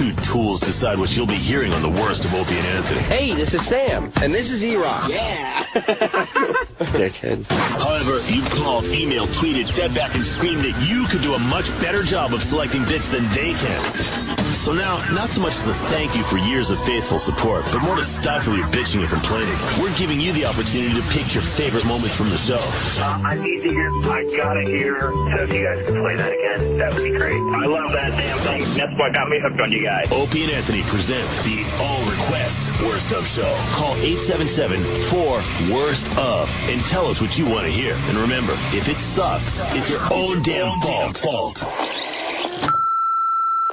Two tools decide what you'll be hearing on the worst of Opie and Anthony. Hey, this is Sam. And this is E-Rock. Yeah. Dickheads. However, you've called, emailed, tweeted, fed back, and screamed that you could do a much better job of selecting bits than they can. So now, not so much as a thank you for years of faithful support, but more to stifle your bitching and complaining. We're giving you the opportunity to pick your favorite moments from the show. I need to hear, I gotta hear, so if you guys could play that again, that would be great. I love that damn thing. That's what got me hooked on you guys. Opie and Anthony present the All Request Worst Of Show. Call 877-4-WORST-OF and tell us what you want to hear. And remember, if it sucks, it's your own damn fault.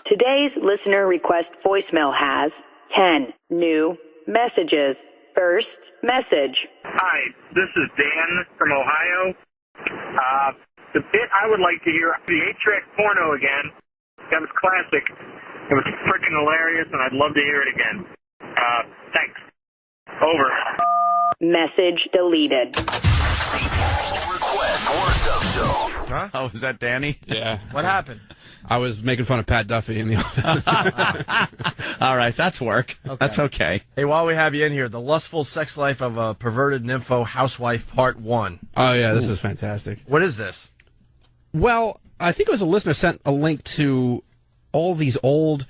Today's listener request voicemail has 10 new messages. First message. Hi, this is Dan from Ohio. The bit I would like to hear, the 8-track porno again. That was classic. It was freaking hilarious, and I'd love to hear it again. Thanks. Over. Message deleted. All Request Worst Of Show. Huh? Oh, is that Danny? Yeah. What happened? I was making fun of Pat Duffy in the office. All right, that's work. Okay. That's okay. Hey, while we have you in here, the lustful sex life of a perverted nympho housewife, part 1. Oh, yeah, this is fantastic. What is this? Well, I think it was a listener sent a link to all these old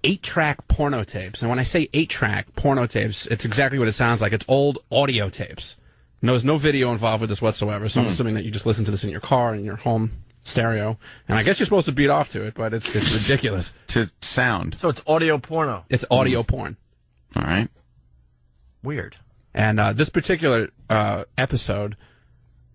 8-track porno tapes. And when I say 8-track porno tapes, it's exactly what it sounds like. It's old audio tapes. There's no video involved with this whatsoever, so I'm assuming that you just listen to this in your car, in your home stereo. And I guess you're supposed to beat off to it, but it's ridiculous. To sound. So it's audio porno. It's audio porn. All right. Weird. And this particular episode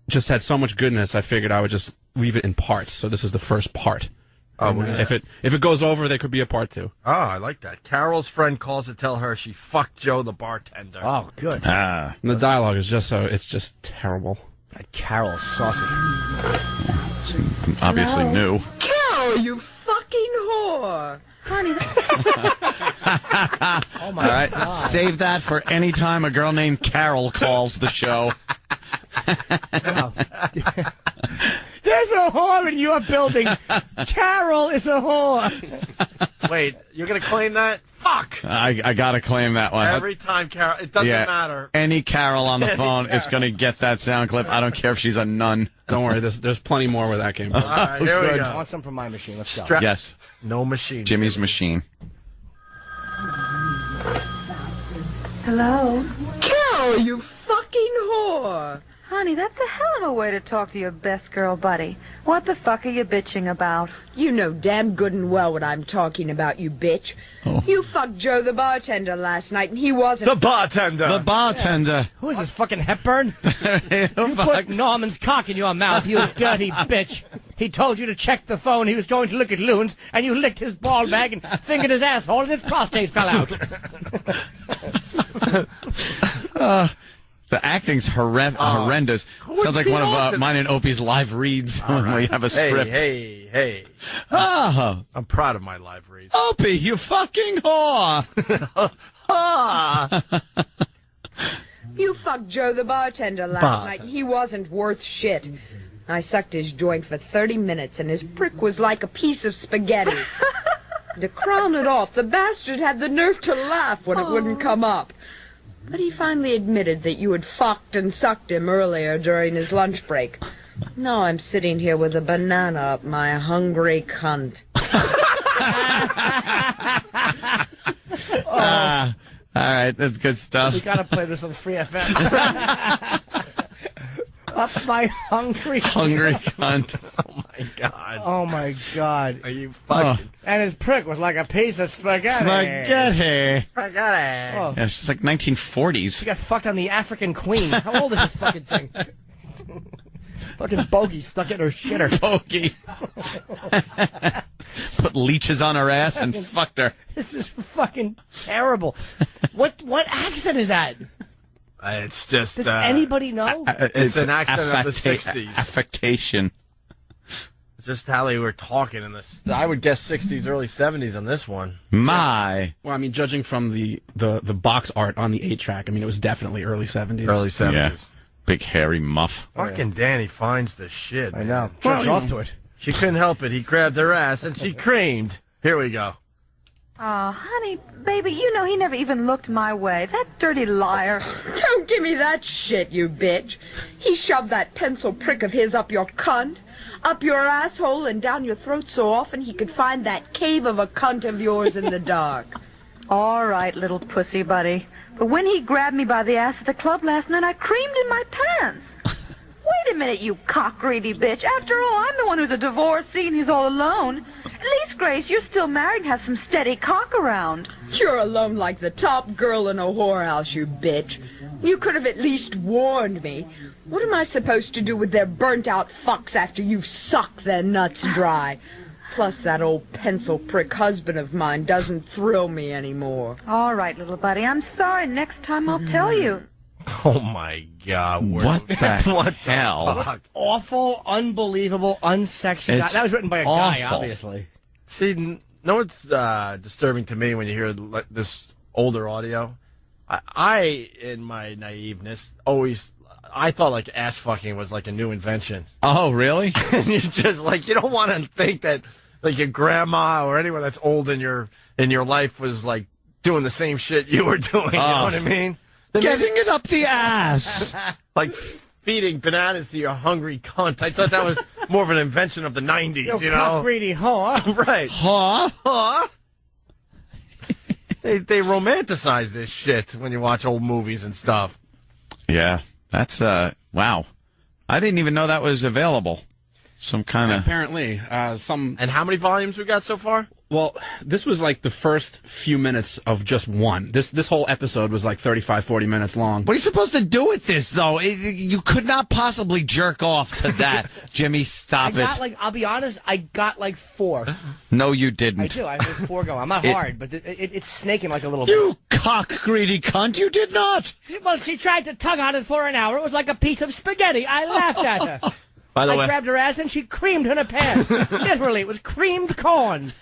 just had so much goodness, I figured I would just leave it in parts. So this is the first part. Oh, And, if it goes over, there could be a part 2. Oh, I like that. Carol's friend calls to tell her she fucked Joe the bartender. Oh, good. Ah. And the dialogue is just it's just terrible. That Carol's saucy. Obviously new. Carol, you fucking whore. Honey. Oh, my All right. God. Save that for any time a girl named Carol calls the show. There's a whore in your building. Carol is a whore. Wait, you're going to claim that? Fuck! I got to claim that one. Every time Carol, it doesn't matter. Any Carol on the phone is going to get that sound clip. I don't care if she's a nun. Don't worry, there's plenty more where that came from. All right, here we I go. want some from my machine. Let's go. Yes. No machine. Jimmy's machine. Hello? Carol, you fucking whore. Honey, that's a hell of a way to talk to your best girl buddy. What the fuck are you bitching about? You know damn good and well what I'm talking about, you bitch. Oh. You fucked Joe the bartender last night, and he wasn't. The bartender. The bartender. Who is this, fucking Hepburn? You You put Norman's cock in your mouth, you dirty bitch. He told you to check the phone. He was going to look at loons, and you licked his ball bag and fingered his asshole, and his prostate fell out. The acting's horrendous. Sounds like one of mine and Opie's live reads when we have a script. Hey. Oh, I'm proud of my live reads. Opie, you fucking whore. You fucked Joe the bartender last night, and he wasn't worth shit. I sucked his joint for 30 minutes, and his prick was like a piece of spaghetti. To crown it off, the bastard had the nerve to laugh when it wouldn't come up. But he finally admitted that you had fucked and sucked him earlier during his lunch break. Now I'm sitting here with a banana up my hungry cunt. All right, that's good We stuff. gotta play this on Free FM. Up my hungry Cunt. Oh my god. Oh my God. Are you fucking? And his prick was like a piece of spaghetti. Spaghetti. Oh, Yeah, she's like 1940s. she got fucked on the African Queen. How old is this fucking thing? Fucking bogey stuck in her shitter. Pokey. Put leeches on her ass and fucked her. This is fucking terrible. What accent is that? It's just. Does anybody know? It's an accent of the 60s. Affectation. It's just how they were talking in this. I would guess 60s, early 70s on this one. My. Well, I mean, judging from the box art on the 8-track, I mean, it was definitely early 70s. Early 70s. Yeah. Big hairy muff. Fucking Danny finds the shit. I know. Well, Jerks off to it. She couldn't help it. He grabbed her ass and she creamed. Here we go. Oh, honey, baby, you know he never even looked my way. That dirty liar. Don't give me that shit, you bitch. He shoved that pencil prick of his up your cunt, up your asshole, and down your throat so often he could find that cave of a cunt of yours in the dark. All right, little pussy buddy. But when he grabbed me by the ass at the club last night, I creamed in my pants. Wait a minute, you cock-greedy bitch. After all, I'm the one who's a divorcee and he's all alone. At least, Grace, you're still married and have some steady cock around. You're alone like the top girl in a whorehouse, you bitch. You could have at least warned me. What am I supposed to do with their burnt-out fucks after you've sucked their nuts dry? Plus, that old pencil prick husband of mine doesn't thrill me anymore. All right, little buddy, I'm sorry. Next time I'll tell you. Oh, my God. What the hell? Awful, unbelievable, unsexy guy. It's That was written by a guy, awful. obviously. See, know what's disturbing to me when you hear this older audio? I, in my naiveness, I thought like ass fucking was like a new invention. Oh, really? And you're just like, you don't want to think that like your grandma or anyone that's old in your life was like doing the same shit you were doing. You know what I mean? Getting it up the ass. Like feeding bananas to your hungry cunt. I thought that was more of an invention of the 90s, you know? Cock-greedy whore. Right. Huh? Huh? They romanticize this shit when you watch old movies and stuff. Yeah, that's, wow. I didn't even know that was available. Some kind of... Apparently, And how many volumes we got so far? Well, this was like the first few minutes of just one. This whole episode was like 35, 40 minutes long. What are you supposed to do with this, though? You could not possibly jerk off to that. Jimmy, stop it. I'll be honest, I got like 4. No, you didn't. I do. I have 4 going. I'm not hard, but it's snaking like a little You cock-greedy cunt, you did not. Well, she tried to tug on it for an hour. It was like a piece of spaghetti. I laughed at her. By the I way, grabbed her ass and she creamed in her pants. Literally, it was creamed corn.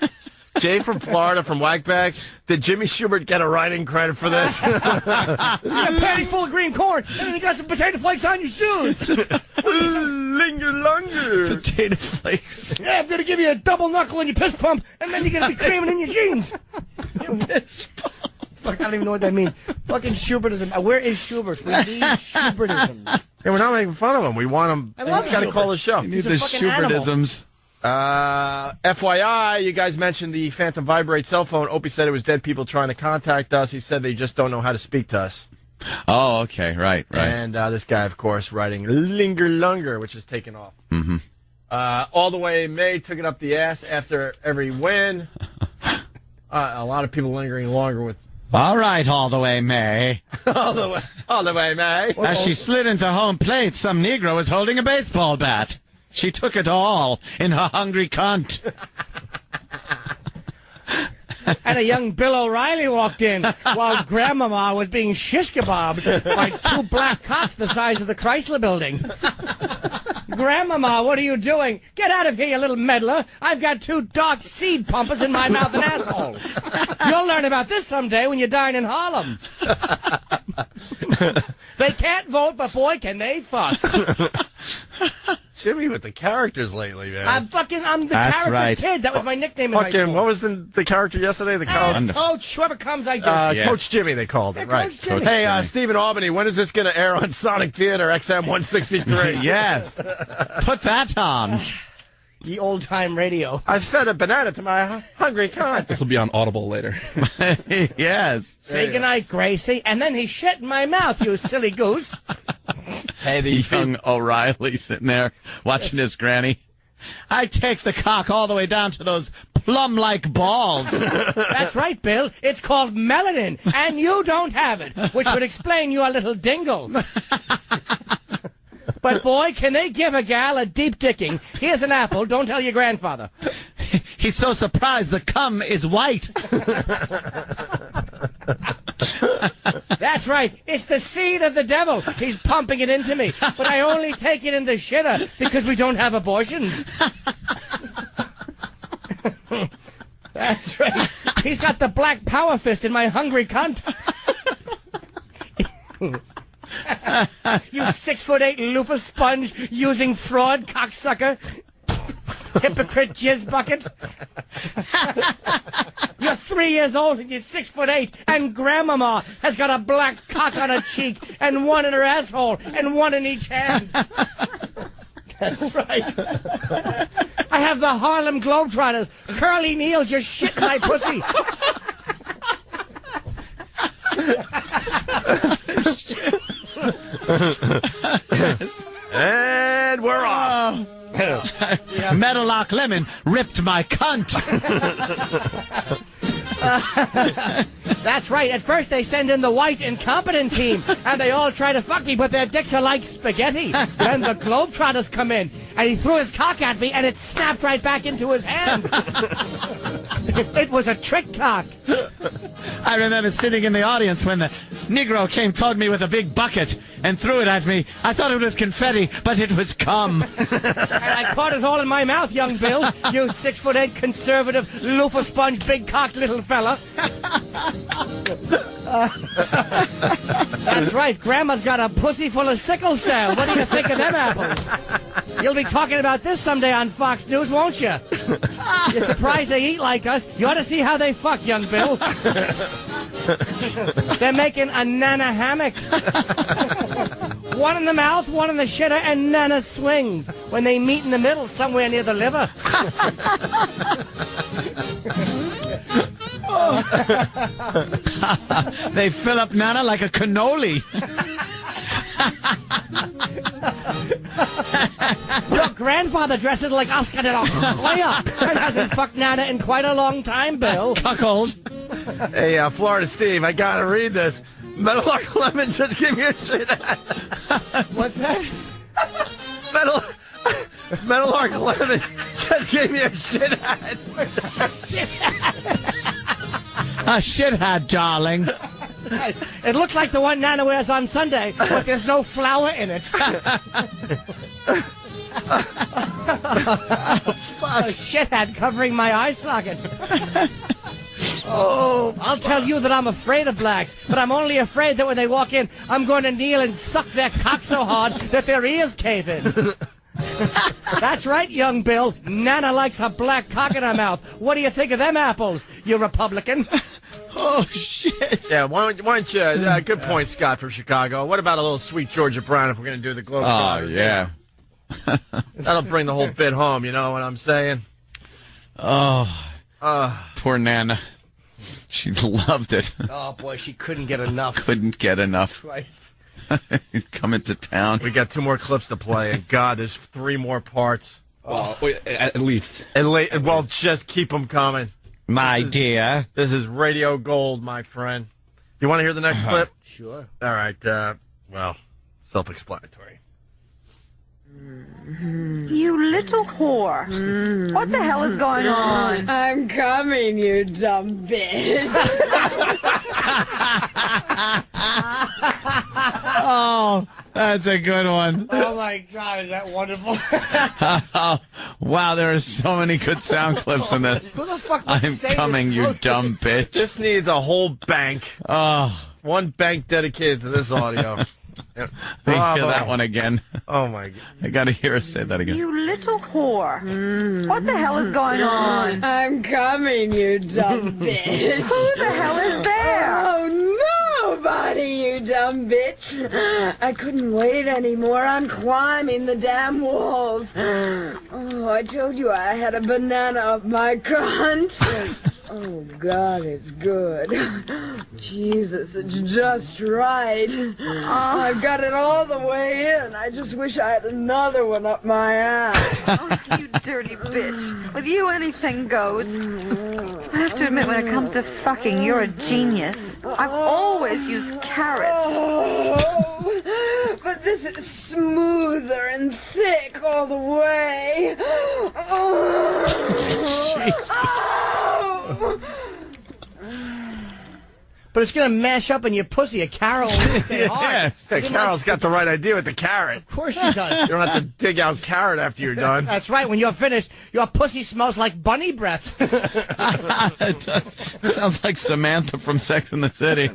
Jay from Florida, from Whackback, did Jimmy Schubert get a writing credit for this? You got panties full of green corn, and then you got some potato flakes on your shoes. Linger longer. Potato flakes. Yeah, I'm gonna give you a double knuckle in your piss pump, and then you're gonna be creaming in your jeans. Piss pump. Fuck, I don't even know what that means. Fucking Schubertism. Where is Schubert? We need Schubertism. Yeah, we're not making fun of him. We want him. I love He's got to Schubert. call the show. You need He's a the fucking animal. Schubertisms. FYI, you guys mentioned the Phantom Vibrate cell phone. Opie said it was dead people trying to contact us. He said they just don't know how to speak to us. Oh, okay. Right. And this guy, of course, writing Linger Longer, which is taken off. Mm-hmm. All the way May took it up the ass after every win. A lot of people lingering longer with. All right, all the way, May. all the way, May. As she slid into home plate, some Negro was holding a baseball bat. She took it all in her hungry cunt. And a young Bill O'Reilly walked in while Grandmama was being shish kebabbed by 2 black cocks the size of the Chrysler Building. Grandmama, what are you doing? Get out of here, you little meddler. I've got 2 dark seed pumpers in my mouth and asshole. You'll learn about this someday when you dine in Harlem. They can't vote, but boy, can they fuck. Jimmy with the characters lately, man. I'm the That's character right. kid. That was my nickname in high Fucking, school. what was the character yesterday? The college? Coach, whoever comes, I do. Yeah. Coach Jimmy, they called it. Yeah, Right. Coach Jimmy. Hey, Stephen Albany, when is this going to air on Sonic Theater XM 163? Yes. Put that on. The old-time radio. I fed a banana to my hungry cunt. This will be on Audible later. Yes. Say goodnight, Gracie. And then he shit in my mouth, you silly goose. Hey, the young O'Reilly sitting there watching his granny. I take the cock all the way down to those plum-like balls. That's right, Bill. It's called melanin, and you don't have it, which would explain your little dingle. But, boy, can they give a gal a deep dicking. Here's an apple. Don't tell your grandfather. He's so surprised the cum is white. That's right. It's the seed of the devil. He's pumping it into me. But I only take it in the shitter because we don't have abortions. That's right. He's got the black power fist in my hungry cunt. You 6'8" loofah sponge using fraud cocksucker. hypocrite jizz bucket. You're 3 years old and you're 6'8", and Grandmama has got a black cock on her cheek and one in her asshole and one in each hand. That's right. I have the Harlem Globetrotters. Curly Neal just shit in my pussy. And we're off. Meadowlark Lemon ripped my cunt. That's right. At first they send in the white incompetent team, and they all try to fuck me, but their dicks are like spaghetti. Then the Globetrotters come in, and he threw his cock at me, and it snapped right back into his hand. It was a trick cock. I remember sitting in the audience when the Negro came toward me with a big bucket and threw it at me. I thought it was confetti, but it was cum. And I caught it all in my mouth, young Bill. You 6'8" conservative, loofah sponge, big cocked little fella. That's right. Grandma's got a pussy full of sickle cell. What do you think of them apples? You'll be talking about this someday on Fox News, won't you? You're surprised they eat like us. You ought to see how they fuck, young Bill. They're making a Nana hammock. One in the mouth, one in the shitter, and Nana swings when they meet in the middle somewhere near the liver. They fill up Nana like a cannoli. Your grandfather dresses like Oscar de la Hoya and hasn't fucked Nana in quite a long time, Bill. Cuckold. Hey, Florida Steve, I gotta read this. Meadowlark Lemon just gave me a shit ad. What's that? Meadowlark Lemon just gave me a shit ad. A shithead, darling. It looks like the one Nana wears on Sunday, but there's no flour in it. A shithead covering my eye socket. Oh, I'll tell you that I'm afraid of blacks, but I'm only afraid that when they walk in, I'm going to kneel and suck their cock so hard that their ears cave in. That's right, young Bill. Nana likes her black cock in her mouth. What do you think of them apples, you Republican? Oh, shit. Yeah, why don't you... good point, Scott, from Chicago. What about a little sweet Georgia Brown if we're going to do the Globe? Oh, yeah. That'll bring the whole bit home, you know what I'm saying? Oh, poor Nana. She loved it. Oh, boy, she couldn't get enough. Couldn't get enough. Christ. Come into town. We got 2 more clips to play, and God, there's 3 more parts. Well, at least. Well, just keep them coming. My dear. This is radio gold, my friend. You want to hear the next clip? Sure. All right. Well, self-explanatory. You little whore. What the hell is going on? I'm coming, you dumb bitch. Oh, that's a good one. Oh, my God, is that wonderful? Oh, wow, there are so many good sound clips in this. Who the fuck would I'm say coming, this you protest? dumb bitch. This needs a whole bank. Oh, One bank dedicated to this audio. let me hear that one again. Oh, my God. I gotta hear her say that again. You little whore. What the hell is going on? I'm coming, you dumb bitch. Who the hell is there? Oh, nobody, you dumb bitch. I couldn't wait anymore. I'm climbing the damn walls. Oh, I told you I had a banana up my cunt. Oh, God, it's good. Jesus, it's just right. I've got it all the way in. I just wish I had another one up my ass. Oh, you dirty bitch. With you, anything goes. I have to admit, when it comes to fucking, you're a genius. I've always used carrots. Oh, but this is smoother and thick all the way. Oh. Jesus. Oh. But it's going to mash up in your pussy. A Carol. Yes. Hey, Carol's got the right idea with the carrot. Of course she does. You don't have to dig out carrot after you're done. That's right. When you're finished, your pussy smells like bunny breath. It does. It sounds like Samantha from Sex and the City.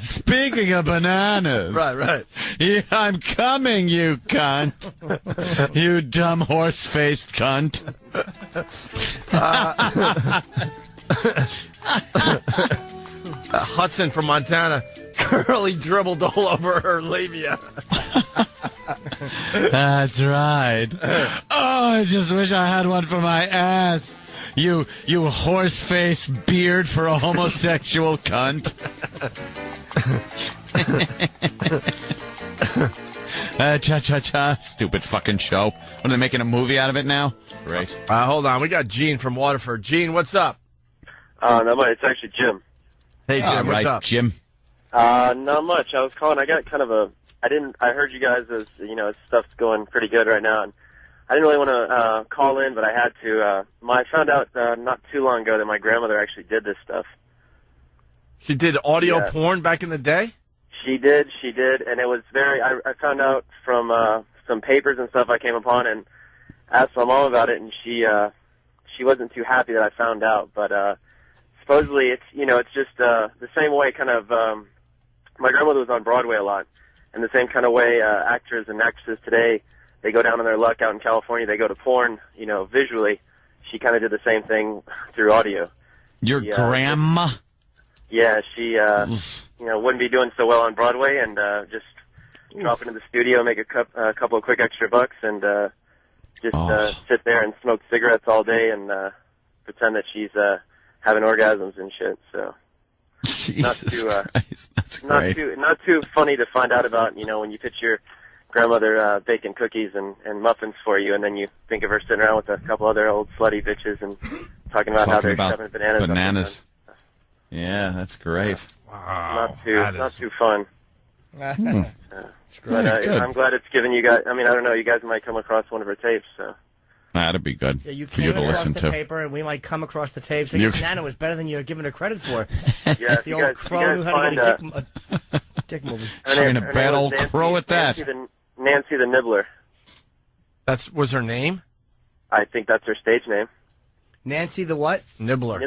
Speaking of bananas. Right. Yeah, I'm coming, you cunt. You dumb horse-faced cunt. Hudson from Montana. Curly dribbled all over her labia. That's right. Oh, I just wish I had one for my ass. You horse-faced beard for a homosexual cunt. Cha-cha-cha. Stupid fucking show. What, are they making a movie out of it now? Great. Hold on. We got Gene from Waterford. Gene, what's up? Not much. It's actually Jim. Hey, Jim. What's up? Jim. Not much. I was calling. I got kind of I heard you guys as, stuff's going pretty good right now. And I didn't really want to call in, but I had to. I found out not too long ago that my grandmother actually did this stuff. She did audio porn back in the day? She did, and it was very. I found out from some papers and stuff I came upon, and asked my mom about it, and she wasn't too happy that I found out. But supposedly, it's just the same way. Kind of, my grandmother was on Broadway a lot, and the same kind of way actors and actresses today, they go down on their luck out in California. They go to porn, visually. She kind of did the same thing through audio. Your grandma? Yeah, she, wouldn't be doing so well on Broadway, and just drop into the studio, make a couple of quick extra bucks, and just sit there and smoke cigarettes all day and pretend that she's having orgasms and shit. So, Jesus Christ, that's great. Not too funny to find out about. When you pitch your grandmother baking cookies and muffins for you, and then you think of her sitting around with a couple other old slutty bitches and talking about how they're shoving bananas. Yeah, that's great. Wow. Not too fun. It's But good. I'm glad it's given you guys. I mean, I don't know. You guys might come across one of her tapes. So that'd be good you for you to listen the to. Paper, and we might come across the tapes. Like, Nana was better than you're giving her credit for. Yeah, the old crow who had a dick movie. She's a bad old crow at that. Nancy the Nibbler. Was her name? I think that's her stage name. Nancy the what? Nibbler.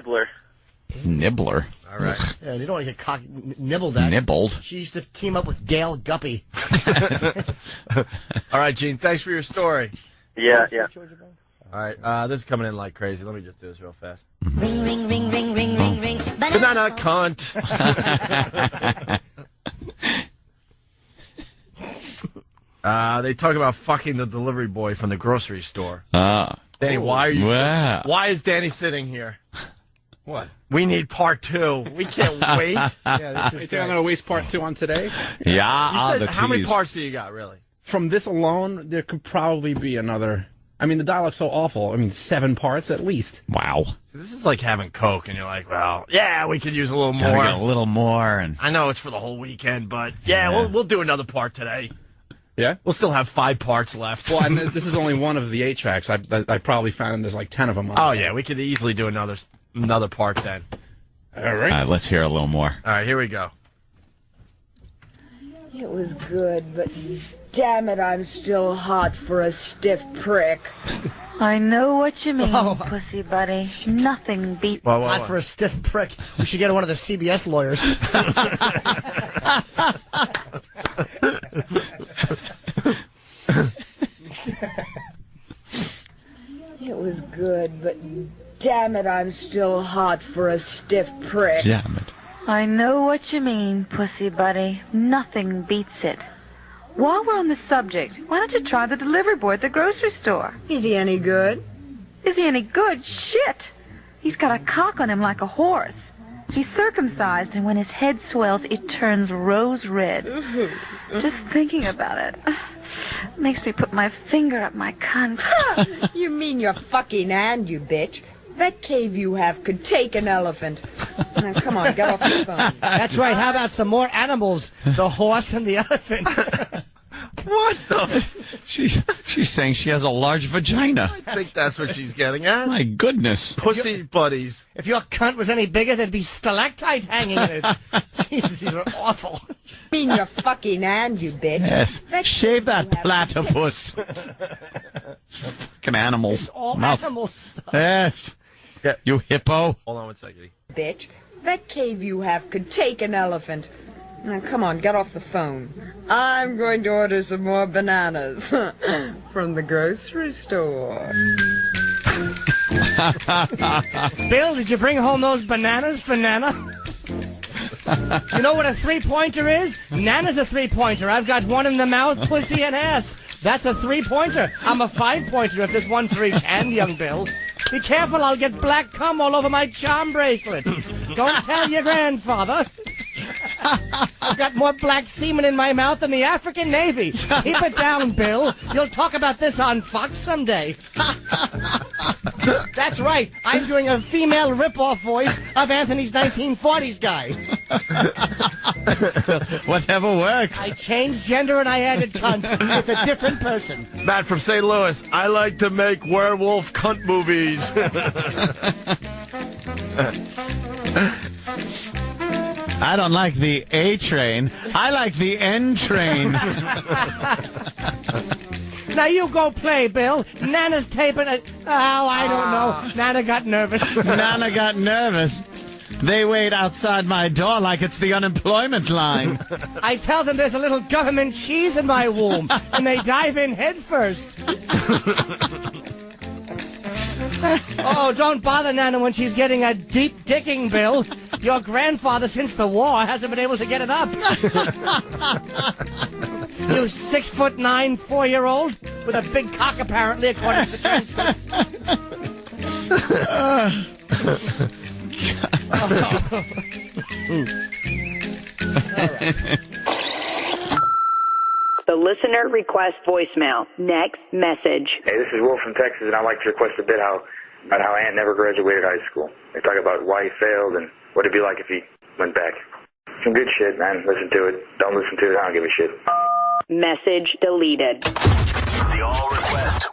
Nibbler. All right. Yeah, you don't want to get nibbled at. Nibbled. She used to team up with Dale Guppy. All right, Gene. Thanks for your story. Yeah. All right. This is coming in like crazy. Let me just do this real fast. Ring, ring, ring, ring, ring, ring, ring. Banana cunt. They talk about fucking the delivery boy from the grocery store. Danny, why are you? Wow. Why is Danny sitting here? What? We need part 2. We can't wait. You think I'm going to waste part 2 on today? Yeah. You said, how many parts do you got, really? From this alone, there could probably be another. I mean, the dialogue's so awful. I mean, 7 parts at least. Wow. This is like having Coke, and you're like, well, yeah, we could use a little Gotta more. get a little more, and I know it's for the whole weekend, but yeah. We'll do another part today. Yeah? We'll still have 5 parts left. Well, and this is only one of the 8 tracks. I probably found there's like 10 of them. Oh, yeah, we could easily do another part then. All right. Let's hear a little more. All right, here we go. It was good, but damn it, I'm still hot for a stiff prick. I know what you mean, pussy buddy. Nothing beats hot for a stiff prick. We should get one of the CBS lawyers. It was good, but damn it, I'm still hot for a stiff prick. Damn it. I know what you mean, pussy buddy. Nothing beats it. While we're on the subject, why don't you try the delivery boy at the grocery store? Is he any good? Is he any good? Shit! He's got a cock on him like a horse. He's circumcised, and when his head swells, it turns rose red. Just thinking about it makes me put my finger up my cunt. You mean your fucking hand, you bitch. That cave you have could take an elephant. Now, come on, get off your phone. That's right. How about some more animals? The horse and the elephant. What the? She's saying she has a large vagina. I think that's what she's getting at. My goodness. Pussy buddies. If your cunt was any bigger, there'd be stalactites hanging in it. Jesus, these are awful. You mean your fucking hand, you bitch. Yes. Shave that platypus. Fucking animals. It's all Mouth. animal stuff. Yes. You hippo. Hold on one second. Bitch. That cave you have could take an elephant. Now, come on, get off the phone. I'm going to order some more bananas from the grocery store. Bill, did you bring home those bananas for Nana? You know what a three-pointer is? Nana's a three-pointer. I've got one in the mouth, pussy, and ass. That's a three-pointer. I'm a five-pointer if there's one for each hand, young Bill. Be careful, I'll get black cum all over my charm bracelet. Don't tell your grandfather. I've got more black semen in my mouth than the African Navy. Keep it down, Bill. You'll talk about this on Fox someday. That's right. I'm doing a female rip-off voice of Anthony's 1940s guy. Whatever works. I changed gender and I added cunt. It's a different person. Matt from St. Louis. I like to make werewolf cunt movies. I don't like the A train. I like the N train. Now you go play, Bill. Nana's taping it. Oh, I don't know. Nana got nervous. Nana got nervous. They wait outside my door like it's the unemployment line. I tell them there's a little government cheese in my womb, and they dive in head first. Oh, don't bother Nana when she's getting a deep dicking, Bill. Your grandfather, since the war, hasn't been able to get it up. You 6'9", 4-year-old with a big cock, apparently, according to the transcripts. The listener request voicemail. Next message. Hey, this is Will from Texas, and I'd like to request about how Ant never graduated high school. They talk about why he failed and what it'd be like if he went back. Some good shit, man. Listen to it. Don't listen to it. I don't give a shit. Message deleted. The All Request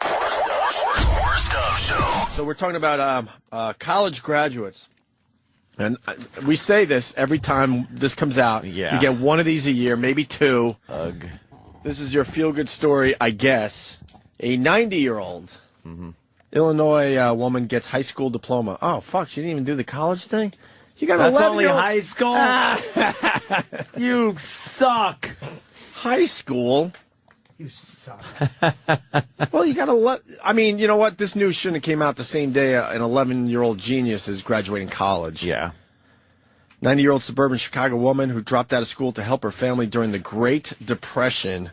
Worst of Show. So we're talking about college graduates. And we say this every time this comes out. Yeah. You get one of these a year, maybe two. Ugh. This is your feel-good story, I guess. A 90-year-old Illinois woman gets high school diploma. Oh, fuck, she didn't even do the college thing? You got That's 11 only high school? You suck. High school? You suck. Well, you got to I mean, you know what? This news shouldn't have came out the same day an 11-year-old genius is graduating college. Yeah. 90-year-old suburban Chicago woman who dropped out of school to help her family during the Great Depression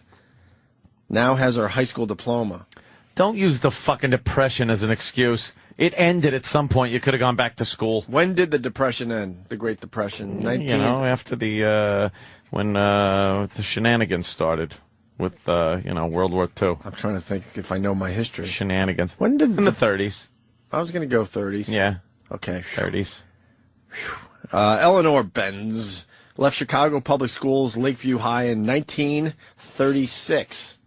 now has her high school diploma. Don't use the fucking Depression as an excuse. It ended at some point. You could have gone back to school. When did the Depression end? The Great Depression? 19... You know, after when the shenanigans started with, World War II. I'm trying to think if I know my history. Shenanigans. When did In the 30s. I was going to go 30s. Yeah. Okay. 30s. Eleanor Benz left Chicago Public Schools Lakeview High in 1936.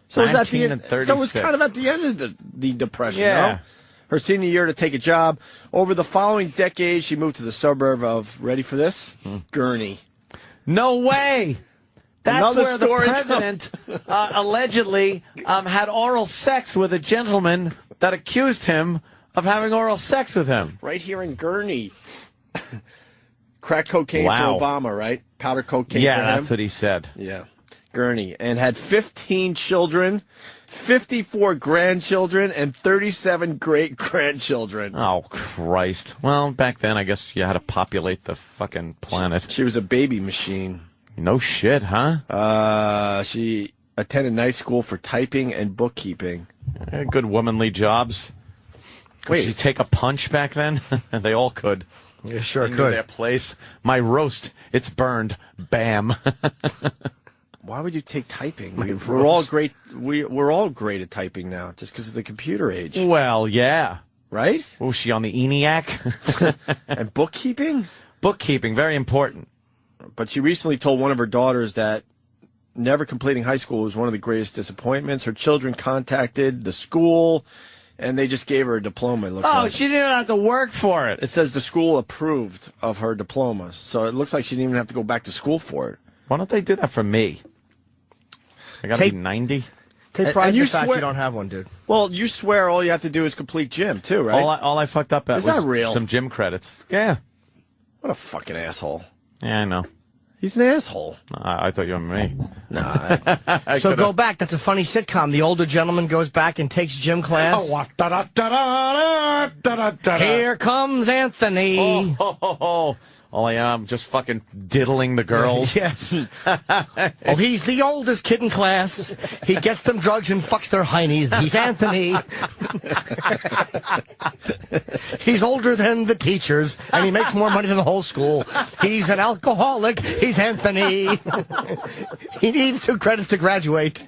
So it was kind of at the end of the Depression, yeah. No? Her senior year to take a job. Over the following decade, she moved to the suburb of, ready for this? Gurney. No way! That's Another where story the president allegedly had oral sex with a gentleman that accused him of having oral sex with him. Right here in Gurney. Crack cocaine for Obama, right? Powder cocaine for him. Yeah, that's what he said. Yeah. Gurney. And had 15 children, 54 grandchildren, and 37 great-grandchildren. Oh, Christ. Well, back then, I guess you had to populate the fucking planet. She was a baby machine. No shit, huh? She attended night school for typing and bookkeeping. Good womanly jobs. Could she take a punch back then? They all could. Yeah, sure They knew could. their place. My roast, it's burned. Bam. Why would you take typing? We're all great. We're all great at typing now, just because of the computer age. Well, yeah. Right? Was she on the ENIAC? And bookkeeping? Bookkeeping, very important. But she recently told one of her daughters that never completing high school was one of the greatest disappointments. Her children contacted the school, and they just gave her a diploma, it looks like. She didn't have to work for it. It says the school approved of her diploma, so it looks like she didn't even have to go back to school for it. Why don't they do that for me? I gotta be 90? Take pride And in you the fact swear- you don't have one, dude. Well, you swear all you have to do is complete gym, too, right? All I fucked up at Is was that real? some gym credits. Yeah. What a fucking asshole. Yeah, I know. He's an asshole. I thought you were me. Nah. So go back. That's a funny sitcom. The older gentleman goes back and takes gym class. Here comes Anthony. Oh, yeah, I'm just fucking diddling the girls. Yes. Oh, he's the oldest kid in class. He gets them drugs and fucks their heinies. He's Anthony. He's older than the teachers, and he makes more money than the whole school. He's an alcoholic. He's Anthony. He needs 2 credits to graduate.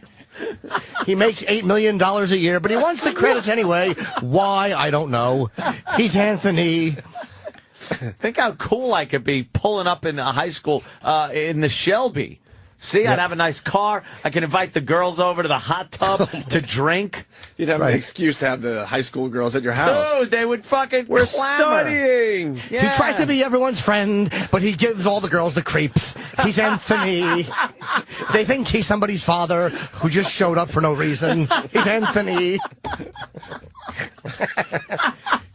He makes $8 million a year, but he wants the credits anyway. Why? I don't know. He's Anthony. Think how cool I could be pulling up in a high school in the Shelby. See, I'd have a nice car. I can invite the girls over to the hot tub to drink. You'd have an excuse to have the high school girls at your house. Dude, they would fucking We're clamor. studying. Yeah. He tries to be everyone's friend, but he gives all the girls the creeps. He's Anthony. They think he's somebody's father who just showed up for no reason. He's Anthony.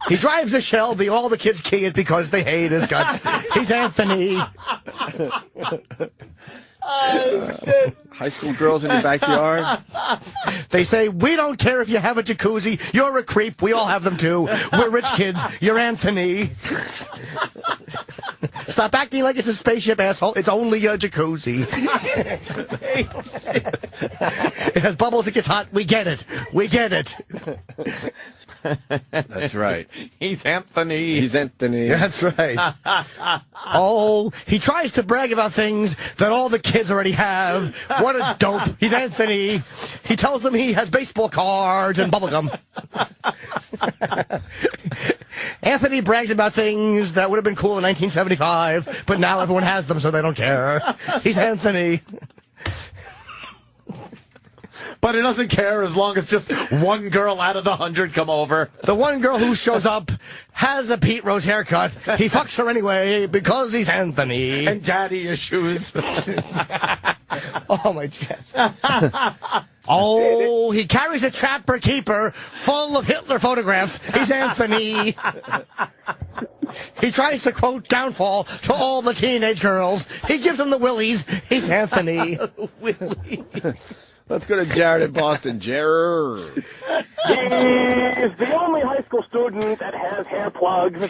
He drives a Shelby. All the kids key it because they hate his guts. He's Anthony. High school girls in your backyard. They say, we don't care if you have a jacuzzi. You're a creep. We all have them too. We're rich kids. You're Anthony. Stop acting like it's a spaceship, asshole. It's only a jacuzzi. It has bubbles. It gets hot. We get it. We get it. That's right. He's Anthony. He's Anthony. That's right. Oh, he tries to brag about things that all the kids already have. What a dope. He's Anthony. He tells them he has baseball cards and bubblegum. Anthony brags about things that would have been cool in 1975, but now everyone has them, so they don't care. He's Anthony. But he doesn't care as long as just one girl out of the 100 come over. The one girl who shows up has a Pete Rose haircut. He fucks her anyway because he's Anthony. And daddy issues. Oh, my chest. Oh, he carries a trapper keeper full of Hitler photographs. He's Anthony. He tries to quote downfall to all the teenage girls. He gives them the willies. He's Anthony. Willies. Let's go to Jared in Boston. Jared. He's the only high school student that has hair plugs.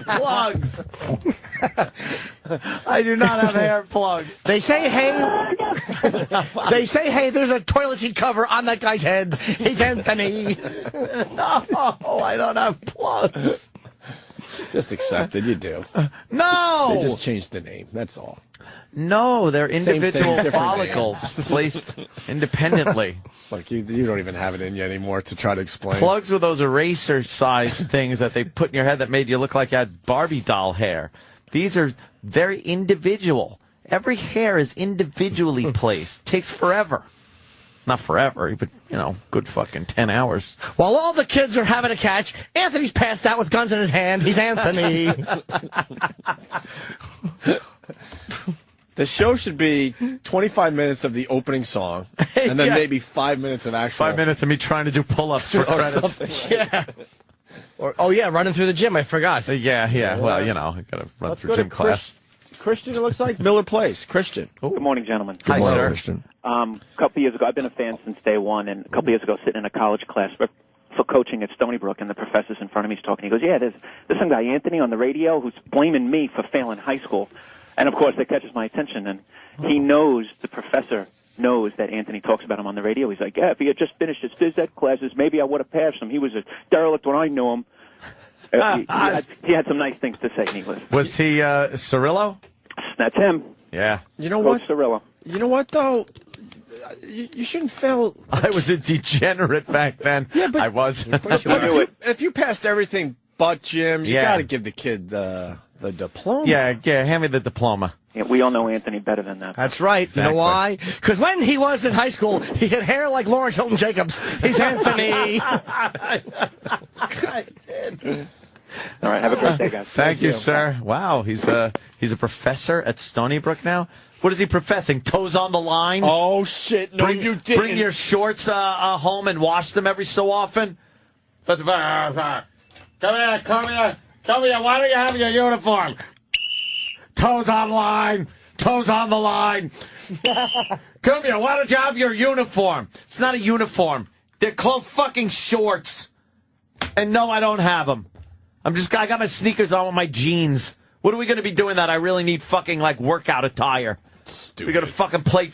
Plugs. I do not have hair plugs. They say, hey, there's a toilet seat cover on that guy's head. He's Anthony. No, I don't have plugs. Just accept it. You do. No. They just changed the name. That's all. No, they're individual thing, follicles placed independently. Look, you don't even have it in you anymore to try to explain. Plugs were those eraser-sized things that they put in your head that made you look like you had Barbie doll hair. These are very individual. Every hair is individually placed. Takes forever. Not forever, but, good fucking 10 hours. While all the kids are having a catch, Anthony's passed out with guns in his hand. He's Anthony. The show should be 25 minutes of the opening song, and then maybe 5 minutes of actual... 5 minutes of me trying to do pull-ups for credits. Something. Yeah. Running through the gym. I forgot. Yeah. Well, I got to run through gym class. Christian, it looks like. Miller Place. Christian. Good morning, gentlemen. Hi, sir. Christian. A couple years ago, I've been a fan since day one, and a couple years ago, sitting in a college class for coaching at Stony Brook, and the professor's in front of me, he's talking. He goes, yeah, there's some guy, Anthony, on the radio who's blaming me for failing high school. And, of course, that catches my attention, and he knows, the professor knows that Anthony talks about him on the radio. He's like, yeah, if he had just finished his phys ed classes, maybe I would have passed him. He was a derelict when I knew him. He had some nice things to say, needless. Was he Cirillo? That's him. Yeah. You know what? Cirillo. You know what, though? You shouldn't fail. I was a degenerate back then. Yeah, but I was. if you passed everything but gym, you Yeah. got to give the kid the diploma. Yeah, hand me the diploma. Yeah, we all know Anthony better than that. That's right. Exactly. You know why? Because when he was in high school, he had hair like Lawrence Hilton Jacobs. He's Anthony. I did. All right, have a great day, guys. Thank you, sir. Wow, he's a professor at Stony Brook now. What is he professing? Toes on the line? Oh, shit. No, you didn't. Bring your shorts home and wash them every so often. Come here. Cumia, why don't you have your uniform? Toes on line. Toes on the line. Cumia, why don't you have your uniform? It's not a uniform. They're called fucking shorts. And no, I don't have them. I got my sneakers on with my jeans. What are we going to be doing that? I really need fucking, like, workout attire. Stupid. We got to fucking play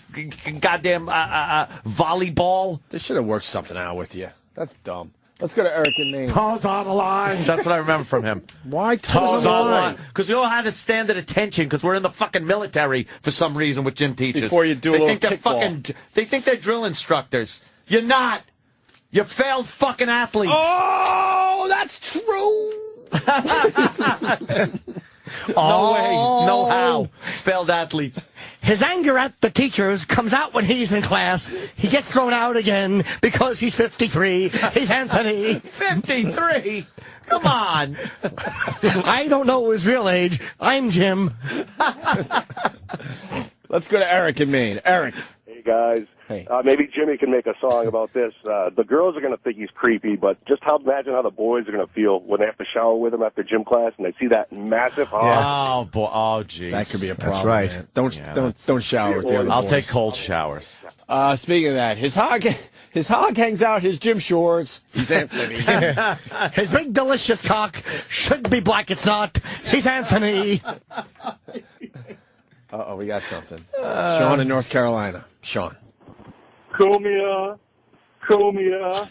goddamn volleyball. They should have worked something out with you. That's dumb. Let's go to Eric and Maine. Toes on the line. That's what I remember from him. Why toes on the line? Because we all had to stand at attention because we're in the fucking military for some reason with gym teachers. Before you do a little kickball. They think they're drill instructors. You're not. You're failed fucking athletes. Oh, that's true. No way. No how. Failed athletes. His anger at the teachers comes out when he's in class. He gets thrown out again because he's 53. He's Anthony. 53? Come on. I don't know his real age. I'm Jim. Let's go to Eric in Maine. Eric. Hey, guys. Hey. Maybe Jimmy can make a song about this. The girls are going to think he's creepy, but just imagine how the boys are going to feel when they have to shower with him after gym class and they see that massive hog. Yeah. Oh, boy. Oh, geez. That could be a problem. That's right. Man. Don't shower with the other boys. I'll take cold showers. Speaking of that, his hog hangs out his gym shorts. He's Anthony. His big delicious cock should be black. It's not. He's Anthony. Uh-oh, we got something. Sean in North Carolina. Sean. Cumia. I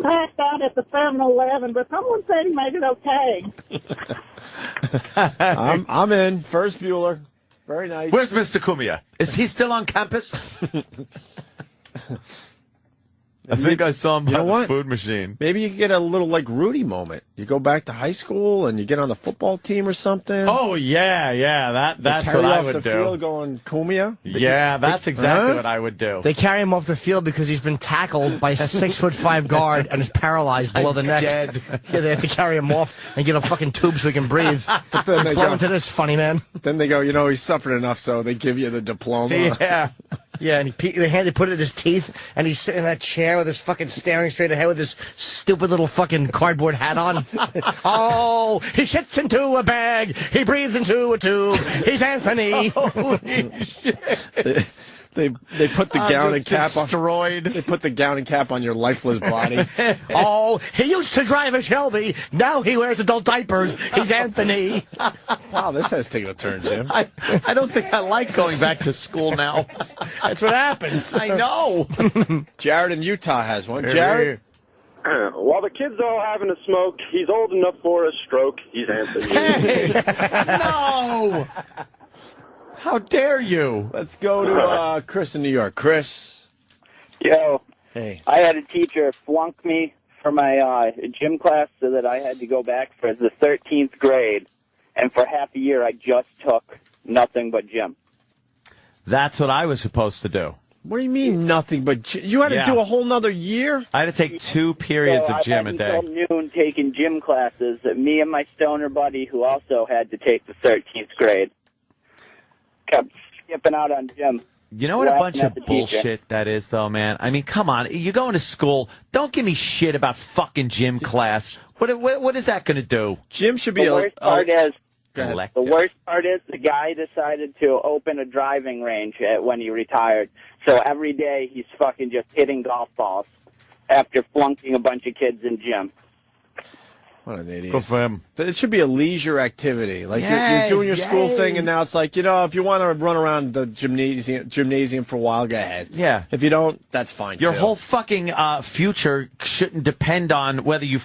passed out at the 7-Eleven, but someone said he made it okay. I'm in. First Bueller. Very nice. Where's Mr. Cumia? Is he still on campus? I think I saw him by the food machine. Maybe you could get a little, like, Rudy moment. You go back to high school and you get on the football team or something. Oh, yeah. That's what I would do. Carry off the field going Cumia? Yeah, that's exactly what I would do. They carry him off the field because he's been tackled by a 6'5" guard and is paralyzed below the neck. Dead. Yeah, they have to carry him off and get a fucking tube so he can breathe. But then they Blow into this, funny man. Then they go, he's suffered enough, so they give you the diploma. Yeah. Yeah, and they put it in his teeth, and he's sitting in that chair with his fucking staring straight ahead with his stupid little fucking cardboard hat on. Oh, he shits into a bag. He breathes into a tube. He's Anthony. Holy shit. They put the gown and cap destroyed. They put the gown and cap on your lifeless body. Oh, he used to drive a Shelby. Now he wears adult diapers. He's Anthony. Wow, this has taken a turn, Jim. I don't think I like going back to school now. That's what happens. I know. Jared in Utah has one. Jared? While the kids are all having a smoke, he's old enough for a stroke. He's Anthony. Hey! No! How dare you? Let's go to Chris in New York. Chris. Yo. Hey. I had a teacher flunk me for my gym class so that I had to go back for the 13th grade. And for half a year, I just took nothing but gym. That's what I was supposed to do. What do you mean nothing but you had to do a whole nother year? I had to take 2 periods of gym a day. Until noon taking gym classes. Me and my stoner buddy, who also had to take the 13th grade, kept skipping out on gym. You know what a bunch of bullshit that is, though, man? I mean, come on. You're going to school. Don't give me shit about fucking gym class. What is that going to do? Gym should be the worst part is elective. The worst part is the guy decided to open a driving range when he retired. So every day he's fucking just hitting golf balls after flunking a bunch of kids in gym. What an idiot. Good for him. It should be a leisure activity. Like you're doing your school thing, and now it's like, if you want to run around the gymnasium for a while, go ahead. Yeah. If you don't, that's fine, Your too. whole fucking future shouldn't depend on whether you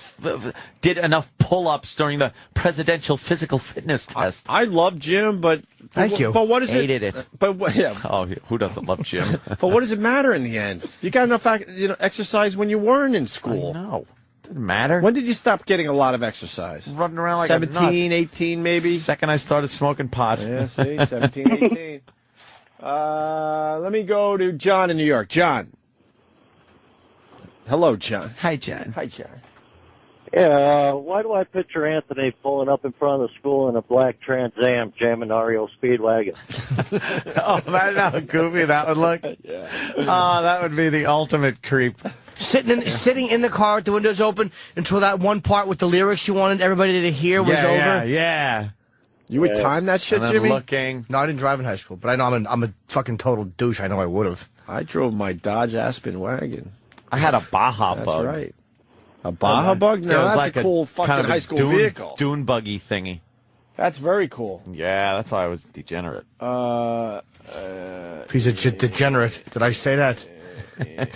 did enough pull-ups during the presidential physical fitness test. I love gym, but... Thank you. But what is Hated it. But yeah. Oh, who doesn't love gym? But what does it matter in the end? You got enough exercise when you weren't in school. No. Doesn't matter. When did you stop getting a lot of exercise? Running around like 17, 18 maybe? Second I started smoking pot. Yeah, see? 17, 18. Let me go to John in New York. John. Hello, John. Hi, John. Hi, John. Yeah, why do I picture Anthony pulling up in front of the school in a black Trans Am jamming REO Speedwagon? Oh, imagine how goofy that would look. Yeah. Oh, that would be the ultimate creep. Sitting in the car with the windows open until that one part with the lyrics you wanted everybody to hear was over. Yeah. You would time that shit, And then Jimmy? looking. No, I didn't drive in high school, but I know I'm a fucking total douche. I know I would have. I drove my Dodge Aspen wagon. I had a Baja That's Bug. right. A Baja Bug? No, Yeah, it was that's like a cool fucking kind of a high school dune, vehicle. Dune buggy thingy. That's very cool. Yeah, that's why I was degenerate. He's a degenerate. Did I say that?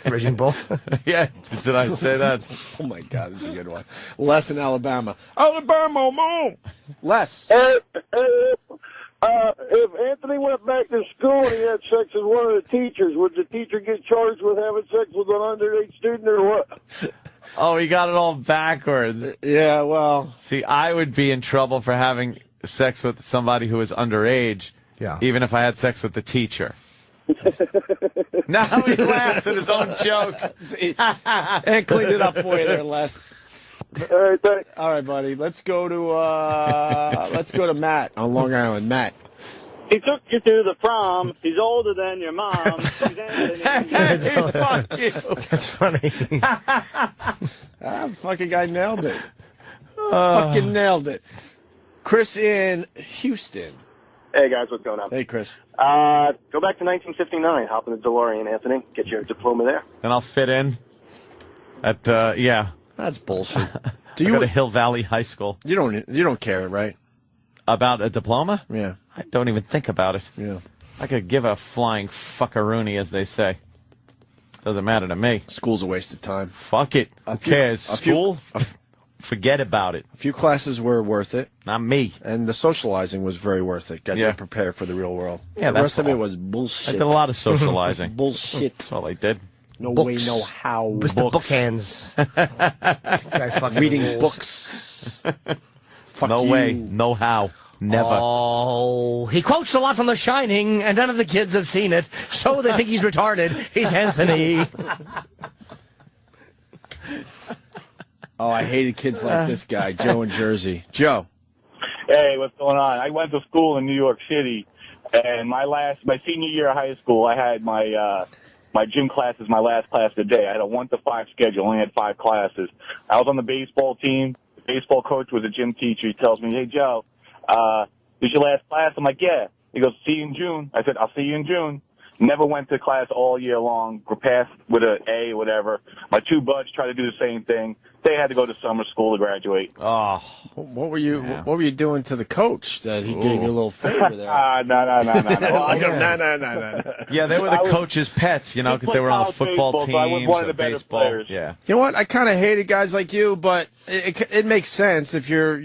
Raging Bull? Yeah, did I say that? Oh, my God, this is a good one. Les in Alabama. Alabama, mom! Les. If Anthony went back to school and he had sex with one of the teachers, would the teacher get charged with having sex with an underage student or what? Oh, he got it all backwards. Yeah, well. See, I would be in trouble for having sex with somebody who is underage, even if I had sex with the teacher. Now he laughs at his own joke. And cleaned it up for you there, Les. All right, thanks. All right, buddy. Let's go to Matt on Long Island. Matt. He took you to the prom. He's older than your mom. He's Fuck you. That's funny. Fucking guy nailed it. Fucking nailed it. Chris in Houston. Hey, guys, what's going on? Hey, Chris. Go back to 1959. Hop in the DeLorean, Anthony. Get your diploma there. And I'll fit in at, yeah. That's bullshit. Do you go to Hill Valley High School? You don't care, right? About a diploma? Yeah. I don't even think about it. Yeah. I could give a flying fuckaroony, as they say. Doesn't matter to me. School's a waste of time. Fuck it. Who cares? School? Forget about it. A few classes were worth it. Not me. And the socializing was very worth it. Got Yeah. you prepared for the real world. Yeah, the that's rest of it all. was bullshit. I did a lot of socializing. Bullshit. That's all I did. No Books. way, no how. Mr. Bookhands. Guy fucking Reading rules. books. Fuck No you. way. No how. Never. Oh, he quotes a lot from The Shining, and none of the kids have seen it, so they think he's retarded. He's Anthony. Oh, I hated kids like this guy, Joe in Jersey. Joe. Hey, what's going on? I went to school in New York City, and my senior year of high school, I had my gym class as my last class of the day. I had a 1 to 5 schedule, only had 5 classes. I was on the baseball team. The baseball coach was a gym teacher. He tells me, "Hey, Joe, this is your last class?" I'm like, "Yeah." He goes, "See you in June." I said, "I'll see you in June." Never went to class all year long. Passed with an A, whatever. My 2 buds tried to do the same thing. They had to go to summer school to graduate. Oh, what were you doing to the coach that he gave you a little favor there? No. No. Yeah, they were the coach's pets, you know, because they were on the football team. So I was one of the better baseball. players. Yeah. You know what? I kind of hated guys like you, but it makes sense if you're,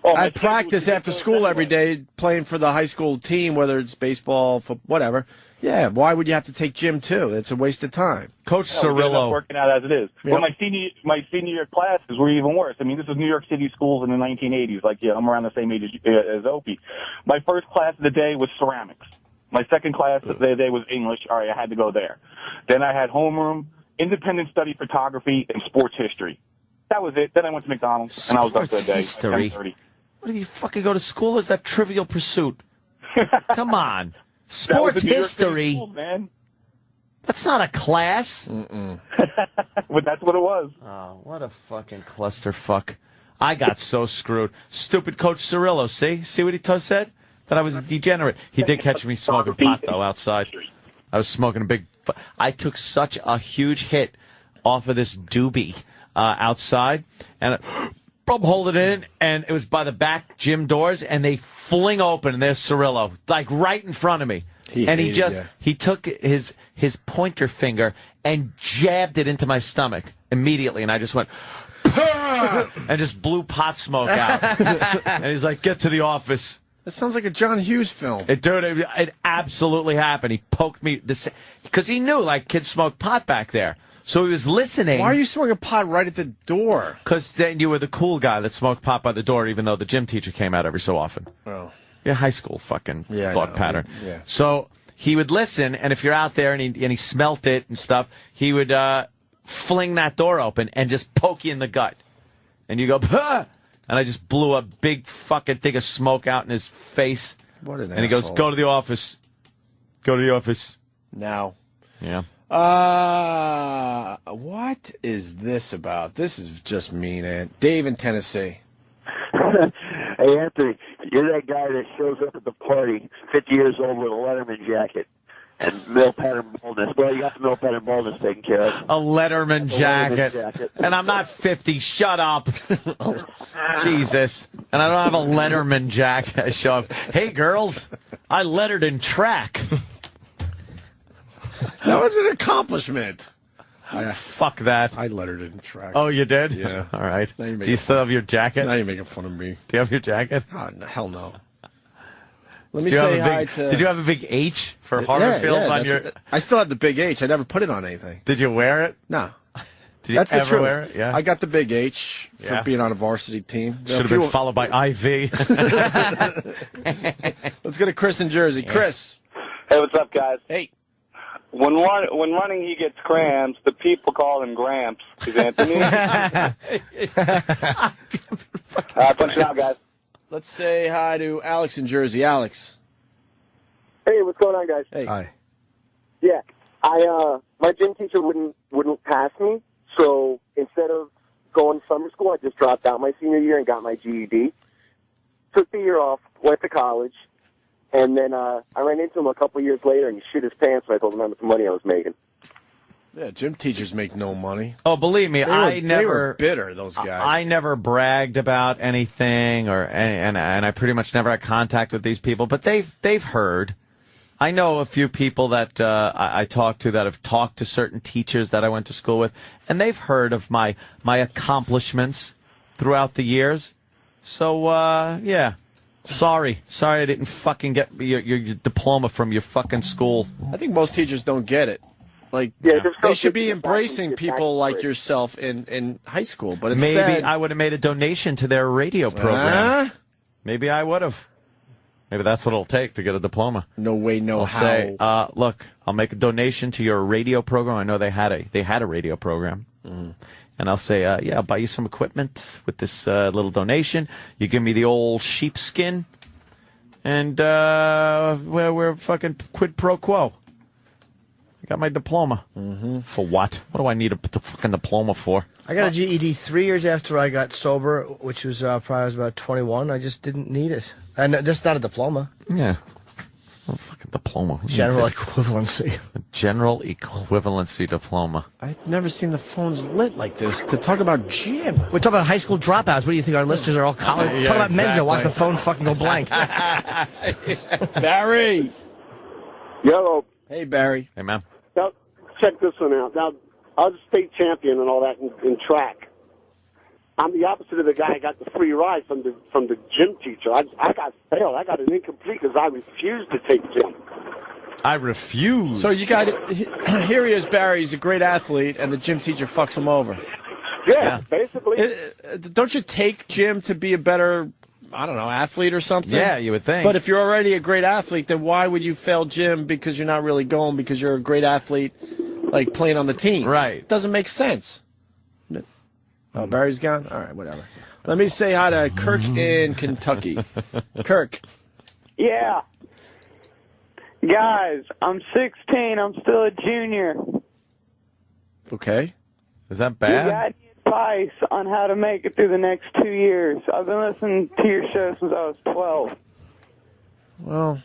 I'd practice after school every day playing for the high school team, whether it's baseball, whatever. Yeah, why would you have to take gym too? It's a waste of time. Coach We ended up working out as it is. Yep. But my senior year classes were even worse. I mean, this is New York City schools in the 1980s. Like, yeah, I'm around the same age as Opie. My first class of the day was ceramics. My second class of the day was English. All right, I had to go there. Then I had homeroom, independent study photography, and sports history. That was it. Then I went to McDonald's, and I was up for the day. History. 10:30. What, do you fucking go to school? Or is that Trivial Pursuit? Come on. That was Sports the New York City history. schools, man. That's not a class. But that's what it was. Oh, what a fucking clusterfuck. I got so screwed. Stupid Coach Cirillo, see? See what he said? That I was a degenerate. He did catch me smoking pot, though, outside. I was smoking a big... I took such a huge hit off of this doobie outside, and I'm holding it in, and it was by the back gym doors, and they fling open, and there's Cirillo, like right in front of me. He took his pointer finger and jabbed it into my stomach immediately, and I just went, and just blew pot smoke out. And he's like, "Get to the office." That sounds like a John Hughes film. It absolutely happened. He poked me, because he knew, like, kids smoke pot back there. So he was listening. Why are you smoking pot right at the door? Because then you were the cool guy that smoked pot by the door, even though the gym teacher came out every so often. Oh. Yeah, high school fucking thought pattern. Yeah. So he would listen, and if you're out there and he smelt it and stuff, he would fling that door open and just poke you in the gut. And you go, "Huh!" And I just blew a big fucking thing of smoke out in his face. What an And he goes, asshole. "Go to the office. Go to the office." Now. Yeah. What is this about? This is just mean, Aunt. Dave in Tennessee. Hey, Anthony, you're that guy that shows up at the party, 50 years old with a Letterman jacket and male pattern baldness. Well, you got the male pattern baldness taken care of. A Letterman jacket. And I'm not 50. Shut up. Jesus. And I don't have a Letterman jacket. I show up. Hey, girls, I lettered in track. That was an accomplishment. Fuck that. I lettered in track. Oh, you did? Yeah. All right. Now you're Do making you still have your jacket? Now you're making fun of me. Do you have your jacket? Oh, no, hell no. Let me Did you have say a hi big- to... Did you have a big H for Harderfield on your... I still have the big H. I never put it on anything. Did you wear it? No. Did you That's the ever truth. wear it? Yeah. I got the big H for Yeah. being on a varsity team. Should have been followed by IV. Let's go to Chris in Jersey. Chris. Hey, what's up, guys? Hey. When running, he gets cramps. The people call him Gramps. Is Anthony? Punch it out, guys. Let's say hi to Alex in Jersey. Alex. Hey, what's going on, guys? Hey. Hi. Yeah, my gym teacher wouldn't pass me, so instead of going to summer school, I just dropped out my senior year and got my GED. Took the year off, went to college, and then I ran into him a couple years later, and he shit his pants when I told him how much money I was making. Yeah, gym teachers make no money. Oh, believe me, They were bitter, those guys. I never bragged about anything, and I pretty much never had contact with these people. But they've heard. I know a few people that I talked to that have talked to certain teachers that I went to school with, and they've heard of my accomplishments throughout the years. So yeah, sorry I didn't fucking get your diploma from your fucking school. I think most teachers don't get it. Like, they should be embracing people like yourself in high school. But instead, maybe I would have made a donation to their radio program. Maybe I would have. Maybe that's what it'll take to get a diploma. No way, no I'll how. say, look, I'll make a donation to your radio program. I know they had a radio program. Mm-hmm. And I'll say, yeah, I'll buy you some equipment with this little donation. You give me the old sheepskin, and we're fucking quid pro quo. I got my diploma. Mm-hmm. For what? What do I need a fucking diploma for? I got a GED 3 years after I got sober, which was probably I was about 21. I just didn't need it. And that's not a diploma. Yeah. Oh, fucking diploma. Who General needs it? equivalency. A general equivalency diploma. I've never seen the phones lit like this to talk about gym. We talk about high school dropouts. What do you think? Our listeners are all college. Yeah, talk about men's that watch the exactly. phone fucking go blank. Barry. Yo. Hey, Barry. Hey, man. Now, check this one out. Now, I was a state champion and all that in track. I'm the opposite of the guy who got the free ride from the gym teacher. I got failed. I got an incomplete because I refused to take gym. I refuse. So you got here he is, Barry. He's a great athlete, and the gym teacher fucks him over. Yeah, basically. Don't you take gym to be a better, I don't know, athlete or something? Yeah, you would think. But if you're already a great athlete, then why would you fail gym because you're not really going because you're a great athlete, like playing on the team? Right. It doesn't make sense. Oh, Barry's gone? All right, whatever. Let me say hi to Kirk in Kentucky. Kirk. Yeah. Guys, I'm 16. I'm still a junior. Okay. Is that You bad? got any advice on how to make it through the next 2 years? I've been listening to your show since I was 12. Well,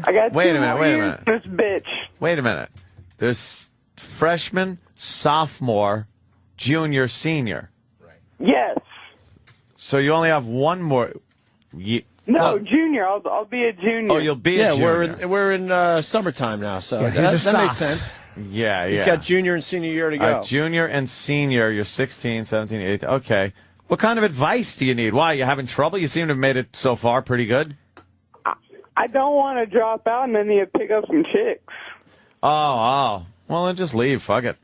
I got Wait a 2 minute, more wait a years minute. in this bitch. Wait a minute. There's freshman, sophomore, junior, senior. Yes. So you only have one more. No, junior. I'll be a junior. Oh, you'll be a junior. we're in summertime now, so Yeah, that he's a makes soph. sense. Yeah, He's got junior and senior year to go. Junior and senior, you're 16, 17, 18. Okay. What kind of advice do you need? Why, you having trouble? You seem to have made it so far pretty good. I don't want to drop out and then you pick up some chicks. Oh. Well, then just leave. Fuck it.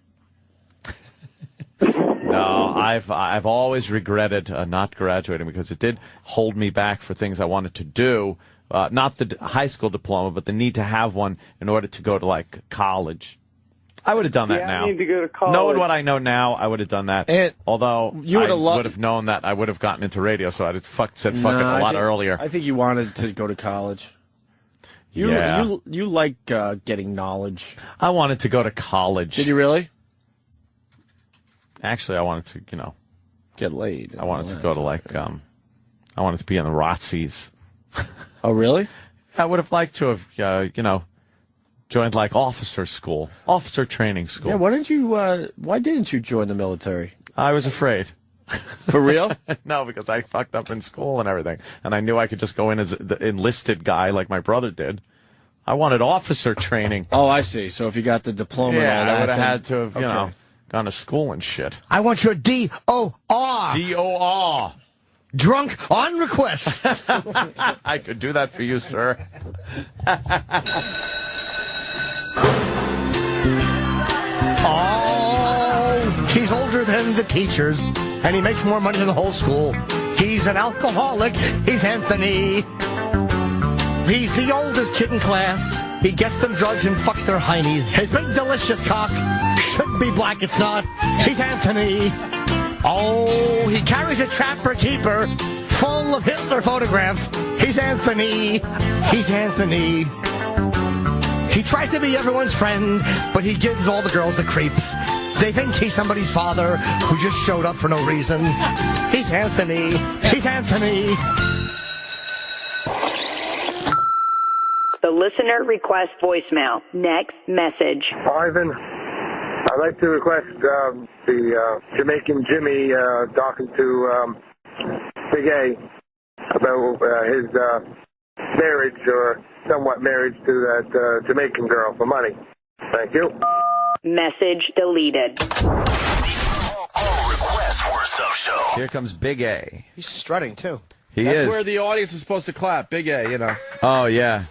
No, I've always regretted not graduating because it did hold me back for things I wanted to do. Not the high school diploma, but the need to have one in order to go to, like, college. I would have done that Yeah, now. I need to go to college. Knowing what I know now, I would have done that. And although you I would've would have known that I would have gotten into radio, so I'd have said fuck it a No, lot I think- earlier. I think you wanted to go to college. You like getting knowledge. I wanted to go to college. Did you really? Actually, I wanted to, get laid. I wanted to go to I wanted to be in the ROTCs. Oh, really? I would have liked to have, joined like officer school, officer training school. Yeah. Why didn't you join the military? I was afraid. For real? No, because I fucked up in school and everything, and I knew I could just go in as the enlisted guy like my brother did. I wanted officer training. Oh, I see. So if you got the diploma and all that, I would have had to have, gone to school and shit. I want your D.O.R. D.O.R. Drunk on request. I could do that for you, sir. Oh, he's older than the teachers, and he makes more money than the whole school. He's an alcoholic. He's Anthony. He's the oldest kid in class. He gets them drugs and fucks their heinies. His big delicious cock should be black, it's not. He's Anthony. Oh, he carries a trapper keeper full of Hitler photographs. He's Anthony. He's Anthony. He tries to be everyone's friend, but he gives all the girls the creeps. They think he's somebody's father who just showed up for no reason. He's Anthony. He's Anthony. The listener request voicemail. Next message. Ivan, I'd like to request the Jamaican Jimmy talking to Big A about his marriage or somewhat marriage to that Jamaican girl for money. Thank you. Message deleted. All requests for Stuff Show. Here comes Big A. He's strutting, too. That's where the audience is supposed to clap. Big A, Oh, yeah.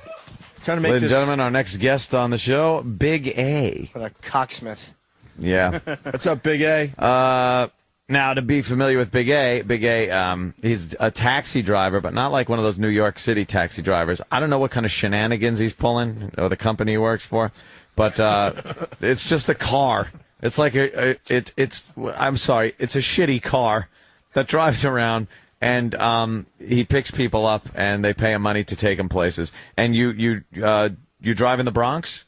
Trying to make Ladies this... and gentlemen, our next guest on the show, Big A. What a cocksmith. Yeah. What's up, Big A? Now, to be familiar with Big A, he's a taxi driver, but not like one of those New York City taxi drivers. I don't know what kind of shenanigans he's pulling, or the company he works for, but it's just a car. It's like I'm sorry, it's a shitty car that drives around, and he picks people up, and they pay him money to take him places. And you drive in the Bronx?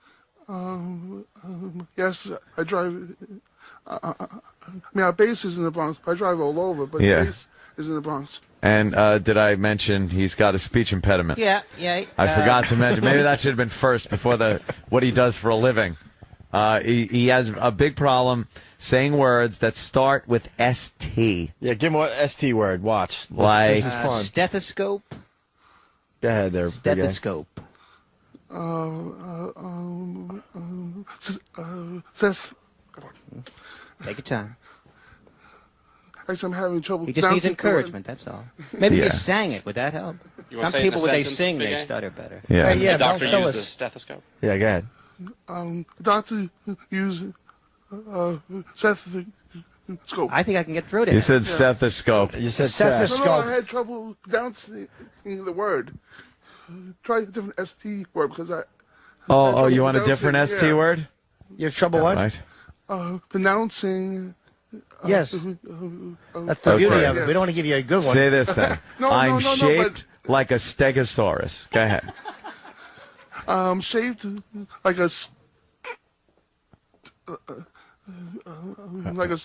Yes, I drive. Our base is in the Bronx. I drive all over, but the base is in the Bronx. And did I mention he's got a speech impediment? Yeah. I forgot to mention. Maybe that should have been first before what he does for a living. He has a big problem saying words that start with ST. Yeah, give him an ST word. Watch. Like this is fun. Stethoscope. Go ahead there. Stethoscope. Take your time. Actually, I'm having trouble. He just needs encouragement, that's all. Maybe if you sang it, would that help? Some people, when they sing, they stutter better. Yeah. The doctor used a stethoscope. Yeah, go ahead. The doctor used stethoscope. I think I can get through to You him. said stethoscope. You said stethoscope. No, I had trouble pronouncing the word. Try a different ST word because I. Oh, you want a different ST word? You have trouble what? Right. Pronouncing. Yes. That's the beauty of it. We don't want to give you a good one. Say this then. I'm no, shaped like a stegosaurus. Go ahead. Shaped like a. Like a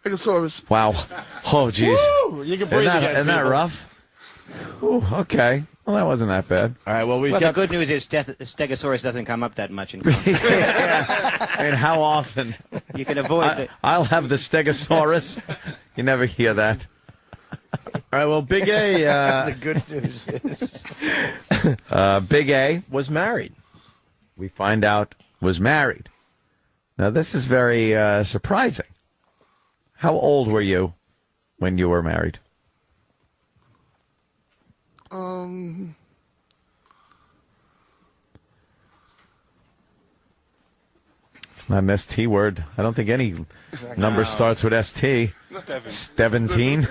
Stegosaurus. Wow. Oh, jeez. You can breathe again. Isn't that rough? Ooh, okay. Well, that wasn't that bad. All right, well, the good news is Stegosaurus doesn't come up that much in I mean, how often? You can avoid it. I'll have the Stegosaurus. You never hear that. All right, well, Big A... the good news is... Big A... was married. We find out was married. Now, this is very surprising. How old were you when you were married? It's not an ST word. I don't think any number starts with ST. 17.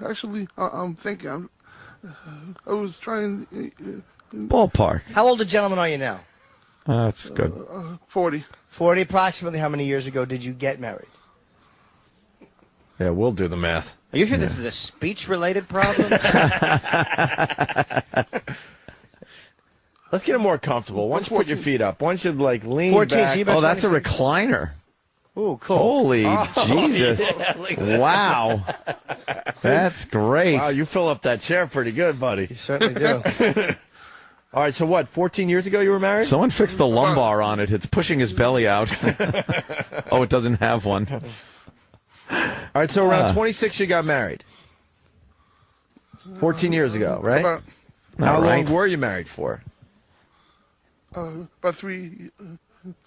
Actually, I'm thinking. I was trying. Ballpark. How old a gentleman are you now? That's good. 40. 40. Approximately how many years ago did you get married? Yeah, we'll do the math. Are you sure this is a speech-related problem? Let's get him more comfortable. Why don't you put your feet up? Why don't you like lean 14, back? so you better Oh, that's a 26. recliner. Ooh, cool. Holy Oh, Jesus. yeah, look at that. Wow. That's great. Wow, you fill up that chair pretty good, buddy. You certainly do. All right, so what, 14 years ago you were married? Someone fixed the lumbar on it. It's pushing his belly out. Oh, it doesn't have one. All right, so around 26 you got married. 14 years ago, right? How All right. long were you married for? About 3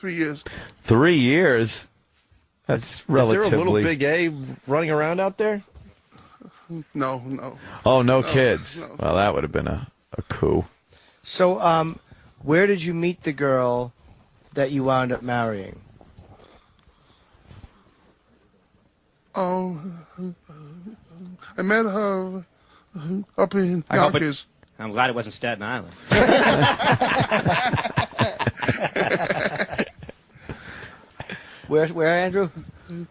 years. 3 years? That's relatively... Is there a little Big A running around out there? No. Oh, no kids. No. Well, that would have been a coup. So, where did you meet the girl that you wound up marrying? I met her up in Yonkers. I'm glad it wasn't Staten Island. Where, Andrew?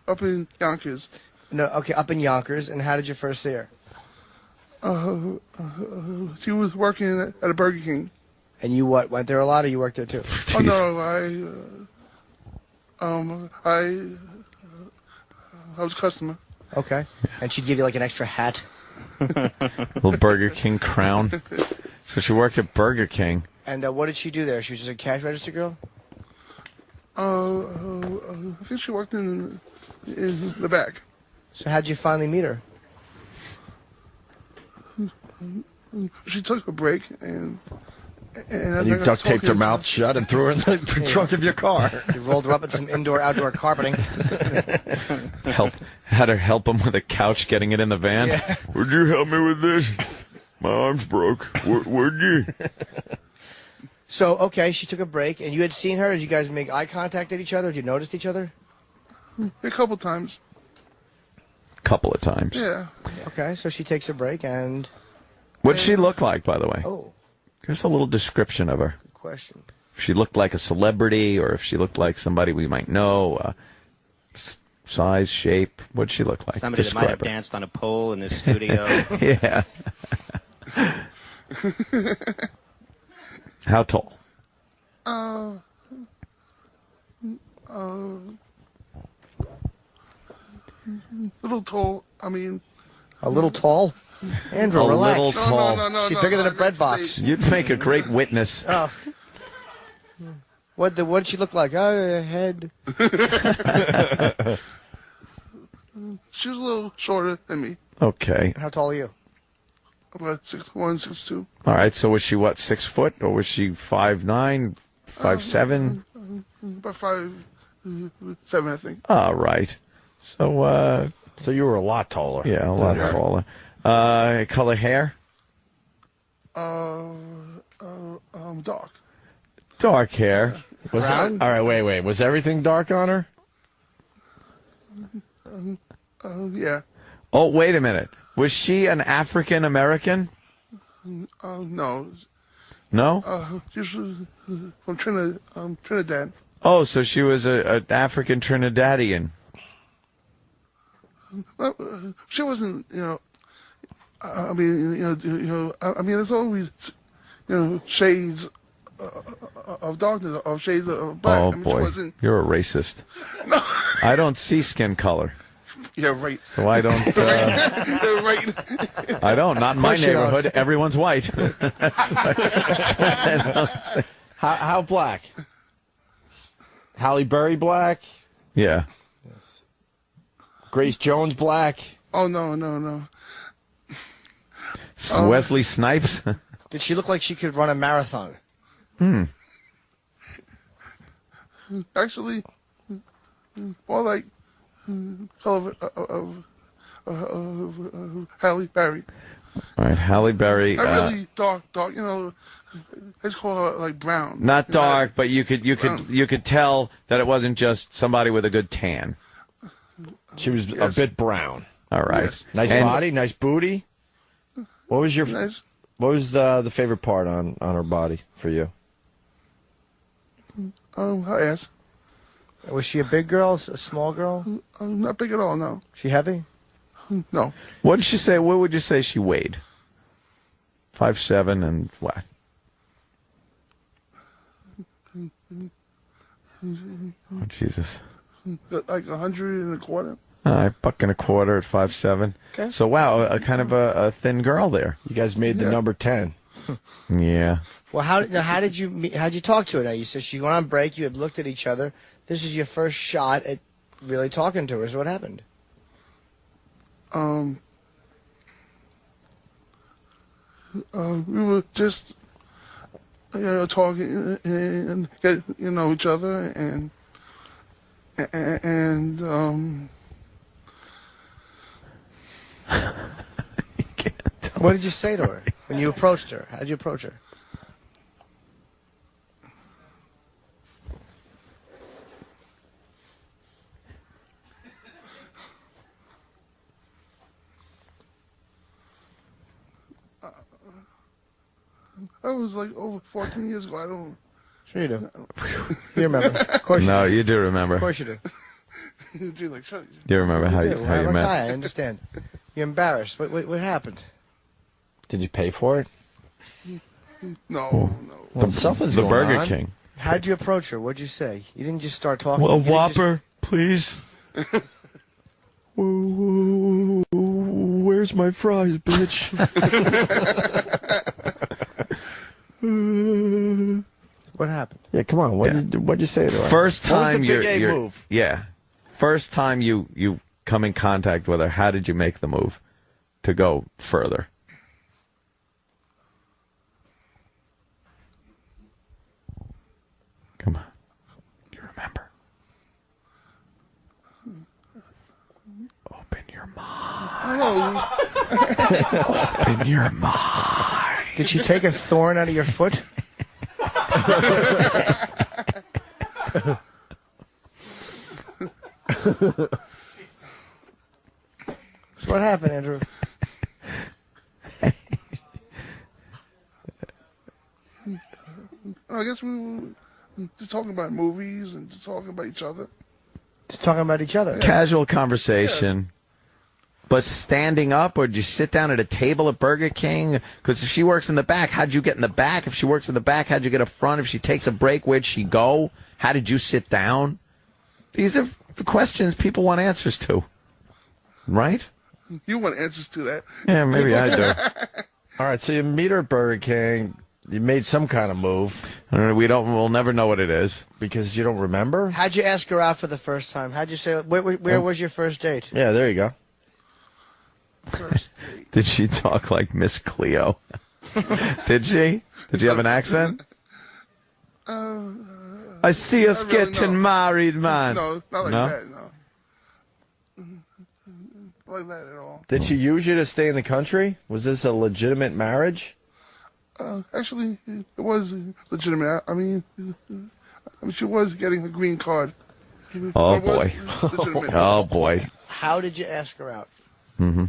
Up in Yonkers. No, okay, up in Yonkers. And how did you first see her? She was working at a Burger King. And you what? Went there a lot, or you worked there too? Oh no, I was a customer. Okay. And she'd give you like an extra hat. Little Burger King crown. So she worked at Burger King. And what did she do there? She was just a cash register girl? I think she worked in the back. So how'd you finally meet her? She took a break and you duct taped her mouth shut and threw her in the trunk of your car. You rolled her up in some indoor-outdoor carpeting. Had her help him with a couch getting it in the van. Yeah. Would you help me with this? My arm's broke. Would you? So, okay, she took a break, and you had seen her. Did you guys make eye contact at each other? Did you notice each other? A couple times. Couple of times. Yeah. Okay, so she takes a break, and... What'd she look like, by the way? Oh. Here's a little description of her. Good question. If she looked like a celebrity, or if she looked like somebody we might know, size, shape, what'd she look like? Somebody that might have danced on a pole in this studio. Yeah. How tall? A little tall. I mean... A little tall? Andrew, a relax. little tall. No, She's bigger than a bread box. You'd make a great witness. Oh. What did she look like? Oh, head. She was a little shorter than me. Okay. How tall are you? About 6'1", 6'2". All right. So was she what, 6 foot, or was she 5'9", 5'7"? About 5'7", I think. All right. So so you were a lot taller. Yeah, a lot taller. Color hair? Dark. Dark hair. Was that, all right, wait. Was everything dark on her? Yeah. Oh, wait a minute. Was she an African American? No. No? She was from Trinidad. Oh, so she was an African Trinidadian. Well, she wasn't, I mean, there's always, shades of darkness, of shades of black. Oh, I mean, boy. She wasn't... You're a racist. No. I don't see skin color. Yeah, right. So I don't... You're right. I don't. Not in my course you don't. neighborhood. Everyone's white. How black? Halle Berry black? Yeah. Grace Jones black? Oh, no. Wesley Snipes? Did she look like she could run a marathon? Actually, more like color of Halle Berry. All right, Halle Berry. Really dark. Let's call her like brown. Not dark, but you could tell that it wasn't just somebody with a good tan. She was a bit brown. All right. Yes. Nice body, nice booty. What was your Nice. What was the favorite part on her body for you? I asked. Was she a big girl, a small girl? Not big at all, no. She heavy? No. What did she say? What would you say she weighed? 5'7" and what? Oh, Jesus. Like 125. All right, $1.25 at 5'7". Okay. So wow, a kind of a thin girl there. You guys made the number 10. Yeah. Well, how'd you talk to her? Now you said she went on break. You had looked at each other. This is your first shot at really talking to her. So what happened? We were just, talking and get each other and What did you say to her when you approached her? How'd you approach her? That was like over 14 years ago. I don't. Sure you do. You remember? Of course you do. No, you do remember. Of course you do. Dude, like, shut You remember how you met? I understand. You're embarrassed. What happened? Did you pay for it? No. Well, something's the going Burger on. King. How'd you approach her? What'd you say? You didn't just start talking. Well, You didn't Whopper, please. Where's my fries, bitch? What happened? Yeah, come on. What'd you say to her? First What was time the you're, big A you're- move? Yeah. First time you come in contact with her, how did you make the move to go further? Come on. You remember. Open your mind. Open your mind. Did she take a thorn out of your foot? So what happened, Andrew? I guess we were just talking about movies and just talking about each other. Just talking about each other. Casual conversation. But standing up, or did you sit down at a table at Burger King? Because if she works in the back, how'd you get in the back? If she works in the back, how'd you get up front? If she takes a break, where'd she go? How did you sit down? These are the questions people want answers to. Right? You want answers to that. Yeah, maybe I do. All right, so you meet her at Burger King. You made some kind of move. We'll never know what it is. Because you don't remember? How'd you ask her out for the first time? How'd you say, where was your first date? Yeah, there you go. Did she talk like Miss Cleo? Did she? Did you have an accent? I see us getting married, man. No, not like that, no. Not like that at all. Did she use you to stay in the country? Was this a legitimate marriage? Actually, it was legitimate. I mean, she was getting a green card. Oh, It was boy. legitimate. Oh, boy. How did you ask her out? Mm-hmm.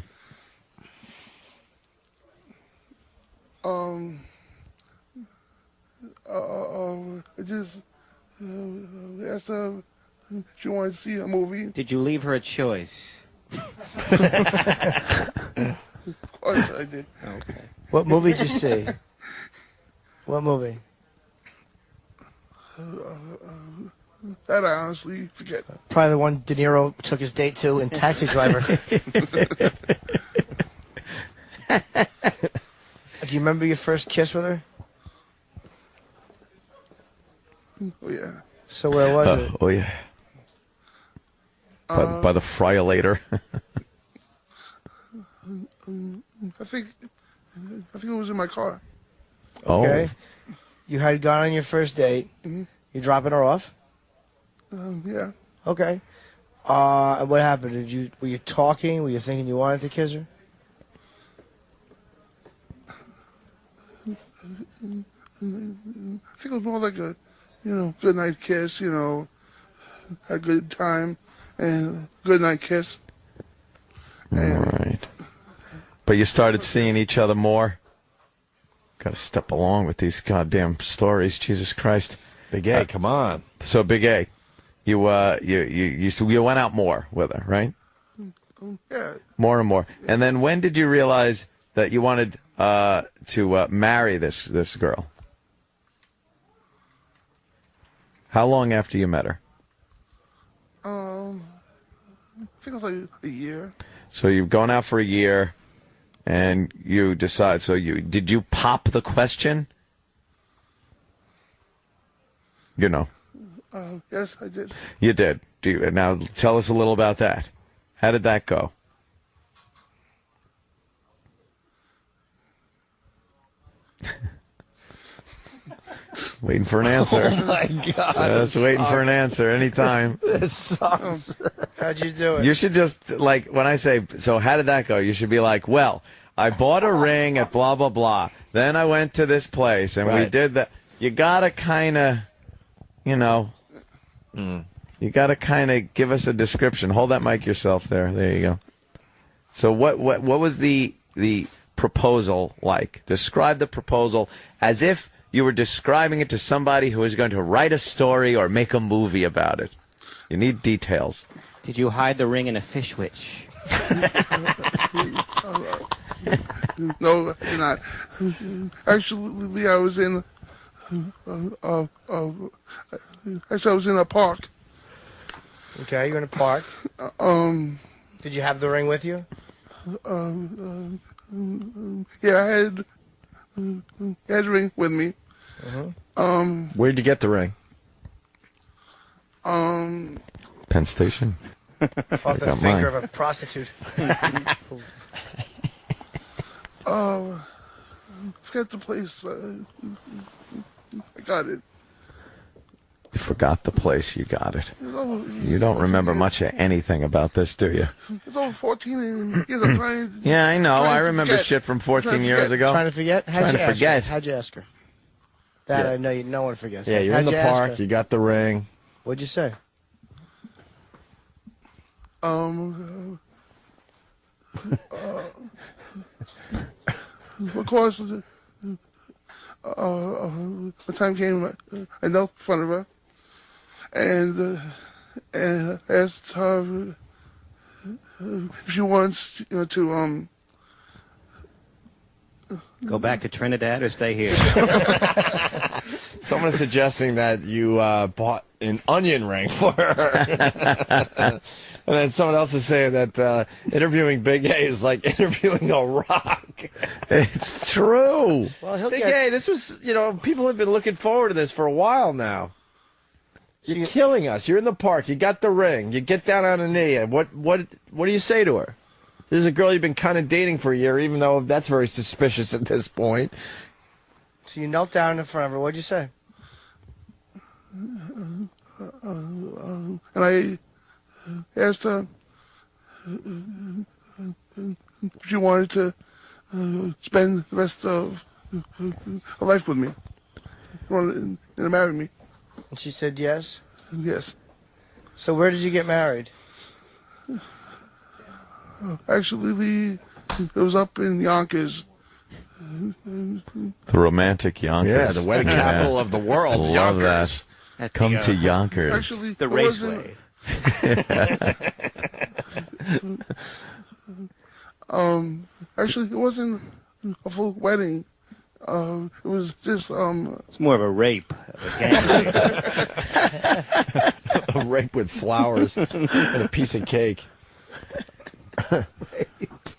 I just asked her if she wanted to see a movie. Did you leave her a choice? Of course I did. Okay. What movie did you see? What movie? That I honestly forget. Probably the one De Niro took his date to in Taxi Driver. Do you remember your first kiss with her? Oh, yeah. So where was it? Oh, yeah. By the Friolator. I think it was in my car. Okay. You had gone on your first date. Mm-hmm. You dropping her off? Yeah. Okay. And what happened? Were you talking? Were you thinking you wanted to kiss her? I think it was more like a, good night kiss, had a good time and good night kiss. Right. But you started seeing each other more. Got to step along with these goddamn stories, Jesus Christ. Big A, come on. So Big A, you went out more with her, right? Yeah. More and more. And then when did you realize that you wanted to marry this girl? How long after you met her? I think it was like a year. So you've gone out for a year, and you decide. So did you pop the question? You know. Yes, I did. You did. Now tell us a little about that. How did that go? Waiting for an answer. Oh my God! Just waiting for an answer anytime. This sucks. How'd you do it? You should just, like, when I say, so how did that go? You should be like, well, I bought a ring at blah, blah, blah. Then I went to this place, and we did that. You got to kind of, you know, you got to kind of give us a description. Hold that mic yourself there. There you go. So what was the proposal like? Describe the proposal as if you were describing it to somebody who is going to write a story or make a movie about it. You need details. Did you hide the ring in a fish witch? No, I did not. Actually, I was in. Actually, I was in a park. Okay, you're in a park. Did you have the ring with you? Yeah, I had the ring with me. Where'd you get the ring? Penn Station. Off the finger of a prostitute. Forget the place. I got it. You forgot the place. You got it. Over, You don't remember much of anything about this, do you? It's over 14 years. I'm trying. Yeah, I know. I to remember forget. shit from Trying 14 to years forget. ago. Trying to forget? Trying to forget. How'd you ask her? That I know no one forgets. Yeah, you're in How'd the you ask park. her? You got the ring. What'd you say? Of course, the time came, I knelt in front of her and asked her if she wants to Go back to Trinidad or stay here? Someone is suggesting that you bought an onion ring for her. And then someone else is saying that interviewing Big A is like interviewing a rock. It's true. Well, Big A, this was, people have been looking forward to this for a while now. You're killing us. You're in the park. You got the ring. You get down on a knee. What do you say to her? This is a girl you've been kind of dating for a year, even though that's very suspicious at this point. So you knelt down in front of her. What'd you say? and I asked her if she wanted to spend the rest of her life with me. She wanted to marry me. And she said yes? Yes. So where did you get married? Actually, it was up in Yonkers. The romantic Yonkers. Yeah, the wedding capital of the world, I love Yonkers. that. Come to Yonkers. Actually, The it raceway. Actually, it wasn't a full wedding. It was just It's more of a rape. A gang rape. A rape with flowers and a piece of cake.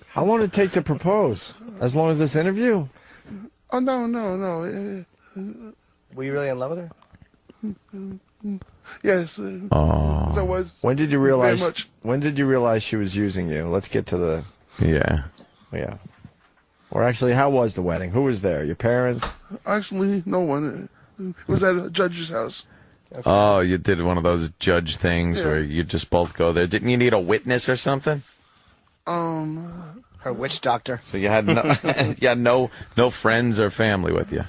How long did it take to propose? As long as this interview? Oh no. Were you really in love with her? Yes. I was. When did you realize? Very much. When did you realize she was using you? Let's get to the. Yeah. Or actually, how was the wedding? Who was there? Your parents? Actually, no one. It was at a judge's house. Okay. Oh, you did one of those judge things Yeah. where you just both go there. Didn't you need a witness or something? Her witch doctor. So you had no friends or family with you.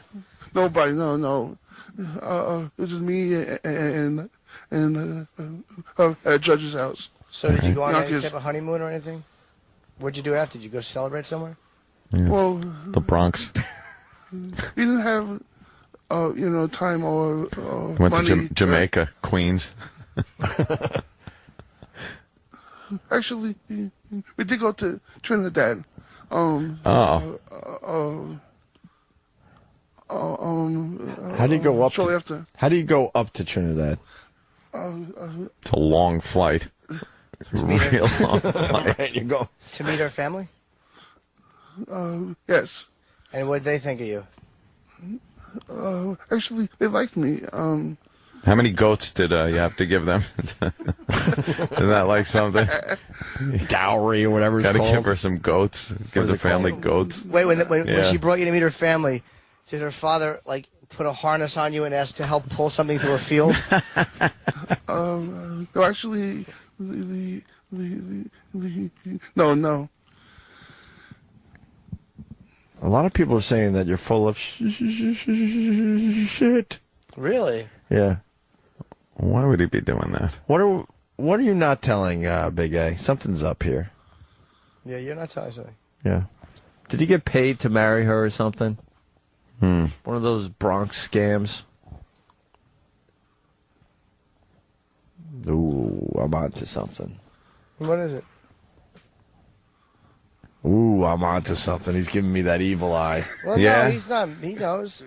Nobody. No. It was just me and at a judge's house. So did you go on any Yonkers. type of honeymoon or anything? What'd you do after? Did you go celebrate somewhere? Yeah. Well, The Bronx. we didn't have time or Went money. to Jamaica, Queens. Actually, we did go to Trinidad. How do you go up? Shortly after. How do you go up to Trinidad? It's a long flight. It's a real long flight. Right, you go to meet her family. Yes. And what did they think of you? Actually, they liked me. How many goats did you have to give them? Isn't that like something? Dowry or whatever it's Gotta called. give her some goats. Give the family goats. Wait, when Yeah. she brought you to meet her family, did her father put a harness on you and ask to help pull something through a field? No, actually, no. A lot of people are saying that you're full of shit. Really? Yeah. Why would he be doing that? What are you not telling Big A? Something's up here. Yeah, you're not telling something. Yeah. Did he get paid to marry her or something? One of those Bronx scams. Ooh, I'm on to something. What is it? Ooh, I'm on to something. He's giving me that evil eye. Well, no, he's not. He knows.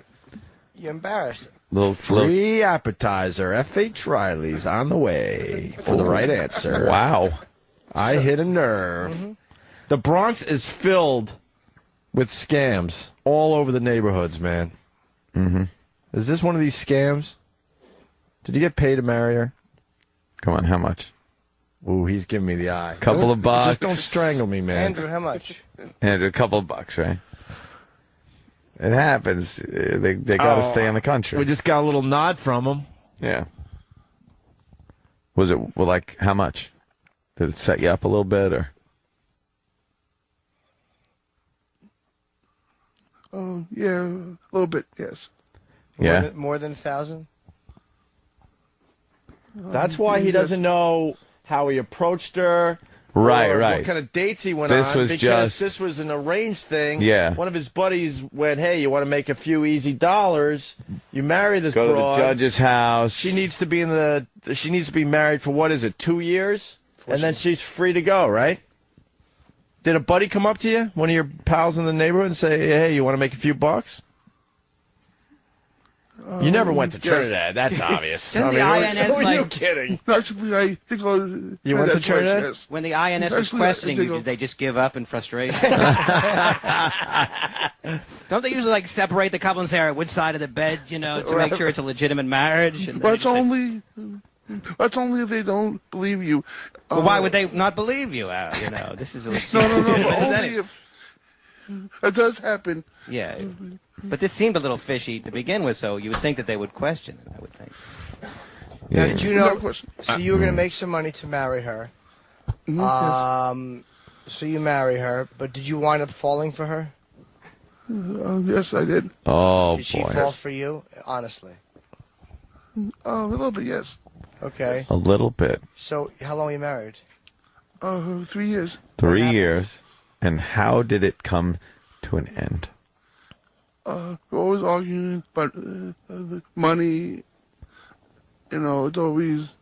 You're embarrassed. Little free appetizer. F.H. Riley's on the way for the right answer. Wow. I hit a nerve. The Bronx is filled with scams all over the neighborhoods, man. Mm-hmm. Is this one of these scams? Did you get paid to marry her? Come on, how much? Ooh, he's giving me the eye. Couple of bucks. Just don't strangle me, man. Andrew, how much? Andrew, a couple of bucks, right? It happens. They got to stay in the country. We just got a little nod from him. Yeah. Was it how much? Did it set you up a little bit, or? Yeah, a little bit, yes. Yeah. More than 1,000? That's why he doesn't know how he approached her. Right, or right. What kind of dates he went This on. was because just- this was an arranged thing. Yeah. One of his buddies went, hey, you want to make a few easy dollars? You marry this Go to the broad. judge's house. She needs to be She needs to be married for, what is it, 2 years? And then she's free to go, right? Did a buddy come up to you, one of your pals in the neighborhood, and say, hey, you want to make a few bucks? You never went to Trinidad. That's obvious. Didn't the INS who are you like- kidding? Actually, I think You went to Trinidad? Yes. When the INS was Actually, questioning I you, think did they just give up in frustration? Don't they usually separate the couple and say, all right, which side of the bed, to make sure it's a legitimate marriage? And But that's only if they don't believe you. well, why would they not believe you? This is a No, but only if it does happen. Yeah, but this seemed a little fishy to begin with, so you would think that they would question it, I would think. Now, did you know? No question. So you were going to make some money to marry her. Yes. So you marry her, but did you wind up falling for her? Yes, I did. Oh, Did she boy. fall for you? Honestly. A little bit, yes. Okay. A little bit. So how long were you married? 3 years. 3 years. And how did it come to an end? We're always arguing about the money. It's always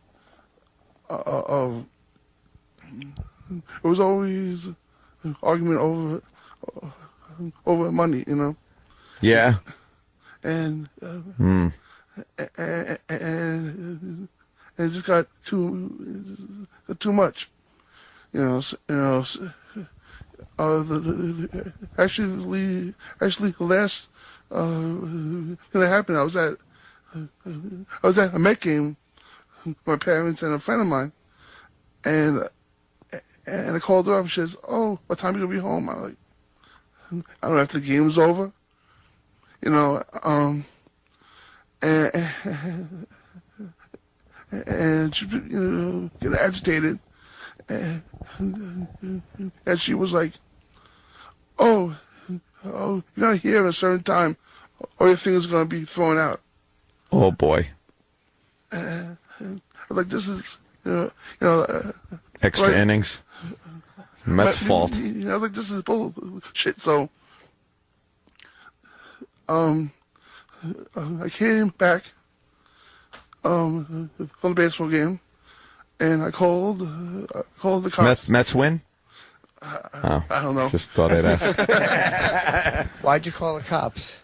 it was always argument over money. Yeah. And Hmm. and it just got too much. Actually, the last thing that happened, I was at a Met game with my parents and a friend of mine, and I called her up. She says, "Oh, what time are you gonna be home?" I'm like, "I don't know, after the game's over." And she, getting agitated, and she was like, "Oh, you're not here at a certain time, or your thing is going to be thrown out." Oh, boy. I was like, "This is, Extra like- innings. Mets' fault. I was like, "This is bullshit." So, I came back from the baseball game, and I called the cops. Mets win? I don't know. Just thought I'd ask. Why'd you call the cops?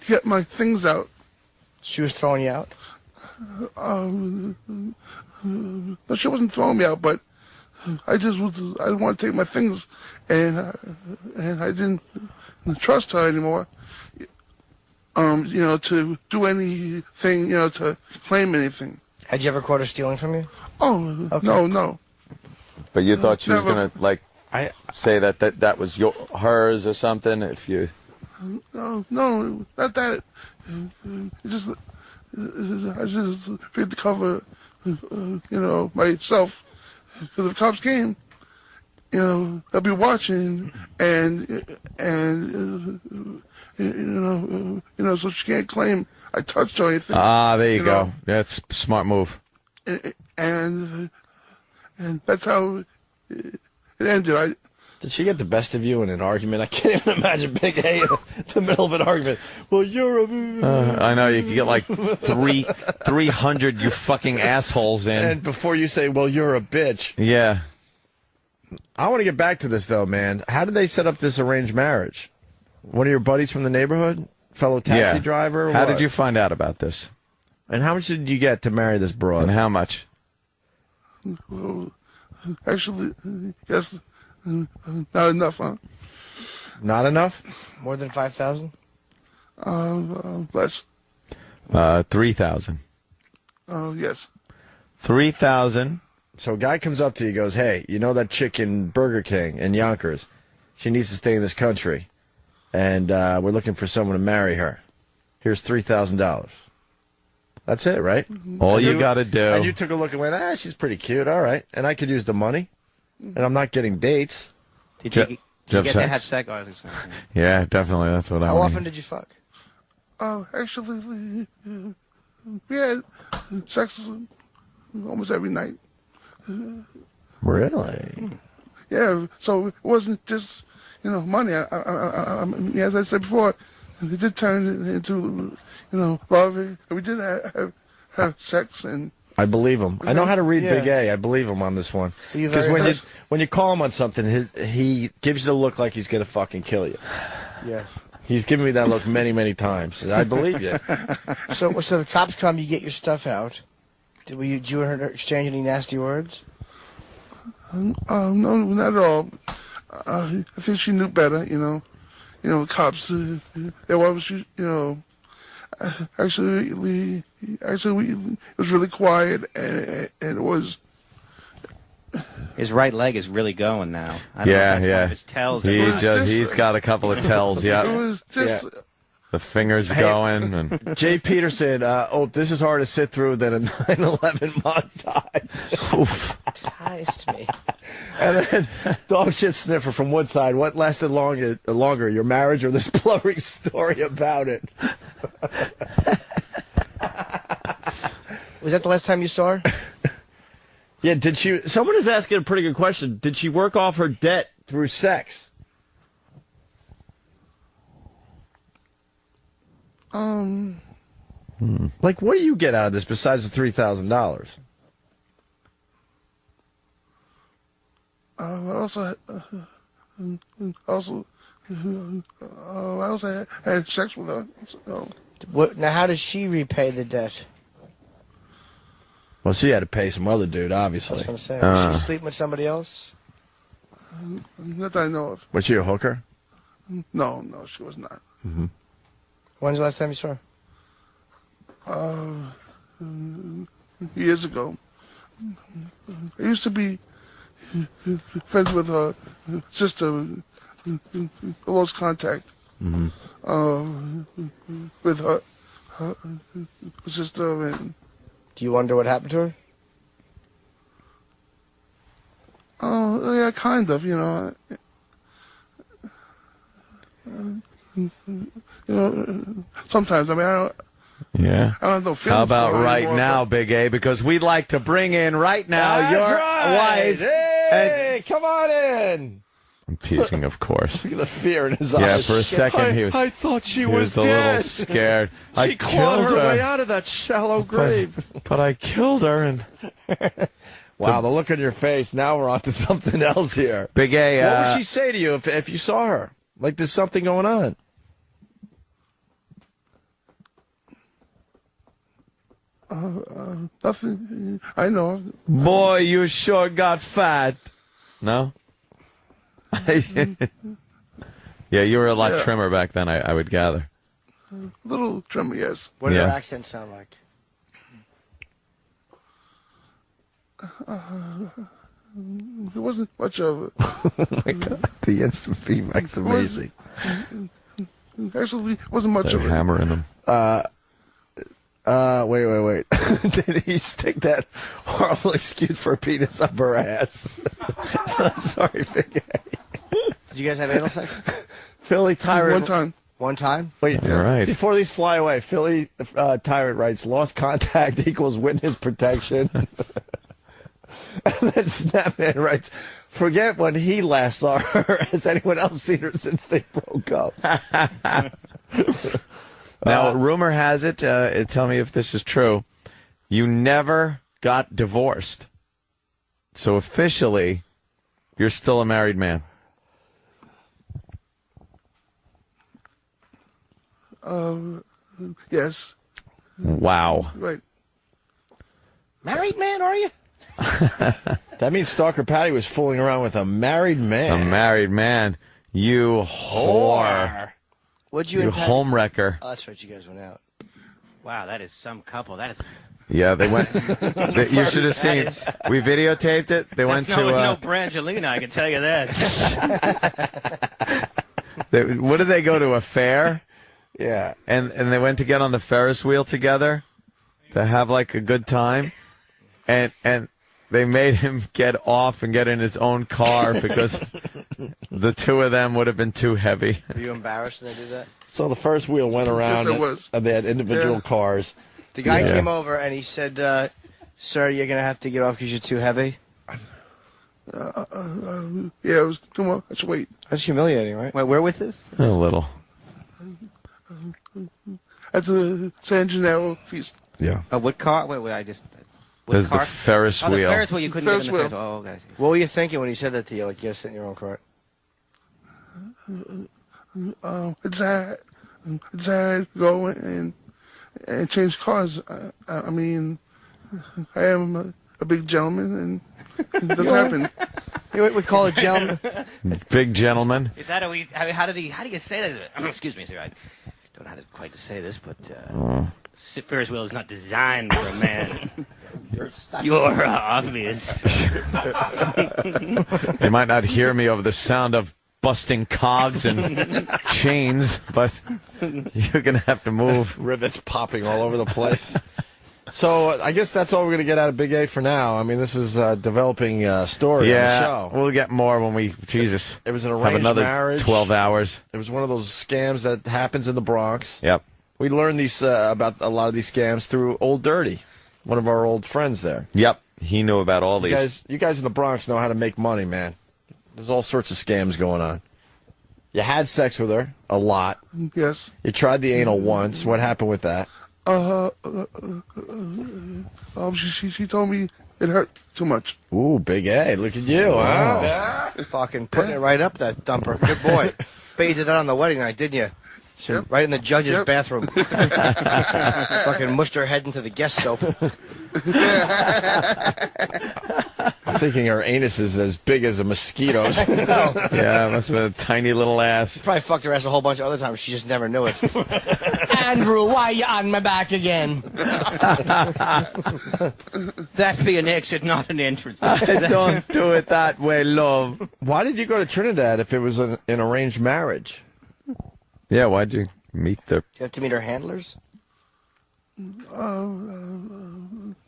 Get my things out. She was throwing you out? No, she wasn't throwing me out, but I didn't want to take my things, and I didn't trust her anymore. To do anything, to claim anything. Had you ever caught her stealing from you? Oh, Okay. no. But you thought she was Never. going to, say that was hers or something? If you... No, not that. It's just, I just figured to cover, myself. Because if the cops came, they'll be watching, and so she can't claim I touched her or anything. There you go. That's a smart move. And that's how it ended. Did she get the best of you in an argument? I can't even imagine Big A in the middle of an argument. Well, you're a... I know, you could get like 300 you fucking assholes in. And before you say, well, you're a bitch. Yeah. I want to get back to this, though, man. How did they set up this arranged marriage? One of your buddies from the neighborhood? Fellow taxi driver? How What? did you find out about this? And how much did you get to marry this broad? And how much? Well, actually, yes, not enough, huh? Not enough? More than 5,000? Less. 3,000. Yes. 3,000. So a guy comes up to you and goes, hey, you know that chick in Burger King in Yonkers? She needs to stay in this country. And we're looking for someone to marry her. Here's $3,000. That's it, right? All you got to do. And you took a look and went, she's pretty cute, all right. And I could use the money. And I'm not getting dates. Did you get to have sex? Oh, I was gonna say. Yeah, definitely. That's what I How want. often did you fuck? Actually, we had sex almost every night. Really? Yeah, so it wasn't just, money. I mean, as I said before, it did turn into, love. We did have sex, and I believe him. I know how to read Yeah. Big A. I believe him on this one. You Because very- when you call him on something, he gives you the look like he's going to fucking kill you. Yeah. He's given me that look many, many times. And I believe you. So the cops come, you get your stuff out. Did you and her exchange any nasty words? no, not at all. I think she knew better, cops, they always, actually, it was really quiet, and it was... His right leg is really going now. I don't know if that's one of his tells. He's got a couple of tells, yeah. It was just... The fingers going. And Jay Peterson, this is harder to sit through than a 9/11 montage. Oof. Ties me. And then dog shit sniffer from Woodside. What lasted longer, your marriage or this blurry story about it? Was that the last time you saw her? Yeah, someone is asking a pretty good question. Did she work off her debt through sex? Like, what do you get out of this besides the $3,000? I also had sex with her. So. Now, how does she repay the debt? Well, she had to pay some other dude, obviously. That's what I'm saying. Was she sleeping with somebody else? Not that I know of. Was she a hooker? No, she was not. Mm-hmm. When's the last time you saw her? Years ago. I used to be friends with her sister, lost contact with her sister. And do you wonder what happened to her? Oh, yeah, kind of, sometimes, I mean, I don't have no feelings. How about for her right anymore, now, Big A? Because we'd like to bring in right now your wife. Hey, come on in. I'm teasing, of course. Look at the fear in his Yeah, eyes. for a second he was. I thought she he was a little dead. scared. She clawed her way out of that shallow grave. But I killed her, and wow, the look on your face. Now we're on to something else here. Big A. What would she say to you if you saw her? Like there's something going on. Nothing. I know. Boy, you sure got fat. No? Yeah, you were a lot trimmer back then, I would gather. Little trimmer, yes. What did her accent sound like? It wasn't much of it. Oh my God, the instant feedback's amazing. Actually, wasn't much They're of it. hammering them. Wait. Did he stick that horrible excuse for a penis up her ass? Sorry, Big A. Did you guys have anal sex? Philly Tyrant. One time. One time? Wait, You're right. Before these fly away, Philly Tyrant writes, lost contact equals witness protection. And then Snapman writes, forget when he last saw her. Has anyone else seen her since they broke up? Now, rumor has it, tell me if this is true, you never got divorced. So officially, you're still a married man. Yes. Wow. Right. Married man, are you? That means Stalker Patty was fooling around with a married man. A married man. You whore. What'd you You and Patty- home wrecker. Oh, that's right. You guys went out. Wow, that is some couple. That is. Yeah, they went. You should have seen. We videotaped it. They went to. No Brangelina, I can tell you that. What did they go to, a fair? Yeah. And they went to get on the Ferris wheel together to have like a good time, and they made him get off and get in his own car because the two of them would have been too heavy. Were you embarrassed when they did that? So the first wheel went around, Yes, it was. and they had individual cars. The guy Yeah. came over and he said, sir, you're going to have to get off because you're too heavy. Yeah, it was too much weight. That's humiliating, right? Wait, where was this? A little. At the San Gennaro feast. Yeah. What car? Wait, I just. What There's the car? Ferris Oh, the wheel. Ferris wheel. You couldn't Ferris get in the Ferris wheel. wheel. Oh, okay. What were you thinking when he said that to you? Like, you got to sit in your own cart? It's sad to go and change cars. I mean, I am a big gentleman, and it does happen. You know what we call a gentleman? Big gentleman. Is that how do you say that? Excuse me, sir. I don't know how to quite to say this, but Ferris wheel is not designed for a man. You're obvious. They might not hear me over the sound of busting cogs and chains, but you're going to have to move. Rivets popping all over the place. So I guess that's all we're going to get out of Big A for now. I mean, this is a developing story on the show. We'll get more when we, Jesus. It was an have arranged another marriage. 12 hours. It was one of those scams that happens in the Bronx. Yep. We learned these about a lot of these scams through Old Dirty, one of our old friends there. Yep. He knew about all these. You guys in the Bronx know how to make money, man. There's all sorts of scams going on. You had sex with her a lot. Yes. You tried the anal once. What happened with that? She told me it hurt too much. Ooh, Big A. Look at you, huh? Fucking putting it right up that dumper. Good boy. Bet you did that on the wedding night, didn't you? Yep. Right in the judge's bathroom. Fucking mushed her head into the guest soap. I'm thinking her anus is as big as a mosquito's. Yeah, must have been a tiny little ass. Probably fucked her ass a whole bunch of other times. She just never knew it. Andrew, why you on my back again? That'd be an exit, not an entrance. Don't do it that way, love. Why did you go to Trinidad if it was an arranged marriage? Yeah, why'd you meet the... You have to meet her handlers?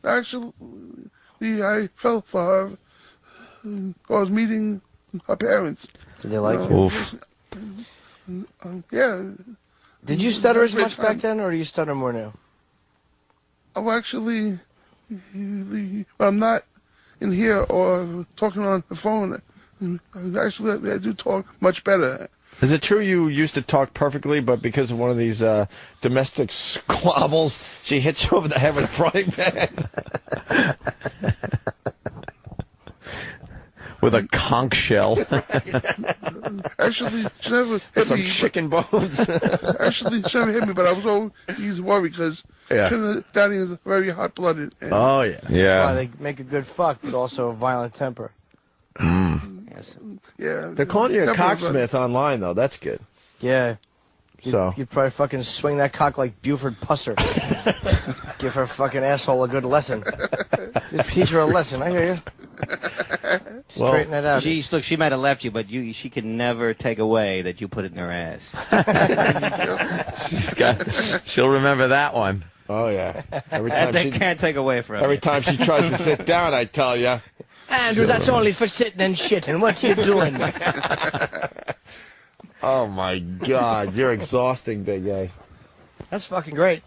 Actually, I fell for her. I was meeting her parents. Did they like you? Oof. Yeah. Did you stutter as much back then, or do you stutter more now? Oh, actually, I'm not in here or talking on the phone. Actually, I do talk much better. Is it true you used to talk perfectly, but because of one of these domestic squabbles, she hits you over the head with a frying pan? With a conch shell. Actually, she never hit Some me. chicken bones. Actually, she never hit me, but I was always worried because Daddy is very hot-blooded. And Oh, yeah. That's why they make a good fuck, but also a violent temper. Yeah. They're calling you a definitely, cocksmith online, though. That's good. Yeah. So You'd probably fucking swing that cock like Buford Pusser. Give her fucking asshole a good lesson. Just teach her a lesson. I hear you. Straighten it out. Look, she might have left you, but she could never take away that you put it in her ass. She'll remember that one. Oh, yeah. Every That time they she can't take away from Every you. time she tries to sit down, I tell you. Andrew, that's only for sitting and shitting. What you doing? Oh, my God. You're exhausting, Big A. That's fucking great.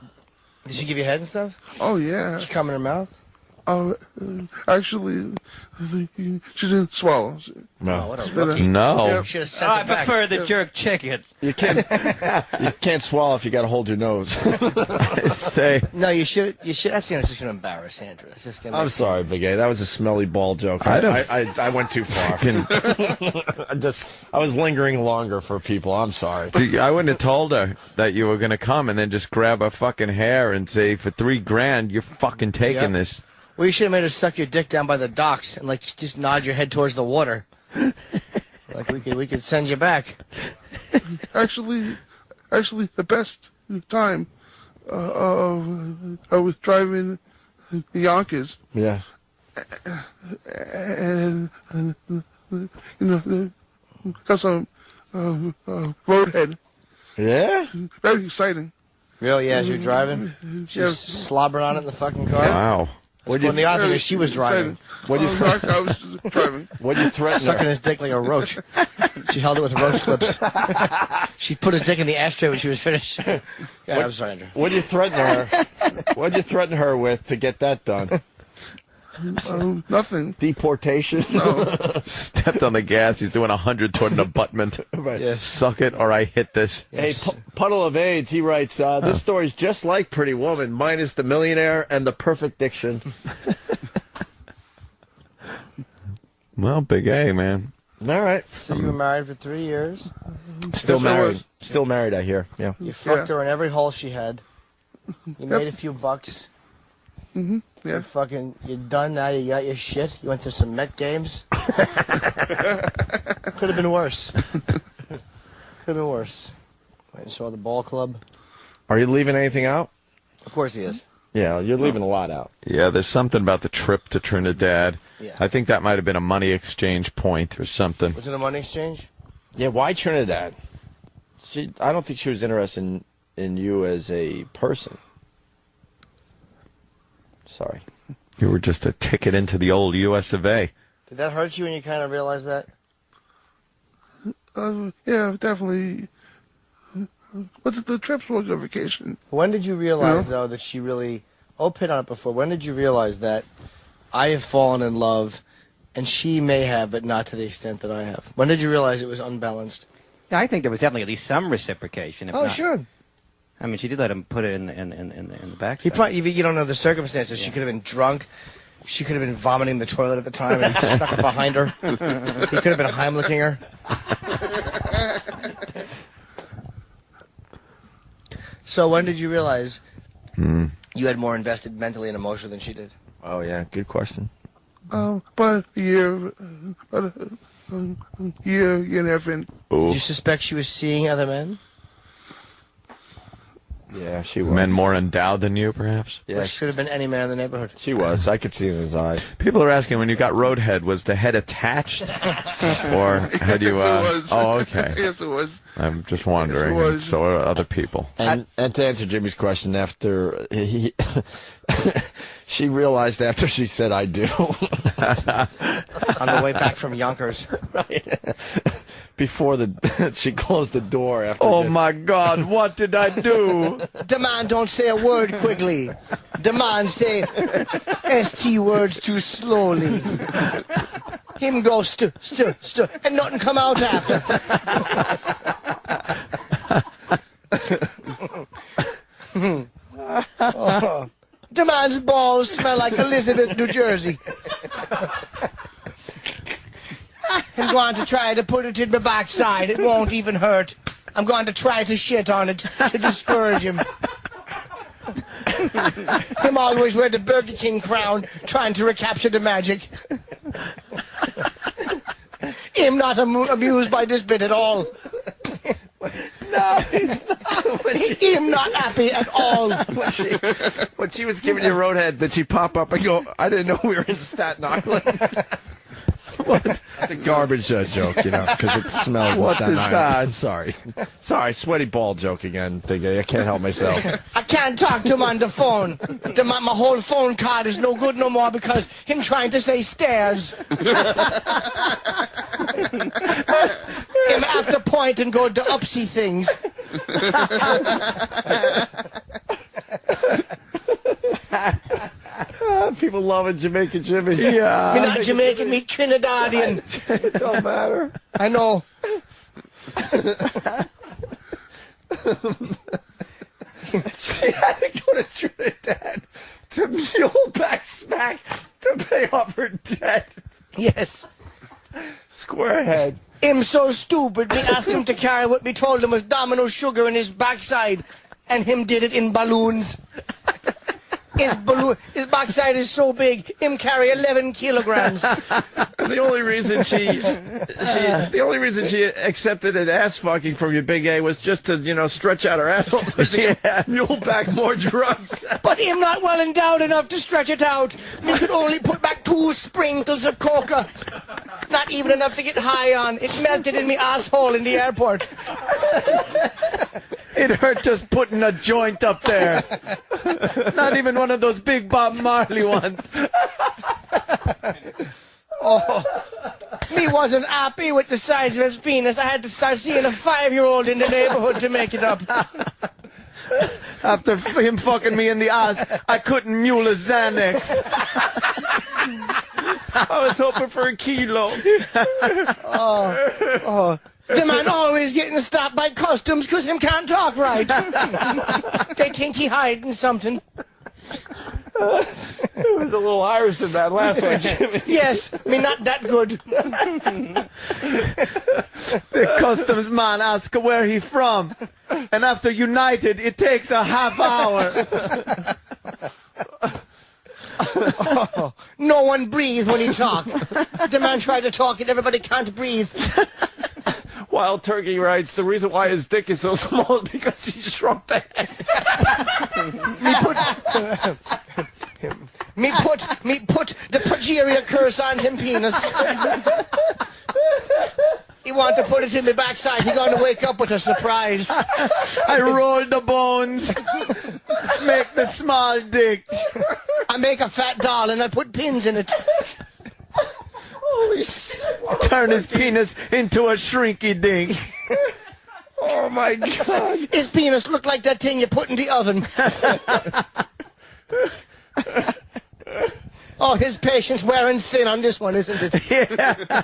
Did she give you head and stuff? Oh, yeah. Did she come in her mouth? Actually, she didn't swallow. No. what a She's been rookie. No. Yep. Should have sent I it back. prefer the jerk chicken. You can't swallow if you got to hold your nose. Say. No, you should. That's just gonna embarrass Andrew. It's just gonna. I'm sorry, Big A. That was a smelly ball joke. I went too far. I was lingering longer for people. I'm sorry. Dude, I wouldn't have told her that you were going to come and then just grab her fucking hair and say, for $3,000, you're fucking taking Yep. this. Well, you should have made her suck your dick down by the docks and like just nod your head towards the water. Like we could send you back. Actually, the best time I was driving Yonkers, Yeah. and you know, got some roadhead. Yeah? Very exciting. Really? Yeah, as you're driving, she's Yeah. slobbering on it in the fucking car. Wow. Well, the odd thing is she was driving. What do you I was just driving. What do you threaten Sucking her? his dick like a roach. She held it with roach clips. She put his dick in the ashtray when she was finished. Yeah, I'm sorry, Andrew. What do you threaten her? What do you threaten her with to get that done? Nothing. Deportation? No. Stepped on the gas. He's doing 100 toward an abutment. Right. Yes. Suck it or I hit this. Hey, Puddle of AIDS, he writes, this story's just like Pretty Woman, minus the millionaire and the perfect diction. Well, Big A, man. All right. So you were married for 3 years. Still Yes, I married. was. Still married, I hear. Yeah. You fucked her in every hole she had. You made a few bucks. Yeah. You're done now. You got your shit. You went to some Met games. Could have been worse. Could have been worse. Went and saw the ball club. Are you leaving anything out? Of course he is. Yeah, you're leaving a lot out. Yeah, there's something about the trip to Trinidad. Yeah. I think that might have been a money exchange point or something. Was it a money exchange? Yeah, why Trinidad? I don't think she was interested in you as a person. Sorry. You were just a ticket into the old US of A. Did that hurt you when you kind of realized that? Yeah, definitely. But the trip's was a vacation. When did you realize, though, that she really... Hope hit on it before. When did you realize that I have fallen in love, and she may have, but not to the extent that I have? When did you realize it was unbalanced? Yeah, I think there was definitely at least some reciprocation. If Oh, not. sure. I mean, she did let him put it in the back. He probably, you don't know the circumstances. She could have been drunk. She could have been vomiting in the toilet at the time and he snuck it behind her. He could have been Heimlicking her. So when did you realize you had more invested mentally and emotionally than she did? Oh, yeah, good question. But a year and a half in. Did you suspect she was seeing other men? Yeah, she was. Men more endowed than you, perhaps? Or she could have been any man in the neighborhood. She was. I could see it in his eyes. People are asking, when you got roadhead, was the head attached? Or had you... Yes, it was. Oh, okay. Yes, it was. I'm just wondering. Yes, it was. And so are other people. And to answer Jimmy's question, after she realized after she said I do. On the way back from Yonkers. Right. Before she closed the door after. Oh my God! What did I do? The man don't say a word quickly. The man say ST words too slowly. Him go stu, and nothing come out after. Oh. The man's balls smell like Elizabeth, New Jersey. I'm going to try to put it in my backside. It won't even hurt. I'm going to try to shit on it to discourage him. Him always wear the Burger King crown, trying to recapture the magic. Him not amused by this bit at all. No, he's not. Him not happy at all. When she was giving you roadhead, did she pop up and go, I didn't know we were in Staten Island? It's a garbage joke, because it smells in Staten Island. Sorry. Sorry, sweaty ball joke again, Big A. I can't help myself. I can't talk to him on the phone. My whole phone card is no good no more because him trying to say stairs. Him have to point and go to upsy things. People loving Jamaican Jimmy. Yeah. Me not Jamaican, me Trinidadian. It don't matter. I know. She had to go to Trinidad to mule back smack to pay off her debt. Yes. Squarehead. Him so stupid, me asked him to carry what me told him was Domino sugar in his backside, and him did it in balloons. His backside is so big, him carry 11 kilograms. The only reason she accepted an ass fucking from you, Big A, was just to, stretch out her asshole so she could mule back more drugs. But him not well endowed enough to stretch it out. Me could only put back 2 sprinkles of coca. Not even enough to get high on. It melted in me asshole in the airport. It hurt just putting a joint up there. Not even one of those big Bob Marley ones. Oh, me wasn't happy with the size of his penis. I had to start seeing a 5-year-old in the neighborhood to make it up. After him fucking me in the ass, I couldn't mule a Xanax. I was hoping for a kilo. Oh. The man always getting stopped by customs because him can't talk right. They think he hiding something. There was a little Irish in that last one, Jimmy. Yes, me not that good. The customs man asks where he from. And after United, it takes a half hour. Oh, no one breathes when he talk. The man tried to talk and everybody can't breathe. Wild Turkey writes, the reason why his dick is so small is because he shrunk the head. Me put the progeria curse on him penis. He want to put it in my backside. He going to wake up with a surprise. I roll the bones. Make the small dick. I make a fat doll and I put pins in it. Holy shit. Turn his penis into a shrinky dink. Oh my God. His penis looked like that thing you put in the oven. Oh, his patience wearing thin on this one, isn't it? Yeah.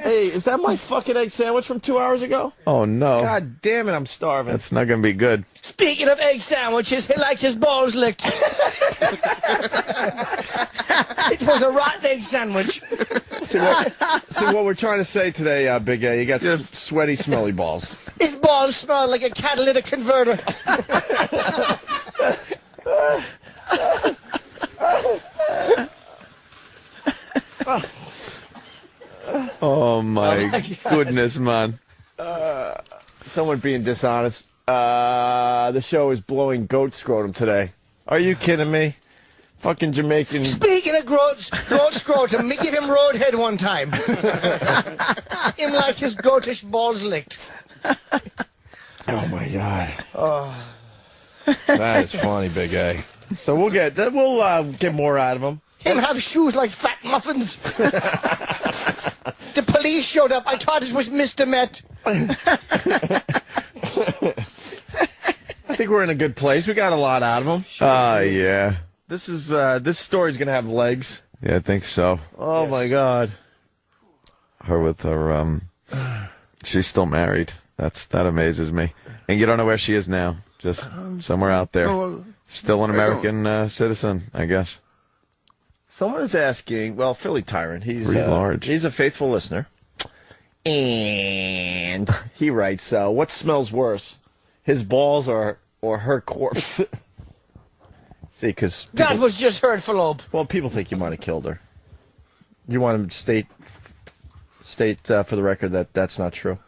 Hey, is that my fucking egg sandwich from 2 hours ago? Oh, no. God damn it, I'm starving. That's not going to be good. Speaking of egg sandwiches, he liked his balls licked. It was a rotten egg sandwich. See what we're trying to say today, Big A. You got sweaty, smelly balls. His balls smell like a catalytic converter. Oh, my goodness, man. Someone being dishonest. The show is blowing goat scrotum today. Are you kidding me? Fucking Jamaican. Speaking of goat scrotum, me give him roadhead one time. Him like his goatish balls licked. Oh my God. Oh. That is funny, Big A. So we'll get more out of him. Him have shoes like fat muffins. The police showed up. I thought it was Mr. Met. I think we're in a good place. We got a lot out of him. Yeah. This story's gonna have legs. Yeah, I think so. Oh, my God. Her with her, she's still married. That amazes me. And you don't know where she is now. Just somewhere out there. Still an American citizen, I guess. Someone is asking, well, Philly Tyrant, he's large. He's a faithful listener. And he writes, what smells worse, his balls or her corpse? See, because... That was just hurtful. Well, people think you might have killed her. You want to state for the record that that's not true?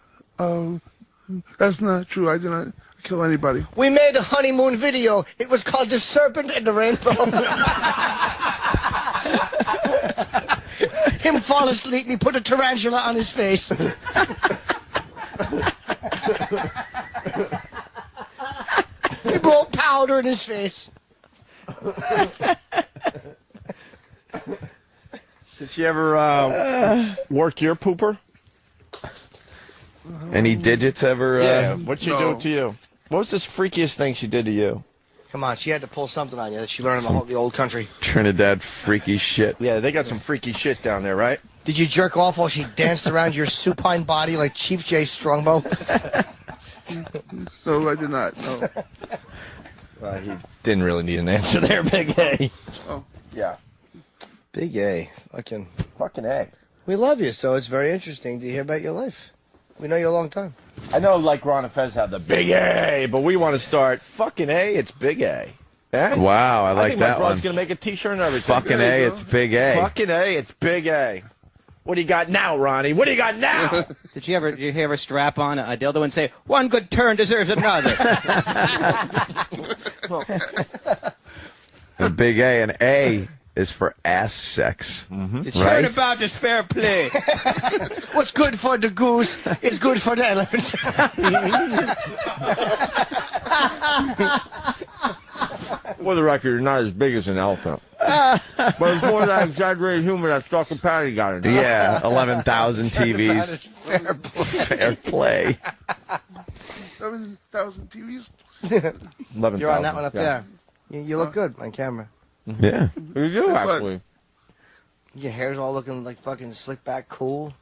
That's not true. I did not kill anybody. We made a honeymoon video. It was called The Serpent and the Rainbow. Him fall asleep, me put a tarantula on his face. He brought powder in his face. Did she ever work your pooper? Any digits ever? Yeah, what'd she do to you? What was this freakiest thing she did to you? Come on, she had to pull something on you that she learned in the old country. Trinidad freaky shit. Yeah, they got some freaky shit down there, right? Did you jerk off while she danced around your supine body like Chief J. Strongbow? No, I did not. No. Well, he didn't really need an answer there, Big A. Oh. Yeah. Big A. Fucking A. We love you, so it's very interesting to hear about your life. We know you a long time. I know, like Ron and Fez have the Big A, but we want to start fucking A, it's Big A. Eh? Wow, I like think that my brother's one. going to make a T-shirt and everything. Fucking A, it's Big A. Fucking A, it's Big A. What do you got now, Ronnie? What do you got now? Did you ever strap on a dildo and say, one good turn deserves another? A Big A, and A is for ass sex. The Right? turnabout is fair play. What's good for the goose is good for the elephant. For the record, you're not as big as an elephant. But it's more that exaggerated humor that Stalker Patty got into. Yeah, 11,000 TVs. Fair play. Fair play. 11,000 TVs? 11,000. You're on that one up yeah. there. You look good on camera. Yeah. You do, actually. Your hair's all looking like fucking slick back cool.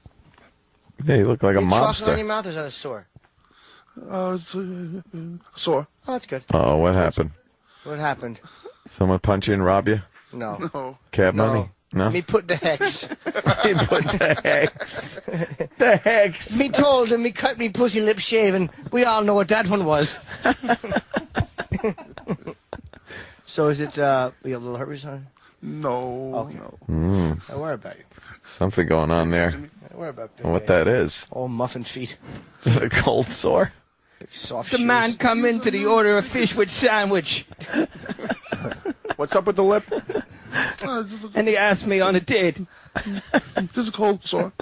Yeah, you look like a You chocolate on mobster. your mouth, or is that a sore? It's sore. Oh, that's good. Oh, what happened? What happened? Someone punch you and rob you? No. No. Cab No. money? No? Me put the hex. He put the hex. The hex. Me told him me cut me pussy lip shaving. We all know what that one was. So is it, you have a little herpes on? No. Okay. No. I worry about you. Something going on there. I worry about I don't know what that is. Oh, muffin feet. Is it a cold sore? Big soft The shoes. man come into the order of fish with sandwich. What's up with the lip? And he asked me on a date. Just a cold sore.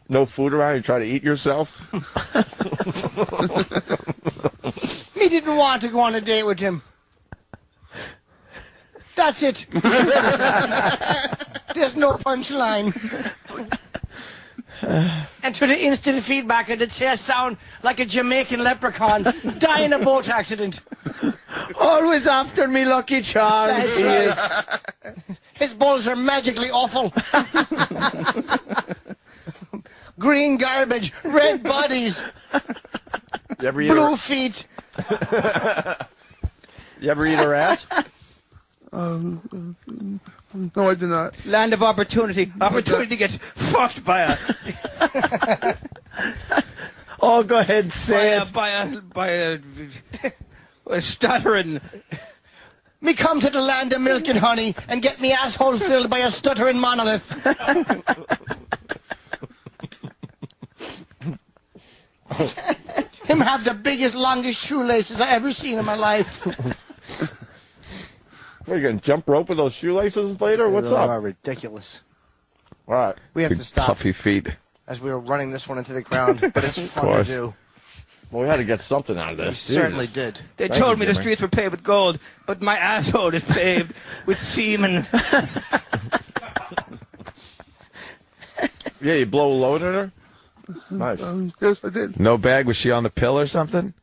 No food around? You try to eat yourself? Me didn't want to go on a date with him. That's it. There's no punchline. And to the instant feedback, it'd say I sound like a Jamaican leprechaun dying in a boat accident. Always after me, Lucky Charms. That's right. His balls are magically awful. Green garbage, red bodies, You ever eat blue feet. You ever eat her ass? No, I did not. Land of opportunity. Opportunity gets fucked by a Oh, go ahead, say it. by a stuttering. Me come to the land of milk and honey and get me asshole filled by a stuttering monolith. Him have the biggest, longest shoelaces I ever seen in my life. What, are you going to jump rope with those shoelaces later? What's They up? are ridiculous. All right. We have Big to stop puffy feet. as we were running this one into the ground, but it's fun to course. do. Well, we had to get something out of We this. certainly did. They Thank told you, me the Jimmy. streets were paved with gold, but my asshole is paved with semen. Yeah, you blow a load at her? Nice. Yes, I did. No bag? Was she on the pill or something?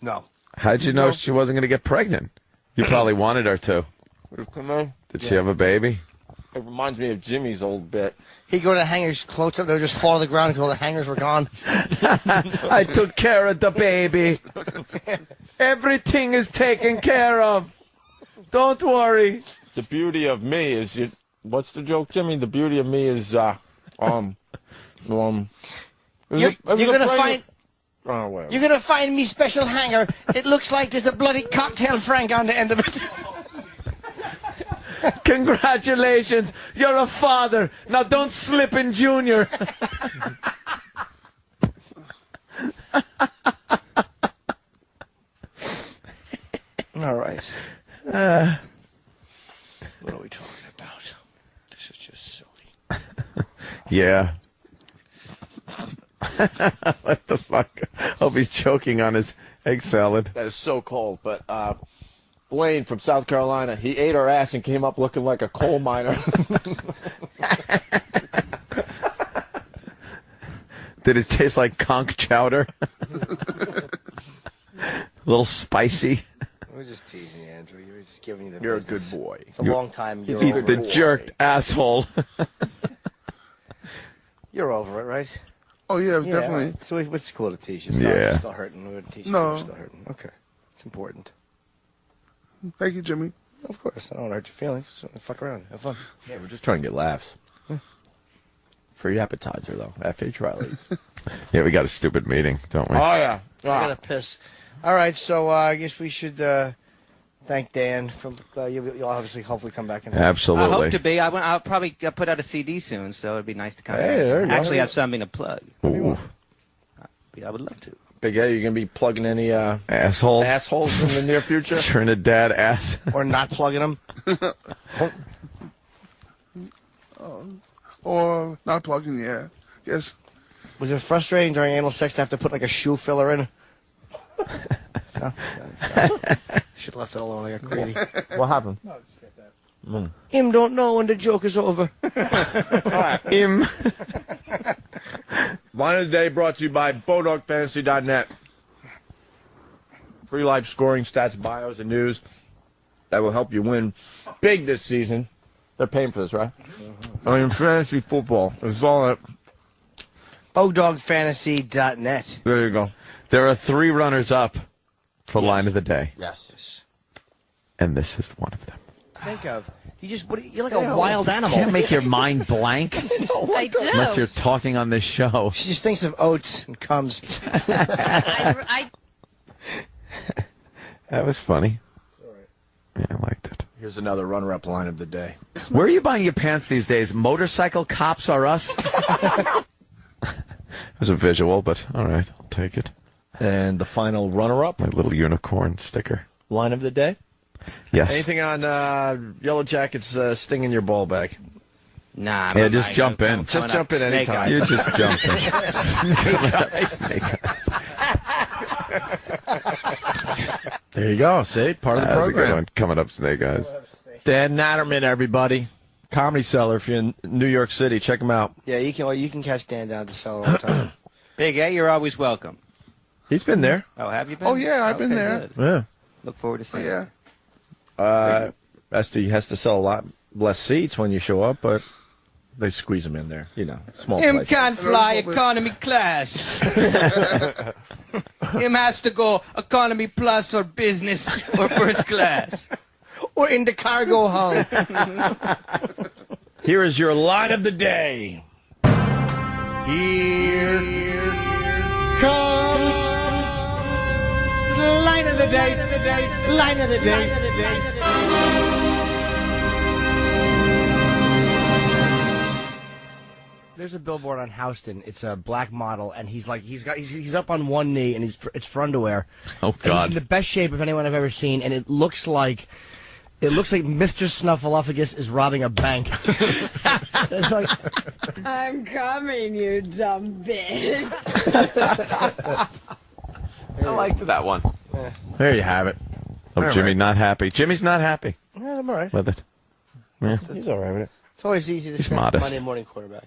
No. How'd you know she wasn't going to get pregnant? You probably wanted her to. Come on. Did she have a baby? It reminds me of Jimmy's old bit. He'd go to the hangers, close up, they would just fall to the ground until the hangers were gone. I took care of the baby. Everything is taken care of. Don't worry. The beauty of me is what's the joke, Jimmy? The beauty of me is You're gonna find. Oh, whatever. You're gonna find me special hanger. It looks like there's a bloody cocktail frank on the end of it. Congratulations, you're a father. Now don't slip in, Junior. All right. What are we talking about? This is just silly. Yeah. What the fuck? Hope he's choking on his egg salad. That is so cold, but Blaine from South Carolina, he ate our ass and came up looking like a coal miner. Did it taste like conch chowder? A little spicy. We're just teasing you, Andrew. You're just giving you the You're business. a good boy. It's a long time. You're He's over the it. jerked asshole. You're over it, right? Oh, yeah, definitely. So it's cool to tease you. Yeah. It's still hurting. We're teaching No. you. It's still hurting. Okay. It's important. Thank you, Jimmy. Of course. I don't want to hurt your feelings. Just fuck around. Have fun. Yeah, we're just trying to get laughs. Free appetizer, though. F.H. Riley. Yeah, we got a stupid meeting, don't we? Oh, yeah. I gotta piss. All right, so I guess we should thank Dan. You'll obviously hopefully come back. And Absolutely. I hope to be. I'll probably put out a CD soon, so it'd be nice to come Hey, back. there you go. Actually have something to plug. Ooh. I would love to. Big A, you going to be plugging any assholes in the near future? Trinidad ass. Or not plugging them. Or not plugging, yeah. Yes. Was it frustrating during anal sex to have to put like a shoe filler in? No? Should have left it alone. I got greedy. What happened? Him don't know when the joke is over. Him. Line of the Day brought to you by BowDogFantasy.net. Free live scoring, stats, bios, and news that will help you win big this season. They're paying for this, right? I mean, fantasy football. It's all that. BowDogFantasy.net. There you go. There are 3 runners up for Line of the Day. Yes. And this is one of them. Think of. You're like a wild animal. Can't make your mind blank. I do. Unless you're talking on this show. She just thinks of oats and comes. I That was funny. Yeah, I liked it. Here's another runner-up line of the day. Where are you buying your pants these days? Motorcycle Cops Are Us? It was a visual, but all right, I'll take it. And the final runner-up? My little unicorn sticker. Line of the day? Yes. Anything on Yellow Jackets stinging your ball bag? Nah. Yeah, just jump in. Just jump in anytime. You just jump in. There you go. See? Part of the That's a good program. one. Coming up, Snake Eyes. Dan Natterman, everybody. Comedy Cellar, if you're in New York City, check him out. Yeah, you can catch Dan down at the cellar all the time. Big A, you're always welcome. He's been there. Oh, have you been? Oh, yeah, I've been Okay, there. good. Yeah. Look forward to seeing Yeah. Esty has to sell a lot less seats when you show up, but they squeeze him in there. You know, small Him place. can't fly economy class. Him has to go economy plus or business or first class. Or in the cargo hull. Here is your line of the day. Here comes the line of the day. Line of the day. There's a billboard on Houston. It's a black model, and he's up on one knee, and it's for underwear. Oh And he's God. in the best shape of anyone I've ever seen, and it looks like Mr. Snuffleupagus is robbing a bank. It's like, I'm coming, you dumb bitch. I liked that one. There you have it. Oh, Jimmy not happy. Jimmy's not happy yeah, I'm all right. with it. Yeah. He's all right with it. It's always easy to He's say modest. Monday morning quarterback.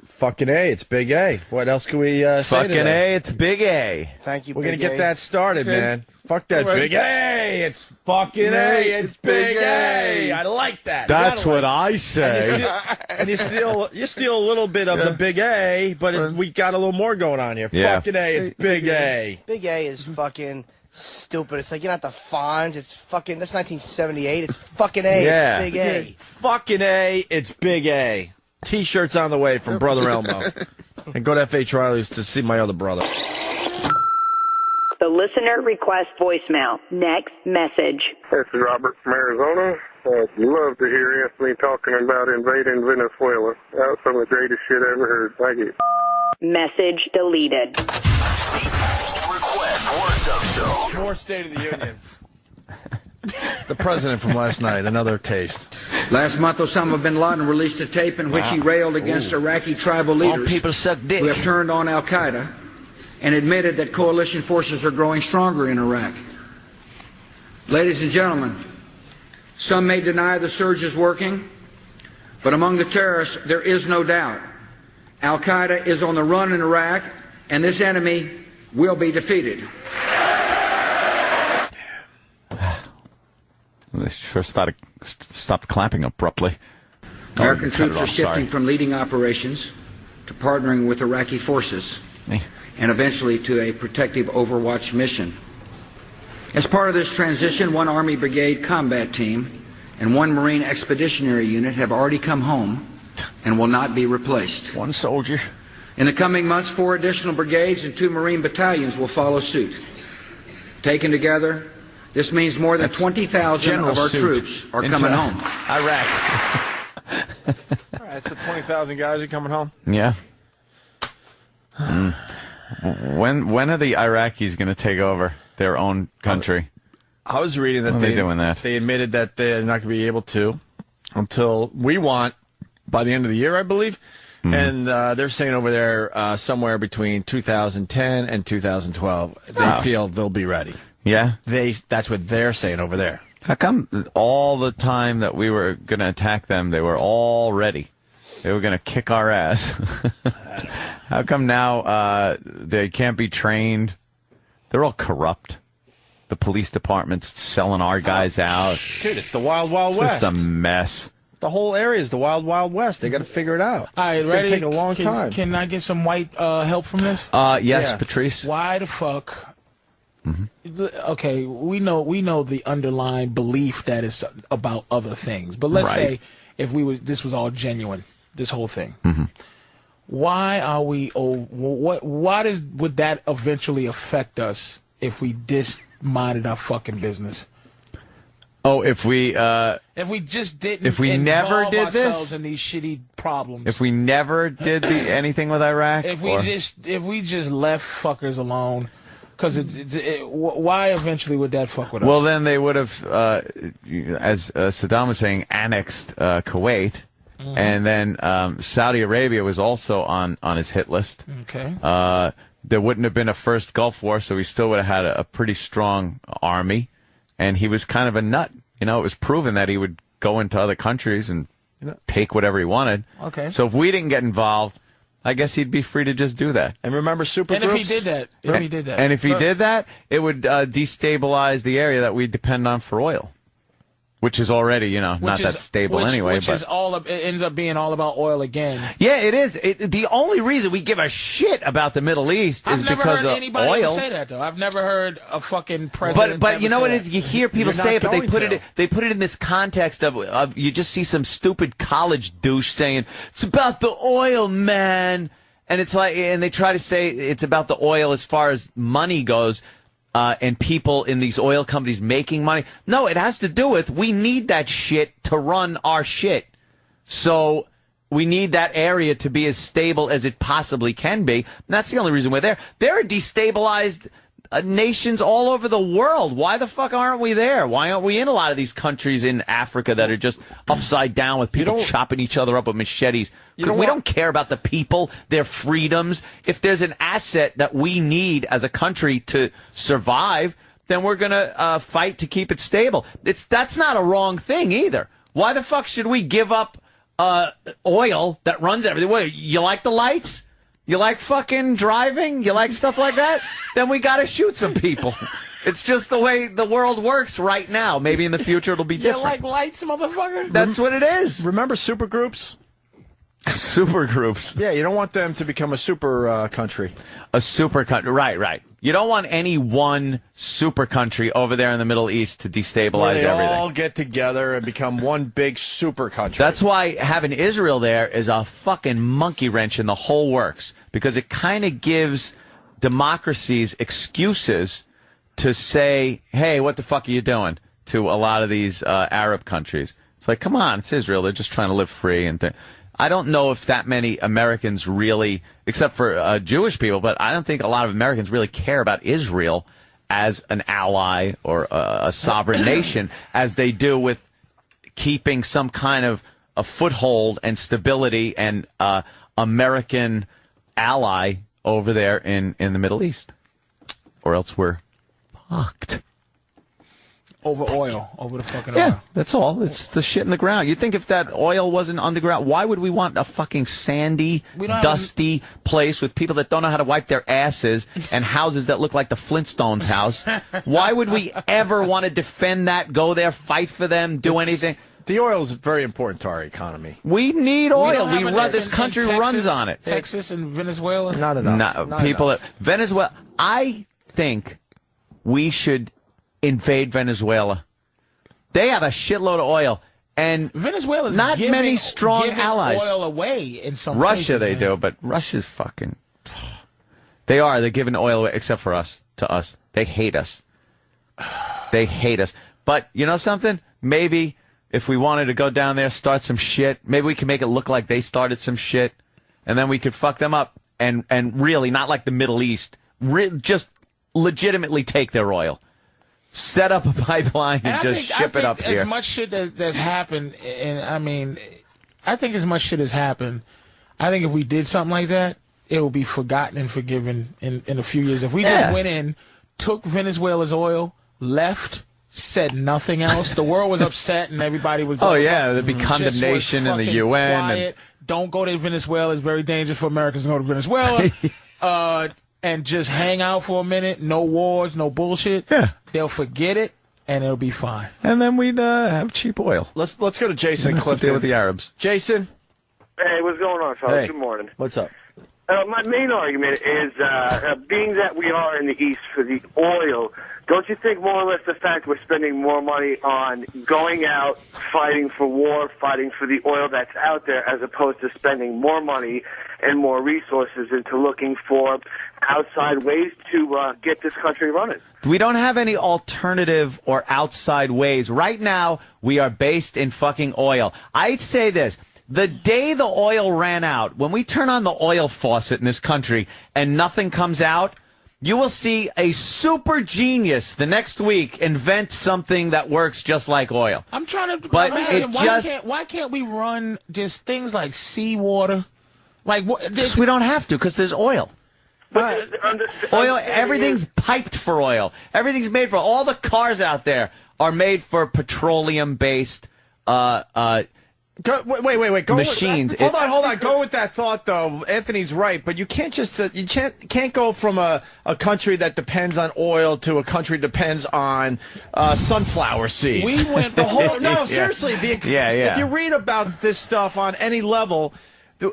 Fucking A, it's Big A. What else can we say Fucking today? A, it's Big A. Thank you, We're going to Big get A. that started, Okay. man. Fuck that All right. Big A. A. It's fucking A. It's big A. I like that. That's what I And say. you steal a little bit of the big A, but we got a little more going on here. Yeah. Fucking A. It's big A. Big A is fucking stupid. It's like, not the Fonz. It's fucking, that's 1978. It's fucking A. Yeah. It's big A. Fucking A. It's big A. T-shirts on the way from Brother Elmo. And go to F.H. Riley's to see my other brother. The listener request voicemail. Next message. This is Robert from Arizona. I'd love to hear Anthony talking about invading Venezuela. That was some of the greatest shit I ever heard. Thank you. Message deleted. Request Worst of Show. More State of the Union. The president from last night, another taste. Last month, Osama bin Laden released a tape in which he railed against Iraqi tribal leaders who have turned on al-Qaeda and admitted that coalition forces are growing stronger in Iraq. Ladies and gentlemen, some may deny the surge is working, but among the terrorists, there is no doubt. Al-Qaeda is on the run in Iraq, and this enemy will be defeated. They sure stopped clapping abruptly. American troops are shifting from leading operations to partnering with Iraqi forces and eventually to a protective Overwatch mission. As part of this transition, one Army Brigade combat team and one Marine Expeditionary Unit have already come home and will not be replaced. One soldier. In the coming months, 4 additional brigades and 2 Marine battalions will follow suit. Taken together, this means more than 20,000 of our troops are coming home. Iraq. All right, so 20,000 guys are coming home. Yeah. When are the Iraqis going to take over their own country? I was reading that they're doing that. They admitted that they're not going to be able to until we want by the end of the year, I believe. And they're saying over there somewhere between 2010 and 2012, they feel they'll be ready. Yeah? That's what they're saying over there. How come all the time that we were going to attack them, they were all ready? They were going to kick our ass. How come now they can't be trained? They're all corrupt. The police department's selling our guys out. Dude, it's the Wild Wild West. Just a mess. The whole area is the Wild Wild West. They got to figure it out. All right, it's ready? It's going to take a long time. Can I get some white help from this? Yes, Patrice. Why the fuck? Okay, we know the underlying belief that it's about other things, but let's say if this was all genuine, this whole thing. Why are we? Would that eventually affect us if we minded our fucking business? Oh, if we just didn't, if we never did ourselves this, in these shitty problems, if we never did anything with Iraq, if we just left fuckers alone. Because why eventually would that fuck with us? Well, then they would have, as Saddam was saying, annexed Kuwait, and then Saudi Arabia was also on his hit list. Okay. There wouldn't have been a first Gulf War, so he still would have had a pretty strong army, and he was kind of a nut. You know, it was proven that he would go into other countries and take whatever he wanted. Okay. So if we didn't get involved, I guess he'd be free to just do that. And remember supergroups? And if he did that, And if he did that, it would destabilize the area that we depend on for oil, which is already, not that stable anyway. Which is it ends up being all about oil again. Yeah, it is. The only reason we give a shit about the Middle East is because of oil. I've never heard anybody ever say that, though. I've never heard a fucking president. But you know what? It is? You hear people say it, but they put it in this context of you just see some stupid college douche saying it's about the oil, man, and it's like, and they try to say it's about the oil as far as money goes. And people in these oil companies making money. No, it has to do with we need that shit to run our shit. So we need that area to be as stable as it possibly can be. And that's the only reason we're there. There are destabilized nations all over the world. Why the fuck aren't we there? Why aren't we in a lot of these countries in Africa that are just upside down with people chopping each other up with machetes? We don't care about the people, their freedoms. If there's an asset that we need as a country to survive, then we're going to fight to keep it stable. That's not a wrong thing either. Why the fuck should we give up oil that runs everything? What, you like the lights? You like fucking driving? You like stuff like that? Then we got to shoot some people. It's just the way the world works right now. Maybe in the future it'll be You different. like lights, motherfucker? That's what it is. Remember supergroups? Supergroups. Yeah, you don't want them to become a super country. A super country. Right. You don't want any one super country over there in the Middle East to destabilize Where they everything. all get together and become one big super country. That's why having Israel there is a fucking monkey wrench in the whole works, because it kind of gives democracies excuses to say, hey, what the fuck are you doing, to a lot of these Arab countries. It's like, come on, it's Israel. They're just trying to live free. And I don't know if that many Americans really, except for Jewish people, but I don't think a lot of Americans really care about Israel as an ally or a sovereign nation as they do with keeping some kind of a foothold and stability and American ally over there in the Middle East. Or else we're fucked. Over oil, over the fucking Yeah, oil. that's all. It's the shit in the ground. You'd think if that oil wasn't underground, why would we want a fucking sandy, dusty place with people that don't know how to wipe their asses and houses that look like the Flintstones house? Why would we ever want to defend that, go there, fight for them, do anything? The oil is very important to our economy. We need oil. We run This country runs on it. Texas and Venezuela? Not enough. No, people. Venezuela. I think we should invade Venezuela. They have a shitload of oil, and Venezuela's not giving, many strong giving allies. oil away in some Russia, places, they man. do, but Russia's fucking. They are. They're giving oil away, except for us. To us, they hate us. They hate us. But you know something? Maybe if we wanted to go down there, start some shit, maybe we can make it look like they started some shit, and then we could fuck them up and really, not like the Middle East, just legitimately take their oil. Set up a pipeline and just ship it up here. As much shit that's happened, and I mean, I think as much shit has happened, I think if we did something like that, it will be forgotten and forgiven in a few years. If we just went in, took Venezuela's oil, left, said nothing else, the world was upset and everybody was... Oh, yeah, there'd be condemnation in the UN. Quiet. Don't go to Venezuela. It's very dangerous for Americans to go to Venezuela. And just hang out for a minute. No wars, no bullshit. Yeah. They'll forget it, and it'll be fine. And then we'd have cheap oil. Let's go to Jason Clifton. Deal with the Arabs. Jason? Hey, what's going on, fellas? Hey. Good morning. What's up? My main argument is, being that we are in the East for the oil, don't you think more or less the fact we're spending more money on going out, fighting for war, fighting for the oil that's out there, as opposed to spending more money and more resources into looking for outside ways to get this country running? We don't have any alternative or outside ways. Right now, we are based in fucking oil. I'd say this. The day the oil ran out, when we turn on the oil faucet in this country and nothing comes out, you will see a super genius the next week invent something that works just like oil. I'm trying to But imagine, it why can't we run just things like seawater? Like what? Because we don't have to, because there's oil. Oil, everything's piped for oil. Everything's made for all the cars out there are made for petroleum-based Wait. Go machines. Hold on. Go with that thought, though. Anthony's right, but you can't just can't go from a country that depends on oil to a country that depends on sunflower seeds. We went the whole seriously. Yeah. If you read about this stuff on any level,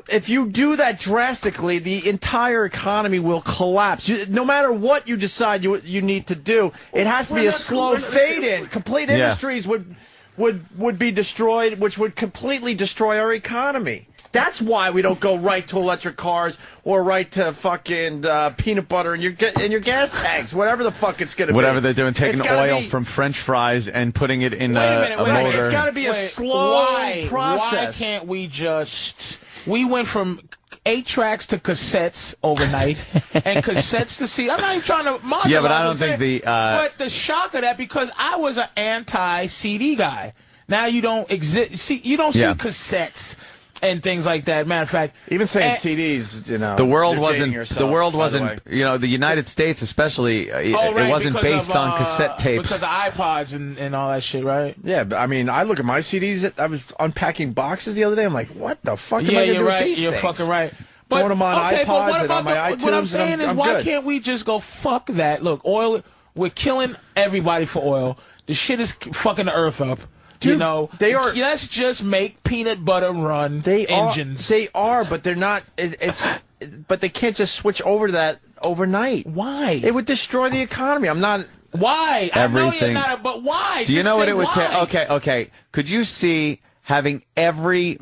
if you do that drastically, the entire economy will collapse. No matter what you decide you need to do, it has to be a slow fade in. Complete industries would be destroyed, which would completely destroy our economy. That's why we don't go right to electric cars or right to fucking peanut butter in your gas tanks, whatever the fuck it's going to be. Whatever they're doing, taking oil from French fries and putting it in a motor. It's got to be a slow process. Why can't we just... We went from 8 tracks to cassettes overnight, and cassettes to CD. I'm not even trying to modulate. Yeah, but I don't think the... But the shock of that, because I was an anti-CD guy. Now you don't exist. See, you don't see cassettes and things like that. Matter of fact, even saying CDs, the world wasn't. The United States, especially, it wasn't based on cassette tapes. Because of iPods and all that shit, right? Yeah, but I mean, I look at my CDs. I was unpacking boxes the other day. I'm like, what the fuck am I going to do with these You're things? fucking right. Throwing them on iPods and on my iTunes. What I'm saying is, why good. can't we just go fuck that? Look, oil We're killing everybody for oil. The shit is fucking the earth up. Dude, you know, they are. Let's just make peanut butter run engines. They are, but they're not. But they can't just switch over to that overnight. Why? It would destroy the economy. I'm not. Why? Everything. I know you're not, but why? Do you Just know what say it would why. take? Okay. Could you see having every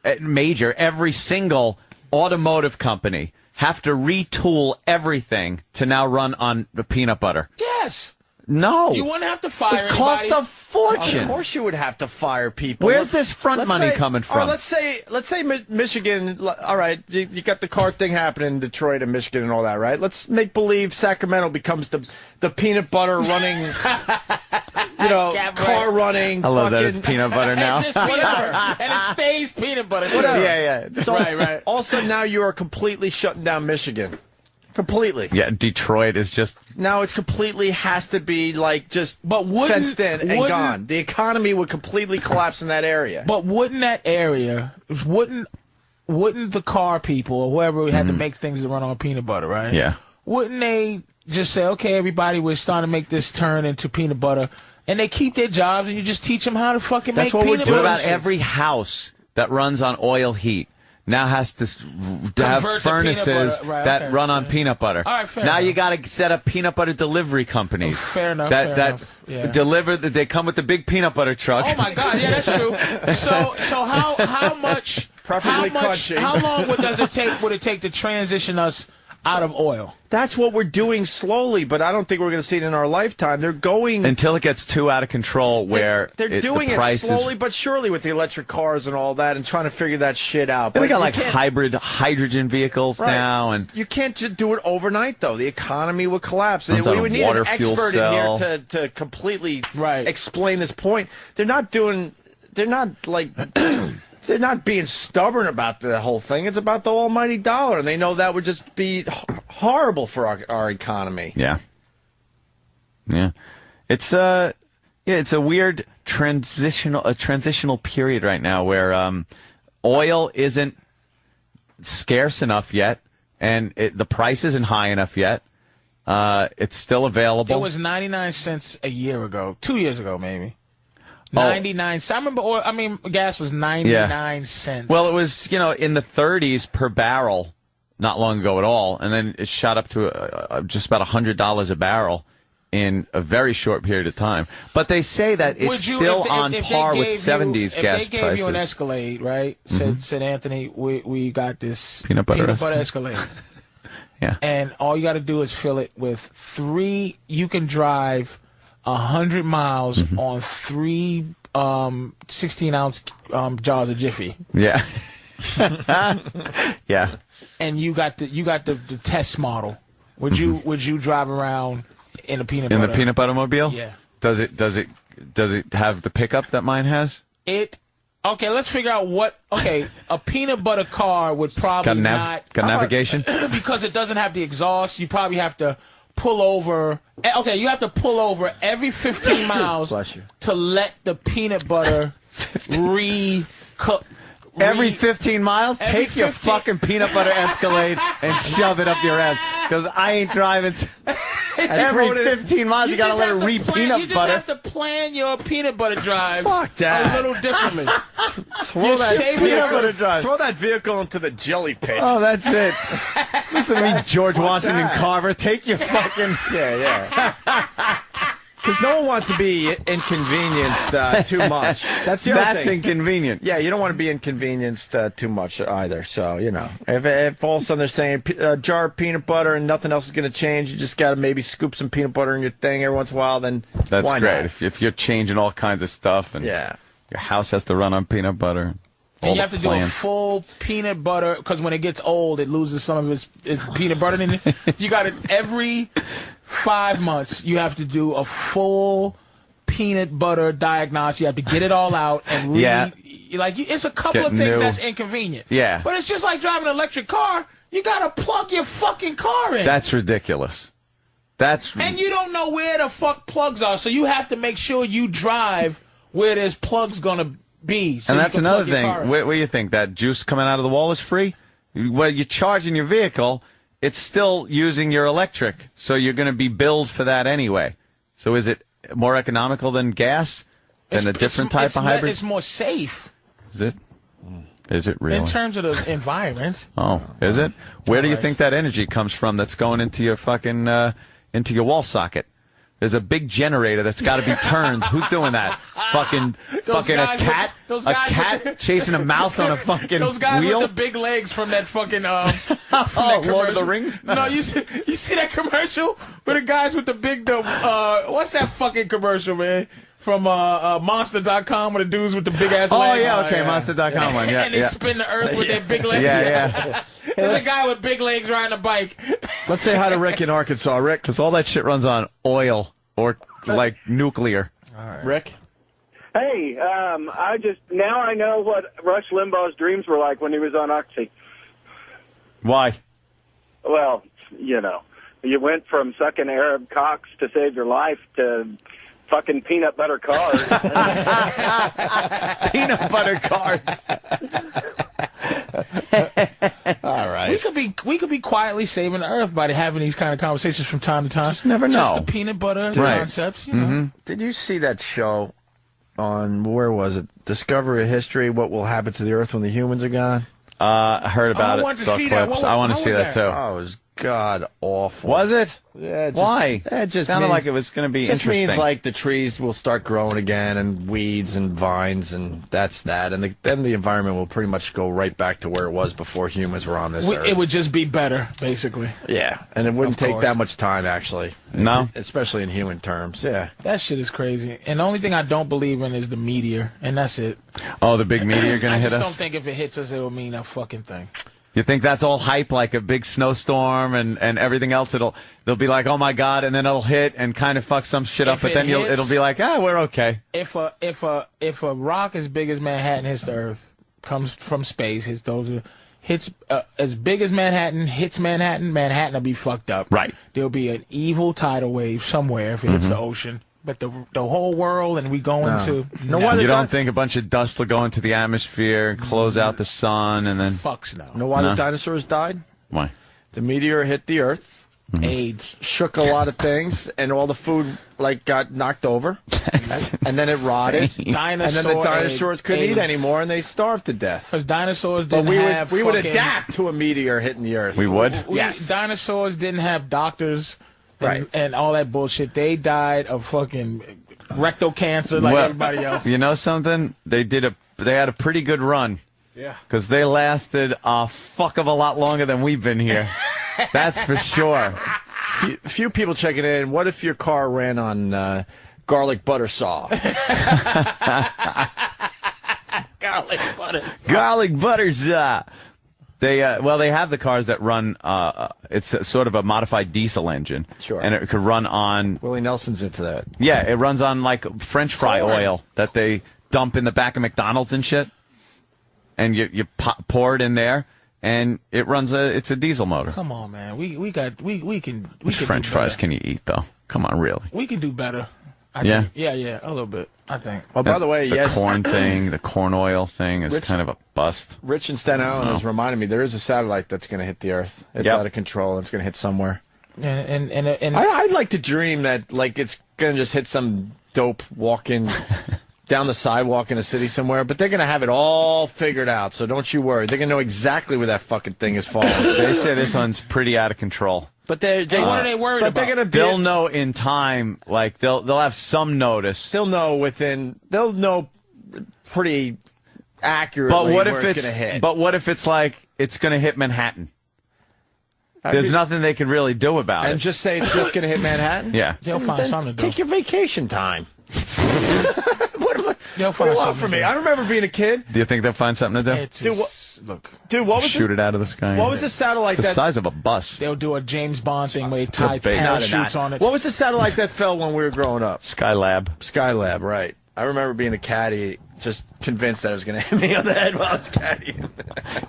every single automotive company have to retool everything to now run on the peanut butter? Yes. No. You wouldn't have to fire It cost anybody. a fortune. Of course you would have to fire people. Where's this front money coming from? Let's say Michigan, all right, you got the car thing happening in Detroit and Michigan and all that, right? Let's make believe Sacramento becomes the peanut butter running, car running. I love that fucking- it's peanut butter now. It's just peanut butter. And it stays peanut butter. too. Whatever. Yeah. So, Right. Also, now you are completely shutting down Michigan. Completely. Yeah, Detroit is just... Now it's completely has to be fenced in and wouldn't- gone. The economy would completely collapse in that area. But wouldn't that area, wouldn't the car people or whoever had to make things that run on peanut butter, right? Yeah. Wouldn't they just say, okay, everybody, we're starting to make this turn into peanut butter, and they keep their jobs and you just teach them how to fucking That's make what peanut we're butter? doing. What about every house that runs on oil heat? Now has to have Convert to furnaces peanut butter. Right, that okay, run on peanut butter. All right, fair now enough. you got to set up peanut butter delivery companies. Fair enough, That fair enough, yeah. deliver. They come with the big peanut butter truck. Oh my God, yeah, that's true. So how much? Preferably crunchy. How long would it take to transition us out of oil? That's what we're doing slowly, but I don't think we're going to see it in our lifetime. They're going until it gets too out of control, where they're doing the it price slowly is, but surely with the electric cars and all that, and trying to figure that shit out. They But got you like can't- hybrid hydrogen vehicles Right. now, and you can't just do it overnight, though. The economy would collapse. Runs We on a would need water an fuel expert cell. in here to completely explain this point. They're not doing. They're not like. They're not being stubborn about the whole thing. It's about the almighty dollar, and they know that would just be horrible for our economy. yeah. It's a weird transitional period right now where oil isn't scarce enough yet, and the price isn't high enough yet. It's still available. It was 99 cents a year ago, 2 years ago, maybe. 99 cents. I remember, gas was 99 cents. Well, it was, in the 30s per barrel not long ago at all, and then it shot up to just about $100 a barrel in a very short period of time. But they say that it's still on par with 70s gas If they gave prices. you an Escalade, right, said Anthony, we got this Peanut butter Escalade. Yeah. And all you got to do is fill it with you can drive 100 miles on 3 16-ounce jars of Jiffy. Yeah. Yeah. And you got the test model. Would you drive around in a peanut In butter? the peanut butter mobile? Yeah. Does it have the pickup that mine has? Okay, let's figure out a peanut butter car would probably Got navigation? because it doesn't have the exhaust. You probably have to pull over. Okay, you have to pull over every 15 miles Bless you. to let the peanut butter re-cook. Every 15 miles, Every take your 15 fucking peanut butter Escalade and shove it up your ass. Because I ain't driving. Every 15 miles, you got to let it re-peanut You just butter. have to plan your peanut butter drive Fuck that. a little differently. Throw You're that saving peanut your- butter drive. Throw that vehicle into the jelly pit. Oh, that's it. Listen to me, George Fuck Washington that. Carver. Take your fucking... Yeah. Because no one wants to be inconvenienced too much. That's the other thing. inconvenient. Yeah, you don't want to be inconvenienced too much either. So, if all of a sudden they're saying a jar of peanut butter and nothing else is going to change, you just got to maybe scoop some peanut butter in your thing every once in a while, then That's why great. not? If you're changing all kinds of stuff and your house has to run on peanut butter. And all you have the to do a plans. full peanut butter, because when it gets old, it loses some of its peanut butter in it. You got it every 5 months. You have to do a full peanut butter diagnosis. You have to get it all out and it's a couple Get of things new. that's inconvenient. Yeah. But it's just like driving an electric car. You got to plug your fucking car in. That's ridiculous. And you don't know where the fuck plugs are, so you have to make sure you drive where there's plugs gonna be. So And you that's can another plug your car thing. in. What do you think? That juice coming out of the wall is free? Well, you're charging your vehicle, it's still using your electric, so you're going to be billed for that anyway. So is it more economical than gas? Than a different type of hybrid? It's more safe. Is it? Is it really? In terms of the environment. Oh, is it? Where do you think that energy comes from that's going into your fucking, into your wall socket? There's a big generator that's got to be turned. Who's doing that? Fucking a cat? A cat chasing a mouse on a fucking those guys wheel? with the big legs from that fucking, from that Lord of the Rings? No, you see that commercial? With the guys with the big, what's that fucking commercial, man? From Monster.com with the dudes with the big ass legs. Oh, yeah, okay, Monster.com one, yeah. And they spin the earth with their big legs. Yeah. There's a guy with big legs riding a bike. Let's say hi to Rick in Arkansas. Rick. Because all that shit runs on oil or, like, nuclear. All right. Rick? Hey, now I know what Rush Limbaugh's dreams were like when he was on Oxy. Why? Well, you went from sucking Arab cocks to save your life to fucking peanut butter cars. Peanut butter cars. All right. We could be quietly saving the earth by having these kind of conversations from time to time. Just never know. Just the peanut butter concepts, you know. Did you see that show on, where was it? Discovery of History, What Will Happen to the Earth When the Humans Are Gone? I heard about it. Saw clips. I want to see that too. Oh, it was god awful. Was it? Yeah. Why? It just sounded means, like it was going to be just interesting. means like the trees will start growing again, and weeds and vines, and that's that. And then the environment will pretty much go right back to where it was before humans were on this earth. It would just be better, basically. Yeah, and it wouldn't take that much time, actually. No? Especially in human terms, yeah. That shit is crazy. And the only thing I don't believe in is the meteor, and that's it. Oh, the big meteor going to hit us? I just don't think if it hits us, it will mean a fucking thing. You think that's all hype, like a big snowstorm and everything else? They'll be like, oh my god, and then it'll hit and kind of fuck some shit up, but then it'll be like, we're okay. If a rock as big as Manhattan hits the Earth, comes from space, hits as big as Manhattan, hits Manhattan will be fucked up. Right. There'll be an evil tidal wave somewhere if it hits the ocean. But the whole world, and we go into... You don't think a bunch of dust will go into the atmosphere and close out the sun and then... Fucks no. Know why the dinosaurs died? Why? The meteor hit the Earth. AIDS. Shook a lot of things, and all the food got knocked over. And then it rotted. And then the dinosaurs couldn't eat anymore, and they starved to death. Because dinosaurs didn't have we would adapt to a meteor hitting the Earth. We would? Yes. Dinosaurs didn't have doctors... Right. And all that bullshit. They died of fucking rectal cancer like everybody else. You know something? They had a pretty good run. Yeah. Because they lasted a fuck of a lot longer than we've been here. That's for sure. Few people checking in. What if your car ran on garlic butter saw? Garlic butter. Garlic butter saw. They have the cars that run. It's sort of a modified diesel engine. Sure. And it could run on. Willie Nelson's into that. Yeah, it runs on like French fry oil that they dump in the back of McDonald's and shit. And you pour it in there, and it runs it's a diesel motor. Come on, man. We can. Which French fries can you eat though? Come on, really? We can do better. I Yeah? think. Yeah, a little bit. I think. Well, by the way, the yes. corn thing, the corn oil thing is kind of a bust. Rich in Staten Island has reminded me there is a satellite that's going to hit the Earth. It's out of control. It's going to hit somewhere. And I'd like to dream that it's going to just hit some dope walking down the sidewalk in a city somewhere, but they're going to have it all figured out. So don't you worry. They're going to know exactly where that fucking thing is falling. They say this one's pretty out of control. But what are they worried about? They'll know in time. Like they'll have some notice. They'll know pretty accurately where it's going to hit. But what if it's like it's going to hit Manhattan? There's nothing they can really do about it. And just say it's just going to hit Manhattan? Yeah. They'll find something to do. Take your vacation time. They'll What find do you want something from to me? do. I remember being a kid. Do you think they'll find something to do? Dude, what was Shoot it out of the sky. What was the satellite It's the size of a bus. They'll do a James Bond thing where they tie big. parachutes on it. What was the satellite that fell when we were growing up? Skylab. Skylab, right. I remember being a caddy, just convinced that it was going to hit me on the head while I was caddying.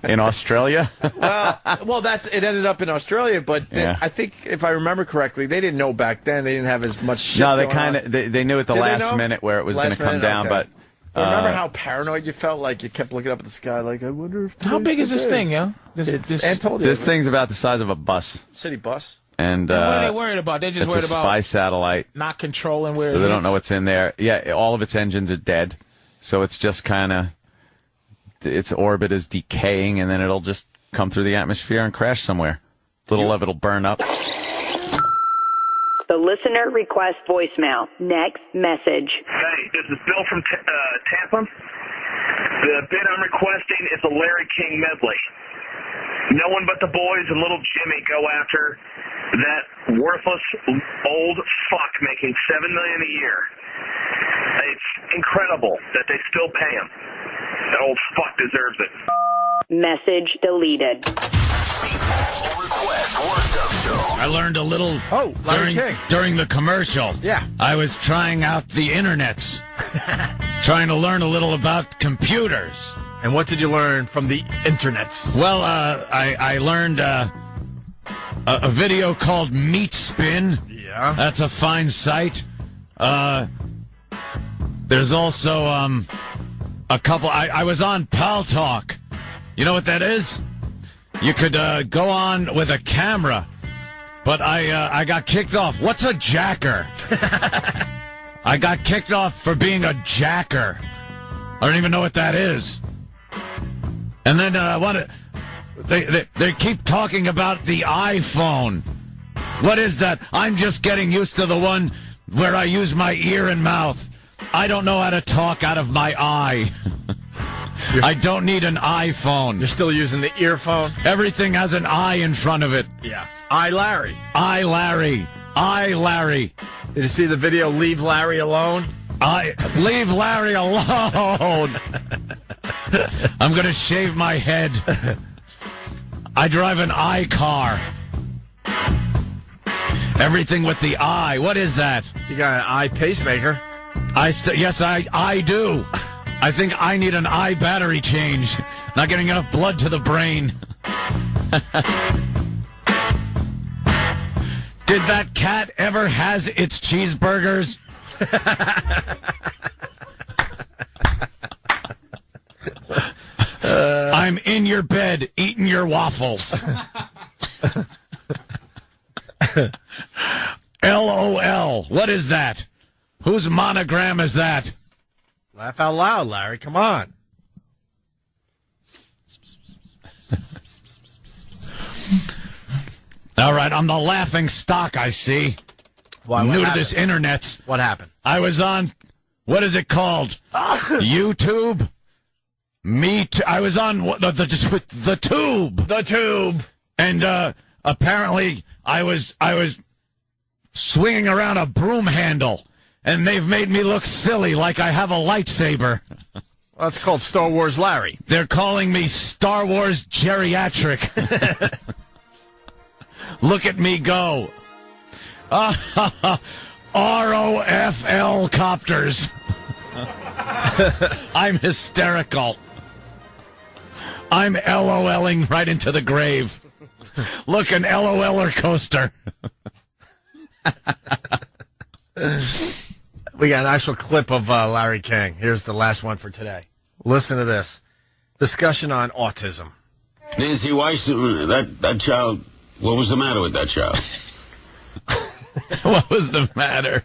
In Australia? Well, it ended up in Australia, but I think if I remember correctly, they didn't know back then. They didn't have as much shit No, they going on. they knew at the Did they last know? minute where it was going to come down, Okay. but Remember how paranoid you felt? Like you kept looking up at the sky, like, I wonder if... How big is this thing, yo? This thing's about the size of a bus. City bus? And what are they worried about? They're just worried it's a about spy satellite. not controlling where So they don't know what's in there. Yeah, all of its engines are dead. So it's just kind of, its orbit is decaying, and then it'll just come through the atmosphere and crash somewhere. Little of it'll burn up. The listener request voicemail. Next message. Hey, this is Bill from Tampa. The bit I'm requesting is a Larry King medley. No one but the boys and little Jimmy go after that worthless old fuck making $7 million a year. It's incredible that they still pay him. That old fuck deserves it. Message deleted. I learned a little Larry King. during the commercial. Yeah. I was trying out the internets, trying to learn a little about computers. And what did you learn from the internets? Well, I learned a video called Meat Spin. Yeah. That's a fine site. There's also a couple. I was on Pal Talk. You know what that is? You could go on with a camera, but I got kicked off. What's a jacker? I got kicked off for being a jacker. I don't even know what that is. And then they keep talking about the iPhone. What is that? I'm just getting used to the one where I use my ear and mouth. I don't know how to talk out of my eye. I don't need an iPhone. You're still using the earphone? Everything has an I in front of it. Yeah. Larry. Larry. Larry. Did you see the video, Leave Larry Alone? Leave Larry alone. I'm going to shave my head. I drive an car. Everything with the I. What is that? You got an eye pacemaker. Yes, I do. I think I need an eye battery change. Not getting enough blood to the brain. Did that cat ever has its cheeseburgers? I'm in your bed eating your waffles. LOL. What is that? Whose monogram is that? Laugh out loud, Larry. Come on. All right, I'm the laughing stock, I see. Why, new to this internet. What happened? I was on, what is it called? YouTube? I was on the tube. The tube. And apparently I was swinging around a broom handle, and they've made me look silly like I have a lightsaber. Well, that's called Star Wars Larry. They're calling me Star Wars Geriatric. Look at me go. ROFL copters. I'm hysterical. I'm LOLing right into the grave. Look, an LOLer coaster. We got an actual clip of Larry King. Here's the last one for today. Listen to this. Discussion on autism. Nancy Weiss, that child, what was the matter with that child? What was the matter?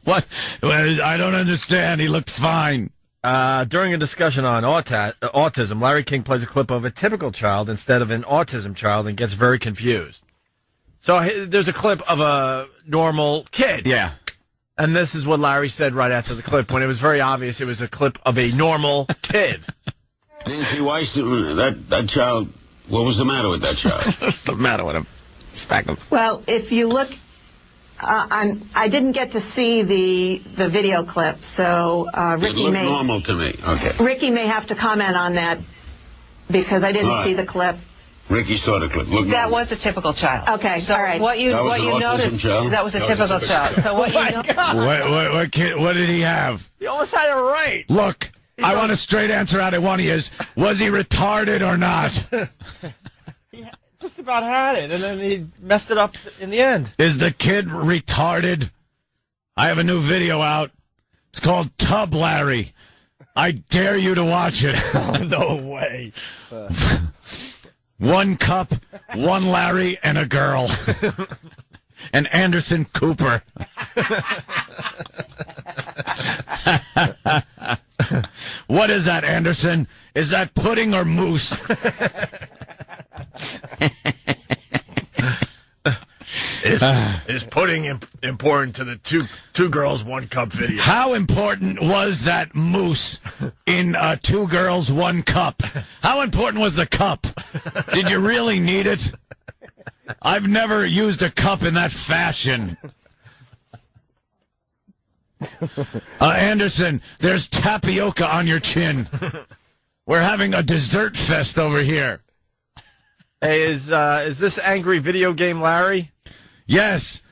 What? Well, I don't understand. He looked fine. During a discussion on autism, Larry King plays a clip of a typical child instead of an autism child and gets very confused. So there's a clip of a normal kid. Yeah. And this is what Larry said right after the clip, when it was very obvious it was a clip of a normal kid. Nancy Weiss, that child, what was the matter with that child? What's the matter with him? Well, if you look, I didn't get to see the video clip, so It looked normal to me. Okay. Ricky may have to comment on that because I didn't see the clip. Ricky saw the clip. That was a typical child. Okay, So all right. what you noticed, child? that was a typical child. So what you know, What did he have? You almost had it right. Look, I want a straight answer out of one. Was he retarded or not? He just about had it, and then he messed it up in the end. Is the kid retarded? I have a new video out. It's called Tub Larry. I dare you to watch it. No way. One cup, one Larry, and a girl. And Anderson Cooper. What is that, Anderson? Is that pudding or mousse? Is pudding important to the two girls, one cup video? How important was that mousse in Two Girls, One Cup? How important was the cup? Did you really need it? I've never used a cup in that fashion. Anderson, there's tapioca on your chin. We're having a dessert fest over here. Hey, is this Angry Video Game Larry? Yes,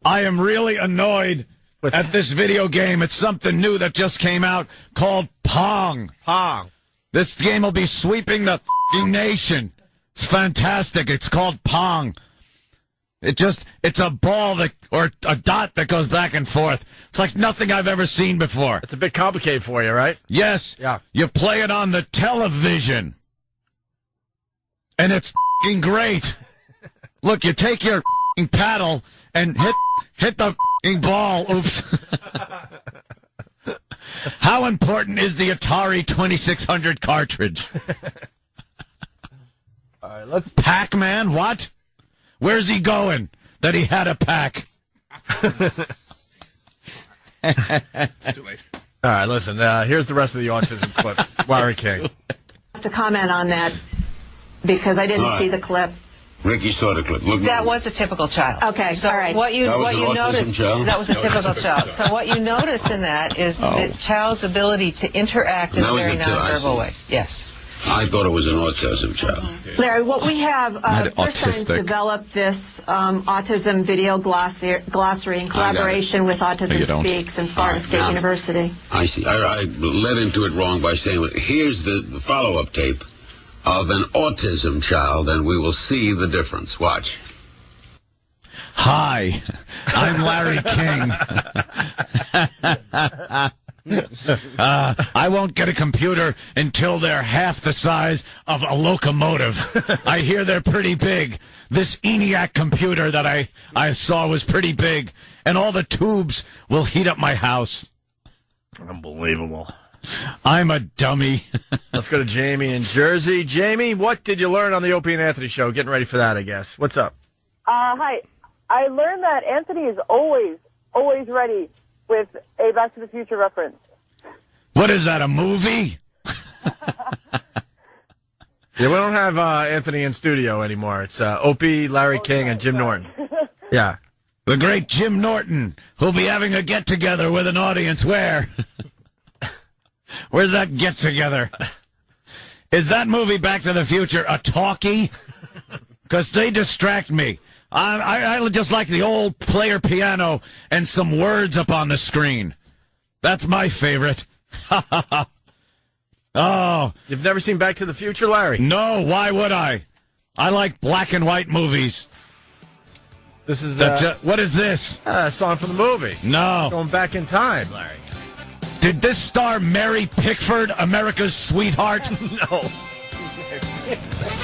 I am really annoyed at this video game. It's something new that just came out called Pong. Pong. This game will be sweeping the f***ing nation. It's fantastic. It's called Pong. It's a ball or a dot that goes back and forth. It's like nothing I've ever seen before. It's a bit complicated for you, right? Yes. Yeah. You play it on the television. And it's f***ing great. Look, you take your f***ing paddle and hit the f***ing ball. Oops. How important is the Atari 2600 cartridge? All right, let's... Pac-Man, what? Where's he going that he had a pack? It's too late. All right, listen, here's the rest of the autism clip. Larry King. To comment on that because I didn't see the clip. Ricky saw the clip. That was a typical child. Okay, so all right. What you noticed, child? that was a typical child. So what you noticed in that is the child's ability to interact in a very nonverbal way. Yes. I thought it was an autism child. Larry, what we have, first time developed this autism video glossary in collaboration with Autism Speaks and Florida State University. I see. I led into it wrong by saying, here's the follow-up tape of an autism child, and we will see the difference. Watch. Hi, I'm Larry King. I won't get a computer until they're half the size of a locomotive. I hear they're pretty big. This ENIAC computer that I saw was pretty big, and all the tubes will heat up my house. Unbelievable. I'm a dummy. Let's go to Jamie in Jersey. Jamie, what did you learn on the Opie and Anthony show? Getting ready for that, I guess. What's up? Hi. I learned that Anthony is always ready with a Back to the Future reference. What is that, a movie? Yeah, we don't have Anthony in studio anymore. It's Opie, Larry King, and Jim Norton. Yeah. The great Jim Norton, who'll be having a get-together with an audience where? Where's that get-together? Is that movie Back to the Future a talkie? Because they distract me. I just like the old player piano and some words up on the screen. That's my favorite. Oh. You've never seen Back to the Future, Larry? No, why would I? I like black and white movies. This is... what is this? A song from the movie. No. Going back in time, Larry. Did this star Mary Pickford, America's sweetheart? No.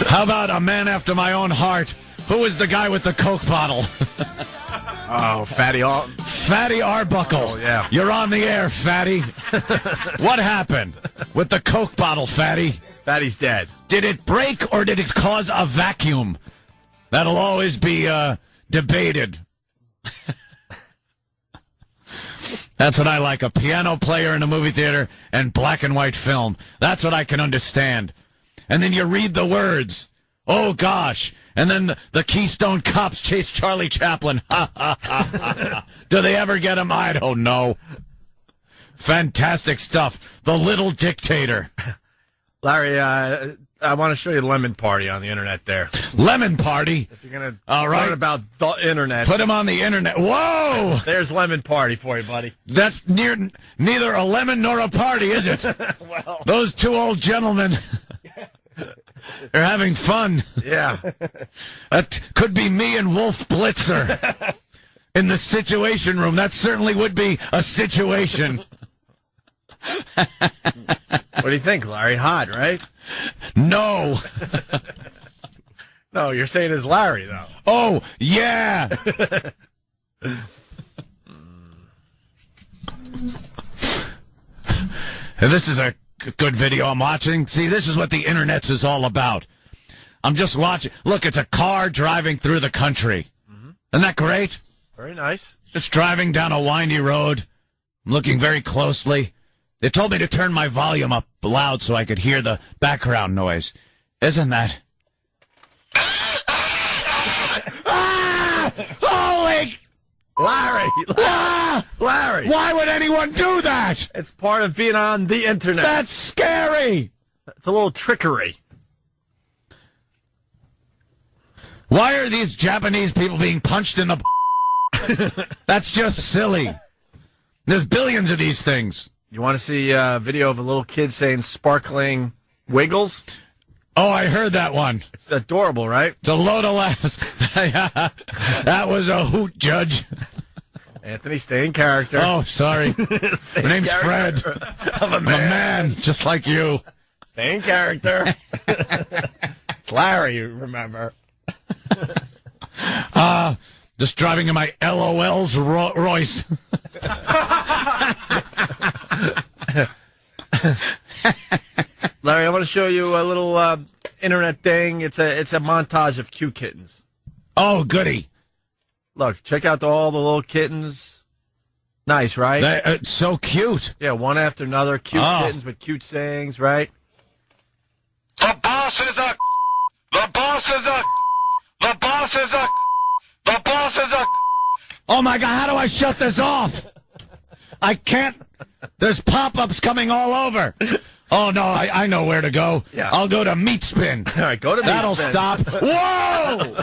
How about A Man After My Own Heart? Who is the guy with the Coke bottle? Oh, Fatty Arbuckle. Oh, yeah. You're on the air, Fatty. What happened with the Coke bottle, Fatty? Fatty's dead. Did it break or did it cause a vacuum? That'll always be debated. That's what I like, a piano player in a movie theater and black and white film. That's what I can understand. And then you read the words. Oh, gosh. And then the Keystone Cops chase Charlie Chaplin. Ha, ha, ha, ha. Do they ever get him? I don't know. Fantastic stuff. The Little Dictator. Larry, I want to show you Lemon Party on the internet there. Lemon Party? If you're going to learn about the internet. Put him on the internet. Whoa! There's Lemon Party for you, buddy. That's neither a lemon nor a party, is it? Well. Those two old gentlemen... They're having fun. Yeah. That could be me and Wolf Blitzer. in the Situation Room. That certainly would be a situation. What do you think, Larry? Hot, right? No. No, you're saying it's Larry, though. Oh, yeah. This is a good video I'm watching. See, this is what the internet is all about. I'm just watching. Look, it's a car driving through the country. Isn't that great? Very nice. Just driving down a windy road. I'm looking very closely. They told me to turn my volume up loud so I could hear the background noise. Isn't that? Holy! Larry! Larry! Why would anyone do that? It's part of being on the internet. That's scary! It's a little trickery. Why are these Japanese people being punched in the... That's just silly. There's billions of these things. You want to see a video of a little kid saying sparkling wiggles? Oh, I heard that one. It's adorable, right? It's a load of laughs. That was a hoot, Judge. Anthony, stay in character. Oh, sorry. My name's Fred. I'm a man, just like you. Stay in character. It's Larry, you remember. Just driving in my LOL's Royce. Larry, I want to show you a little internet thing. It's a montage of cute kittens. Oh, goody. Look, check out all the little kittens. Nice, right? It's so cute. Yeah, one after another. Cute kittens with cute sayings, right? The boss is a... The boss is a... The boss is a... The boss is a... Oh, my God, how do I shut this off? I can't... There's pop-ups coming all over. Oh, no, I know where to go. Yeah. I'll go to Meat Spin. All right, go to Meat That'll Spin. stop. Whoa!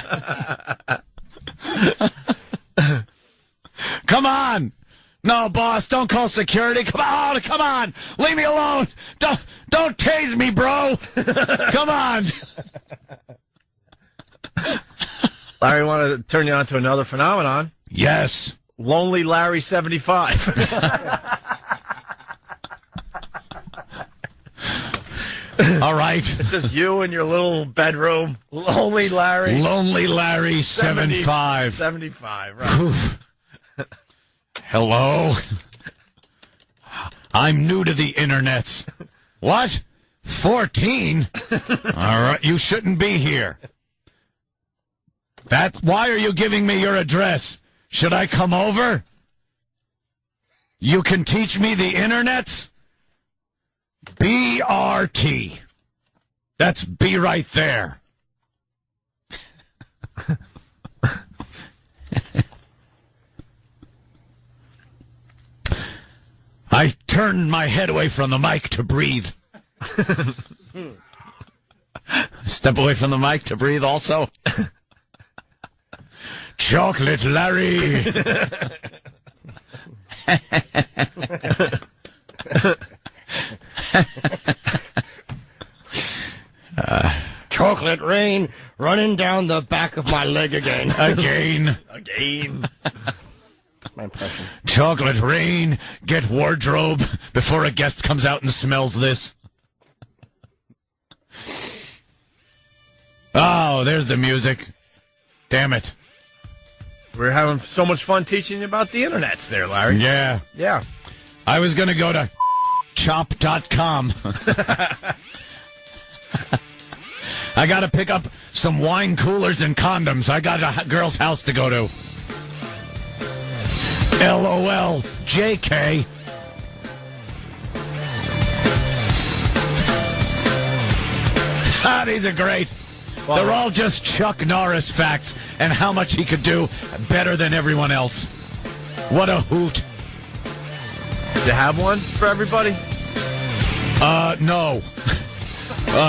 Come on. No, boss, don't call security. Come on. Leave me alone. Don't tase me, bro. Come on. Larry, I want to turn you on to another phenomenon. Yes. Lonely Larry 75. All right. It's just you in your little bedroom. Lonely Larry. Lonely Larry 75. 75, right. Hello. I'm new to the internet. What? 14? All right, you shouldn't be here. Why are you giving me your address? Should I come over? You can teach me the internet? BRT. That's B right there. I turned my head away from the mic to breathe. Step away from the mic to breathe also. Chocolate Larry. Chocolate rain running down the back of my leg again. Again. My impression. Chocolate rain. Get wardrobe before a guest comes out and smells this. Oh, there's the music. Damn it. We're having so much fun teaching you about the internets there, Larry. Yeah. Yeah. I was going to go to chop.com. I got to pick up some wine coolers and condoms. I got a girl's house to go to. LOL, JK. These are great. They're all just Chuck Norris facts and how much he could do better than everyone else. What a hoot. Did you have one for everybody? No.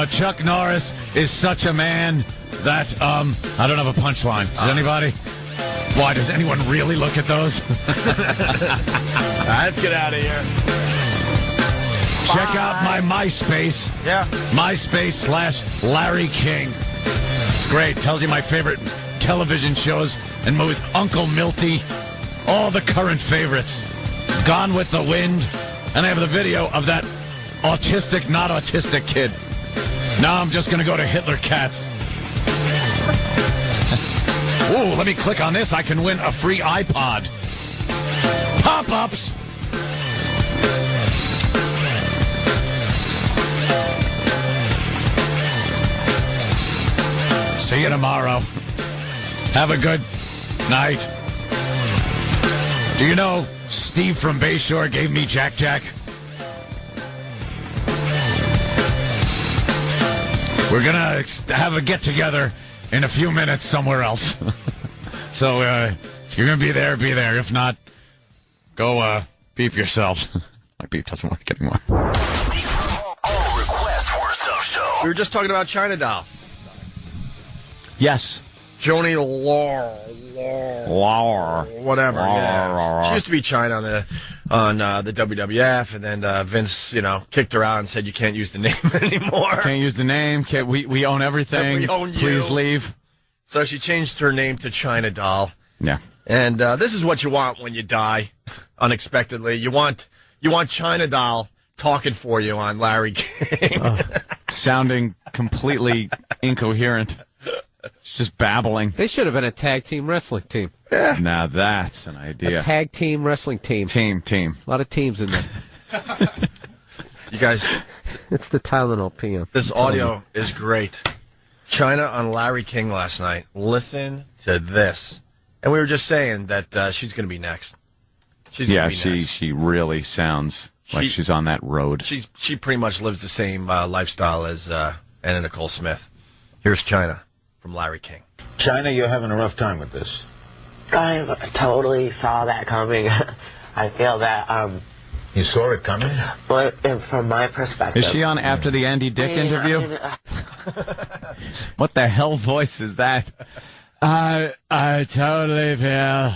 Chuck Norris is such a man that, I don't have a punchline. Does anybody? Why, does anyone really look at those? Let's get out of here. Check out my MySpace. Yeah. MySpace/Larry King. It's great. Tells you my favorite television shows and movies. Uncle Milty. all the current favorites. Gone with the Wind, and I have the video of that autistic, not autistic kid. Now I'm just going to go to Hitler Cats. Ooh, let me click on this. I can win a free iPod. Pop-ups. See you tomorrow. Have a good night. Do you know Steve from Bayshore gave me Jack Jack? We're going to have a get-together in a few minutes somewhere else. So if you're going to be there, be there. If not, go beep yourself. My beep doesn't work anymore. All requests Horror Stuff Show. We were just talking about China Doll. Yes. Joni Laura. Whatever. Yeah. She used to be China on the WWF, and then Vince, kicked her out and said you can't use the name anymore. Can't use the name. We own everything. We own you. Please leave. So she changed her name to China Doll. Yeah. And this is what you want when you die unexpectedly. You want China Doll talking for you on Larry King. Sounding completely incoherent. Just babbling. They should have been a tag team wrestling team. Yeah. Now that's an idea. A tag team wrestling team. Team. A lot of teams in there. You guys. It's the Tylenol PM. This audio is great. China on Larry King last night. Listen to this. And we were just saying that she's going to be next. She really sounds like she's on that road. She pretty much lives the same lifestyle as Anna Nicole Smith. Here's China from Larry King. China, you're having a rough time with this. I totally saw that coming. I feel that. You saw it coming? But from my perspective. Is she on after the Andy Dick interview? What the hell voice is that? I totally feel.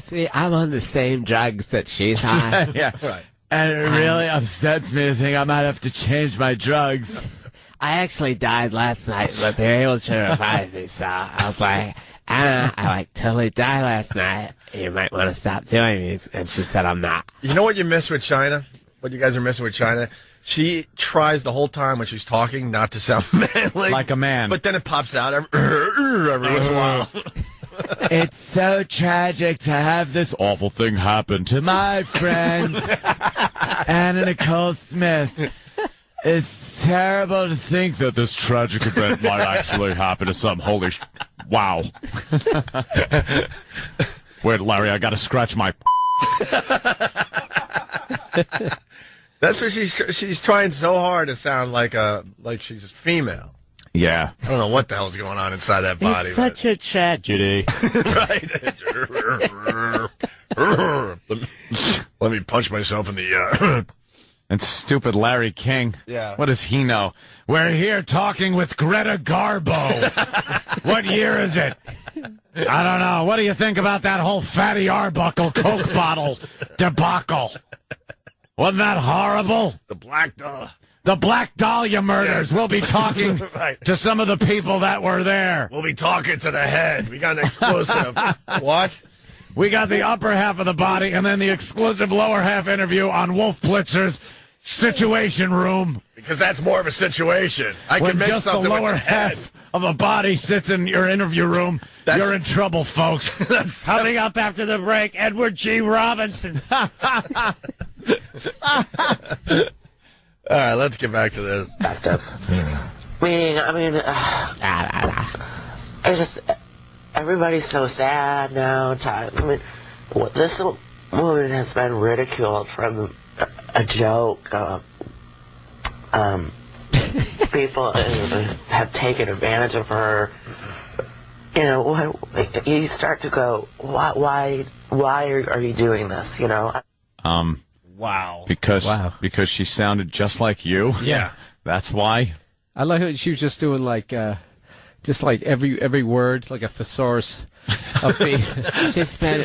See, I'm on the same drugs that she's on. Yeah, right. And it really upsets me to think I might have to change my drugs. I actually died last night, but they were able to revive me, so I was like, Anna, I totally died last night. You might want to stop doing these. And she said, I'm not. You know what you miss with China? What you guys are missing with China? She tries the whole time when she's talking not to sound manly. Like a man. But then it pops out every once in a while. It's so tragic to have this awful thing happen to my friend, Anna Nicole Smith. It's terrible to think that this tragic event might actually happen to some wow. Wait, Larry, I gotta scratch my That's what she's trying so hard to sound like she's female. Yeah. I don't know what the hell's going on inside that body. It's such a tragedy. Right. Let me punch myself in the And stupid Larry King. Yeah. What does he know? We're here talking with Greta Garbo. What year is it? I don't know. What do you think about that whole Fatty Arbuckle Coke bottle debacle? Wasn't that horrible? The Black Dahlia. The Black Dahlia murders. We'll be talking Right. to some of the people that were there. We'll be talking to the head. We got an exclusive. What? We got the upper half of the body and then the exclusive lower half interview on Wolf Blitzer's Situation Room. Because that's more of a situation. I when can make just something the lower with the head. half of a body sits in your interview room, you're in trouble, folks. That's coming up after the break. Edward G. Robinson. All right, let's get back to this. It's just, everybody's so sad now. This woman has been ridiculed from a joke. People have taken advantage of her. You know, you start to go, why are you doing this? You know. Wow. Because she sounded just like you. Yeah. That's why. I like how she was just doing just like every word, like a thesaurus. She's been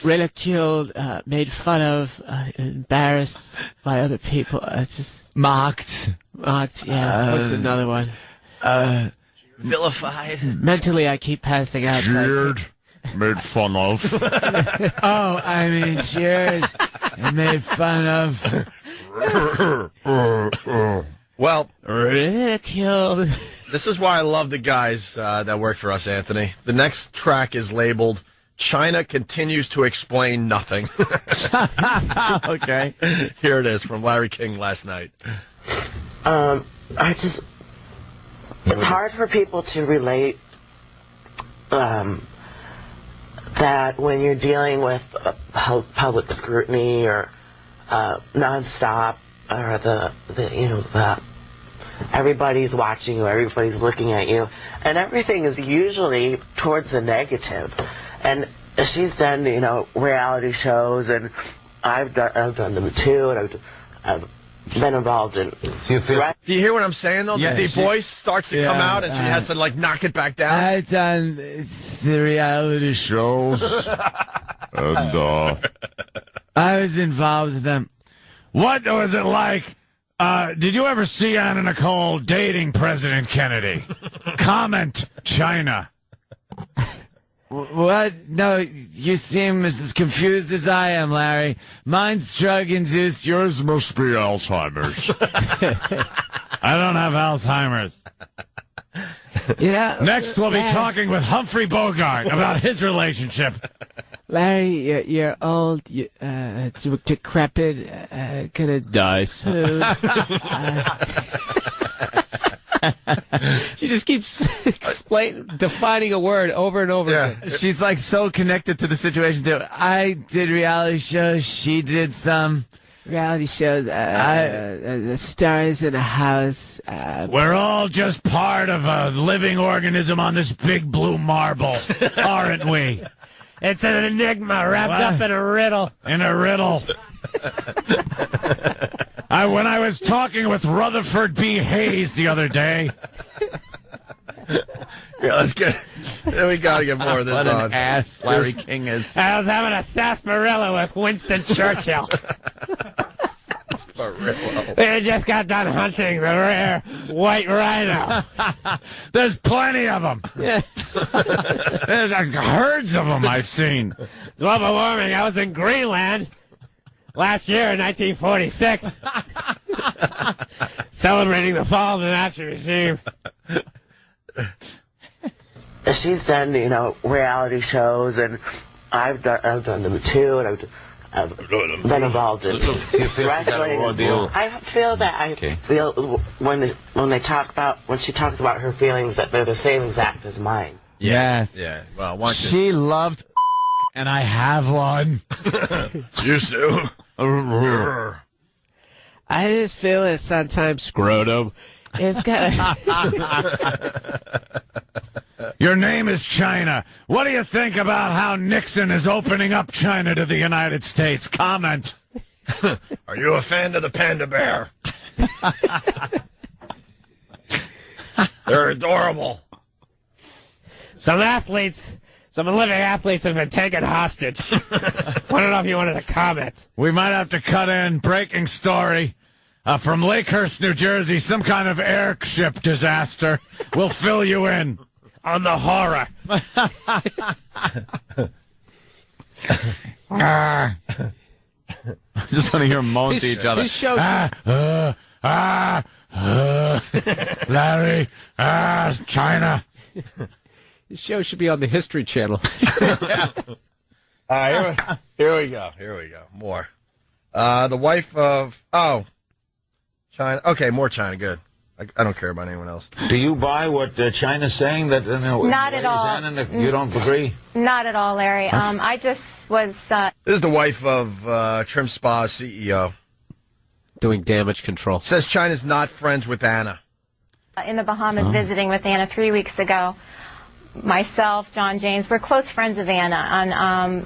ridiculed, made fun of, embarrassed by other people. Just mocked. Yeah. What's another one? vilified. Mentally, I keep passing out. Jeered, made fun of. Oh, I mean, cheered and made fun of. Well, ridiculed. This is why I love the guys that work for us, Anthony. The next track is labeled "China Continues to Explain Nothing." Okay. Here it is from Larry King last night. It's hard for people to relate that when you're dealing with public scrutiny or nonstop, or the everybody's watching you, everybody's looking at you, and everything is usually towards the negative. And she's done, reality shows, and I've done them too, and I've been involved in. Do you hear what I'm saying though? Yeah, the voice starts to come out, and she has to knock it back down. I've done the reality shows, and I was involved with them. What was it like? Did you ever see Anna Nicole dating President Kennedy? Comment, China. What? No, you seem as confused as I am, Larry. Mine's drug-induced. Yours must be Alzheimer's. I don't have Alzheimer's. Next, we'll be talking with Humphrey Bogart about his relationship. Larry, you're old, decrepit, gonna die soon. She just keeps defining a word over and over again. She's like so connected to the situation too. I did reality shows. She did some reality shows. The stars in a house. We're all just part of a living organism on this big blue marble, aren't we? It's an enigma wrapped up in a riddle. In a riddle. When I was talking with Rutherford B. Hayes the other day. Yeah, let's get. We gotta get more of this what on. An ass Larry King is. I was having a sarsaparilla with Winston Churchill. We just got done hunting the rare white rhino. There's plenty of them. Yeah. There's herds of them I've seen. Global warming. I was in Greenland last year in 1946, celebrating the fall of the Nazi regime. She's done, reality shows, and I've done them too, and I've been involved in wrestling. I feel when she talks about her feelings that they're the same exact as mine. Yes. Yeah. Well, why don't you? She loved, and I have one. Used to. I just feel it sometimes. Scrotum. It's got. Your name is China. What do you think about how Nixon is opening up China to the United States? Comment. Are you a fan of the panda bear? They're adorable. Some living athletes have been taken hostage. I don't know if you wanted to comment. We might have to cut in. Breaking story. From Lakehurst, New Jersey, some kind of airship disaster. We'll fill you in on the horror. I just want to hear them moan to each other. This show Larry, China. This show should be on the History Channel. All right, here we go. More. The wife of China. Okay, more China. Good. I don't care about anyone else. Do you buy what China's saying? That not at all. You don't agree? Not at all, Larry. I just was. This is the wife of Trim Spa's CEO. Doing damage control. Says China's not friends with Anna. In the Bahamas visiting with Anna 3 weeks ago. Myself, John James, we're close friends of Anna. And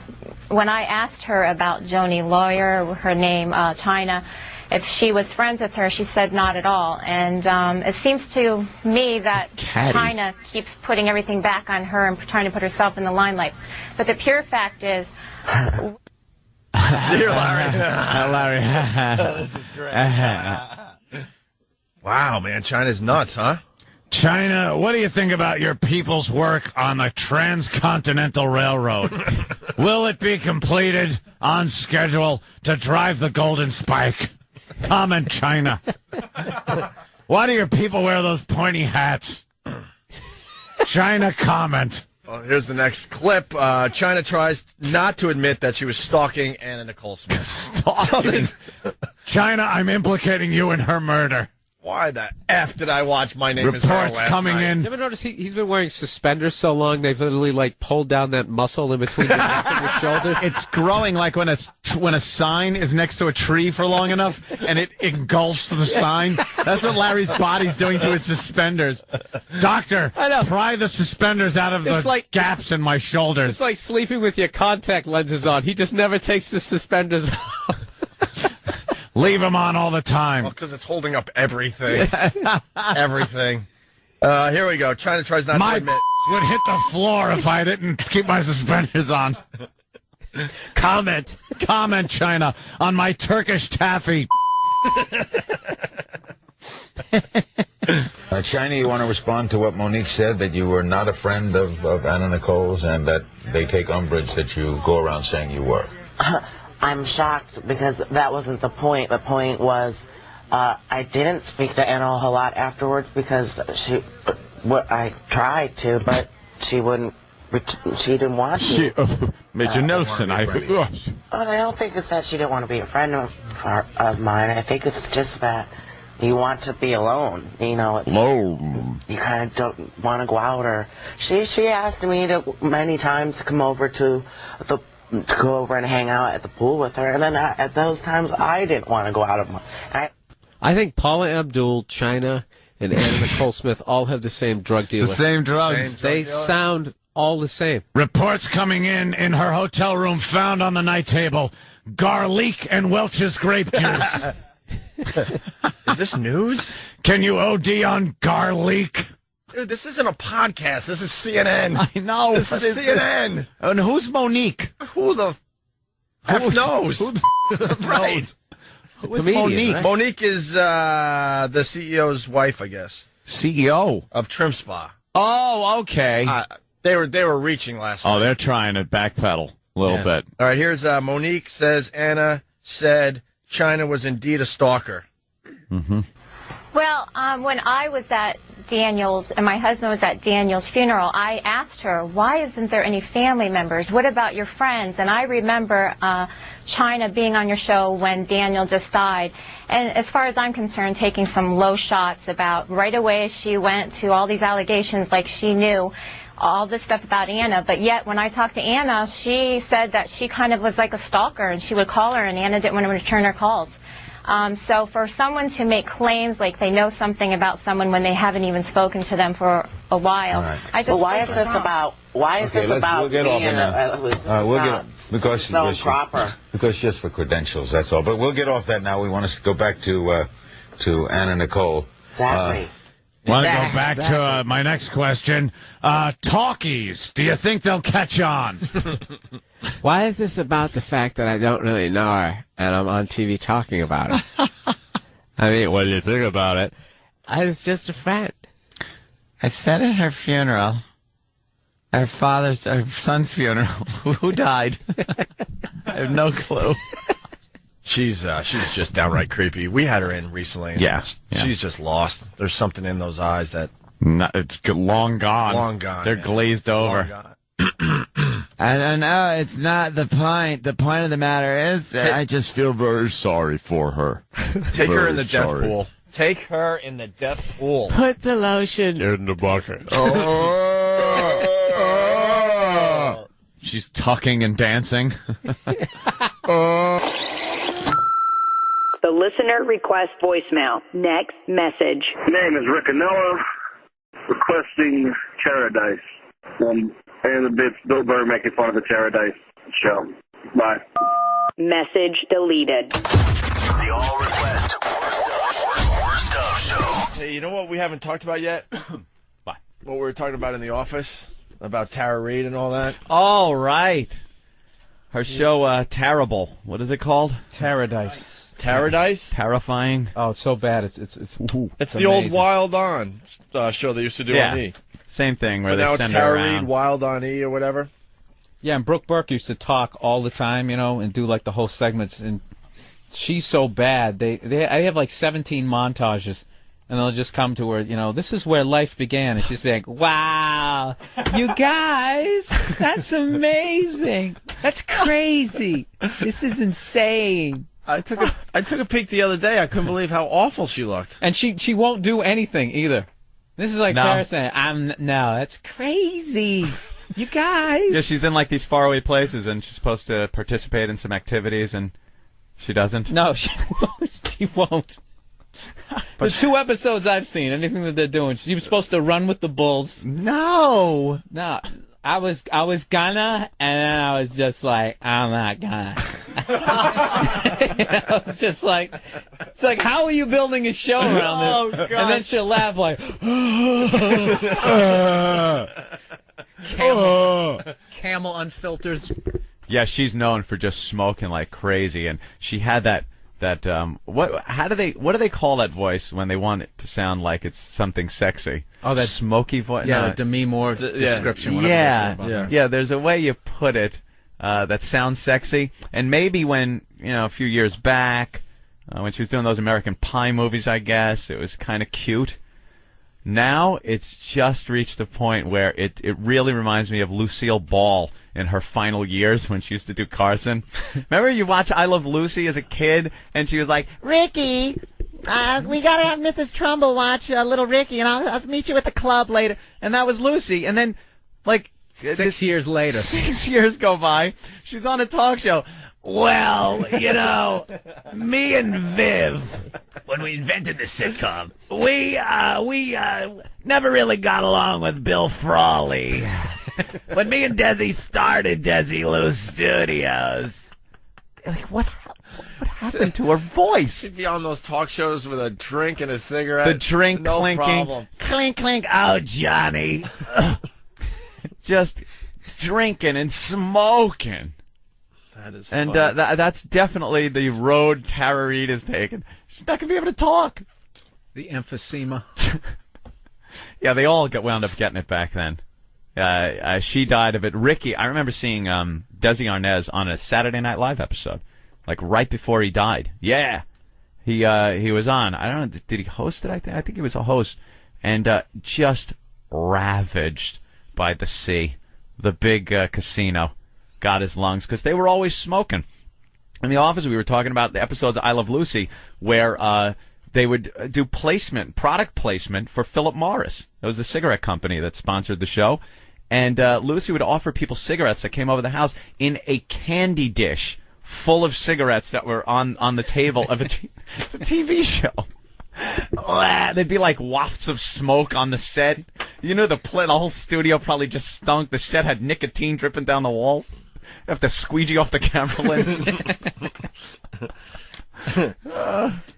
when I asked her about Joni Lawyer, her name, China, if she was friends with her, she said not at all. And it seems to me that China keeps putting everything back on her and trying to put herself in the limelight. But the pure fact is... Dear Larry. Larry. This is great. Wow, man, China's nuts, huh? China, what do you think about your people's work on the Transcontinental Railroad? Will it be completed on schedule to drive the Golden Spike? Comment, China. Why do your people wear those pointy hats? China, comment. Well, here's the next clip. China tries not to admit that she was stalking Anna Nicole Smith. Stalking? China, I'm implicating you in her murder. Why the F did I watch My Name Is Earl last coming night? in. You ever notice he's been wearing suspenders so long they've literally like pulled down that muscle in between your neck and your shoulders? It's growing like when a sign is next to a tree for long enough and it engulfs the sign. That's what Larry's body's doing to his suspenders. Doctor, pry the suspenders out of the gaps in my shoulders. It's like sleeping with your contact lenses on. He just never takes the suspenders off. Leave him on all the time. Well, because it's holding up everything. Everything. Here we go. China tries not to admit. Would hit the floor if I didn't keep my suspenders on. Comment, China, on my Turkish taffy. China, you want to respond to what Monique said, that you were not a friend of Anna Nicole's and that they take umbrage that you go around saying you were? I'm shocked because that wasn't the point. The point was I didn't speak to Anna a whole lot afterwards because I tried to, but she wouldn't. She didn't want to. Major Nelson, I don't think it's that she didn't want to be a friend of mine. I think it's just that you want to be alone. You know, you kind of don't want to go out. Or she asked me many times to come over to go over and hang out at the pool with her, and then at those times I didn't want to go out of my. I think Paula Abdul, China, and Anna Nicole Smith all have the same drug dealer. The same drugs. They sound all the same. Reports coming in her hotel room found on the night table garlic and Welch's grape juice. Is this news? Can you OD on garlic? Dude, this isn't a podcast. This is CNN. I know. This is CNN. And who's Monique? Who the F knows? Who right. Who's Monique? Right? Monique is the CEO's wife, I guess. CEO? Of Trim Spa. Oh, okay. They were reaching last night. Oh, they're trying to backpedal a little bit. All right, here's Monique says Anna said China was indeed a stalker. Mm-hmm. Well, when I was at Daniel's, and my husband was at Daniel's funeral, I asked her, why isn't there any family members? What about your friends? And I remember China being on your show when Daniel just died. And as far as I'm concerned, taking some low shots about right away she went to all these allegations like she knew all this stuff about Anna. But yet when I talked to Anna, she said that she kind of was like a stalker, and she would call her and Anna didn't want to return her calls. So for someone to make claims like they know something about someone when they haven't even spoken to them for a while, I just well, why is this about? Why is this about we'll get me? off that because proper. Because just for credentials, that's all. But we'll get off that now. We want to go back to Anna Nicole. Exactly. Want to go back to my next question? Talkies. Do you think they'll catch on? Why is this about the fact that I don't really know her and I'm on TV talking about her? I mean, what do you think about it? I was just a friend. I said at her funeral, her son's funeral, who died. I have no clue. She's just downright creepy. We had her in recently. Yeah. She's just lost. There's something in those eyes that... It's long gone. Long gone. They're glazed over. I don't know. It's not the point. The point of the matter is that I just feel very sorry for her. Take her in the death pool. Take her in the death pool. Put the lotion in the bucket. She's tucking and dancing. The listener request voicemail. Next message. Name is Rick Anella, requesting Paradise. And the bits Bill Burr making fun of the Paradise show. Bye. Message deleted. The All Request Worst of Show. Hey, you know what we haven't talked about yet? What? What we were talking about in the office? About Tara Reid and all that? All right. Her show, Terrible. What is it called? Paradise. Paradise? Terrifying. Oh, it's so bad. It's It's the old Wild On show they used to do on E. Same thing where But they now send it's her Tara around. Reid, Wild on E or whatever. Yeah, and Brooke Burke used to talk all the time, and do like the whole segments. And she's so bad. I have like 17 montages, and they'll just come to her. This is where life began, and she's like, "Wow, you guys, that's amazing. That's crazy. This is insane." I took a peek the other day. I couldn't believe how awful she looked. And she won't do anything either. This is like No. Paris saying, no, that's crazy. You guys. Yeah, she's in like these faraway places, and she's supposed to participate in some activities, and she doesn't. No, she won't. The 2 episodes I've seen, anything that they're doing, she was supposed to run with the bulls. No. I was gonna, and then I was just like, I'm not gonna. It's just like, how are you building a show around this? Oh, God. And then she'll laugh like, Camel unfilters. Yeah, she's known for just smoking like crazy, and she had that what do they call that voice when they want it to sound like it's something sexy? Oh, that smoky voice. Yeah, No. the Demi Moore description. whatever Yeah, they say about her. yeah. There's a way you put it that sounds sexy, and maybe when a few years back, when she was doing those American Pie movies, I guess it was kind of cute. Now it's just reached the point where it really reminds me of Lucille Ball in her final years when she used to do Carson. Remember you watch I Love Lucy as a kid, and she was like, Ricky, we gotta have Mrs. Trumbull watch Little Ricky, and I'll meet you at the club later. and that was Lucy, and then like 6 years later. 6 years go by, she's on a talk show. Well, me and Viv, when we invented the sitcom, we never really got along with Bill Frawley. When me and Desi started Desi Lou Studios, like what happened to her voice? She'd be on those talk shows with a drink and a cigarette. The drink no clinking. problem. clink, clink, oh, Johnny. Just drinking and smoking. That is And funny. that's definitely the road Tara Reid is taking. She's not going to be able to talk. The emphysema. Yeah, they all wound up getting it back then. She died of it. Ricky, I remember seeing Desi Arnaz on a Saturday Night Live episode, like right before he died. Yeah, he was on. I don't know. Did he host it? I think he was a host, and just ravaged by the sea, the big casino. Got his lungs because they were always smoking. In the office, we were talking about the episodes of I Love Lucy where they would do product placement for Philip Morris. It was a cigarette company that sponsored the show. And Lucy would offer people cigarettes that came over the house in a candy dish full of cigarettes that were on the table of it's a TV show. There'd be like wafts of smoke on the set. The whole studio probably just stunk. The set had nicotine dripping down the walls. You have to squeegee off the camera lenses.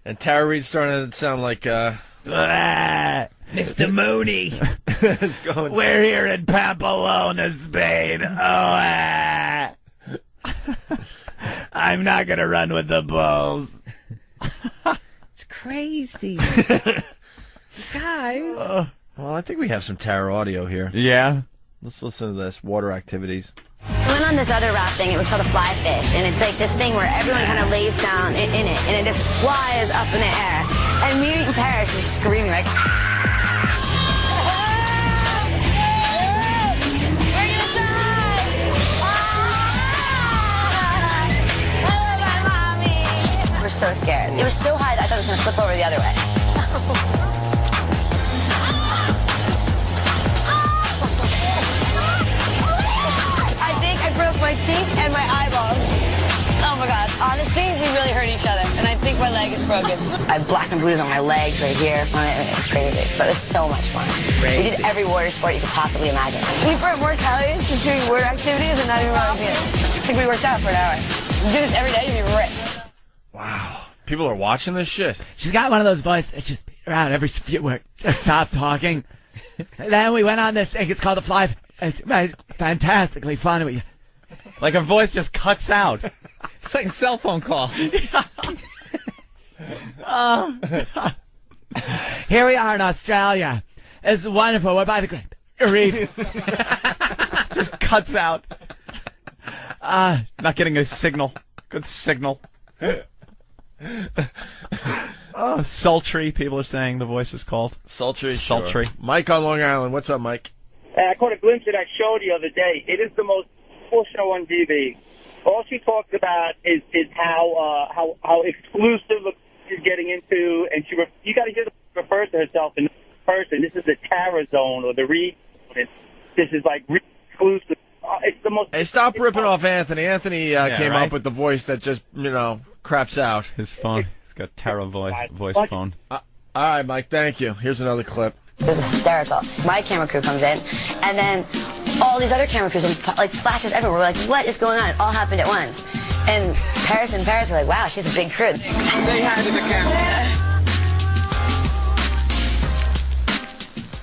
And Tara Reid's starting to sound like Mr. Mooney. it's going. We're here in Pamplona, Spain. I'm not going to run with the bulls. It's crazy. Guys. Well, I think we have some Tara audio here. Yeah. Let's listen to this. Water activities. I went on this other raft thing. It was called a fly fish, and it's like this thing where everyone kind of lays down in it, and it just flies up in the air. And me and Paris are screaming like. We're so scared. It was so high that I thought it was going to flip over the other way. I think I broke my teeth and my eyeballs. Oh my God. Honestly, we really hurt each other, and I think my leg is broken. I have black and bruises on my legs right here. It's crazy, but it was so much fun. We did every water sport you could possibly imagine. We burnt more calories just doing water activities and not even running it. It's like we worked out for an hour. You do this every day, you'd be ripped. Wow. People are watching this shit. She's got one of those voices that just beat around every few words. Just stop talking. And then we went on this thing. It's called the Fly. It's fantastically funny. Like her voice just cuts out. It's like a cell phone call. Here we are in Australia. It's wonderful. We're by the Great Reef. Just cuts out. Not getting a signal. Good signal. Sultry, people are saying the voice is called. Sultry. Sultry. Sure. Mike on Long Island. What's up, Mike? I caught a glimpse of that show the other day. It is the most cool show on TV. All she talks about is how exclusive she's getting into, and you got to hear her refer to herself in person. This is the Tara Zone or the Reed. This is like exclusive. It's the most. Hey, stop ripping off Anthony. Anthony came right? up with the voice that just craps out. His phone. He's got Tara voice phone. All right, Mike. Thank you. Here's another clip. It was hysterical. My camera crew comes in, and then all these other camera crews, like flashes everywhere. We're like, what is going on? It all happened at once. And Paris were like, wow, she's a big crew. Say hi to the camera.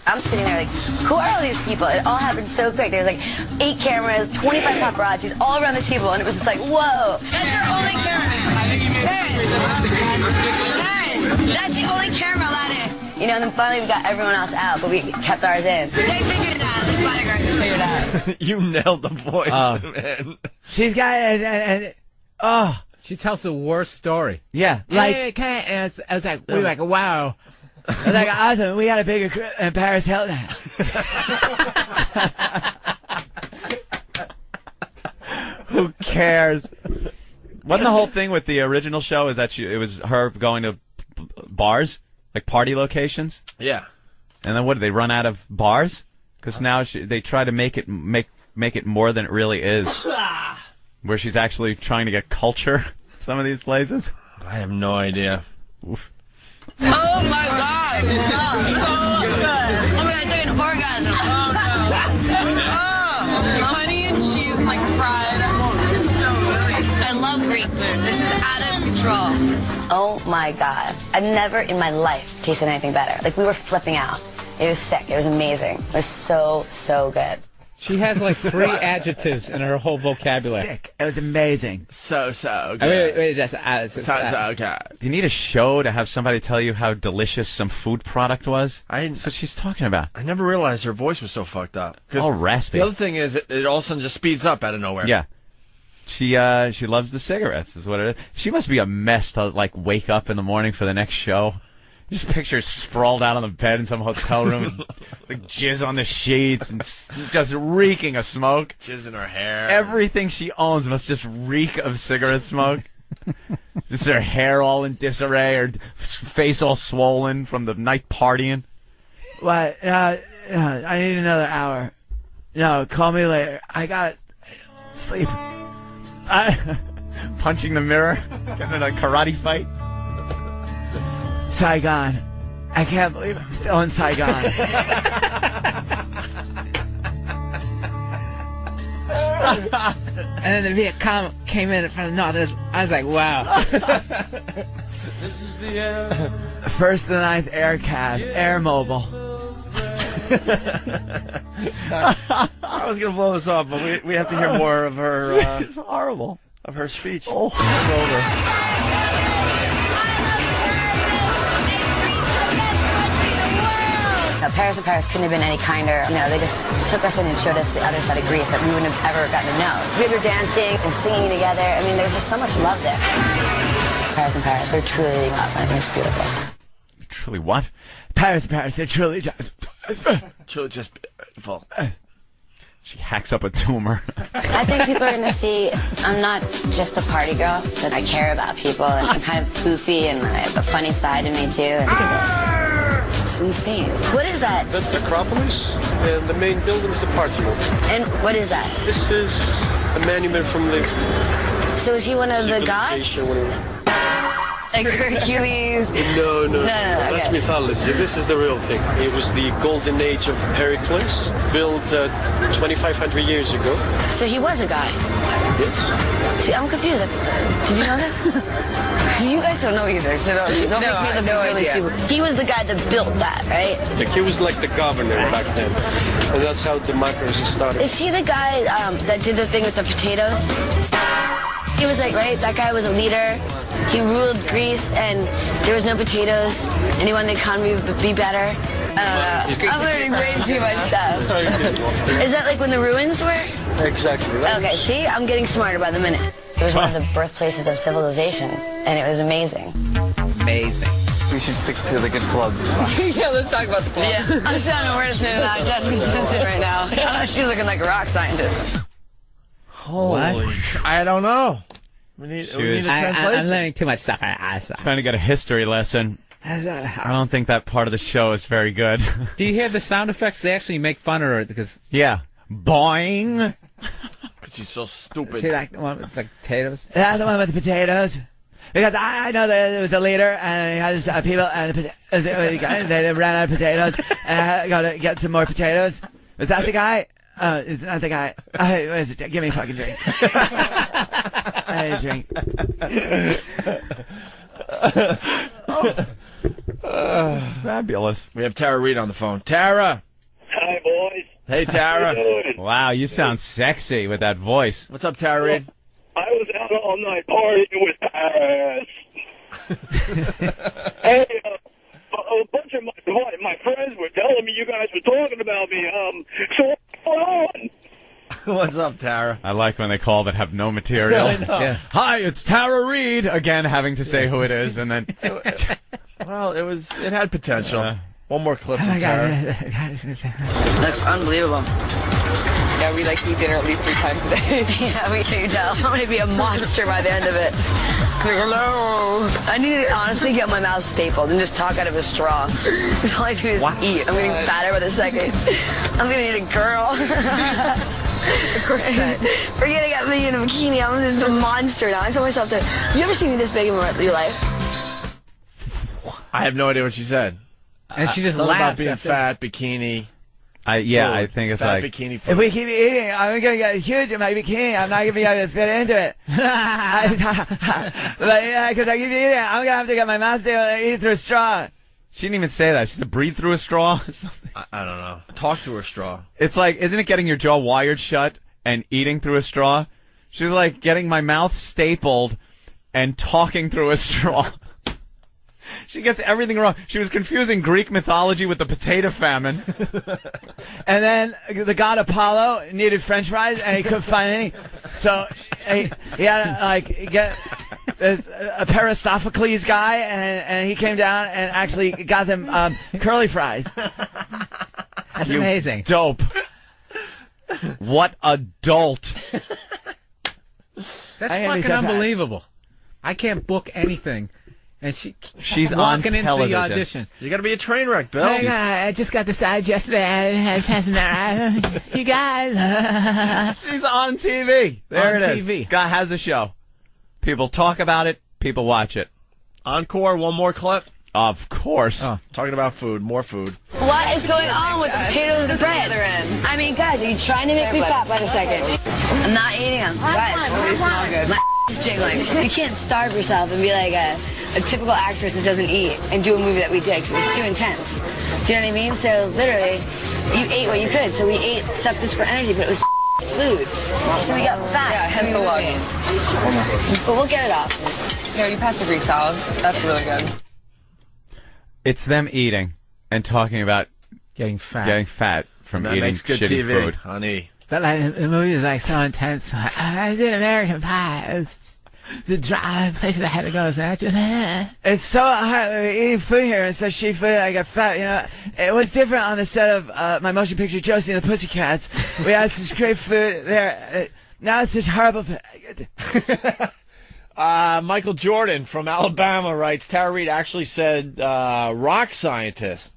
I'm sitting there like, who are all these people? It all happened so quick. There was like 8 cameras, 25 paparazzis all around the table, and it was just like, whoa. That's our only camera. Paris, that's the only camera allowed in. You know, and then finally we got everyone else out, but we kept ours in. They figured it out. The bodyguard just figured it out. You nailed the voice, man. She's got and she tells the worst story. Yeah, Like, I was like, we were like, wow. I was like, awesome. We got a bigger crew than Paris Hilton. Who cares? Wasn't the whole thing with the original show is that it was her going to bars, like party locations? Yeah. And then what did they run out of bars? Because now they try to make it more than it really is. Where she's actually trying to get culture in some of these places. I have no idea. Oof. Oh my god! Oh, so good. Oh my god, I took an orgasm. Oh, honey and cheese like fried. I love Greek food. This is out of control. Oh my god. I've never in my life tasted anything better. Like, we were flipping out. It was sick. It was amazing. It was so good. She has like 3 adjectives in her whole vocabulary. Sick. It was amazing. So good. Wait, just So good. Do you need a show to have somebody tell you how delicious some food product was? That's what she's talking about. I never realized her voice was so fucked up. All raspy. The other thing is, it all of a sudden just speeds up out of nowhere. Yeah. She loves the cigarettes, is what it is. She must be a mess to like wake up in the morning for the next show. Just picture her sprawled out on the bed in some hotel room, like jizz on the sheets and just reeking of smoke. Jizz in her hair. Everything she owns must just reek of cigarette smoke. Just her hair all in disarray, her face all swollen from the night partying. What? I need another hour. No, call me later. I got sleep. Punching the mirror, getting in a karate fight. Saigon. I can't believe I'm still in Saigon. And then the Viet Cong came in front of North. I was like, wow. This is the end. First of the 9th Air Cab, Air Mobile. I was going to blow this off, but we have to hear more of her. It's horrible. Of her speech. Oh, Paris and Paris couldn't have been any kinder. You know, they just took us in and showed us the other side of Greece that we wouldn't have ever gotten to know. We were dancing and singing together. I mean, there was just so much love there. Paris and Paris, they're truly love. I think it's beautiful. Truly what? Paris and Paris, they're truly just beautiful. She hacks up a tumor. I think people are going to see I'm not just a party girl, that I care about people, and I'm kind of goofy, and I have a funny side to me, too. And look at this. It's insane. What is that? That's the Acropolis, and the main building is the Parthenon. And what is that? This is a monument from the... So is he one of the gods? Like Hercules? No. Okay. That's mythology. This is the real thing. It was the golden age of Heracles, built 2,500 years ago. So he was a guy? Yes. See, I'm confused. Did you know this? You guys don't know either, so don't make me look really stupid. He was the guy that built that, right? Like, he was like the governor back then. And that's how democracy started. Is he the guy that did the thing with the potatoes? He was like, right, that guy was a leader. He ruled Greece, and there was no potatoes, and he wanted the economy to be better. I don't know. I'm learning way too much stuff. Is that like when the ruins were? Exactly. Okay, see? I'm getting smarter by the minute. It was one of the birthplaces of civilization, and it was amazing. Amazing. We should stick to the good clubs. Yeah, let's talk about the club. Yeah, I'm just trying to wear this out Jessica Simpson right now. I don't know, she's looking like a rock scientist. Holy, I don't know. We need a translation. I'm learning too much stuff. Trying to get a history lesson. I don't think that part of the show is very good. Do you hear the sound effects? They actually make fun of her because boing. Because she's so stupid. See like the one with the potatoes? Yeah, the one with the potatoes. Because I know that there was a leader and he had people and they ran out of potatoes and I got to get some more potatoes. Was that the guy? Is that the guy? Where's it? Give me a fucking drink. I need a drink. Fabulous. We have Tara Reid on the phone. Tara. Hi, boys. Hey, Tara. Wow, you sound sexy with that voice. What's up, Tara Reid? I was out all night partying with Hey, a bunch of my friends were telling me you guys were talking about me. So what's going on? What's up, Tara? I like when they call that have no material. I know. Yeah. Hi, it's Tara Reid. Again, having to say who it is, and then. Well, it had potential. One more clip Oh from my Tara. God. That's unbelievable. Yeah, we like to eat dinner at least 3 times a day. Yeah, we can tell. I'm going to be a monster by the end of it. Hello. I need to honestly get my mouth stapled and just talk out of a straw. Because all I do is eat. I'm getting fatter by the second. I'm going to need a girl. Of course not. Forgetting about me in a bikini. I'm just a monster now. I saw myself there. Have you ever seen me this big in your life? I have no idea what she said. And she just Something about laughs being after- fat, bikini. I think it's fat like. bikini If food. we keep eating, I'm going to get huge in my bikini. I'm not going to be able to fit into it. But yeah, because I keep eating, I'm going to have to get my mouth stable and eat through a straw. She didn't even say that. She said breathe through a straw. I don't know. Talk through a straw. It's like, isn't it getting your jaw wired shut and eating through a straw? She's like getting my mouth stapled and talking through a straw. She gets everything wrong. She was confusing Greek mythology with the potato famine. And then the god Apollo needed French fries, and he couldn't find any. So he had to, like, get a Peristophocles guy, and he came down and actually got them curly fries. That's You amazing. Dope. What a dolt. That's I am fucking so fat. unbelievable. I can't book anything. And She's on walking into television. the audition. You got to be a train wreck, Bill. Oh, God, I just got this ad yesterday. You guys. She's on TV. There On it is. TV. Guy has a show. People talk about it. People watch it. Encore, one more clip. Of course. Talking about food, more food. What is going on with the potatoes and the bread? I mean, guys, are you trying to make me fat by the second? I'm not eating them. Guys, They smell good. my is jiggling. You can't starve yourself and be like a typical actress that doesn't eat and do a movie that we did because it was too intense. Do you know what I mean? So literally, you ate what you could. So we ate stuff just for energy, but it was food. So we got fat. Yeah, hence the lug. But we'll get it off. Here, you passed the Greek salad. That's really good. It's them eating and talking about Getting fat. from That eating makes good shitty TV, food. honey. But like the movie was like so intense. I did American Pie. It was the dry places I had to go. So I just It's so hard eating food here. It's so cheap food. I got fat. You know, it was different on the set of my motion picture Josie and the Pussycats. We had such great food there. Now it's such horrible. Michael Jordan from Alabama writes, Tara Reid actually said rock scientist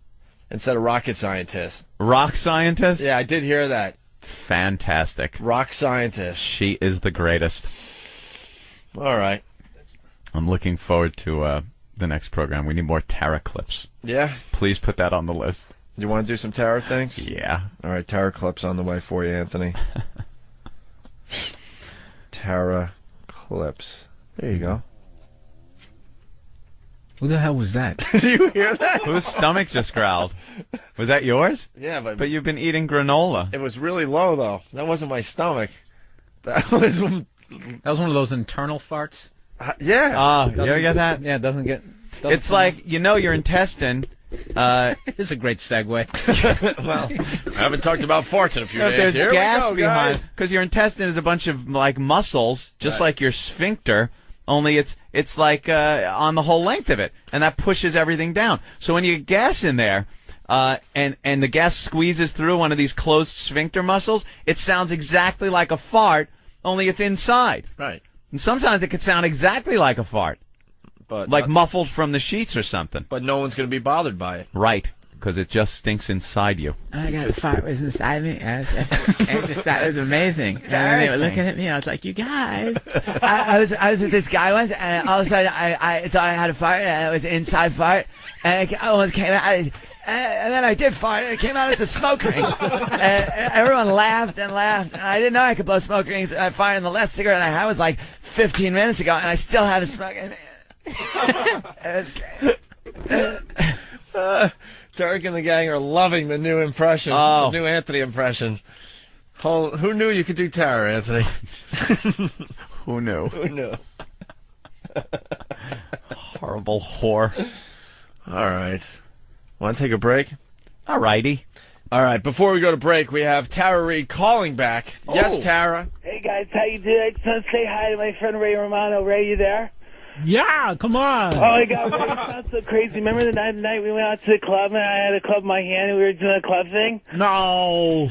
instead of rocket scientist. Rock scientist? Yeah, I did hear that. Fantastic. Rock scientist. She is the greatest. All right. I'm looking forward to the next program. We need more Tara clips. Yeah. Please put that on the list. You want to do some Tara things? Yeah. All right, Tara clips on the way for you, Anthony. Tara clips. There you go. Who the hell was that? Did you hear that? Whose stomach just growled? Was that yours? Yeah, But you've been eating granola. it was really low, though. That wasn't my stomach. That was when That was one of those internal farts. Yeah. Oh, you ever get that? Yeah, it doesn't get. It's like, your intestine. It's a great segue. Well, I haven't talked about farts in a few days. There's Here gas we go, behind, guys. because your intestine is a bunch of like muscles, just like your sphincter. Only it's like on the whole length of it, and that pushes everything down. So when you get gas in there, and the gas squeezes through one of these closed sphincter muscles, it sounds exactly like a fart, only it's inside. Right. And sometimes it could sound exactly like a fart, but like muffled from the sheets or something. But no one's going to be bothered by it. Right. Because it just stinks inside you. Oh my God, the fart was inside me. I just thought it was amazing. And when they were looking at me, I was like, you guys. I was with this guy once, and all of a sudden I thought I had a fart, and it was an inside fart, and it almost came out. And then I did fart, and it came out as a smoke ring. And everyone laughed and laughed, and I didn't know I could blow smoke rings. And I fired, and the last cigarette I had was like 15 minutes ago, and I still had a smoke. It was great. Derek and the gang are loving the new impression, Oh. the new Anthony impression. Who knew you could do Tara, Anthony? Who knew? Who knew? Horrible whore. All right. Want to take a break? All righty. All right. Before we go to break, we have Tara Reid calling back. Yes, Tara. Hey guys, how you doing? I just want to say hi to my friend Ray Romano. Ray, you there? Yeah, come on. Oh my God, Ray, it sounds so crazy. Remember the night we went out to the club and I had a club in my hand and we were doing a club thing? No.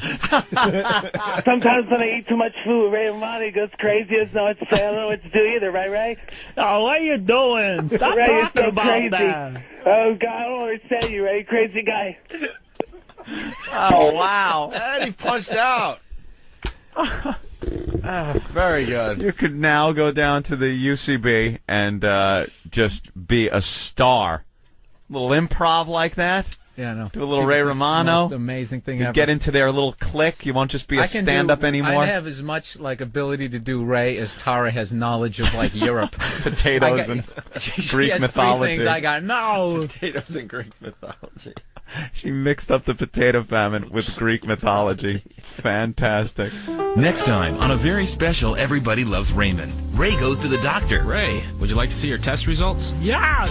Sometimes when I eat too much food, Ray Romano goes crazy. He doesn't know what to say. I don't know what to do either, right, Ray? Oh, what are you doing? Stop Ray, you're talking so about crazy. that. Oh God, I don't understand you, Ray. Crazy guy. Oh, wow. And he punched out. Very good. You could now go down to the UCB and just be a star. A little improv like that. Yeah, I know. Do a little Ray It's the Romano. most amazing thing You ever. get into their little clique. You won't just be a I can stand-up do- anymore. I have as much like ability to do Ray as Tara has knowledge of like Europe, Potatoes I and she Greek has mythology. 3 things I got no. Potatoes and Greek mythology. She mixed up the potato famine with Greek mythology. Fantastic. Next time on a very special Everybody Loves Raymond, Ray goes to the doctor. Ray, would you like to see your test results? Yeah.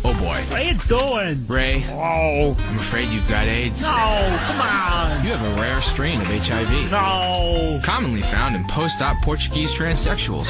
Oh boy. What are you doing? Ray, Oh. I'm afraid you've got AIDS. No, come on. You have a rare strain of HIV. No. Commonly found in post-op Portuguese transsexuals.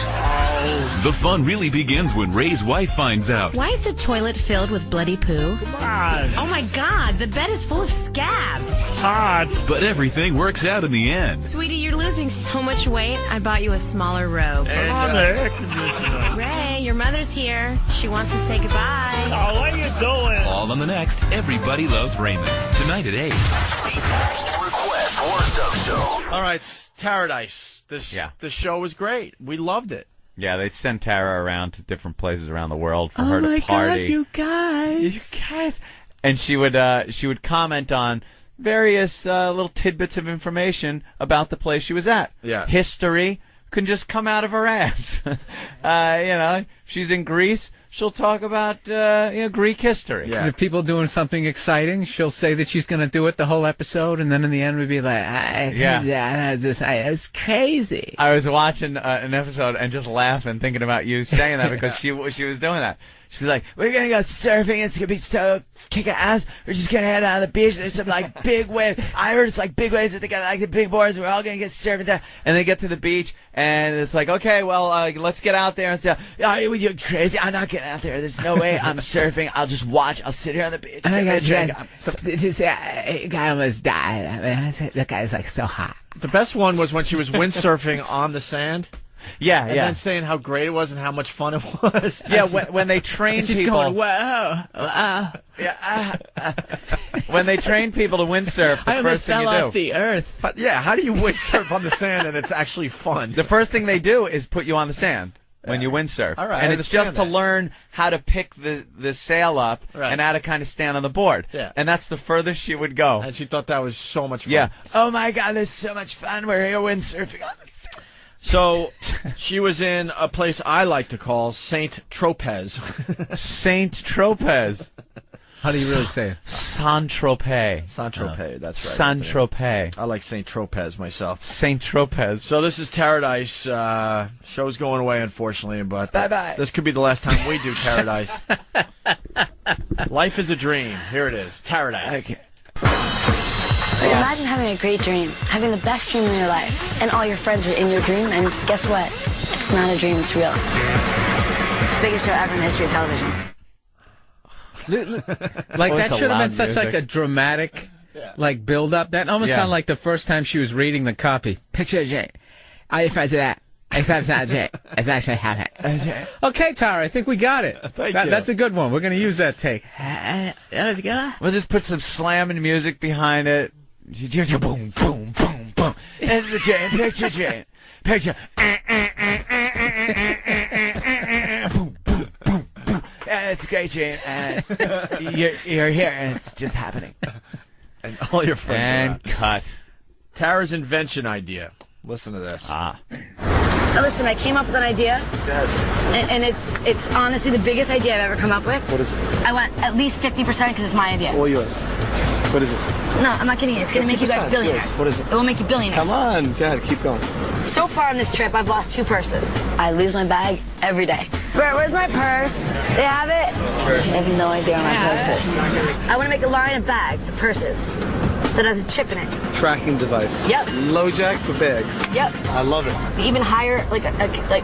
The fun really begins when Ray's wife finds out. Why is the toilet filled with bloody poo? Come on. Oh my God, the bed is full of scabs. Hot. But everything works out in the end. Sweetie, you're losing so much weight. I bought you a smaller robe. Come on, the air conditioner. Ray, your mother's here. She wants to say goodbye. Oh, what are you doing? All on the next Everybody Loves Raymond. Tonight at 8. Request more stuff show. All right, Taradise. This show was great. We loved it. Yeah, they send Tara around to different places around the world for Oh her my to party. God, you guys. And she would comment on various little tidbits of information about the place she was at. Yeah. History can just come out of her ass. She's in Greece. She'll talk about Greek history. And if people are doing something exciting, she'll say that she's going to do it the whole episode, and then in the end, we'd be like, it's crazy. I was watching an episode and just laughing, thinking about you saying that because she was doing that. She's like, we're going to go surfing. It's going to be so kicking ass. We're just going to head out on the beach. There's some, like, big waves. I heard it's, like, big waves that they got, like, the big boards. We're all going to get surfing there. And they get to the beach, and it's like, okay, well, let's get out there and say, Are you crazy? I'm not getting out there. There's no way I'm surfing. I'll just watch. I'll sit here on the beach. Oh my God, a guy almost died. I mean, that guy's like so hot. The best one was when she was windsurfing on the sand. Yeah, and then saying how great it was and how much fun it was. Yeah, when they train She's people. going, whoa. When they train people to windsurf, the I almost first thing fell you do. off the earth. But yeah, how do you windsurf on the sand and it's actually fun? The first thing they do is put you on the sand when you windsurf. All right, and I it's just to understand that. learn how to pick the sail up Right. and how to kind of stand on the board. Yeah. And that's the furthest she would go. And she thought that was so much fun. Yeah. Oh, my God, this is so much fun. We're here windsurfing on the sand. So she was in a place I like to call Saint Tropez. Saint Tropez. How do you really say it? Saint-Tropez. Saint-Tropez, that's right. Saint-Tropez. I like Saint-Tropez myself. Saint-Tropez. So this is Paradise. Show's going away, unfortunately, but Bye-bye. This could be the last time we do Paradise. Life is a dream. Here it is. Paradise. Okay. Imagine having a great dream, having the best dream in your life, and all your friends are in your dream, and guess what? It's not a dream, it's real. Biggest show ever in the history of television. Like, that should have been such like a dramatic, like, build-up. That almost sounded like the first time she was reading the copy. Picture Jane. All your friends are that. Except it's not Jane. It's actually happening. Okay, Tara, I think we got it. Thank you. That's a good one. We're going to use that take. That was good. We'll just put some slamming music behind it. Boom, boom, boom, boom. It's the Jane. Picture Jane. Picture. Boom, boom, boom, boom. Yeah, it's great, Jane. And you're here, and it's just happening. And all your friends And are out. cut. Tara's invention idea. Listen to this. Now listen, I came up with an idea, and it's honestly the biggest idea I've ever come up with. What is it? I want at least 50% because it's my idea. All yours. What is it? No, I'm not kidding you. It's going to make you guys 50%, billionaires. yours. What is it? It will make you billionaires. Come on, Dad, keep going. So far on this trip, I've lost 2 purses. I lose my bag every day. Brett, where's my purse? They have it? I have no idea where my purse is. I want to make a line of bags, of purses, that has a chip in it. Tracking device. Yep. LoJack for bags. Yep. I love it. We even hire like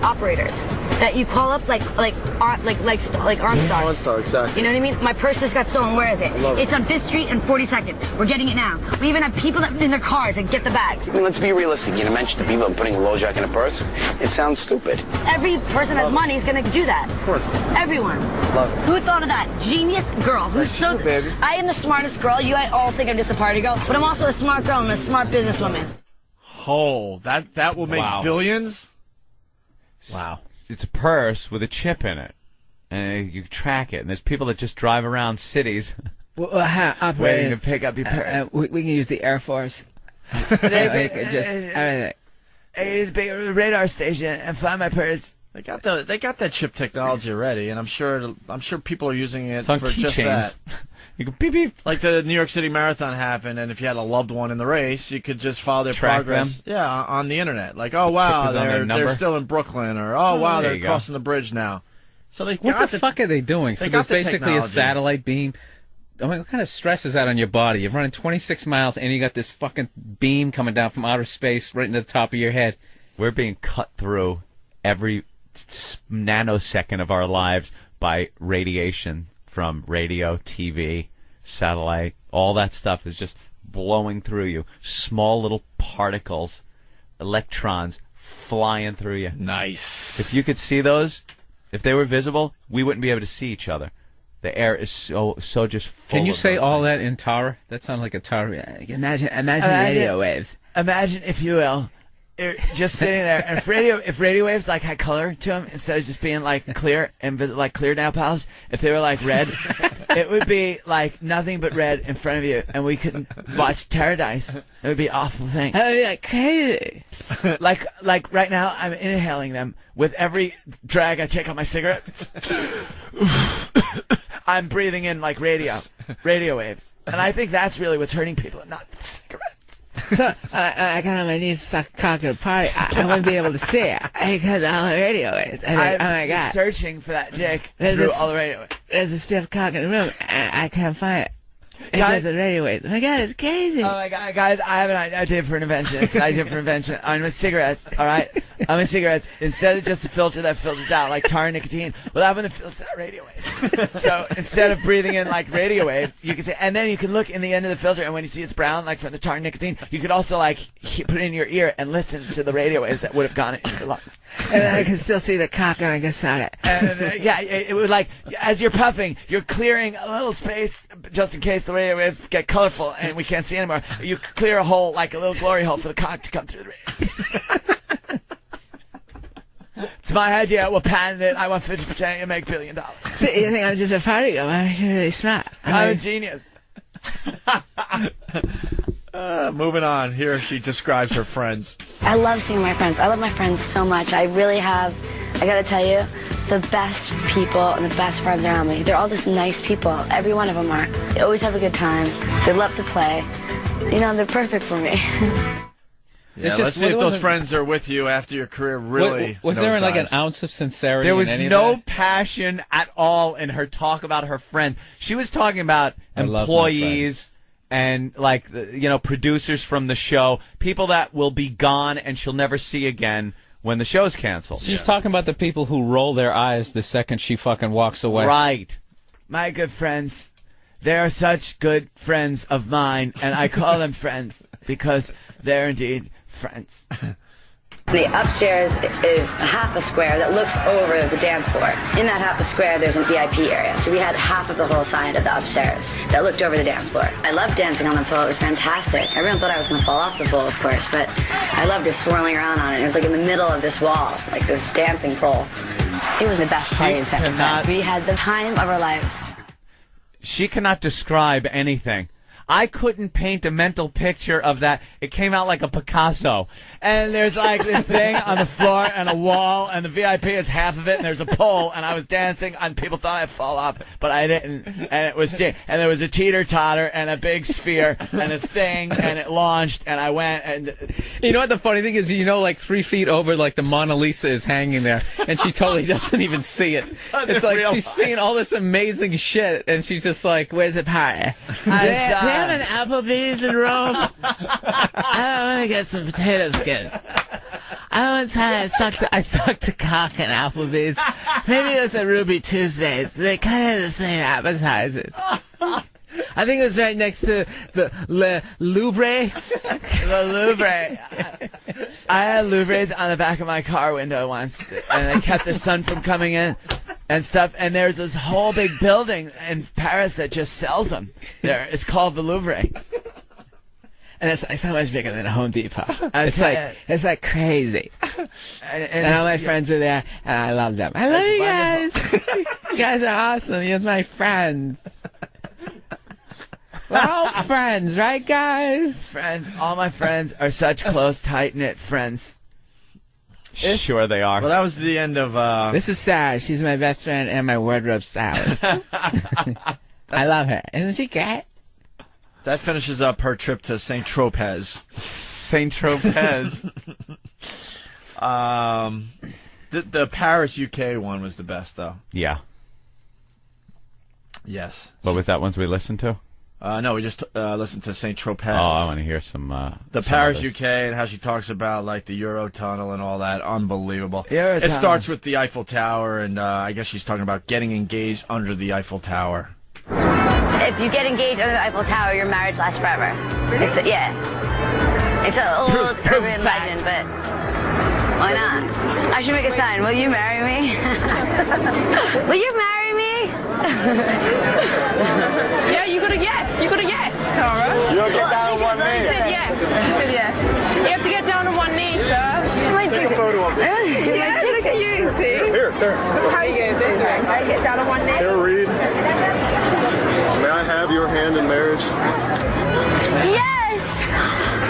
operators that you call up like OnStar. OnStar, exactly. You know what I mean? My purse just got stolen. Where is it? I love it. It's on 5th Street and 42nd. We're getting it now. We even have people that in their cars that get the bags. I mean, let's be realistic. You mentioned the people putting LoJack in a purse. It sounds stupid. Every person that has money is gonna do that. Of course. Everyone. Love it. Who thought of that? Genius girl. Who's That's so? you, baby. I am the smartest girl. You all think I'm just a party girl, but I'm also a smart girl. I'm a smart businesswoman. Oh, that will make billions? Wow. It's a purse with a chip in it. And you track it. And there's people that just drive around cities Operators, waiting to pick up your purse. we can use the Air Force. They could just everything. It's a big radar station and find my purse. They got that chip technology already, and I'm sure people are using it It's on for just keychains. that. You can beep beep. Like the New York City Marathon happened, and if you had a loved one in the race, you could just follow their Track progress. them? Yeah, on the internet. Like, oh wow, Chip is on their they're number? still in Brooklyn, or oh wow, there they're you go. crossing the bridge now. So they What got the fuck are they doing? they So got there's the basically a technology. satellite beam. I mean, what kind of stress is that on your body? You're running 26 miles, and you got this fucking beam coming down from outer space right into the top of your head. We're being cut through every nanosecond of our lives by radiation from radio, TV, satellite. All that stuff is just blowing through you. Small little particles, electrons flying through you. Nice. If you could see those, if they were visible, we wouldn't be able to see each other. The air is so just full. Can you of say those all things. that in Tara? That sounds like a Tara. Imagine radio waves. Imagine, if you will, just sitting there, and if radio waves like had color to them instead of just being like clear and like clear nail polish, if they were like red, it would be like nothing but red in front of you, and we couldn't watch Paradise. It would be an awful thing. That would be like crazy. like right now, I'm inhaling them with every drag I take on my cigarette. I'm breathing in like radio waves, and I think that's really what's hurting people, not the cigarettes. So I got on my knees, suck cock at a party. I wouldn't be able to see it because of all the radio waves. I think, oh my god! Searching for that dick through all the radio waves. There's a stiff cock in the room, and I can't find it. Guys- Because of the radio waves. Oh my god, it's crazy. Oh my god, guys, I have an idea for an invention. It's an idea for an invention. I'm with cigarettes, alright? I'm with cigarettes. Instead of just a filter that filters out like tar and nicotine, we'll have one that filters out radio waves. So instead of breathing in like radio waves, you can say, and then you can look in the end of the filter, and when you see it's brown, like from the tar and nicotine, you could also like put it in your ear and listen to the radio waves that would have gone into your lungs. And then I can still see the cock and I can suck it. And yeah, it would like, as you're puffing, you're clearing a little space just in case the radio waves get colorful and we can't see anymore. You clear a hole, like a little glory hole for the cock to come through the radio. It's my idea. We'll patent it. I want 50% and make $1 billion. So you think I'm just a party girl? I'm actually really smart. I'm a genius. Moving on. Here she describes her friends. I love seeing my friends. I love my friends so much. I really have I gotta tell you, the best people and the best friends around me, they're all just nice people. Every one of them are. They always have a good time. They love to play. You know, they're perfect for me. Yeah, let's see if those friends are with you after your career really Was there like an nosedives. ounce of sincerity? There was in any no of that? passion at all in her talk about her friend. She was talking about I love my employees and like producers from the show, people that will be gone and she'll never see again when the show's canceled. She's talking about the people who roll their eyes the second she fucking walks away. Right. My good friends, they are such good friends of mine, and I call them friends because they're indeed friends. The upstairs is half a square that looks over the dance floor. In that half a square, there's an VIP area. So we had half of the whole side of the upstairs that looked over the dance floor. I loved dancing on the pole. It was fantastic. Everyone thought I was going to fall off the pole, of course, but I loved just swirling around on it. It was like in the middle of this wall, like this dancing pole. It was the best party in Central Park. We had the time of our lives. She cannot describe anything. I couldn't paint a mental picture of that. It came out like a Picasso. And there's like this thing on the floor and a wall, and the VIP is half of it, and there's a pole, and I was dancing, and people thought I'd fall off, but I didn't. And it was, and there was a teeter-totter and a big sphere and a thing, and it launched, and I went, and you know what the funny thing is? Like 3 feet over, like the Mona Lisa is hanging there, and she totally doesn't even see it. It's like she's seeing all this amazing shit, and she's just like, "Where's the pie?" They have an Applebee's in Rome. I want to get some potato skin. I one time I sucked a cock in Applebee's. Maybe it was a Ruby Tuesdays. They kind of have the same appetizers. I think it was right next to the Le Louvre. The Louvre. I had Louvres on the back of my car window once, and they kept the sun from coming in and stuff. And there's this whole big building in Paris that just sells them. There, it's called the Louvre. And it's so much bigger than a Home Depot. It's like crazy. And all my friends are there, and I love them. I love you guys. You guys are awesome. You're my friends. We're all friends, right, guys? Friends. All my friends are such close, tight-knit friends. Sure they are. Well, that was the end of... This is Sarah. She's my best friend and my wardrobe stylist. I love her. Isn't she great? That finishes up her trip to St. Tropez. St. Tropez. The Paris, UK one was the best, though. Yeah. Yes. What was that ones we listened to? No, we just listened to St. Tropez. Oh, I want to hear some... the some Paris, others. UK, and how she talks about, like, the Eurotunnel and all that. Unbelievable. Eurotunnel. It starts with the Eiffel Tower, and I guess she's talking about getting engaged under the Eiffel Tower. If you get engaged under the Eiffel Tower, your marriage lasts forever. It's an old urban legend, but why not? I should make a sign. Will you marry me? Will you marry me? Yeah, you got a yes. You got a yes, Tara. You don't get down on one knee. You said yes. You said yes. You have to get down on one knee, sir. Take a photo of me. Yeah, look at you, see? Here, turn. How are you going to do it? I get down on one knee. Tara Reid, may I have your hand in marriage? Yes!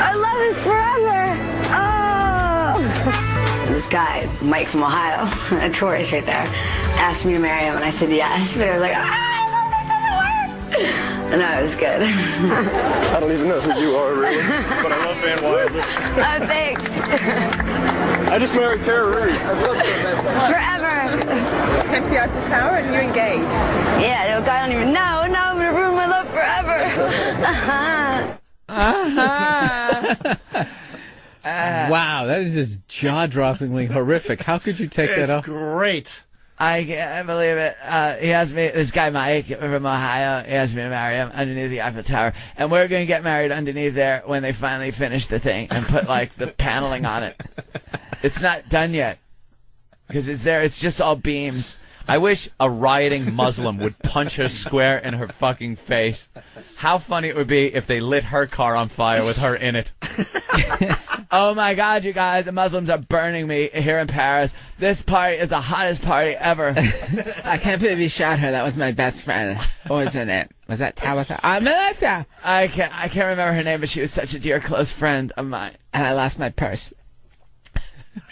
I love this forever! Oh! This guy, Mike from Ohio, a tourist right there, asked me to marry him, and I said yes. But I was like, that doesn't work! No, it was good. I don't even know who you are, really, but I love Van Wilder. Thanks. I just married Tara Reid. Forever. Came to the Eiffel Tower and you're engaged. Yeah, no, I don't even know. No, I'm going to ruin my love forever. Wow, that is just jaw-droppingly horrific. How could you take that off? Great. I can't believe it. He asked me, this guy Mike from Ohio, he asked me to marry him underneath the Eiffel Tower. And we're going to get married underneath there when they finally finish the thing and put, like, the paneling on it. It's not done yet. Because it's there, it's just all beams. I wish a rioting Muslim would punch her square in her fucking face. How funny it would be if they lit her car on fire with her in it. Oh my God, you guys, the Muslims are burning me here in Paris. This party is the hottest party ever. I can't believe you shot her. That was my best friend. What was her name? Was that Tabitha? Melissa! I can't remember her name, but she was such a dear close friend of mine. And I lost my purse.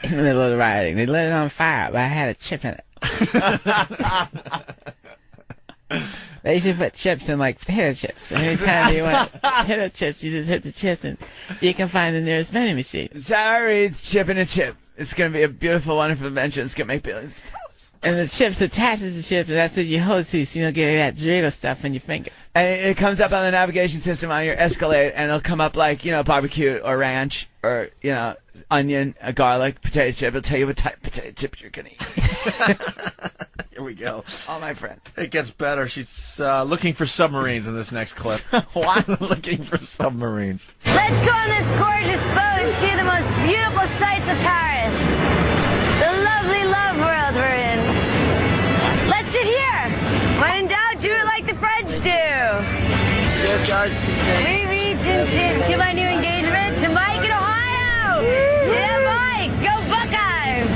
in the middle of the rioting. They lit it on fire, but I had a chip in it. They should put chips in like potato chips. Every time you want potato chips, you just hit the chips and you can find the nearest vending machine. Tara Reid's Chip in a Chip. It's going to be a beautiful, wonderful invention. It's going to make billions of dollars. And the chips attaches the chips, and that's what you hold to, so you don't get that Dorito stuff in your fingers. And it comes up on the navigation system on your Escalade, and it'll come up like, barbecue or ranch or, onion, garlic, potato chip. It'll tell you what type of potato chip you're going to eat. Here we go. All my friends. It gets better. She's looking for submarines in this next clip. What? Looking for submarines. Let's go on this gorgeous boat and see the most beautiful sights of Paris. The lovely love world we're in. Let's sit here. When in doubt, do it like the French do. We reach to my new engagement to Mike in Ohio. Yeah, Mike. Go Buckeyes.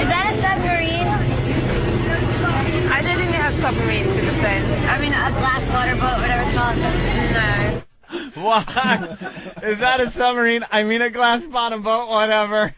Is that a submarine? I didn't think they have submarines in the same. I mean, a glass water boat, whatever it's called. No. What? Is that a submarine? I mean a glass bottom boat, whatever.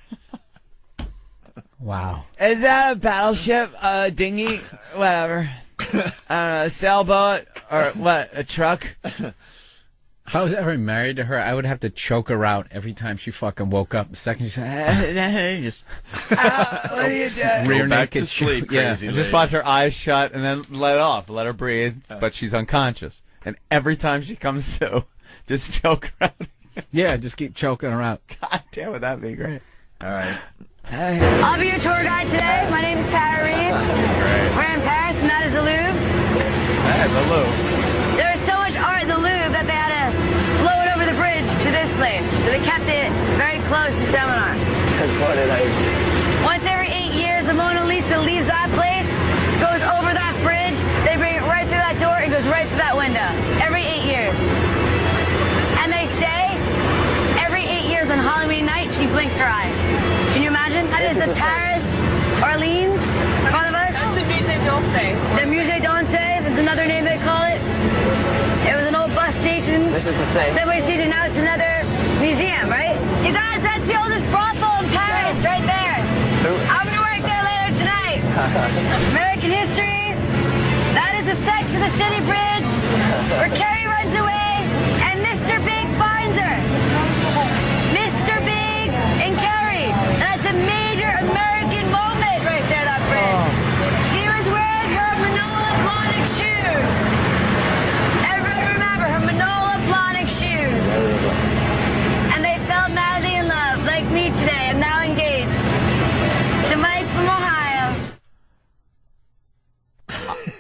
Wow. Is that a battleship, a dinghy, whatever? I don't know, a sailboat, or what, a truck? If I was ever married to her, I would have to choke her out every time she fucking woke up. The second she said, just What are you doing? rear back naked to sleep, yeah. crazy just watch her eyes shut and then let off, let her breathe, but she's unconscious. And every time she comes to, just choke her out. Yeah, just keep choking her out. God damn it, that'd be great. All right. I'll be your tour guide today. My name is Tara Reid. We're in Paris, and that is the Louvre. Hey, the Louvre. There was so much art in the Louvre that they had to blow it over the bridge to this place. So they kept it very close in Seminar. Once every 8 years, the Mona Lisa leaves that place, goes over that bridge, they bring it right through that door, and goes right through that window. Every 8 years. And they say every 8 years on Halloween night, she blinks her eyes. Can you imagine? That is the Paris, Orleans, front of us. That's the Musée d'Orsay. The Musée d'Orsay, that's another name they call it. It was an old bus station. This is the same. Subway station, now it's another museum, right? You guys, that's the oldest brothel in Paris, right there. I'm gonna work there later tonight. American history. That is the Sex of the City Bridge, where Carrie runs away and Mr. Big finds her. Mr. Big and Carrie. That's a major American moment right there, that bridge. She was wearing her Manolo Blahnik shoes. Everyone remember her Manolo Blahnik shoes. And they fell madly in love, like me today. I'm now engaged to Mike from Ohio.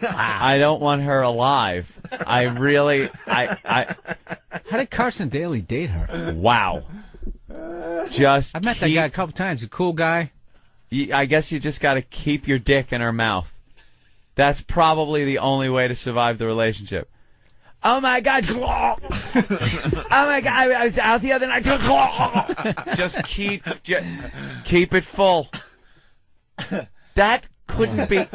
I don't want her alive. I really, How did Carson Daly date her? wow. Just I've met that guy a couple times. A cool guy. I guess you just got to keep your dick in her mouth. That's probably the only way to survive the relationship. Oh my God. Oh my God. I was out the other night. Just keep it full. That couldn't be.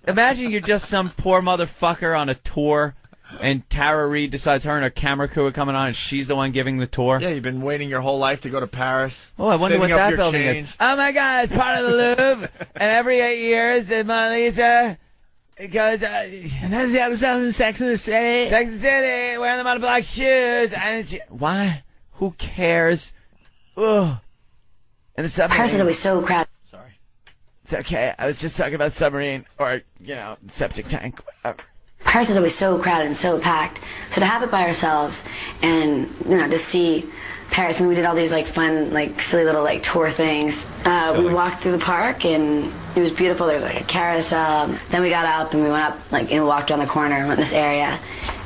Imagine you're just some poor motherfucker on a tour, and Tara Reid decides her and her camera crew are coming on, and she's the one giving the tour. Yeah, you've been waiting your whole life to go to Paris. Oh, I wonder what saving up that your building change. is. Oh my God, it's part of the Louvre. And every 8 years, the Mona Lisa goes, And that's the episode of Sex and the City. Sex and the City, wearing them on black shoes. And it's, why? Who cares? Ugh. And the submarine. Paris is always so crowded. It's okay. I was just talking about submarine or, septic tank, whatever. Paris is always so crowded and so packed. So to have it by ourselves and, to see Paris, we did all these fun, silly little tour things. We walked through the park and it was beautiful. There was a carousel. Then we got up and we went up, and walked around the corner and went in this area.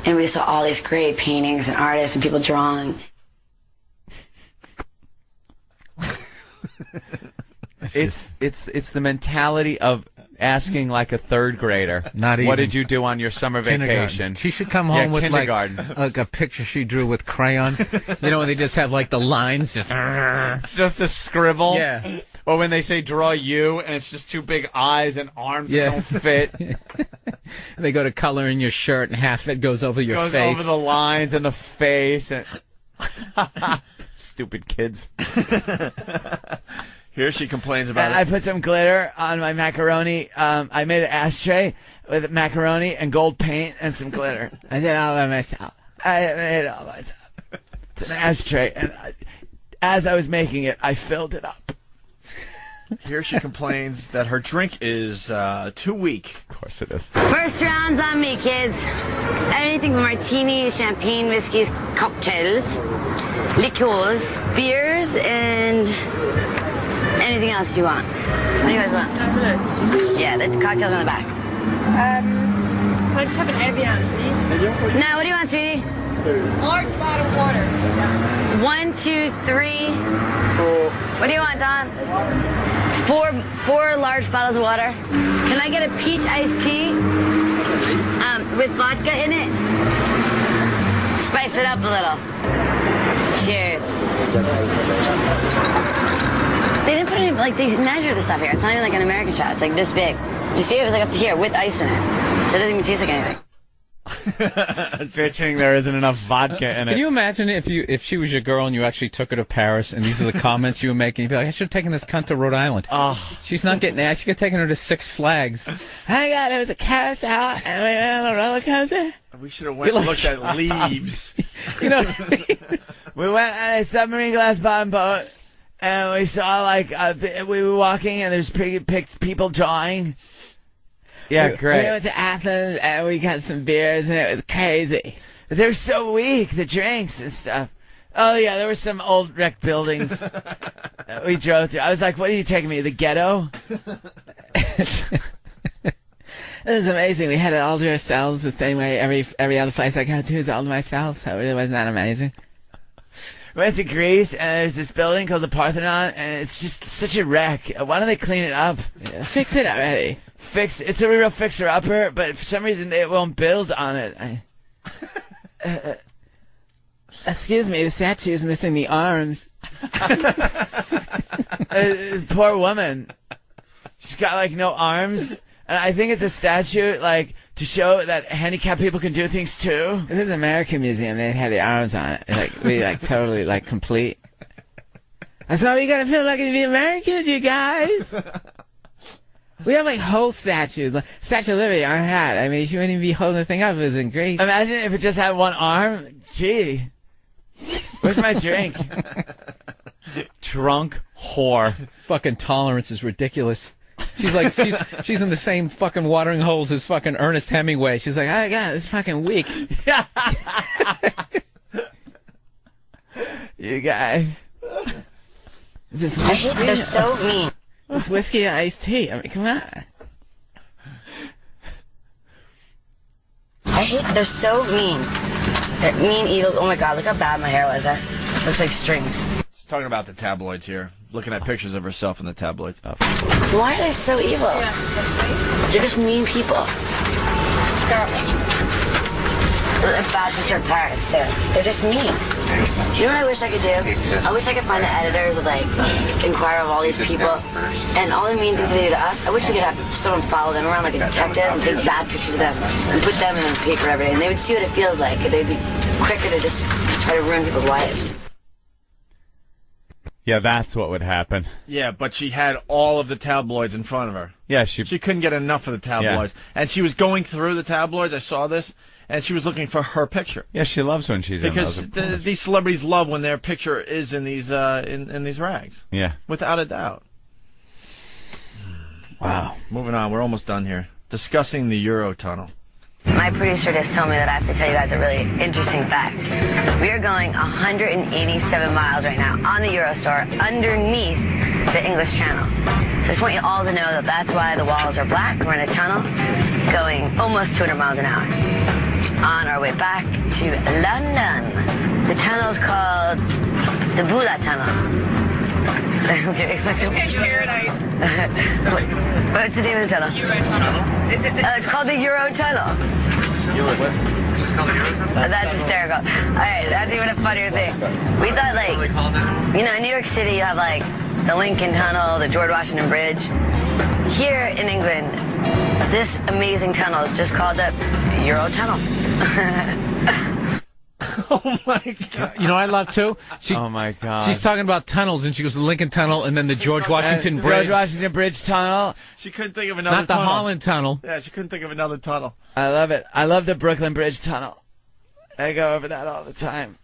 And we just saw all these great paintings and artists and people drawing. It's the mentality of asking like a third grader. Not what even. did you do on your summer vacation? She should come home with kindergarten. like a picture she drew with crayon. When they just have the lines just. It's just a scribble. Yeah. Or when they say draw you and it's just two big eyes and arms that don't fit. They go to color in your shirt and half it goes over your face. Goes over the lines and the face. And... Stupid kids. Here she complains about And it. I put some glitter on my macaroni. I made an ashtray with macaroni and gold paint and some glitter. I did it all by myself. I made it all myself. It's an ashtray, and as I was making it, I filled it up. Here she complains that her drink is too weak. Of course it is. First round's on me, kids. Anything from martinis, champagne, whiskeys, cocktails, liqueurs, beers, and anything else you want. What do you guys want? Yeah, the cocktails on the back. Can I just have an Evian, please? Now, what do you want, sweetie? Large bottle of water. 1, 2, 3. What do you want, Don? Four large bottles of water. Can I get a peach iced tea? With vodka in it? Spice it up a little. Cheers. They didn't put any, like, they measure the stuff here. It's not even like an American shot. It's like this big. You see, it was like up to here with ice in it. So it doesn't even taste like anything. Bitching there isn't enough vodka in it. Can you imagine if she was your girl and you actually took her to Paris and these are the comments you were making? You'd be like, I should have taken this cunt to Rhode Island. Oh. She's not getting that. I should have taken her to Six Flags. I got there was a carousel and we went on a roller coaster. We should have went and looked at leaves. You know, We went on a submarine glass bottom boat, and we saw, like, we were walking, and there's people drawing. Yeah, great. We went to Athens and we got some beers and it was crazy. They're so weak, the drinks and stuff. Oh, yeah, there were some old wrecked buildings that we drove through. I was like, what are you taking me, the ghetto? It was amazing. We had it all to ourselves the same way every other place I go to is all to myself, so it really wasn't that amazing. We went to Greece, and there's this building called the Parthenon, and it's just such a wreck. Why don't they clean it up? Yeah, fix it already. It's a real fixer-upper, but for some reason they won't build on it. Excuse me, the statue's missing the arms. Poor woman. She's got, like, no arms. And I think it's a statue, like, to show that handicapped people can do things, too. If it was an American museum, they'd have the arms on it. Like, be, like, totally, like, complete. That's why we gotta feel like the Americans, you guys. We have, like, whole statues. Like, Statue of Liberty, our hat. I mean, she wouldn't even be holding the thing up if it was in Greece. Imagine if it just had one arm. Gee. Where's my drink? Drunk whore. Fucking tolerance is ridiculous. She's like, she's in the same fucking watering holes as fucking Ernest Hemingway. She's like, oh god, it's fucking weak. You guys. This They're so mean. It's whiskey and iced tea. I mean, come on. They're so mean. They're mean, evil. Oh my god, look how bad my hair was. That looks like strings. She's talking about the tabloids here. Looking at pictures of herself in the tabloids. Why are they so evil? They're just mean people. A bad picture of Paris, too. They're just mean. You know what I wish I could do? I wish I could find the editors of, like, Inquirer of all these people. And all the mean things they do to us, I wish we could have someone follow them around like a detective and take bad pictures of them and put them in the paper every day. And they would see what it feels like. They'd be quicker to just try to ruin people's lives. Yeah, that's what would happen. Yeah, but she had all of the tabloids in front of her. Yeah, she couldn't get enough of the tabloids. Yeah. And she was going through the tabloids, I saw this, and she was looking for her picture. Yeah, she loves when she's in those. Because these celebrities love when their picture is in these in these rags. Yeah. Without a doubt. Wow. Moving on, we're almost done here. Discussing the Eurotunnel. My producer just told me that I have to tell you guys a really interesting fact. We are going 187 miles right now on the Eurostar underneath the English Channel. So I just want you all to know that that's why the walls are black. We're in a tunnel going almost 200 miles an hour. On our way back to London. The tunnel is called the Bula Tunnel. Okay. What's the name of the tunnel? Is it it's called the Eurotunnel. That's hysterical. Alright, that's even a funnier thing. We thought, like, you know, in New York City you have, like, the Lincoln Tunnel, the George Washington Bridge. Here in England, this amazing tunnel is just called the Eurotunnel. Oh my God! You know what I love too? Oh my God! She's talking about tunnels, and she goes the Lincoln Tunnel, and then the George Washington Bridge. George Washington Bridge tunnel. She couldn't think of another. Not the tunnel. Holland Tunnel. Yeah, she couldn't think of another tunnel. I love it. I love the Brooklyn Bridge tunnel. I go over that all the time.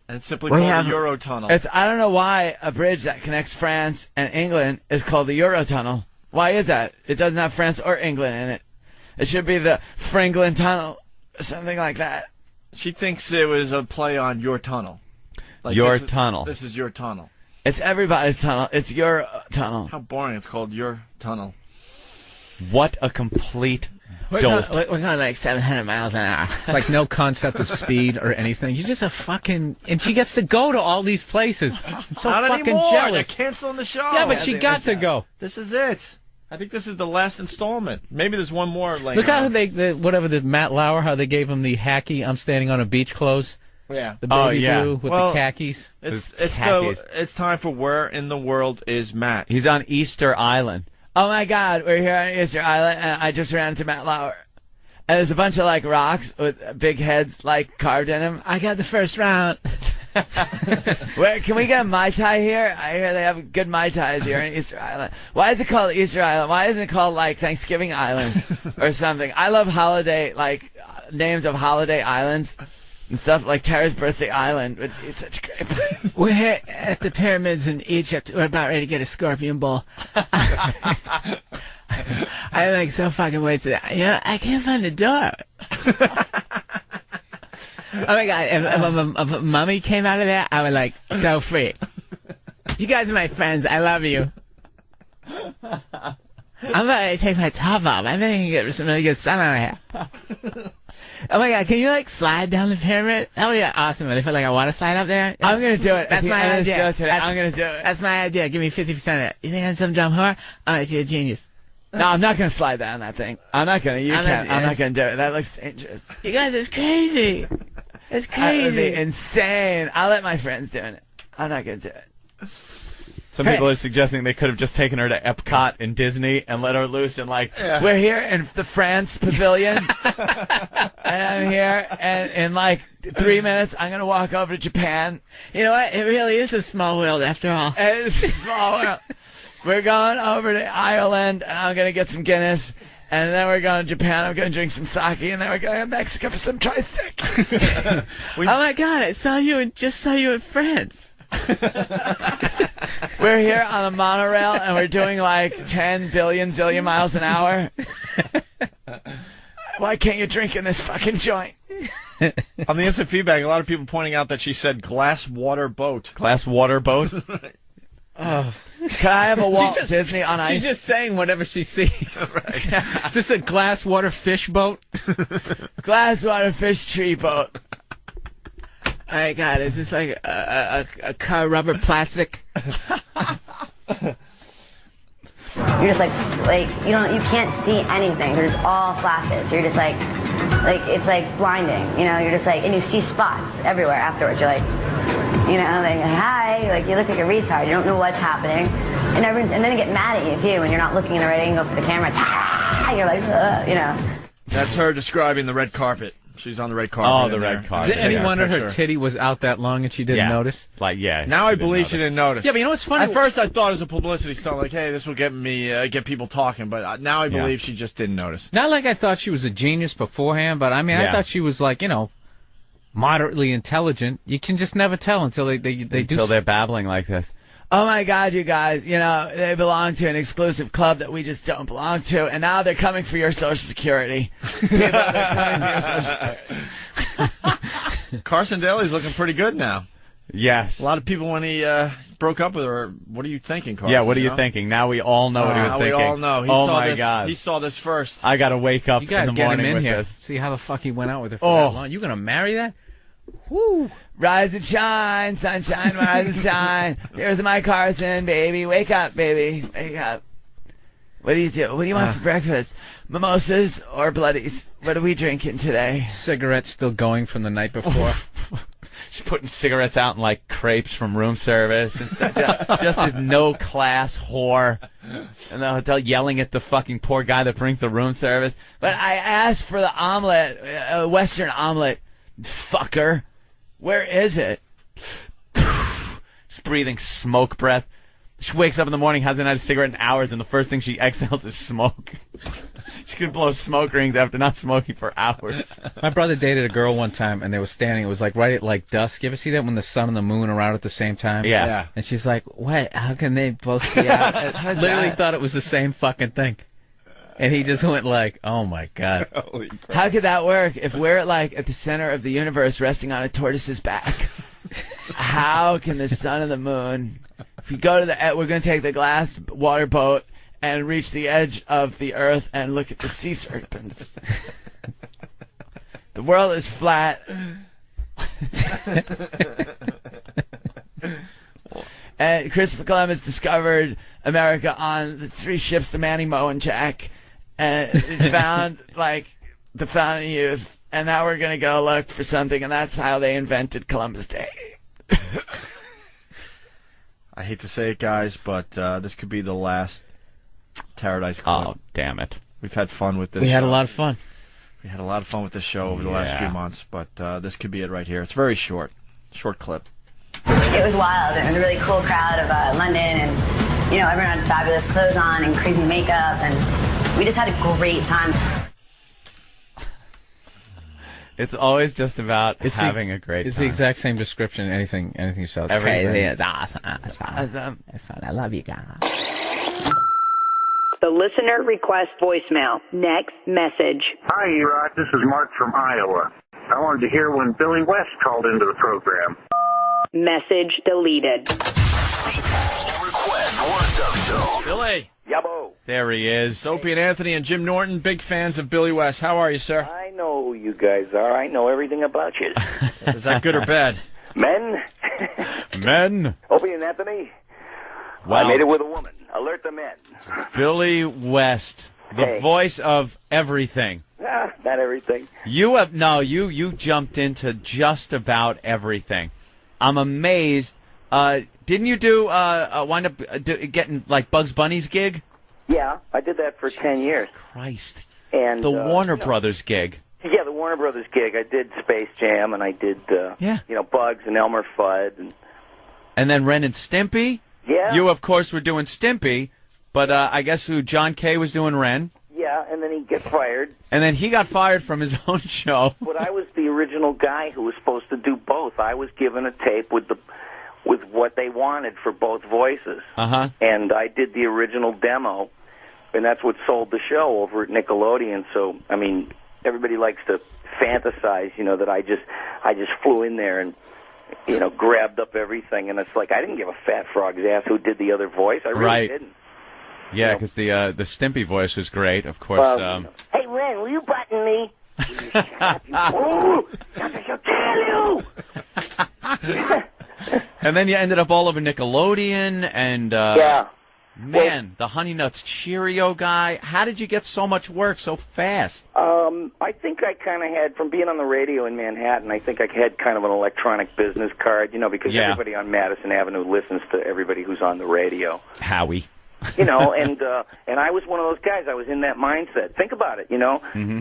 And it's simply called the Euro Tunnel. I don't know why a bridge that connects France and England is called the Euro Tunnel. Why is that? It doesn't have France or England in it. It should be the Franklin Tunnel or something like that. She thinks it was a play on your tunnel. Like your tunnel. This is your tunnel. It's everybody's tunnel. It's your tunnel. How boring. It's called your tunnel. What a complete We're dolt. going like 700 miles an hour. Like no concept of speed or anything. You're just a fucking... And she gets to go to all these places. I'm so Not fucking anymore. jealous. They're canceling the show. Yeah, but she got to go. This is it. I think this is the last installment. Maybe there's one more. Like, Look how the Matt Lauer, how they gave him the hacky "I'm standing on a beach" clothes. Yeah. The baby blue with the khakis. It's time for Where in the World is Matt? He's on Easter Island. Oh my God, we're here on Easter Island, and I just ran into Matt Lauer. And there's a bunch of like rocks with big heads like carved in them. I got the first round. Where can we get a Mai Tai here? I hear they have good Mai Tais here on Easter Island. Why is it called Easter Island? Why isn't it called like Thanksgiving Island or something? I love names of holiday islands and stuff like Tara's Birthday Island. It's such a great place. We're here at the pyramids in Egypt. We're about ready to get a scorpion bowl. I'm like so fucking wasted. You know, I can't find the door. Oh my God, if a mummy came out of there, I would like so free. You guys are my friends. I love you. I'm about to take my top off. I think I can get some really good sun on here. Oh my God, can you like slide down the pyramid? That would be awesome. If I like I want to slide up there. I'm going to do it. That's my idea. I'm going to do it. That's my idea. Give me 50% of it. You think I'm some dumb whore? Oh, you're a genius. No, I'm not going to slide down that thing. I'm not going to. You can't. I'm not going to do it. That looks dangerous. You guys, it's crazy. It's crazy. That would be insane. I'll let my friends do it. I'm not going to do it. Some people are suggesting they could have just taken her to Epcot in Disney and let her loose and we're here in the France Pavilion, and I'm here, and in like 3 minutes, I'm going to walk over to Japan. You know what? It really is a small world after all. It's a small world. We're going over to Ireland, and I'm going to get some Guinness, and then we're going to Japan. I'm going to drink some sake, and then we're going to Mexico for some tricycles. Oh my God! I saw you in France. We're here on the monorail, and we're doing like 10 billion zillion miles an hour. Why can't you drink in this fucking joint? On the instant feedback, a lot of people pointing out that she said glass water boat. Glass water boat? Oh. Can I have a Walt Disney on ice? She's just saying whatever she sees. Right. Is this a glass water fish boat? Glass water fish tree boat. Oh my God, is this like a car rubber plastic? You're just like you can't see anything. There's all flashes. So you're just like it's like blinding. You know, you're just like, and you see spots everywhere afterwards. You're like, you know, like hi, like you look like a retard. You don't know what's happening, and then they get mad at you too when you're not looking in the right angle for the camera. You're like, you know. That's her describing the red carpet. She's on the red carpet. Oh, the red carpet. Is it any wonder her titty was out that long and she didn't notice? Now I believe she didn't notice. Yeah, but you know what's funny? At first I thought it was a publicity stunt, like, hey, this will get me, get people talking, but now I believe she just didn't notice. Not like I thought she was a genius beforehand, but I mean, I thought she was like, you know, moderately intelligent. You can just never tell until until they're babbling like this. Oh my God, you guys, you know, they belong to an exclusive club that we just don't belong to, and now they're coming for your Social Security. They're coming for your Social Security. Carson Daly's looking pretty good now. Yes. A lot of people, when he broke up with her, what are you thinking, Carson? Yeah, what are you thinking? Now we all know what he was thinking. We all know. God. He saw this first. I got to wake up you gotta in the get morning him in with here. this. See how the fuck he went out with her for that long. You gonna marry that? Woo! Rise and shine, sunshine, rise and shine. Here's my Carson, baby. Wake up, baby. Wake up. What do you do? What do you want for breakfast? Mimosas or bloodies? What are we drinking today? Cigarettes still going from the night before. She's putting cigarettes out in like crepes from room service and stuff. Just this no class whore in the hotel yelling at the fucking poor guy that brings the room service. But I asked for the omelet, Western omelet. Fucker. Where is it? Just breathing smoke breath. She wakes up in the morning, hasn't had a cigarette in hours, and the first thing she exhales is smoke. She could blow smoke rings after not smoking for hours. My brother dated a girl one time, and they were standing. It was like right at like dusk. You ever see that when the sun and the moon are out at the same time? Yeah. And she's like, "What? How can they both be out?" I literally thought it was the same fucking thing. And he just went like, "Oh my god." Holy crap. How could that work if we're like at the center of the universe, resting on a tortoise's back? How can the sun and the moon? If we go to we're going to take the glass water boat and reach the edge of the earth and look at the sea serpents. The world is flat. And Christopher Columbus discovered America on the 3 ships, the Manny, Mo, and Jack, and found like the fountain of youth. And now we're going to go look for something, and that's how they invented Columbus Day. I hate to say it, guys, but this could be the last Paradise Club. Oh, damn it. We've had fun with this We had show. a lot of fun. We had a lot of fun with this show over the last few months, but this could be it right here. It's very short. Short clip. It was wild. It was a really cool crowd of London, and you know, everyone had fabulous clothes on and crazy makeup, and we just had a great time. It's always just about having a great time. It's the exact same description. Anything you saw. It's Everything. crazy. It's awesome. It's fun. It's fun. I love you guys. The listener request voicemail. Next message. Hi, E-Rod. This is Mark from Iowa. I wanted to hear when Billy West called into the program. Message deleted. Billy. Yabo. There he is. Opie and Anthony and Jim Norton, big fans of Billy West. How are you, sir? I know who you guys are. I know everything about you. Is that good or bad? Men? Men. Opie and Anthony? Wow. I made it with a woman. Alert the men. Billy West, the Hey. voice of everything. Not everything. You jumped into just about everything. I'm amazed. Didn't you wind up getting like Bugs Bunny's gig? Yeah, I did that for 10 years. Christ. And The Warner Brothers gig. Yeah, the Warner Brothers gig. I did Space Jam, and I did, Bugs and Elmer Fudd. And then Ren and Stimpy. Yeah. You, of course, were doing Stimpy, but I guess John Kay was doing Ren. Yeah, and then he'd get fired. And then he got fired from his own show. But I was the original guy who was supposed to do both. I was given a tape with what they wanted for both voices. Uh-huh. And I did the original demo, and that's what sold the show over at Nickelodeon. So, I mean, everybody likes to fantasize, that I just flew in there and, grabbed up everything. And it's like, I didn't give a fat frog's ass who did the other voice. I really didn't. Yeah, because the Stimpy voice was great, of course. Hey, Ren, will you button me? Ooh, I tell you. And then you ended up all over Nickelodeon, and man, the Honey Nuts Cheerio guy. How did you get so much work so fast? I think I kind of had, from being on the radio in Manhattan, I think I had kind of an electronic business card, because everybody on Madison Avenue listens to everybody who's on the radio. Howie. And I was one of those guys. I was in that mindset. Think about it,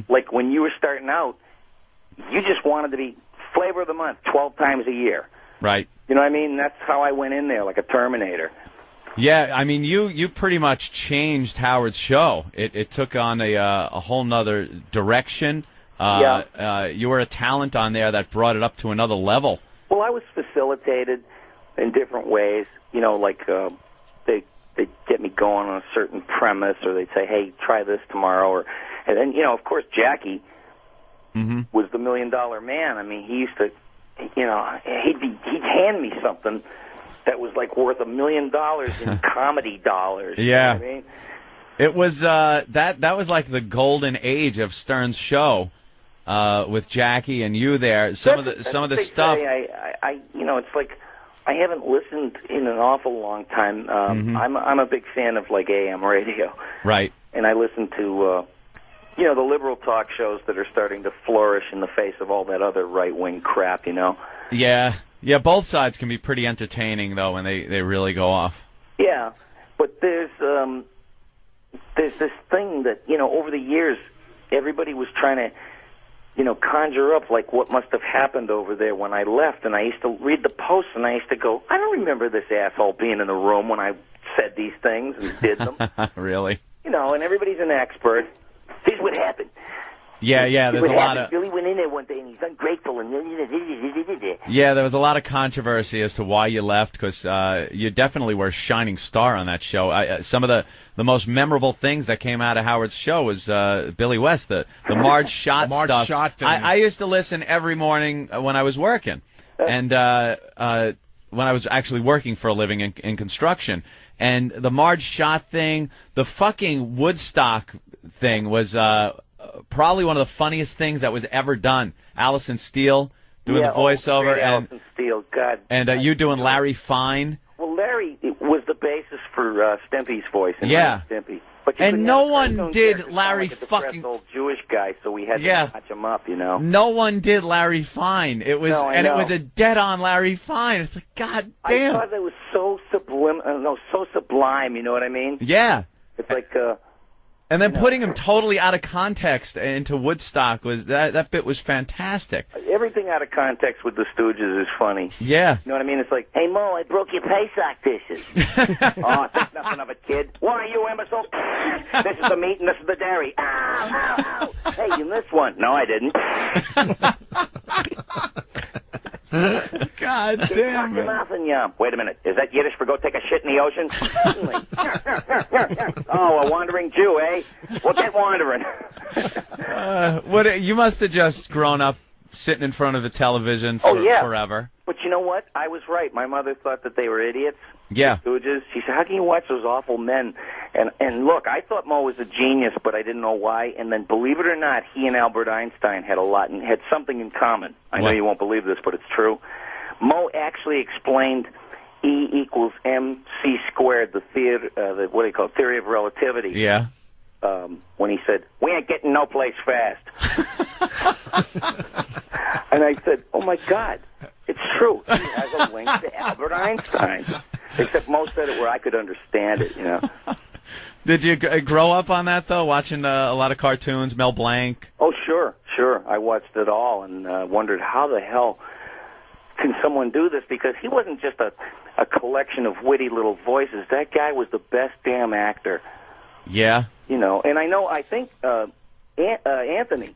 like when you were starting out, you just wanted to be flavor of the month 12 times a year. Right. You know what I mean? That's how I went in there, like a Terminator. Yeah, I mean, you pretty much changed Howard's show. It took on a whole nother direction. You were a talent on there that brought it up to another level. Well, I was facilitated in different ways. Like they'd get me going on a certain premise, or they'd say, hey, try this tomorrow. And then, of course, Jackie was the $1 million man. I mean, he used to, he'd hand me something that was like worth $1 million in comedy dollars. Yeah. You know what I mean? It was that was like the golden age of Stern's show with Jackie and you there. Some of the stuff. It's like I haven't listened in an awful long time. I'm a big fan of like AM radio. Right. And I listen to the liberal talk shows that are starting to flourish in the face of all that other right-wing crap, Yeah. Yeah, both sides can be pretty entertaining, though, when they really go off. Yeah, but there's this thing that, over the years, everybody was trying to conjure up like what must have happened over there when I left. And I used to read the posts, and I used to go, I don't remember this asshole being in the room when I said these things and did them. Really? And everybody's an expert. This is what happened. Yeah, there's a lot of... Billy went in there one day, and he's ungrateful, and... Yeah, there was a lot of controversy as to why you left, because you definitely were a shining star on that show. Some of the most memorable things that came out of Howard's show was Billy West, the Marge Schott Marge stuff. Schott thing. I used to listen every morning when I was working, and when I was actually working for a living in construction. And the Marge Schott thing, the fucking Woodstock thing was... probably one of the funniest things that was ever done. Allison Steele doing the voiceover, and Allison Steele, God. And you doing Larry Fine. Well, Larry was the basis for Stimpy's voice. Stimpy. But and no one did Larry fucking old Jewish guy, so we had to match him up, No one did Larry Fine. It was it was a dead-on Larry Fine. It's like, God damn. I thought it was so sublime. You know what I mean? Yeah. It's like. And then putting him totally out of context into Woodstock was that bit was fantastic. Everything out of context with the Stooges is funny. Yeah. You know what I mean? It's like, hey, Mo, I broke your Pesach dishes. Oh, think nothing of it, kid. Why, you imbecile? This is the meat and this is the dairy. Ow, ow, ow. Hey, you missed one. No, I didn't. God damn it. Nothing, Wait a minute. Is that Yiddish for go take a shit in the ocean? Oh, a wandering Jew, eh? Well, get wandering. You must have just grown up sitting in front of the television forever. But you know what? I was right. My mother thought that they were idiots. Yeah. Stooges. She said, how can you watch those awful men? And look, I thought Mo was a genius, but I didn't know why. And then, believe it or not, he and Albert Einstein had had something in common. I know you won't believe this, but it's true. Mo actually explained E equals mc squared, the theory of relativity. Yeah. When he said, we ain't getting no place fast. And I said, oh, my God, it's true. He has a link to Albert Einstein. Except Mo said it where I could understand it, Did you grow up on that, though, watching a lot of cartoons, Mel Blanc? Oh, sure. I watched it all and wondered how the hell can someone do this? Because he wasn't just a collection of witty little voices. That guy was the best damn actor. Yeah. And I think Anthony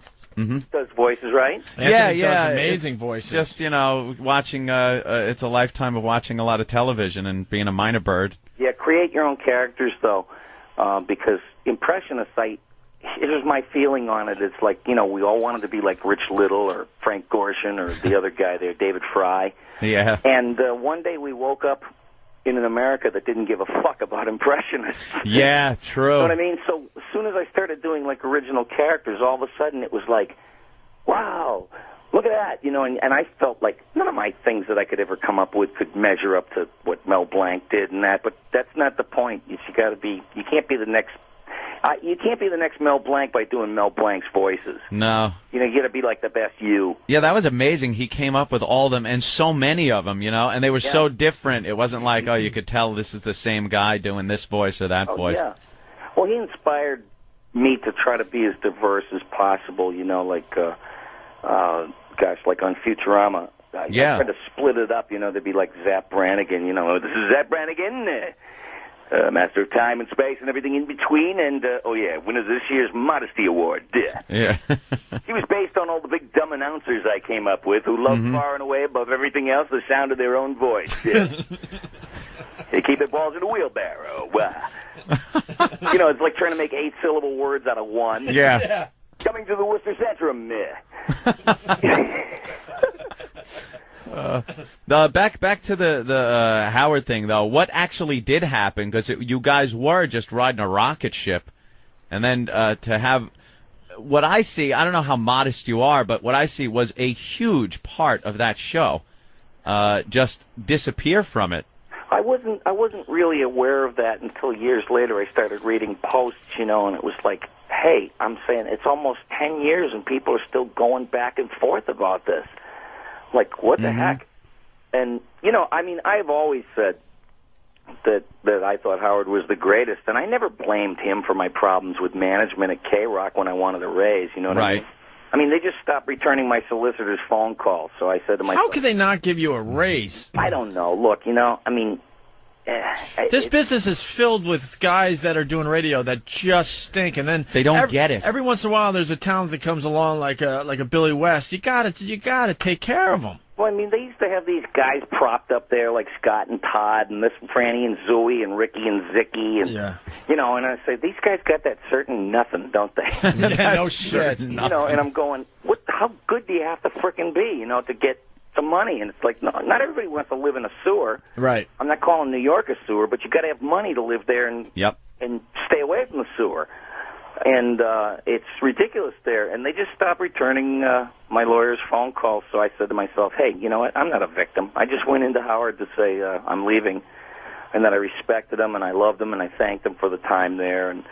does voices, right? Anthony does amazing voices. Just, watching, it's a lifetime of watching a lot of television and being a minor bird. Yeah, create your own characters, though, because impressionists, here's my feeling on it. It's like, we all wanted to be like Rich Little or Frank Gorshin or the other guy there, David Fry. Yeah. And one day we woke up in an America that didn't give a fuck about impressionists. Yeah, true. You know what I mean? So as soon as I started doing like original characters, all of a sudden it was like, wow, look at that, and I felt like none of my things that I could ever come up with could measure up to what Mel Blanc did and that, but that's not the point. You can't be the next Mel Blanc by doing Mel Blanc's voices. No. You got to be like the best you. Yeah, that was amazing. He came up with all of them, and so many of them, and they were so different. It wasn't like, you could tell this is the same guy doing this voice or that voice. Yeah. Well, he inspired me to try to be as diverse as possible, like on Futurama. I tried to split it up, there'd be like Zap Brannigan, this is Zap Brannigan, master of time and space and everything in between, and, winner of this year's Modesty Award. Yeah. He was based on all the big dumb announcers I came up with who loved far and away above everything else the sound of their own voice. They keep their balls in a wheelbarrow. It's like trying to make 8-syllable words out of one. Yeah. Coming to the Worcester Centrum. Back to the Howard thing, though. What actually did happen? Because you guys were just riding a rocket ship, and then to have what I see, I don't know how modest you are, but what I see was a huge part of that show just disappear from it. I wasn't really aware of that until years later. I started reading posts, and it was like, hey, I'm saying it's almost 10 years and people are still going back and forth about this. Like, what the heck? And, I've always said that I thought Howard was the greatest, and I never blamed him for my problems with management at K-Rock when I wanted a raise, you know what I mean? I mean, they just stopped returning my solicitor's phone calls. So I said to myself, How could they not give you a raise? I don't know. Look, I mean, this business is filled with guys that are doing radio that just stink, and then they don't get it. Every once in a while, there's a talent that comes along like a Billy West. You gotta take care of them. Well, I mean, they used to have these guys propped up there like Scott and Todd and this Franny and Zooey and Ricky and Zicky and and I say these guys got that certain nothing, don't they? No shit. And I'm going, how good do you have to frickin' be, to get the money? And it's like, no, not everybody wants to live in a sewer. Right. I'm not calling New York a sewer, but you got to have money to live there and stay away from the sewer. And it's ridiculous there. And they just stopped returning my lawyer's phone calls. So I said to myself, hey, you know what? I'm not a victim. I just went into Howard to say I'm leaving, and that I respected them and I loved them and I thanked them for the time there. And,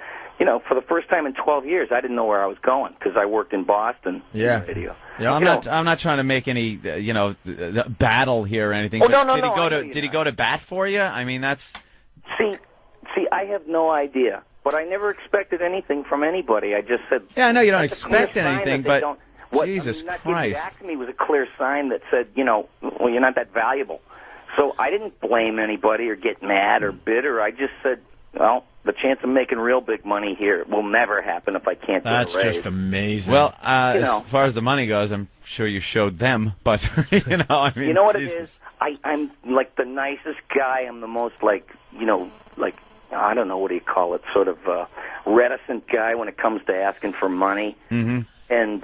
for the first time in 12 years, I didn't know where I was going because I worked in Boston. Radio. Yeah, I'm not trying to make any battle here or anything. Oh, but no, did he go to bat for you? I mean, that's see, I have no idea. But I never expected anything from anybody. I just said... Yeah, I know you don't expect anything, but Jesus not Christ. Back to me was a clear sign that said, well, you're not that valuable. So I didn't blame anybody or get mad or bitter. I just said, well, the chance of making real big money here will never happen if I can't get a raise. That's just amazing. Well, as far as the money goes, I'm sure you showed them, but, I mean... You know what Jesus. it is? I'm like the nicest guy. I'm the most I don't know, what do you call it, sort of reticent guy when it comes to asking for money. Mm-hmm. And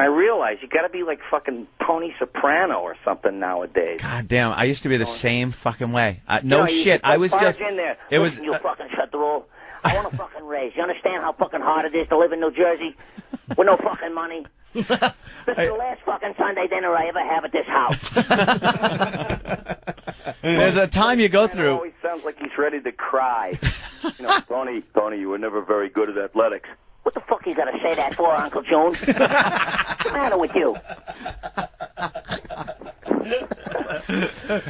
I realize you got to be like fucking Tony Soprano or something nowadays. God damn, I used to be the same fucking way. Shit, I was just... in there. It Listen, you fucking shut the roll. I want a fucking raise. You understand how fucking hard it is to live in New Jersey with no fucking money? This is the last fucking Sunday dinner I ever have at this house. There's a time you go through... It always sounds like he's ready to cry. Tony, you were never very good at athletics. What the fuck you got to say that for, Uncle Jones? What's the matter with you?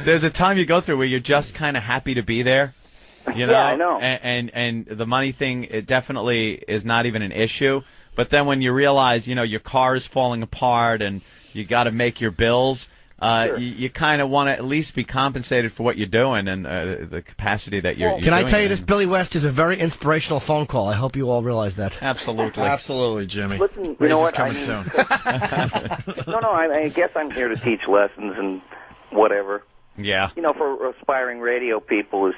There's a time you go through where you're just kind of happy to be there. Yeah, I know. And the money thing, it definitely is not even an issue. But then when you realize, your car is falling apart and you got to make your bills, you kind of want to at least be compensated for what you're doing and the capacity that you're Can I doing tell you it this? in. Billy West is a very inspirational phone call. I hope you all realize that. Absolutely. Absolutely, Jimmy. Listen, you Raise know is what? coming soon. I guess I'm here to teach lessons and whatever. Yeah. For aspiring radio people is,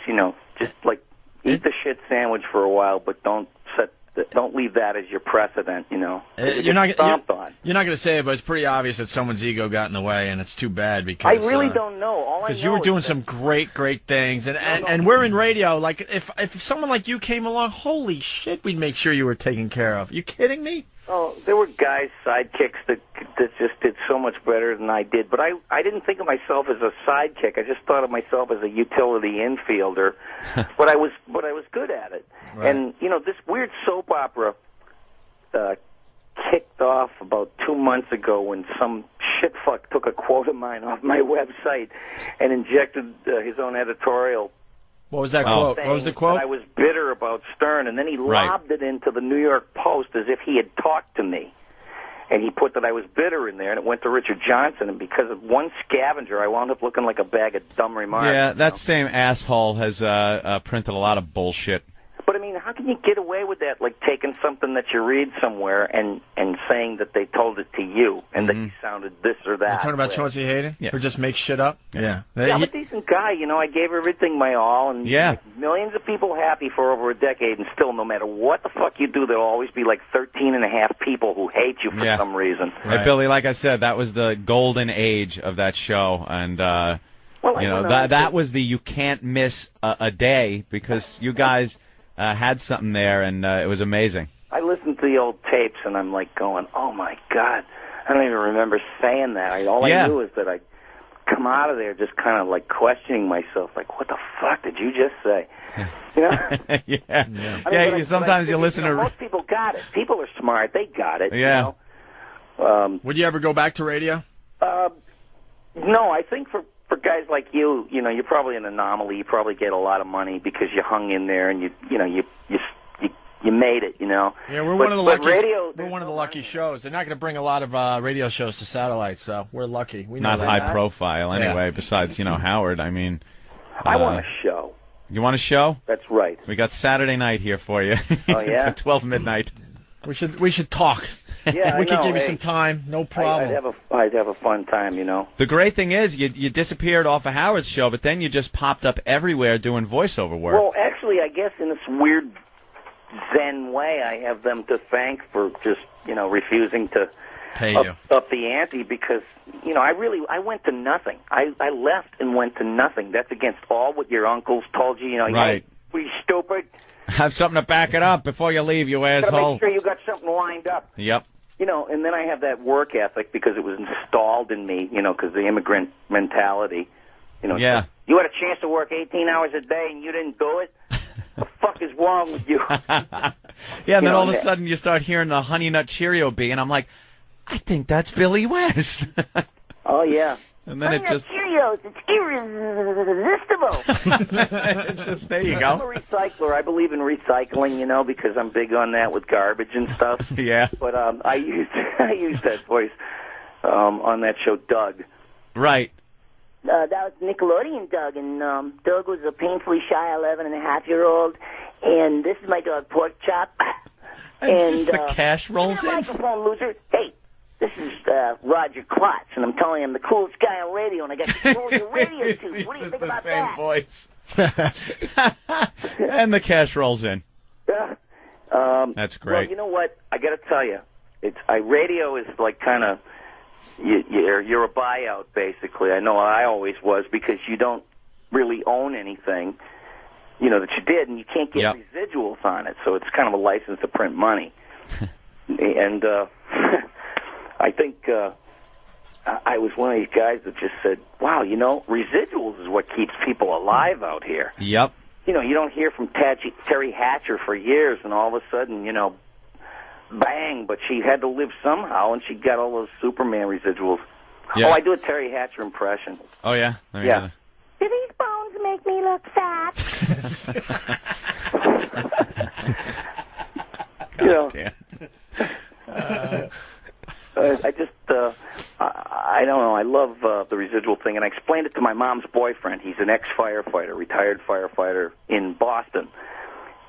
just like eat the shit sandwich for a while, but don't leave that as your precedent, You're not going to say it, but it's pretty obvious that someone's ego got in the way, and it's too bad because I really don't know. Because you were doing some great things, and we're in radio. Like if someone like you came along, holy shit, we'd make sure you were taken care of. You kidding me? Oh, there were guys, sidekicks that just did so much better than I did. But I didn't think of myself as a sidekick. I just thought of myself as a utility infielder. but I was good at it. Right. And this weird soap opera kicked off about 2 months ago when some shitfuck took a quote of mine off my website and injected his own editorial. What was that quote? What was the quote? I was bitter about Stern, and then he lobbed it into the New York Post as if he had talked to me. And he put that I was bitter in there, and it went to Richard Johnson. And because of one scavenger, I wound up looking like a bag of dumb remarks. Yeah, that same asshole has printed a lot of bullshit. But, I mean, how can you get away with that, like taking something that you read somewhere and saying that they told it to you and that you sounded this or that? You're talking about Chauncey Hayden? Yeah. Who just makes shit up? Yeah. I'm a decent guy. I gave everything my all and make millions of people happy for over a decade, and still, no matter what the fuck you do, there'll always be like 13 and a half people who hate you for some reason. Hey, Billy, like I said, that was the golden age of that show, and that was the you can't miss a day because you guys had something there, and it was amazing. I listened to the old tapes, and I'm like going, oh, my God. I don't even remember saying that. All I knew is that I come out of there just kind of like questioning myself, like, what the fuck did you just say? Sometimes you listen to... Most people got it. People are smart. They got it. Yeah. Would you ever go back to radio? No, I think for guys like you, you're probably an anomaly. You probably get a lot of money because you hung in there and you made it, you know. Yeah, we're But- one of the but lucky. radio, we're one of the lucky shows. They're not going to bring a lot of radio shows to satellite, so we're lucky. We know Not that. high profile, anyway. Besides, Howard. I mean, I want a show. You want a show? That's right. We got Saturday night here for you. Oh, yeah? 12 midnight. We should talk. Yeah, we I can know. give you Hey, some time. No problem. I'd have a fun time, you know. The great thing is, you disappeared off of Howard's show, but then you just popped up everywhere doing voiceover work. Well, actually, I guess in this weird Zen way, I have them to thank for just, refusing to pay up the ante because, I went to nothing. I left and went to nothing. That's against all what your uncles told you, Right. We stupid. Have something to back it up before you leave, you Gotta asshole. make sure you got something lined up. Yep. And then I have that work ethic because it was installed in me, because the immigrant mentality. Yeah. You had a chance to work 18 hours a day and you didn't do it? The fuck is wrong with you? Yeah, and then all of a sudden you start hearing the Honey Nut Cheerio bee, and I'm like, I think that's Billy West. Oh, yeah. And then it just... Cheerios, it's irresistible. It's just, there you I'm go. a recycler. I believe in recycling, because I'm big on that with garbage and stuff. Yeah. But I used that voice on that show, Doug. Right. That was Nickelodeon Doug, and Doug was a painfully shy 11-and-a-half-year-old, and this is my dog, Pork Chop. And just the cash rolls Give me a in. microphone, loser. Hey, this is Roger Klotz, and I'm telling you, I'm the coolest guy on radio, and I got control of your radio too. What do you think about that? Voice. And the cash rolls in. That's great. Well, you know what? I got to tell you, radio is like kind of you're a buyout basically. I know I always was because you don't really own anything, that you did, and you can't get residuals on it. So it's kind of a license to print money. And I think I was one of these guys that just said, "Wow, residuals is what keeps people alive out here." Yep. You don't hear from Terry Hatcher for years, and all of a sudden, bang, but she had to live somehow, and she got all those Superman residuals. Yeah. Oh, I do a Terry Hatcher impression. Oh, yeah? There you Yeah. Do these bones make me look fat? I just, I don't know. I love the residual thing, and I explained it to my mom's boyfriend. He's an ex-firefighter, retired firefighter in Boston.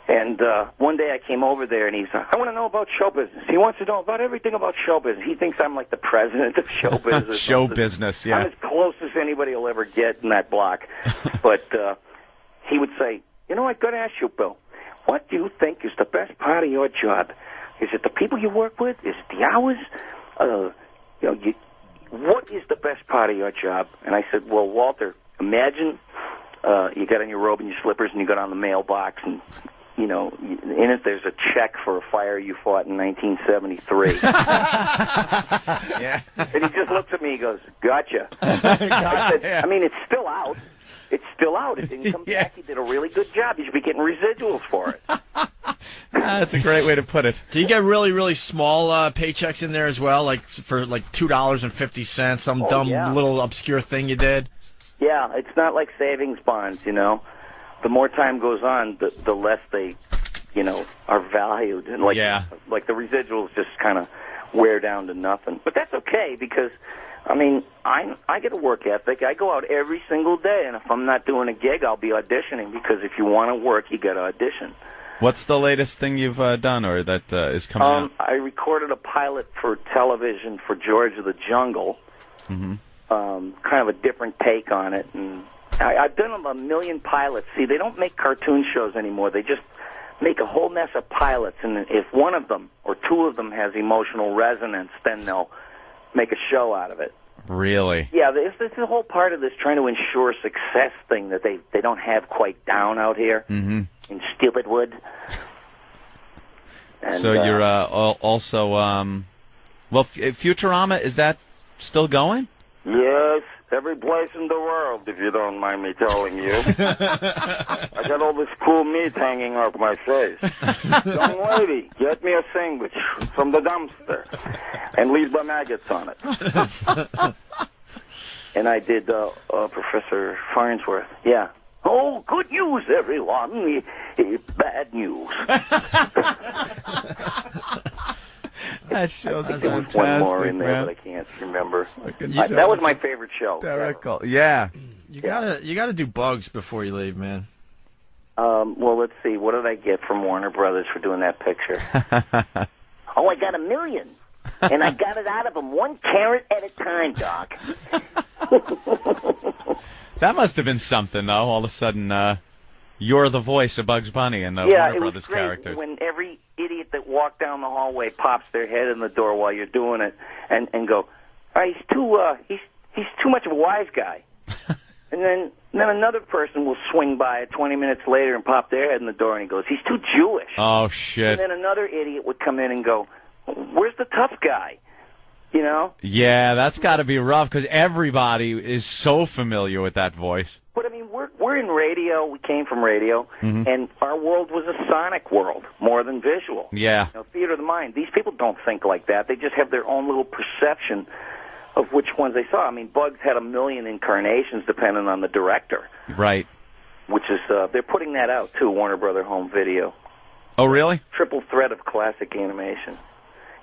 And one day I came over there, and he's I want to know about show business. He wants to know about everything about show business. He thinks I'm like the president of show business. Show business, yeah. I'm as close as anybody will ever get in that block. But he would say, I got to ask you, Bill, what do you think is the best part of your job? Is it the people you work with? Is it the hours? What is the best part of your job? And I said, well, Walter, imagine you got on your robe and your slippers and you got on the mailbox and, in it there's a check for a fire you fought in 1973. Yeah. And he just looks at me and goes, gotcha. I said, I mean, it's still out. It's still out. It didn't come back. You did a really good job. You should be getting residuals for it. That's a great way to put it. Do you get really, really small paychecks in there as well, like for like $2.50, some dumb little obscure thing you did? Yeah, it's not like savings bonds, The more time goes on, the less they, are valued. And like the residuals just kind of wear down to nothing. But that's okay because, I get a work ethic. I go out every single day, and if I'm not doing a gig, I'll be auditioning because if you want to work, you got to audition. What's the latest thing you've done or that is coming out? I recorded a pilot for television for George of the Jungle. Mm-hmm. Kind of a different take on it, and I've done a million pilots. See, they don't make cartoon shows anymore. They just make a whole mess of pilots, and if one of them or two of them has emotional resonance, then they'll make a show out of it. Really? Yeah, it's a whole part of this trying to ensure success thing that they don't have quite down out here in Stupidwood. And, so you're also, Futurama, is that still going? Yes, every place in the world, if you don't mind me telling you. I got all this cool meat hanging off my face. Young lady, get me a sandwich from the dumpster and leave the maggots on it. And I did Professor Farnsworth. Yeah. Oh, good news, everyone. Bad news. That show's I think there was one more in there, but I can't remember. That was my favorite show. Hysterical. Yeah. You gotta do Bugs before you leave, man. Well, let's see. What did I get from Warner Brothers for doing that picture? Oh, I got $1 million. And I got it out of them 1 carat at a time, Doc. That must have been something, though. All of a sudden, you're the voice of Bugs Bunny and the Yeah, Warner it Brothers was great characters. when every idiot that walked down the hallway pops their head in the door while you're doing it and go, he's too much of a wise guy. And then another person will swing by 20 minutes later and pop their head in the door and he goes, he's too Jewish. Oh, shit. And then another idiot would come in and go, where's the tough guy? You know? Yeah, that's got to be rough because everybody is so familiar with that voice. But, I mean, we're in radio. We came from radio, and our world was a sonic world more than visual. Yeah. You know, theater of the mind. These people don't think like that. They just have their own little perception of which ones they saw. I mean, Bugs had 1 million incarnations depending on the director. Right. Which is, they're putting that out, too, Warner Brother Home Video. Oh, really? Triple threat of classic animation.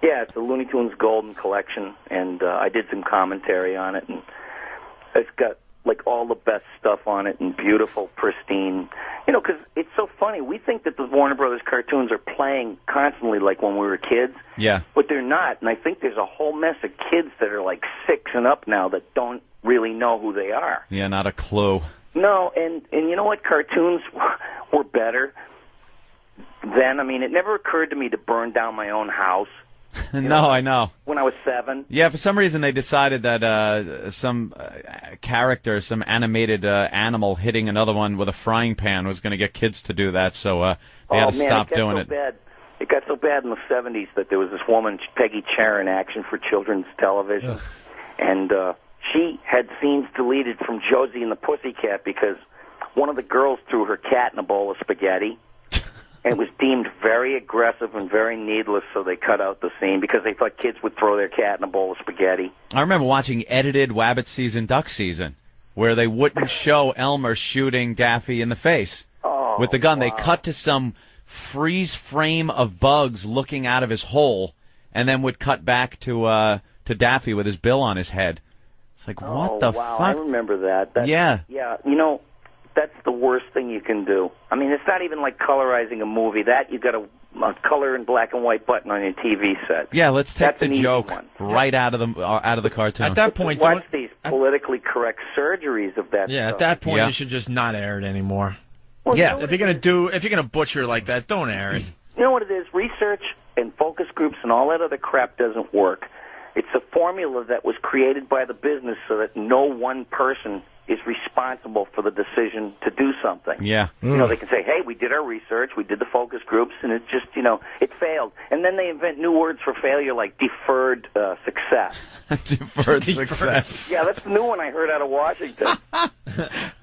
Yeah, it's the Looney Tunes Golden Collection, and I did some commentary on it, and it's got, like, all the best stuff on it, and beautiful, pristine. You know, because it's so funny. We think that the Warner Brothers cartoons are playing constantly like when we were kids. Yeah. But they're not, and I think there's a whole mess of kids that are, like, 6 and up now that don't really know who they are. Yeah, not a clue. No, and you know what? Cartoons were better then. I mean, it never occurred to me to burn down my own house. No, I know. When I was 7. Yeah, for some reason they decided that some character, some animated animal hitting another one with a frying pan was going to get kids to do that, so they had to stop doing it. It got so bad in the 70s that there was this woman, Peggy Charon, Action for Children's Television, and she had scenes deleted from Josie and the Pussycat because one of the girls threw her cat in a bowl of spaghetti. And it was deemed very aggressive and very needless, so they cut out the scene because they thought kids would throw their cat in a bowl of spaghetti. I remember watching edited Wabbit Season, Duck Season, where they wouldn't show Elmer shooting Daffy in the face with the gun. Wow. They cut to some freeze frame of Bugs looking out of his hole, and then would cut back to Daffy with his bill on his head. It's like, what the fuck? I remember that. Yeah. Yeah, you know, that's the worst thing you can do. I mean, it's not even like colorizing a movie. That, you got a color and black and white button on your TV set. Yeah, let's take That's the joke right out of the cartoon. At that point, watch these politically correct surgeries of that Yeah, stuff. at that point, you should just not air it anymore. Well, yeah, you know if you're gonna butcher like that, don't air it. You know what it is? Research and focus groups and all that other crap doesn't work. It's a formula that was created by the business so that no one person is responsible for the decision to do something. Yeah. You know, they can say, hey, we did our research, we did the focus groups, and it just, you know, it failed. And then they invent new words for failure like deferred success. Deferred success. Yeah, that's the new one I heard out of Washington.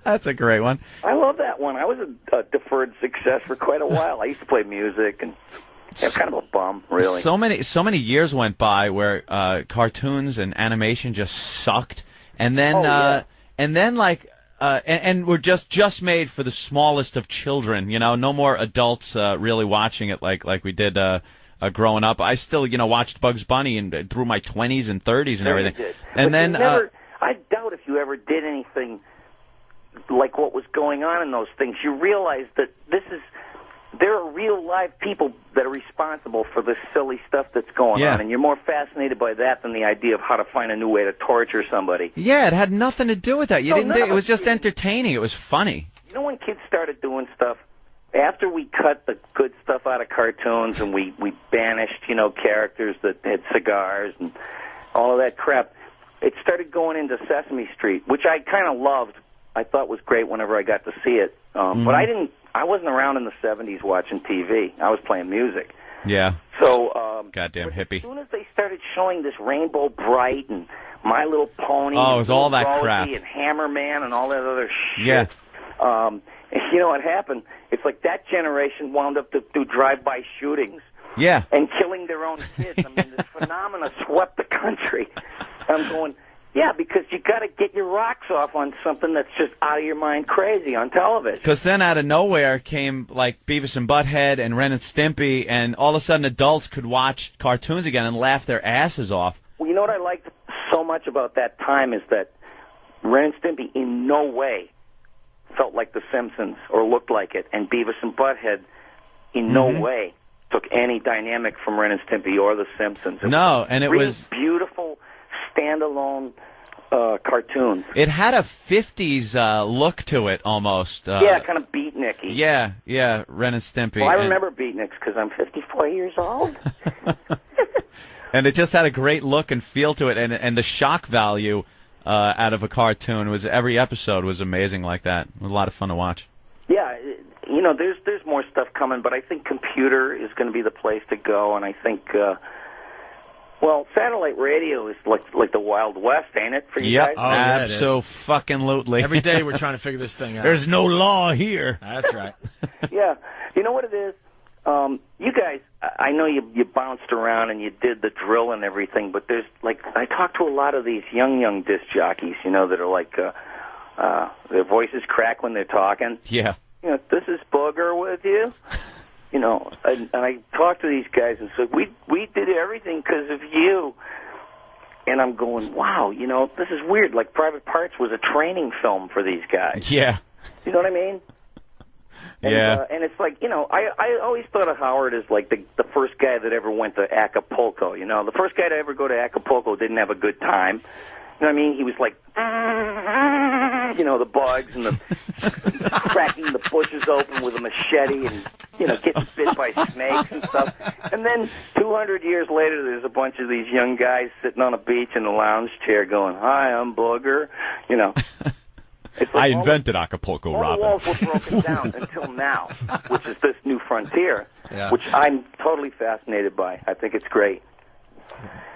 That's a great one. I love that one. I was a deferred success for quite a while. I used to play music and... Yeah, kind of a bum, really. So many years went by where cartoons and animation just sucked, and then and were just made for the smallest of children. You know, no more adults really watching it like we did growing up. I still watched Bugs Bunny and through my 20s and 30s and everything. And then I doubt if you ever did anything like what was going on in those things. You realize that there are real live people that are responsible for this silly stuff that's going on, and you're more fascinated by that than the idea of how to find a new way to torture somebody. Yeah, it had nothing to do with that. It was just entertaining. It was funny. You know, when kids started doing stuff, after we cut the good stuff out of cartoons and we banished, characters that had cigars and all of that crap, it started going into Sesame Street, which I kind of loved. I thought was great whenever I got to see it. But I wasn't around in the 70s watching TV. I was playing music. Yeah. So, goddamn hippie. As soon as they started showing this Rainbow Bright and My Little Pony, it was all that Rosie crap, and Hammerman and all that other shit. Yeah. You know what happened? It's like that generation wound up to do drive-by shootings. Yeah. And killing their own kids. I mean, this phenomena swept the country. I'm going, Yeah, because you got to get your rocks off on something that's just out of your mind crazy on television. Because then out of nowhere came like Beavis and Butthead and Ren and Stimpy, and all of a sudden adults could watch cartoons again and laugh their asses off. Well, you know what I liked so much about that time is that Ren and Stimpy in no way felt like The Simpsons or looked like it, and Beavis and Butthead in no way took any dynamic from Ren and Stimpy or The Simpsons. It was beautiful standalone cartoons. It had a 50s look to it almost. Yeah, kind of beatniky. Yeah, Ren and Stimpy. Well, I remember beatniks because I'm 54 years old. And it just had a great look and feel to it, and the shock value out of a cartoon was every episode was amazing like that. It was a lot of fun to watch. Yeah, there's more stuff coming, but I think computer is going to be the place to go, and I think, satellite radio is like the Wild West, ain't it, for you guys? Oh, yeah, it is. Abso-fucking-lutely. Every day we're trying to figure this thing out. There's no law here. That's right. Yeah, you know what it is? You guys, I know you bounced around and you did the drill and everything, but there's I talk to a lot of these young disc jockeys, that are like their voices crack when they're talking. Yeah. This is Booger with you. And I talk to these guys and say, we did everything because of you. And I'm going, wow, this is weird. Like Private Parts was a training film for these guys. Yeah. You know what I mean? And, yeah. And it's like, I always thought of Howard as like the first guy that ever went to Acapulco. The first guy to ever go to Acapulco didn't have a good time. You know what I mean? He was like, the bugs and the cracking the bushes open with a machete and, getting bit by snakes and stuff. And then 200 years later, there's a bunch of these young guys sitting on a beach in a lounge chair going, hi, I'm Booger. It's like I invented Acapulco, all Robin. the walls were broken down until now, which is this new frontier, which I'm totally fascinated by. I think it's great.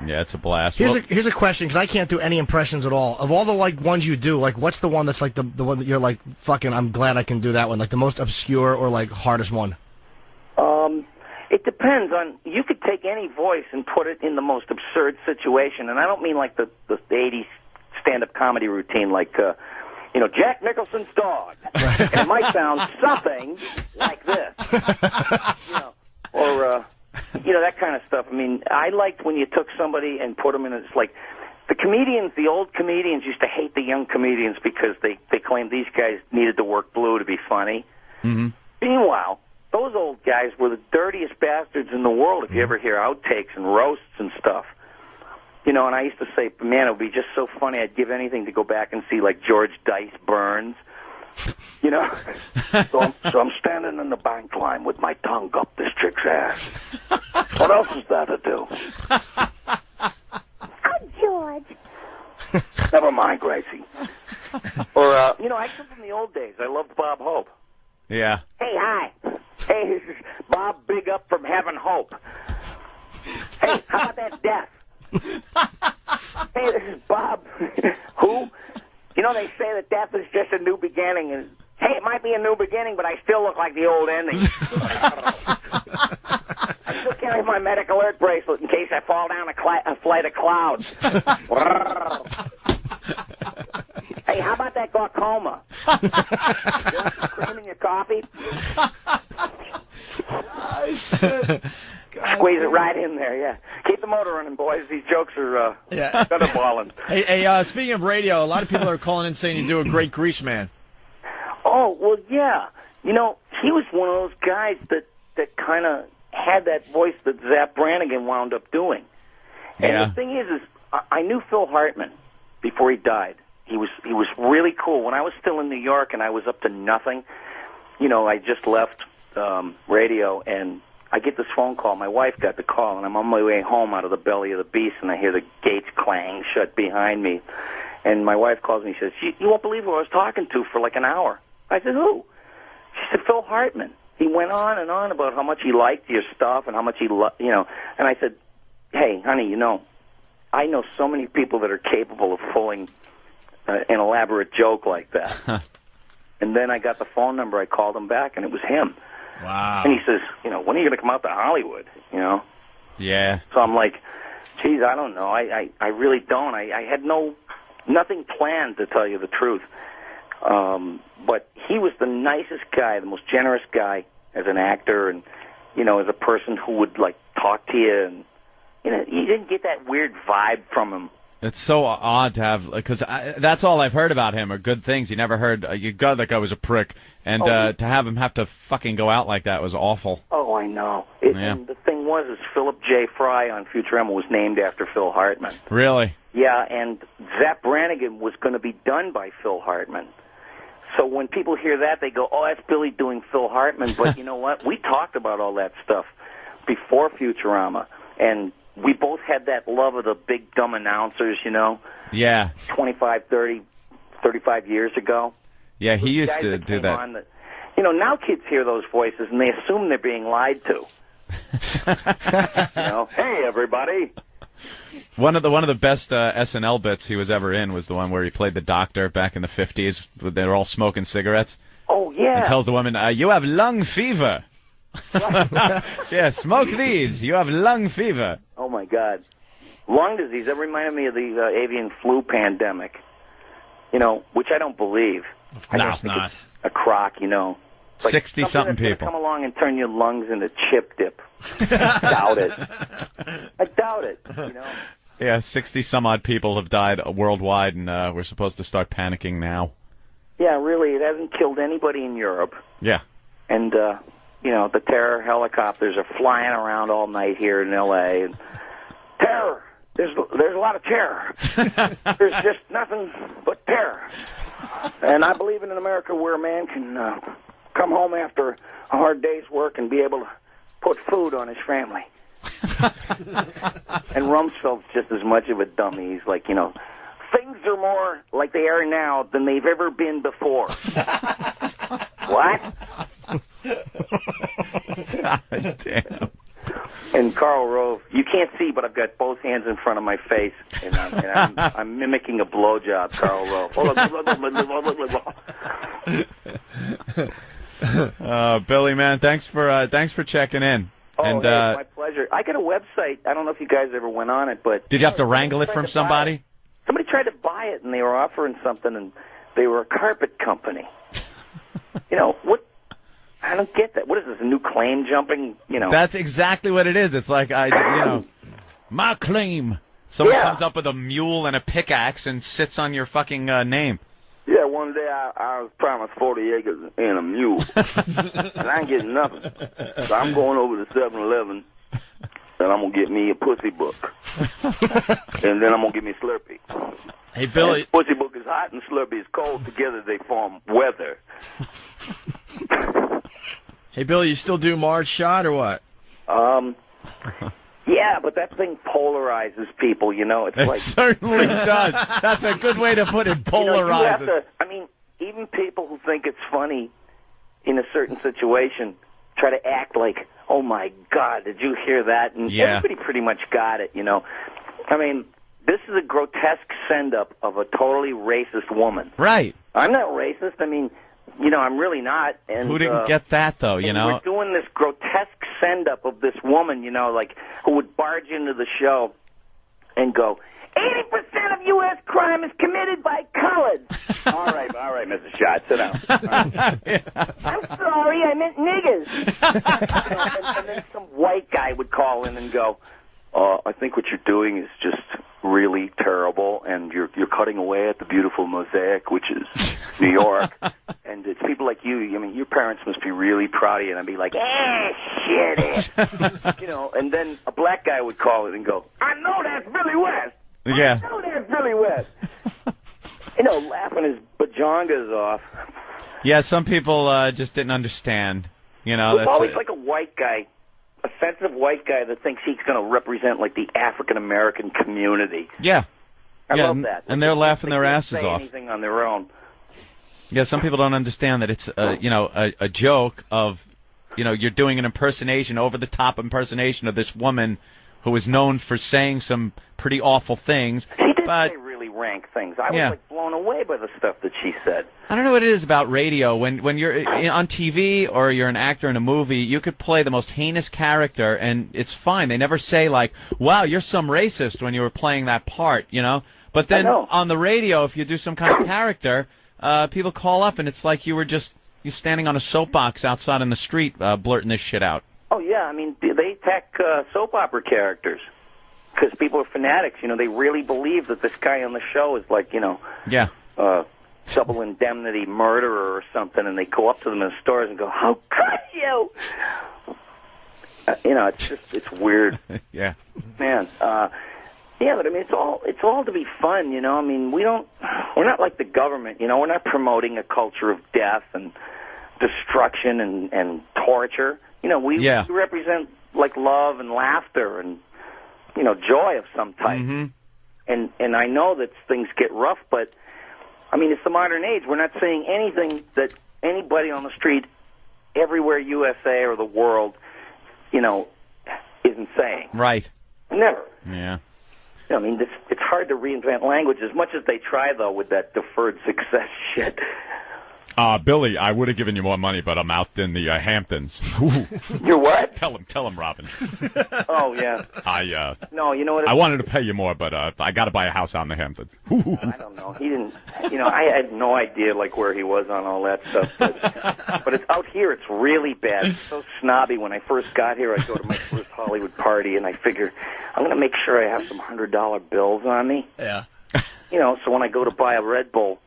Yeah, it's a blast. Here's a question, because I can't do any impressions at all. Of all the ones you do, what's the one that's the one that you're fucking, I'm glad I can do that one, the most obscure or hardest one? It depends on, you could take any voice and put it in the most absurd situation, and I don't mean like the 80s stand-up comedy routine, Jack Nicholson's dog. And it might sound something like this. Or that kind of stuff. I mean, I liked when you took somebody and put them in, it's like, the old comedians used to hate the young comedians because they claimed these guys needed to work blue to be funny. Mm-hmm. Meanwhile, those old guys were the dirtiest bastards in the world if you ever hear outtakes and roasts and stuff. And I used to say, man, it would be just so funny, I'd give anything to go back and see, George Dice Burns. So I'm standing in the bank line with my tongue up this chick's ass. What else is there to do? Oh, George. Never mind, Gracie. Or, actually from the old days, I loved Bob Hope. Yeah. Hey, hi. Hey, this is Bob Big Up from Heaven Hope. Hey, how about that death? Hey, this is Bob. Who? They say that death is just a new beginning. And hey, it might be a new beginning, but I still look like the old ending. I still carry my medic alert bracelet in case I fall down a flight of clouds. Hey, how about that glaucoma? You want some cream in your coffee? Squeeze it right in there, yeah. Keep the motor running, boys. These jokes are gutterballing. Hey, speaking of radio, a lot of people are calling in saying you do a great Grease Man. Oh, well, yeah. He was one of those guys that kind of had that voice that Zapp Brannigan wound up doing. And the thing is I knew Phil Hartman before he died. He was really cool. When I was still in New York and I was up to nothing, I just left radio, and I get this phone call. My wife got the call, and I'm on my way home out of the belly of the beast, and I hear the gates clang shut behind me. And my wife calls me and says, you won't believe who I was talking to for an hour. I said, who? She said, Phil Hartman. He went on and on about how much he liked your stuff and how much he and I said, hey, honey, I know so many people that are capable of pulling an elaborate joke like that. And then I got the phone number. I called him back, and it was him. Wow. And he says, when are you going to come out to Hollywood? Yeah. So I'm like, geez, I don't know. I really don't. I had no nothing planned, to tell you the truth. But he was the nicest guy, the most generous guy as an actor, and as a person who would like talk to you, and you didn't get that weird vibe from him. It's so odd to have, because that's all I've heard about him are good things. You never heard, God, that guy was a prick. And to have him have to fucking go out like that was awful. Oh, I know. Yeah. And the thing is Philip J. Fry on Futurama was named after Phil Hartman. Really? Yeah, and Zapp Brannigan was going to be done by Phil Hartman. So when people hear that, they go, oh, that's Billy doing Phil Hartman. But you know what? We talked about all that stuff before Futurama. And we both had that love of the big, dumb announcers, Yeah. 25, 30, 35 years ago. Yeah, he used Guys to that do came that. on now kids hear those voices, and they assume they're being lied to. Hey, everybody. One of the best SNL bits he was ever in was the one where he played the doctor back in the 50s. They were all smoking cigarettes. Oh, yeah. And tells the woman, you have lung fever. Yeah, smoke these. You have lung fever. Oh, my God. Lung disease, that reminded me of the avian flu pandemic, which I don't believe. Of course not. It's a crock, Like 60-something people. Come along and turn your lungs into chip dip. Doubt it. I doubt it, Yeah, 60-some-odd people have died worldwide, and we're supposed to start panicking now. Yeah, really, it hasn't killed anybody in Europe. Yeah. And, the terror helicopters are flying around all night here in L.A. And terror! There's a lot of terror. There's just nothing but terror. And I believe in an America where a man can come home after a hard day's work and be able to put food on his family. And Rumsfeld's just as much of a dummy. He's like, things are more like they are now than they've ever been before. What? God damn. And Karl Rove, you can't see, but I've got both hands in front of my face, and I'm mimicking a blowjob, Karl Rove. Billy, man, thanks for checking in. Oh, and hey, my pleasure. I got a website. I don't know if you guys ever went on it, but did you have to wrangle it from somebody? Somebody tried to buy it, and they were offering something, and they were a carpet company. What? I don't get that. What is this, a new claim jumping? That's exactly what it is. It's like, my claim. Someone comes up with a mule and a pickaxe and sits on your fucking name. Yeah, one day I was promised 40 acres and a mule, and I ain't getting nothing. So I'm going over to 7-Eleven, and I'm going to get me a pussy book, and then I'm going to get me a Slurpee. Hey, Billy. And pussy book is hot and Slurpee is cold. Together they form weather. Hey, Billy, you still do Marge Shot or what? Yeah, but that thing polarizes people, It's It like certainly does. That's a good way to put it. Polarizes. You have to, even people who think it's funny in a certain situation try to act like, oh, my God, did you hear that? And everybody pretty much got it, This is a grotesque send-up of a totally racist woman. Right. I'm not racist. I'm really not. And who didn't get that, though, We're doing this grotesque send-up of this woman, who would barge into the show and go, 80% of U.S. crime is committed by colored. all right, Mrs. Schott, sit down. Right. I'm sorry, I meant niggers. And then some white guy would call in and go, I think what you're doing is just really terrible, and you're cutting away at the beautiful mosaic, which is New York. And it's people like you. Your parents must be really proud of you. And I'd be like, shit it. And then a black guy would call in and go, I know that's Billy West. Yeah. I know that's Billy West. Laughing his bajongas off. Yeah, some people just didn't understand. It's that's always like a white guy. A sensitive white guy that thinks he's going to represent, like, the African-American community. Yeah. I love that. And they're laughing their can't asses say off. anything on their own. Yeah, some people don't understand that it's, a joke of, you're doing an impersonation, over-the-top impersonation of this woman who is known for saying some pretty awful things. She did say really rank things. I was, blown away by the stuff that she said. I don't know what it is about radio. When you're on TV or you're an actor in a movie, you could play the most heinous character, and it's fine. They never say, like, wow, you're some racist when you were playing that part, But then on the radio, if you do some kind of character, people call up and it's like you're standing on a soapbox outside in the street blurting this shit out. Oh, yeah. I mean, they attack soap opera characters because people are fanatics. You know, they really believe that this guy on the show is like, Yeah. Double indemnity murderer or something, and they go up to them in the stores and go, "How could you?" It's weird. Yeah. Man. Yeah, but I mean, it's all to be fun, I mean, we're not like the government, we're not promoting a culture of death and destruction and torture. We represent like love and laughter and joy of some type. Mm-hmm. And I know that things get rough, but I mean, it's the modern age. We're not saying anything that anybody on the street everywhere, USA or the world, isn't saying. Right. Never. Yeah. I mean, it's hard to reinvent language as much as they try, though, with that deferred success shit. Billy, I would have given you more money, but I'm out in the Hamptons. You're what? Tell him, Robin. Oh, yeah. No, you know what? I wanted to pay you more, but I got to buy a house out in the Hamptons. I don't know. He didn't. I had no idea where he was on all that stuff. But it's out here. It's really bad. It's so snobby. When I first got here, I go to my first Hollywood party, and I figure I'm going to make sure I have some $100 bills on me. Yeah. So when I go to buy a Red Bull.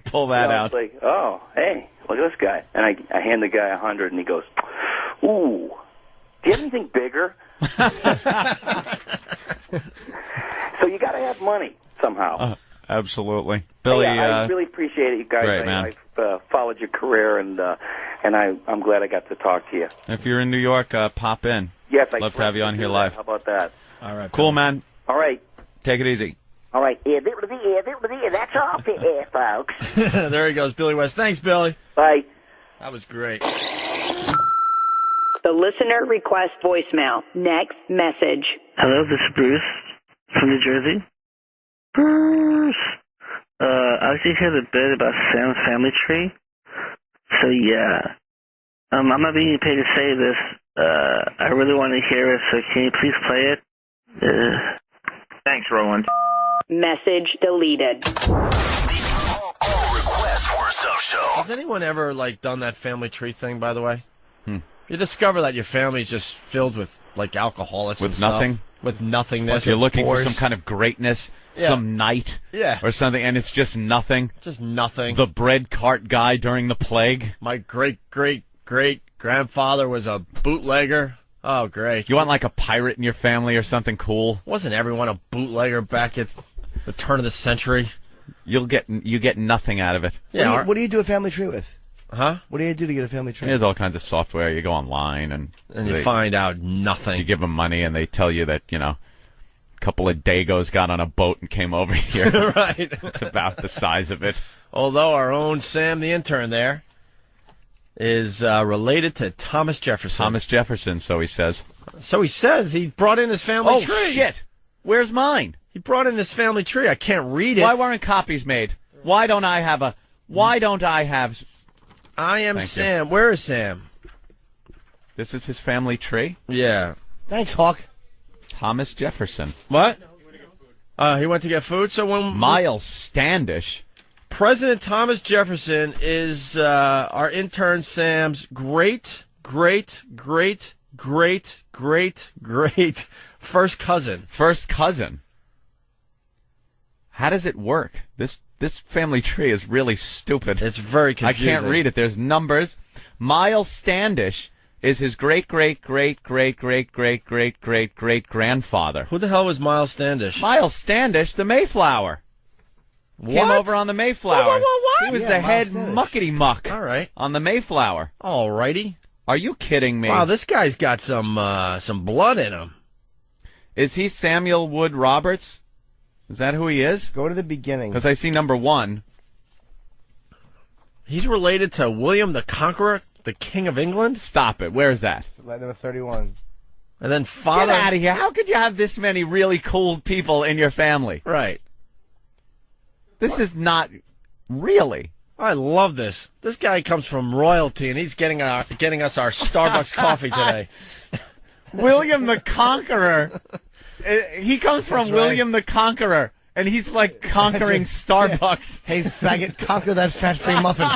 Pull that out. It's like, oh, hey, look at this guy. And I hand the guy 100, and he goes, ooh, do you have anything bigger? So you got to have money somehow. Absolutely. Billy, I really appreciate it, you guys. Great, man. I've followed your career, and I'm glad I got to talk to you. If you're in New York, pop in. Yes, I'd love to have you on here live. How about that? All right. Cool, man. All right. Take it easy. All right, that's all, folks. There he goes, Billy West. Thanks, Billy. Bye. That was great. The listener request voicemail. Next message. Hello, this is Bruce from New Jersey. Bruce. I actually heard a bit about Sam's family tree. So, yeah. I'm not being paid to say this. I really want to hear it, so can you please play it? Thanks, Roland. Message deleted. Has anyone ever done that family tree thing? By the way, you discover that your family's just filled with alcoholics with and nothing, stuff, with nothingness. You're looking for some kind of greatness, Yeah. some knight, Yeah. or something, and it's just nothing. Just nothing. The bread cart guy during the plague. My great grandfather was a bootlegger. Oh, great! You want a pirate in your family or something cool? Wasn't everyone a bootlegger back at the turn of the century? You get nothing out of it. Yeah. What do you do a family tree with? Huh? What do you do to get a family tree? There's all kinds of software. You go online and you find out nothing. You give them money and they tell you that a couple of Dagos got on a boat and came over here. Right. It's about the size of it. Although our own Sam, the intern there, is related to Thomas Jefferson. Thomas Jefferson, so he says. So he says he brought in his family tree. Oh, shit. Where's mine? He brought in his family tree. I can't read it. Why weren't copies made? Why don't I have I am Thank Sam. Where is Sam? This is his family tree? Yeah. Thanks, Hawk. Thomas Jefferson. What? He went to get food. So when Miles Standish. President Thomas Jefferson is our intern Sam's great first cousin. First cousin. How does it work? This family tree is really stupid. It's very confusing. I can't read it. There's numbers. Miles Standish is his great grandfather. Who the hell was Miles Standish? Miles Standish, the Mayflower. What? Came over on the Mayflower. What? He was the head muckety muck. All right. On the Mayflower. All righty. Are you kidding me? Wow, this guy's got some blood in him. Is he Samuel Wood Roberts? Is that who he is? Go to the beginning. Because I see number 1. He's related to William the Conqueror, the King of England? Stop it. Where is that? Number 31. And then father... Get out of here. How could you have this many really cool people in your family? Right. This is not... Really? I love this. This guy comes from royalty, and he's getting us our Starbucks coffee today. William the Conqueror. He comes from That's William the Conqueror, And he's like conquering Starbucks. Hey, faggot, conquer that fat-free muffin.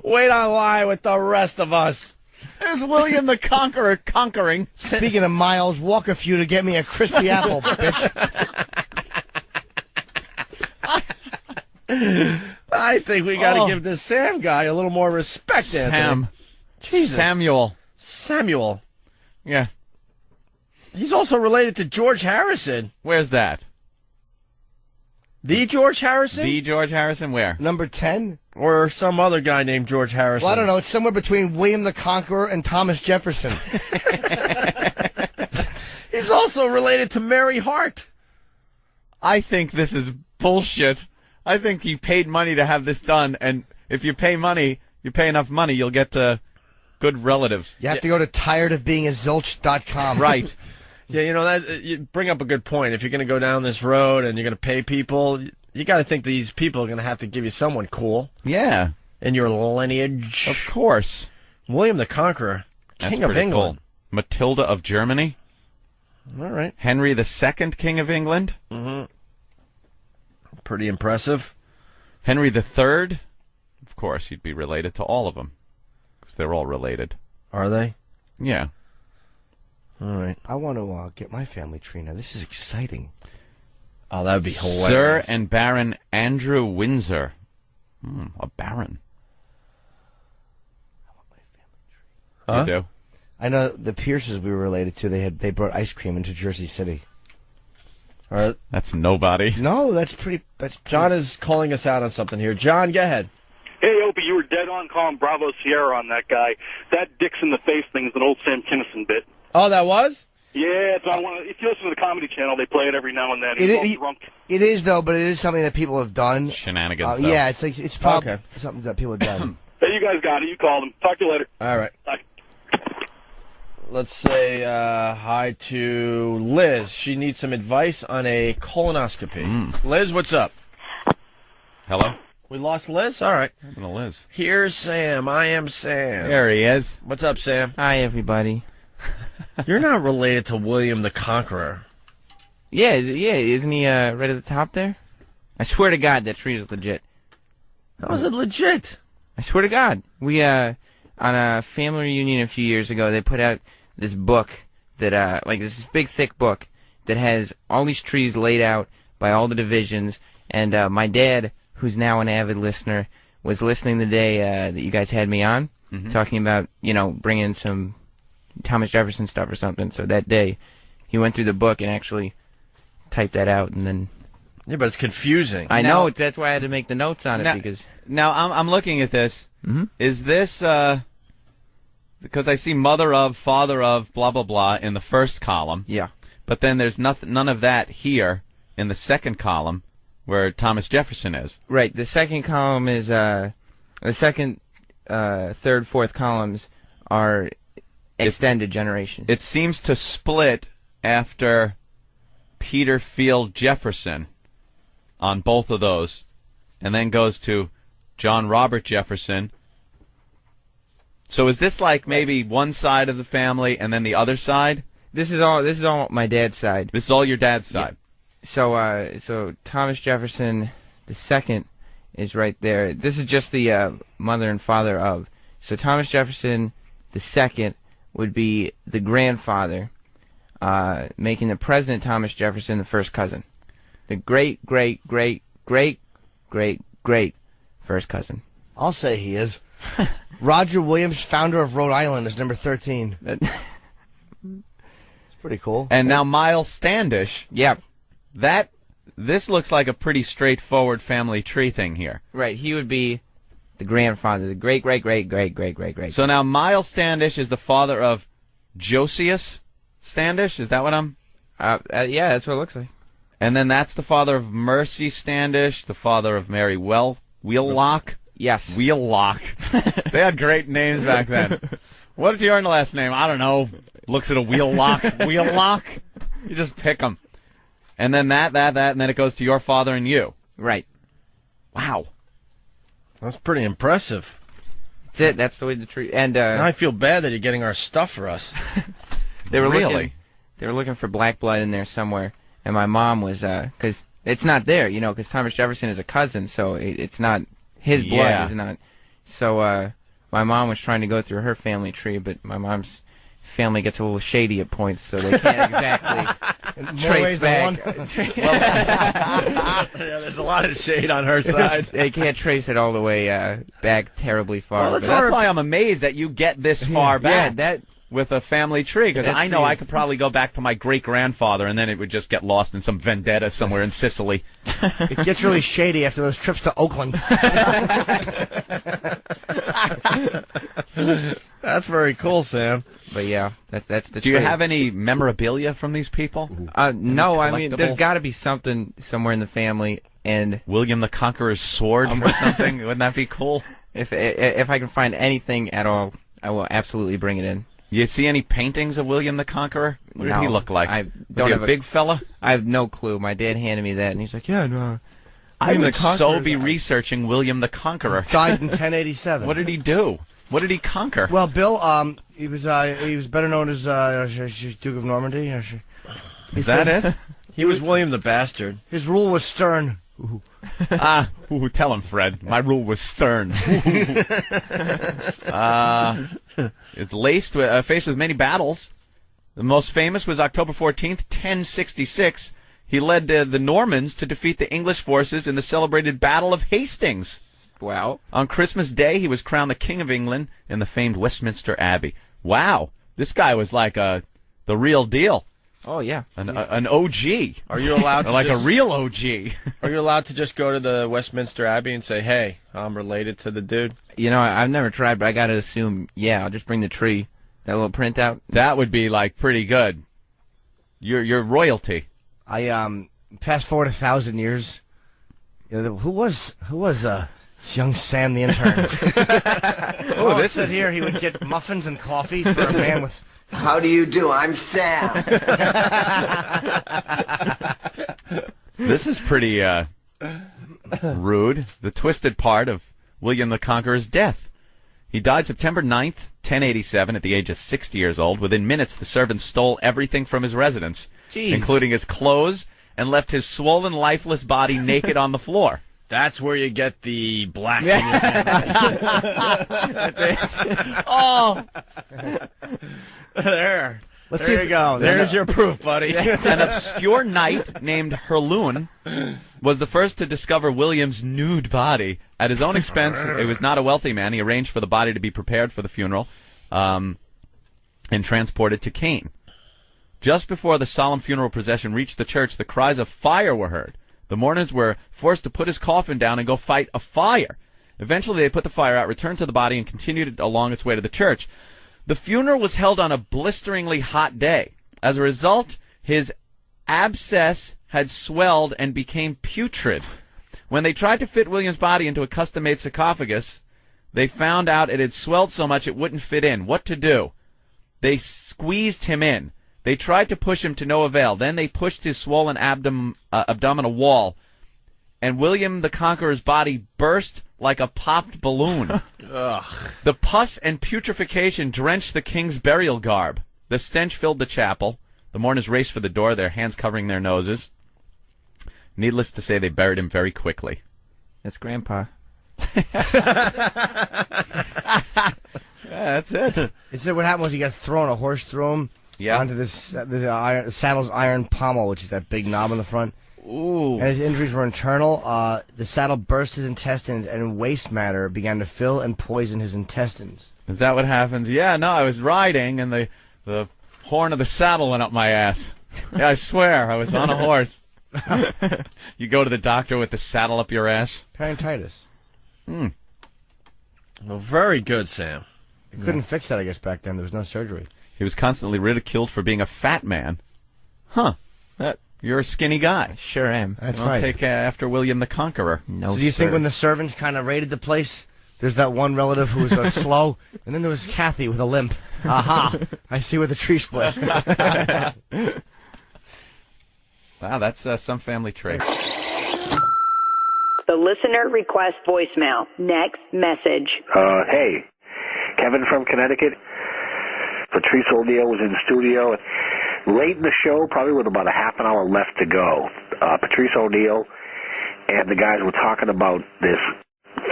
Wait online with the rest of us. There's William the Conqueror conquering. Speaking of Miles, walk a few to get me a crispy apple, bitch. I think we got to give this Sam guy a little more respect, Anthony. Jesus. Samuel. Yeah. He's also related to George Harrison. Where's that? The George Harrison? The George Harrison, where? Number 10? Or some other guy named George Harrison. Well, I don't know. It's somewhere between William the Conqueror and Thomas Jefferson. He's also related to Mary Hart. I think this is bullshit. I think he paid money to have this done, and if you pay money, you pay enough money, you'll get good relatives. You have to go to tiredofbeingaZilch.com. Right. Yeah, you know, that you bring up a good point. If you're going to go down this road and you're going to pay people, you got to think these people are going to have to give you someone cool. Yeah. In your lineage. Of course. William the Conqueror, King of England. Cool. Matilda of Germany. All right. Henry II, King of England. Mm-hmm. Pretty impressive. Henry III. Of course, he'd be related to all of them. Because they're all related. Are they? Yeah. All right. I want to get my family tree now. This is exciting. Oh, that would be hilarious. Sir and Baron Andrew Windsor. A baron. I want my family tree. You do? I know the Pierces we were related to. They brought ice cream into Jersey City. All right. That's nobody. No, that's pretty. John is calling us out on something here. John, go ahead. Hey, Opie, you were dead on calling Bravo Sierra on that guy. That dicks in the face thing is an old Sam Kinison bit. Oh, that was? Yeah, it's on if you listen to the Comedy Channel, they play it every now and then. It is, though, but it is something that people have done. Shenanigans, Yeah, it's probably something that people have done. Hey, you guys got it. You called him. Talk to you later. All right. Bye. Let's say hi to Liz. She needs some advice on a colonoscopy. Liz, what's up? Hello? We lost Liz? All right. What happened to Liz? Here's Sam. I am Sam. There he is. What's up, Sam? Hi, everybody. You're not related to William the Conqueror. Yeah, isn't he right at the top there? I swear to God, that tree is legit. How is it legit? I swear to God. We, on a family reunion a few years ago, they put out this book that, this big, thick book that has all these trees laid out by all the divisions, and my dad, who's now an avid listener, was listening the day that you guys had me on, talking about, bringing some Thomas Jefferson stuff or something. So that day, he went through the book and actually typed that out, and then... Yeah, but it's confusing. I know, that's why I had to make the notes on it, because... Now, I'm looking at this. Is this, because I see mother of, father of, blah, blah, blah in the first column. Yeah. But then there's none of that here in the second column where Thomas Jefferson is. Right, the second column is, the second, third, fourth columns are extended generation. It seems to split after Peter Field Jefferson on both of those, and then goes to John Robert Jefferson. So is this like maybe one side of the family and then the other side? This is all my dad's side. This is all your dad's side. Yeah. So Thomas Jefferson II is right there. This is just the mother and father of. So Thomas Jefferson II would be the grandfather, making the President Thomas Jefferson the first cousin. The great, great, great, great, great, great first cousin. I'll say he is. Roger Williams, founder of Rhode Island, is number 13. It's pretty cool. And now Miles Standish. Yeah. This looks like a pretty straightforward family tree thing here. Right, he would be the grandfather, the great, great, great, great, great, great, great. So now Miles Standish is the father of Josias Standish? Is that what I'm... yeah, that's what it looks like. And then that's the father of Mercy Standish, the father of Mary Wheelock. Yes. Wheelock. They had great names back then. What's your last name? I don't know. Looks at a Wheelock. Wheelock? You just pick them. And then that, and then it goes to your father and you. Right. Wow. That's pretty impressive. That's it. That's the way the tree... And now I feel bad that you're getting our stuff for us. They were really? They were looking for black blood in there somewhere. and my mom was because it's not there, you know, because Thomas Jefferson is a cousin, so it's not his blood. Yeah. Is not. So my mom was trying to go through her family tree, but my mom's family gets a little shady at points, so they can't exactly trace back. Yeah, there's a lot of shade on her side. They can't trace it all the way back terribly far. Well, that's why I'm amazed that you get this far back. that with a family tree, because I know I could probably go back to my great-grandfather, and then it would just get lost in some vendetta somewhere in Sicily. It gets really shady after those trips to Oakland. That's very cool, Sam. But yeah, that's the. Do you trait. have any memorabilia from these people? No, I mean, there's collectibles? got to be something somewhere in the family. And William the Conqueror's sword or something? Wouldn't that be cool? If I can find anything at all, I will absolutely bring it in. You see any paintings of William the Conqueror? What did No, he look like? I Was don't he have a big fella? I have no clue. My dad handed me that, and he's like, "Yeah, no." I William would the Conqueror so be researching William the Conqueror. Died in 1087. What did he do? What did he conquer? Well, Bill, he was better known as Duke of Normandy. Is that it? He was William the Bastard. His rule was stern. Tell him, Fred. My rule was stern. It's faced with many battles. The most famous was October 14th, 1066. He led the Normans to defeat the English forces in the celebrated Battle of Hastings. Wow. On Christmas Day, he was crowned the King of England in the famed Westminster Abbey. Wow. This guy was like the real deal. Oh, yeah. An OG. Are you allowed to like just, a real OG? Are you allowed to just go to the Westminster Abbey and say, "Hey, I'm related to the dude"? You know, I've never tried, but I got to assume, yeah, I'll just bring the tree, that little printout. That would be like pretty good. You're royalty. I fast forward 1,000 years. You know, who was young Sam the intern? This is here. He would get muffins and coffee for a man with. How do you do? I'm Sam. This is pretty rude. The twisted part of William the Conqueror's death. He died September 9th, 1087, at the age of 60 years old. Within minutes, the servants stole everything from his residence, including his clothes, and left his swollen, lifeless body naked on the floor. That's where you get the black in your family. Oh. There. Let's there see you go. There's your proof, buddy. An obscure knight named Herluin was the first to discover William's nude body. At his own expense, he was not a wealthy man. He arranged for the body to be prepared for the funeral and transported to Caen. Just before the solemn funeral procession reached the church, the cries of fire were heard. The mourners were forced to put his coffin down and go fight a fire. Eventually, they put the fire out, returned to the body, and continued it along its way to the church. The funeral was held on a blisteringly hot day. As a result, his abscess had swelled and became putrid. When they tried to fit William's body into a custom-made sarcophagus, they found out it had swelled so much it wouldn't fit in. What to do? They squeezed him in. They tried to push him to no avail. Then they pushed his swollen abdominal wall, and William the Conqueror's body burst like a popped balloon. The pus and putrefaction drenched the king's burial garb. The stench filled the chapel. The mourners raced for the door, their hands covering their noses. Needless to say, they buried him very quickly. That's Grandpa. That's it. It said what happened was he got thrown, a horse threw him onto the saddle's iron pommel, which is that big knob on the front. Ooh. And his injuries were internal. The saddle burst his intestines, and waste matter began to fill and poison his intestines. Is that what happens? Yeah, no, I was riding, and the horn of the saddle went up my ass. Yeah, I swear, I was on a horse. You go to the doctor with the saddle up your ass? Pancreatitis. Hmm. Well, very good, Sam. They couldn't fix that, I guess, back then. There was no surgery. He was constantly ridiculed for being a fat man. Huh. You're a skinny guy. Sure am. That's I'll right. take after William the Conqueror. No, So do you think when the servants kind of raided the place, there's that one relative who was slow, and then there was Kathy with a limp. Aha! I see where the tree split. Wow, that's some family trait. The listener request voicemail. Next message. Hey, Kevin from Connecticut. Patrice O'Neill was in the studio. late in the show, probably with about a half an hour left to go, Patrice O'Neal and the guys were talking about this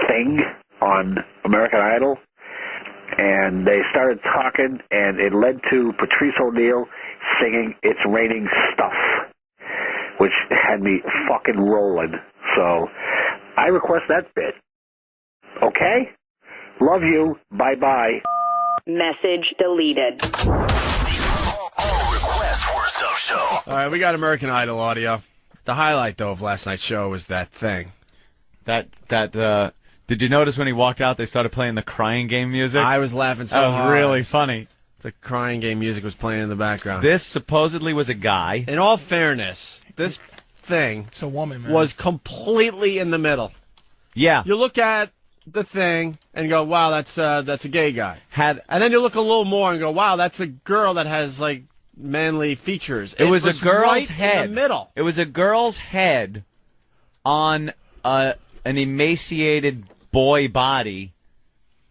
thing on American Idol, and they started talking, and it led to Patrice O'Neal singing "It's Raining Stuff," which had me fucking rolling. So I request that bit. Okay? Love you. Bye-bye. Message deleted. Worst of show. All right, we got American Idol audio. The highlight, though, of last night's show was that thing. Did you notice when he walked out, they started playing the Crying Game music? I was laughing so hard. That was hard. really funny. The Crying Game music was playing in the background. This supposedly was a guy. In all fairness, this thing it's a woman, man. Was completely in the middle. Yeah. You look at the thing and go, wow, that's a gay guy. And then you look a little more and go, wow, that's a girl that has, like, manly features. It was a girl's right head. in the middle. It was a girl's head on an emaciated boy body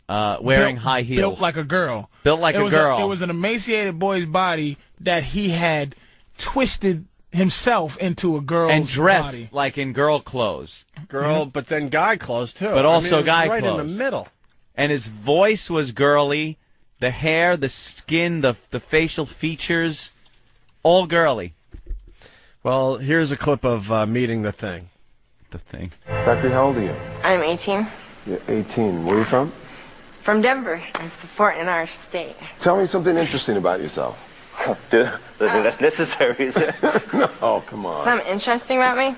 wearing high heels. Built like a girl. Built like a girl. It was an emaciated boy's body that he had twisted himself into a girl's and dressed body. like in girl clothes. Girl, but then guy clothes, too. But also guy right clothes. in the middle. And his voice was girly. The hair, the skin, the facial features, all girly. Well, here's a clip of meeting the thing. The thing. Becky, how old are you? I'm 18. You're 18. Where are you from? From Denver. I'm supporting our state. Tell me something interesting about yourself. Dude, that's necessary, is it? No, oh, come on. Something interesting about me?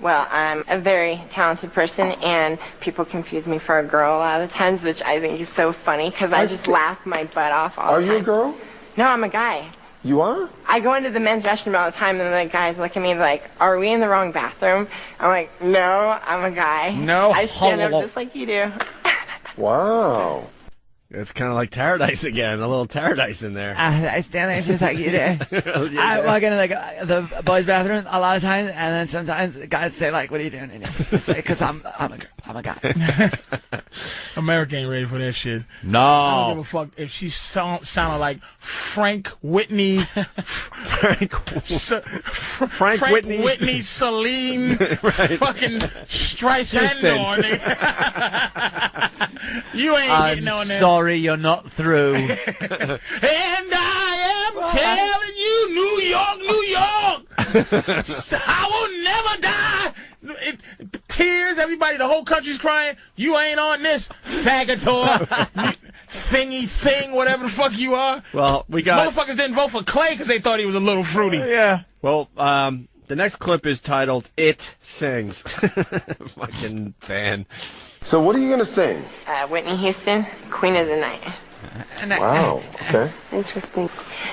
Well, I'm a very talented person, and people confuse me for a girl a lot of the times, which I think is so funny, because I just laugh my butt off all the time. Are you a girl? No, I'm a guy. You are? I go into the men's restroom all the time, and the guys look at me like, are we in the wrong bathroom? I'm like, no, I'm a guy. No. I stand up just like you do. Wow. It's kind of like Paradise again, a little Paradise in there. I stand there just like you do. I walk into the boys' bathroom a lot of times, and then sometimes the guys say like, "What are you doing in here?" Because I'm a guy. America ain't ready for that shit. No. I don't give a fuck if she sounded like Frank Whitney, Frank Whitney, Celine, fucking Streisand. You ain't getting on there. Sorry, you're not through. And I am telling you, New York, I will never die. Tears, everybody, the whole country's crying. You ain't on this faggotor, thingy thing, whatever the fuck you are. Well, we got... Motherfuckers didn't vote for Clay because they thought he was a little fruity. Yeah. Well, the next clip is titled "It Sings." Fucking fan. So what are you going to sing? Whitney Houston, Queen of the Night. Wow, okay. Interesting.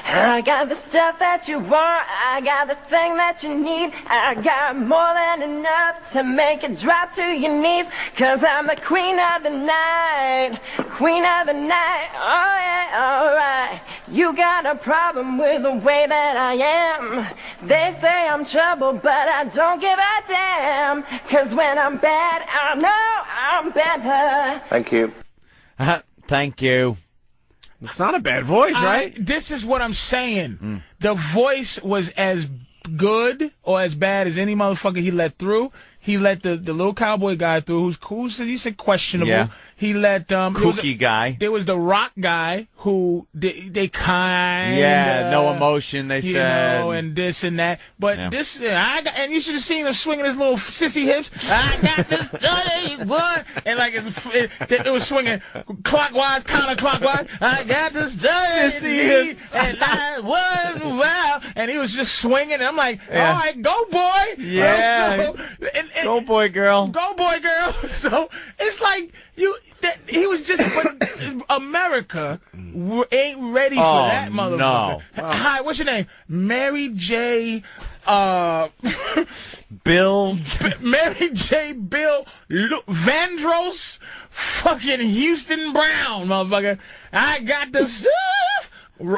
I got the stuff that you want, I got the thing that you need, I got more than enough to make it drop to your knees, 'cause I'm the queen of the night, queen of the night, oh yeah, alright. You got a problem with the way that I am, they say I'm trouble, but I don't give a damn, 'cause when I'm bad, I know I'm better. Thank you. Thank you. It's not a bad voice, right? This is what I'm saying. The voice was as good or as bad as any motherfucker he let through. He let the little cowboy guy through, who's he said questionable. Yeah. He let kooky guy. There was the rock guy who they kind no emotion. They you said know, and this and that. But Yeah. this and you should have seen him swinging his little sissy hips. I got this dirty boy, and like it was swinging clockwise, counterclockwise. I got this dirty Sissy hips, and I was wow, and he was just swinging. And I'm like, Yeah. all right, go boy, Yeah. Go boy, girl. Go boy, girl. So it's like he was just but America ain't ready for that motherfucker. no. Hi, what's your name? Mary J. Bill. Mary J. Bill Vandross, fucking Houston Brown, motherfucker. I got the stuff.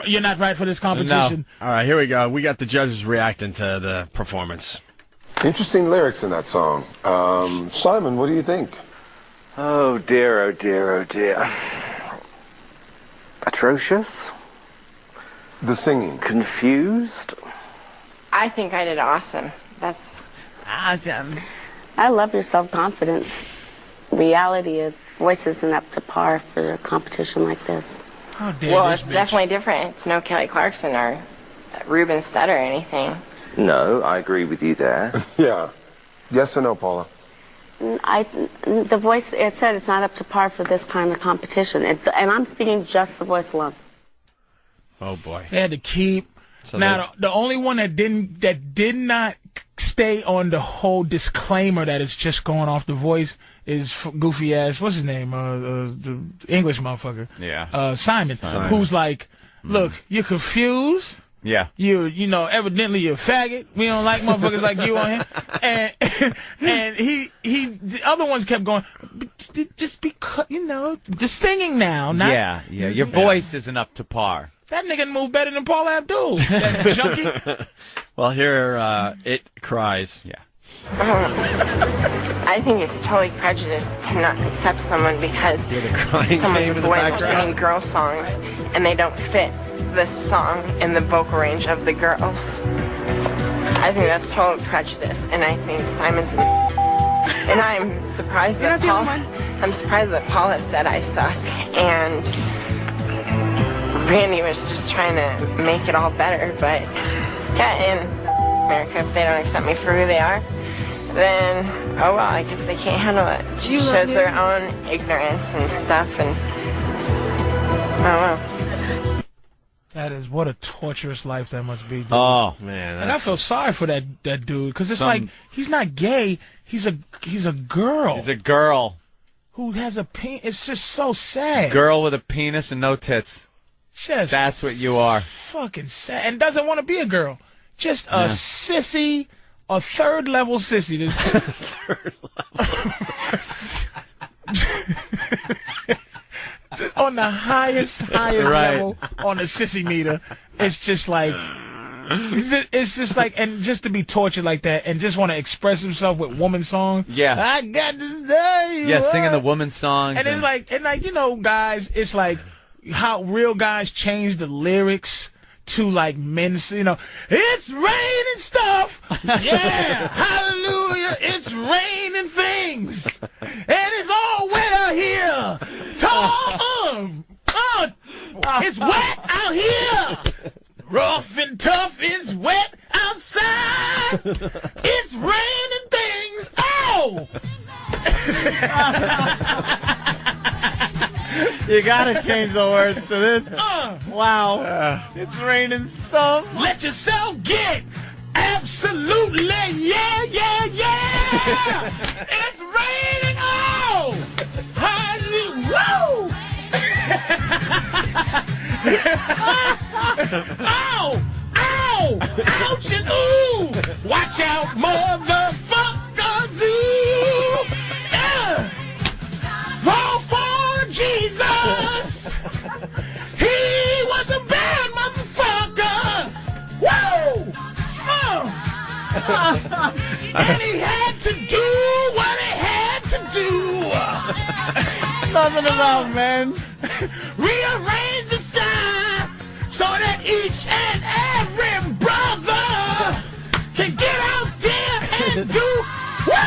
You're not right for this competition. All right, here we go. We got the judges reacting to the performance. Interesting lyrics in that song. Simon, what do you think? Oh dear, oh dear, oh dear. Atrocious? The singing. Confused? I think I did awesome. That's awesome. I love your self-confidence. Reality is, voice isn't up to par for a competition like this. How dare well, this it's bitch. definitely different. It's no Kelly Clarkson or Ruben Studd or anything. No, I agree with you there. Yeah. Yes or no, Paula? The voice, it said it's not up to par for this kind of competition. And I'm speaking just the voice alone. Oh, boy. They had to keep. So now, the only one that did not stay on the whole disclaimer that it's just going off the voice is goofy ass, what's his name? The English motherfucker. Yeah. Simon, Simon. who's like, look, you're confused. Yeah. You know, evidently you're a faggot. We don't like motherfuckers like you on here. And the other ones kept going, just because, you know, the singing now. Not, yeah. Your voice isn't up to par. That nigga moved better than Paula Abdul. That junkie. Well, here it cries. Yeah. I think it's totally prejudiced to not accept someone because crying someone's came a in the boy and they're background. singing girl songs and they don't fit the song and the vocal range of the girl. I think that's total prejudice, and I think Simon's and I'm surprised that Paula said I suck, and Randy was just trying to make it all better. But yeah, in America, if they don't accept me for who they are, then oh well, I guess they can't handle it. It just shows their own ignorance and stuff, and I don't know. That is, what a torturous life that must be, dude. Oh, man. And I feel sorry for that dude, because it's Some- like, he's not gay, he's a girl. He's a girl. Who has a penis. It's just so sad. Girl with a penis and no tits. Just That's what you are. fucking sad. And doesn't want to be a girl. Just a Yeah. sissy, a third-level sissy. Just on the highest Right. level on the sissy meter. It's just like, and just to be tortured like that, and just want to express himself with woman song. Yeah. I got to tell you. Yeah, singing the what. woman songs. And it's like, you know, guys, it's like how real guys change the lyrics to like men's, you know, it's raining stuff. Yeah, hallelujah, it's raining things. And it's all wet out here. It's wet out here. Rough and tough, it's wet outside. It's raining things. Oh! You gotta change the words to this. Wow. It's raining stuff. Let yourself get absolutely, yeah. It's raining. Oh! Woo! Ow! Ow! Ouch and ooh! Watch out, motherfuckers! Ooh! Yeah! Fall for Jesus! He was a bad motherfucker! Woo! And he had to do what he had to do! Nothing about men. Rearrange the sky so that each and every brother can get out there and do woo!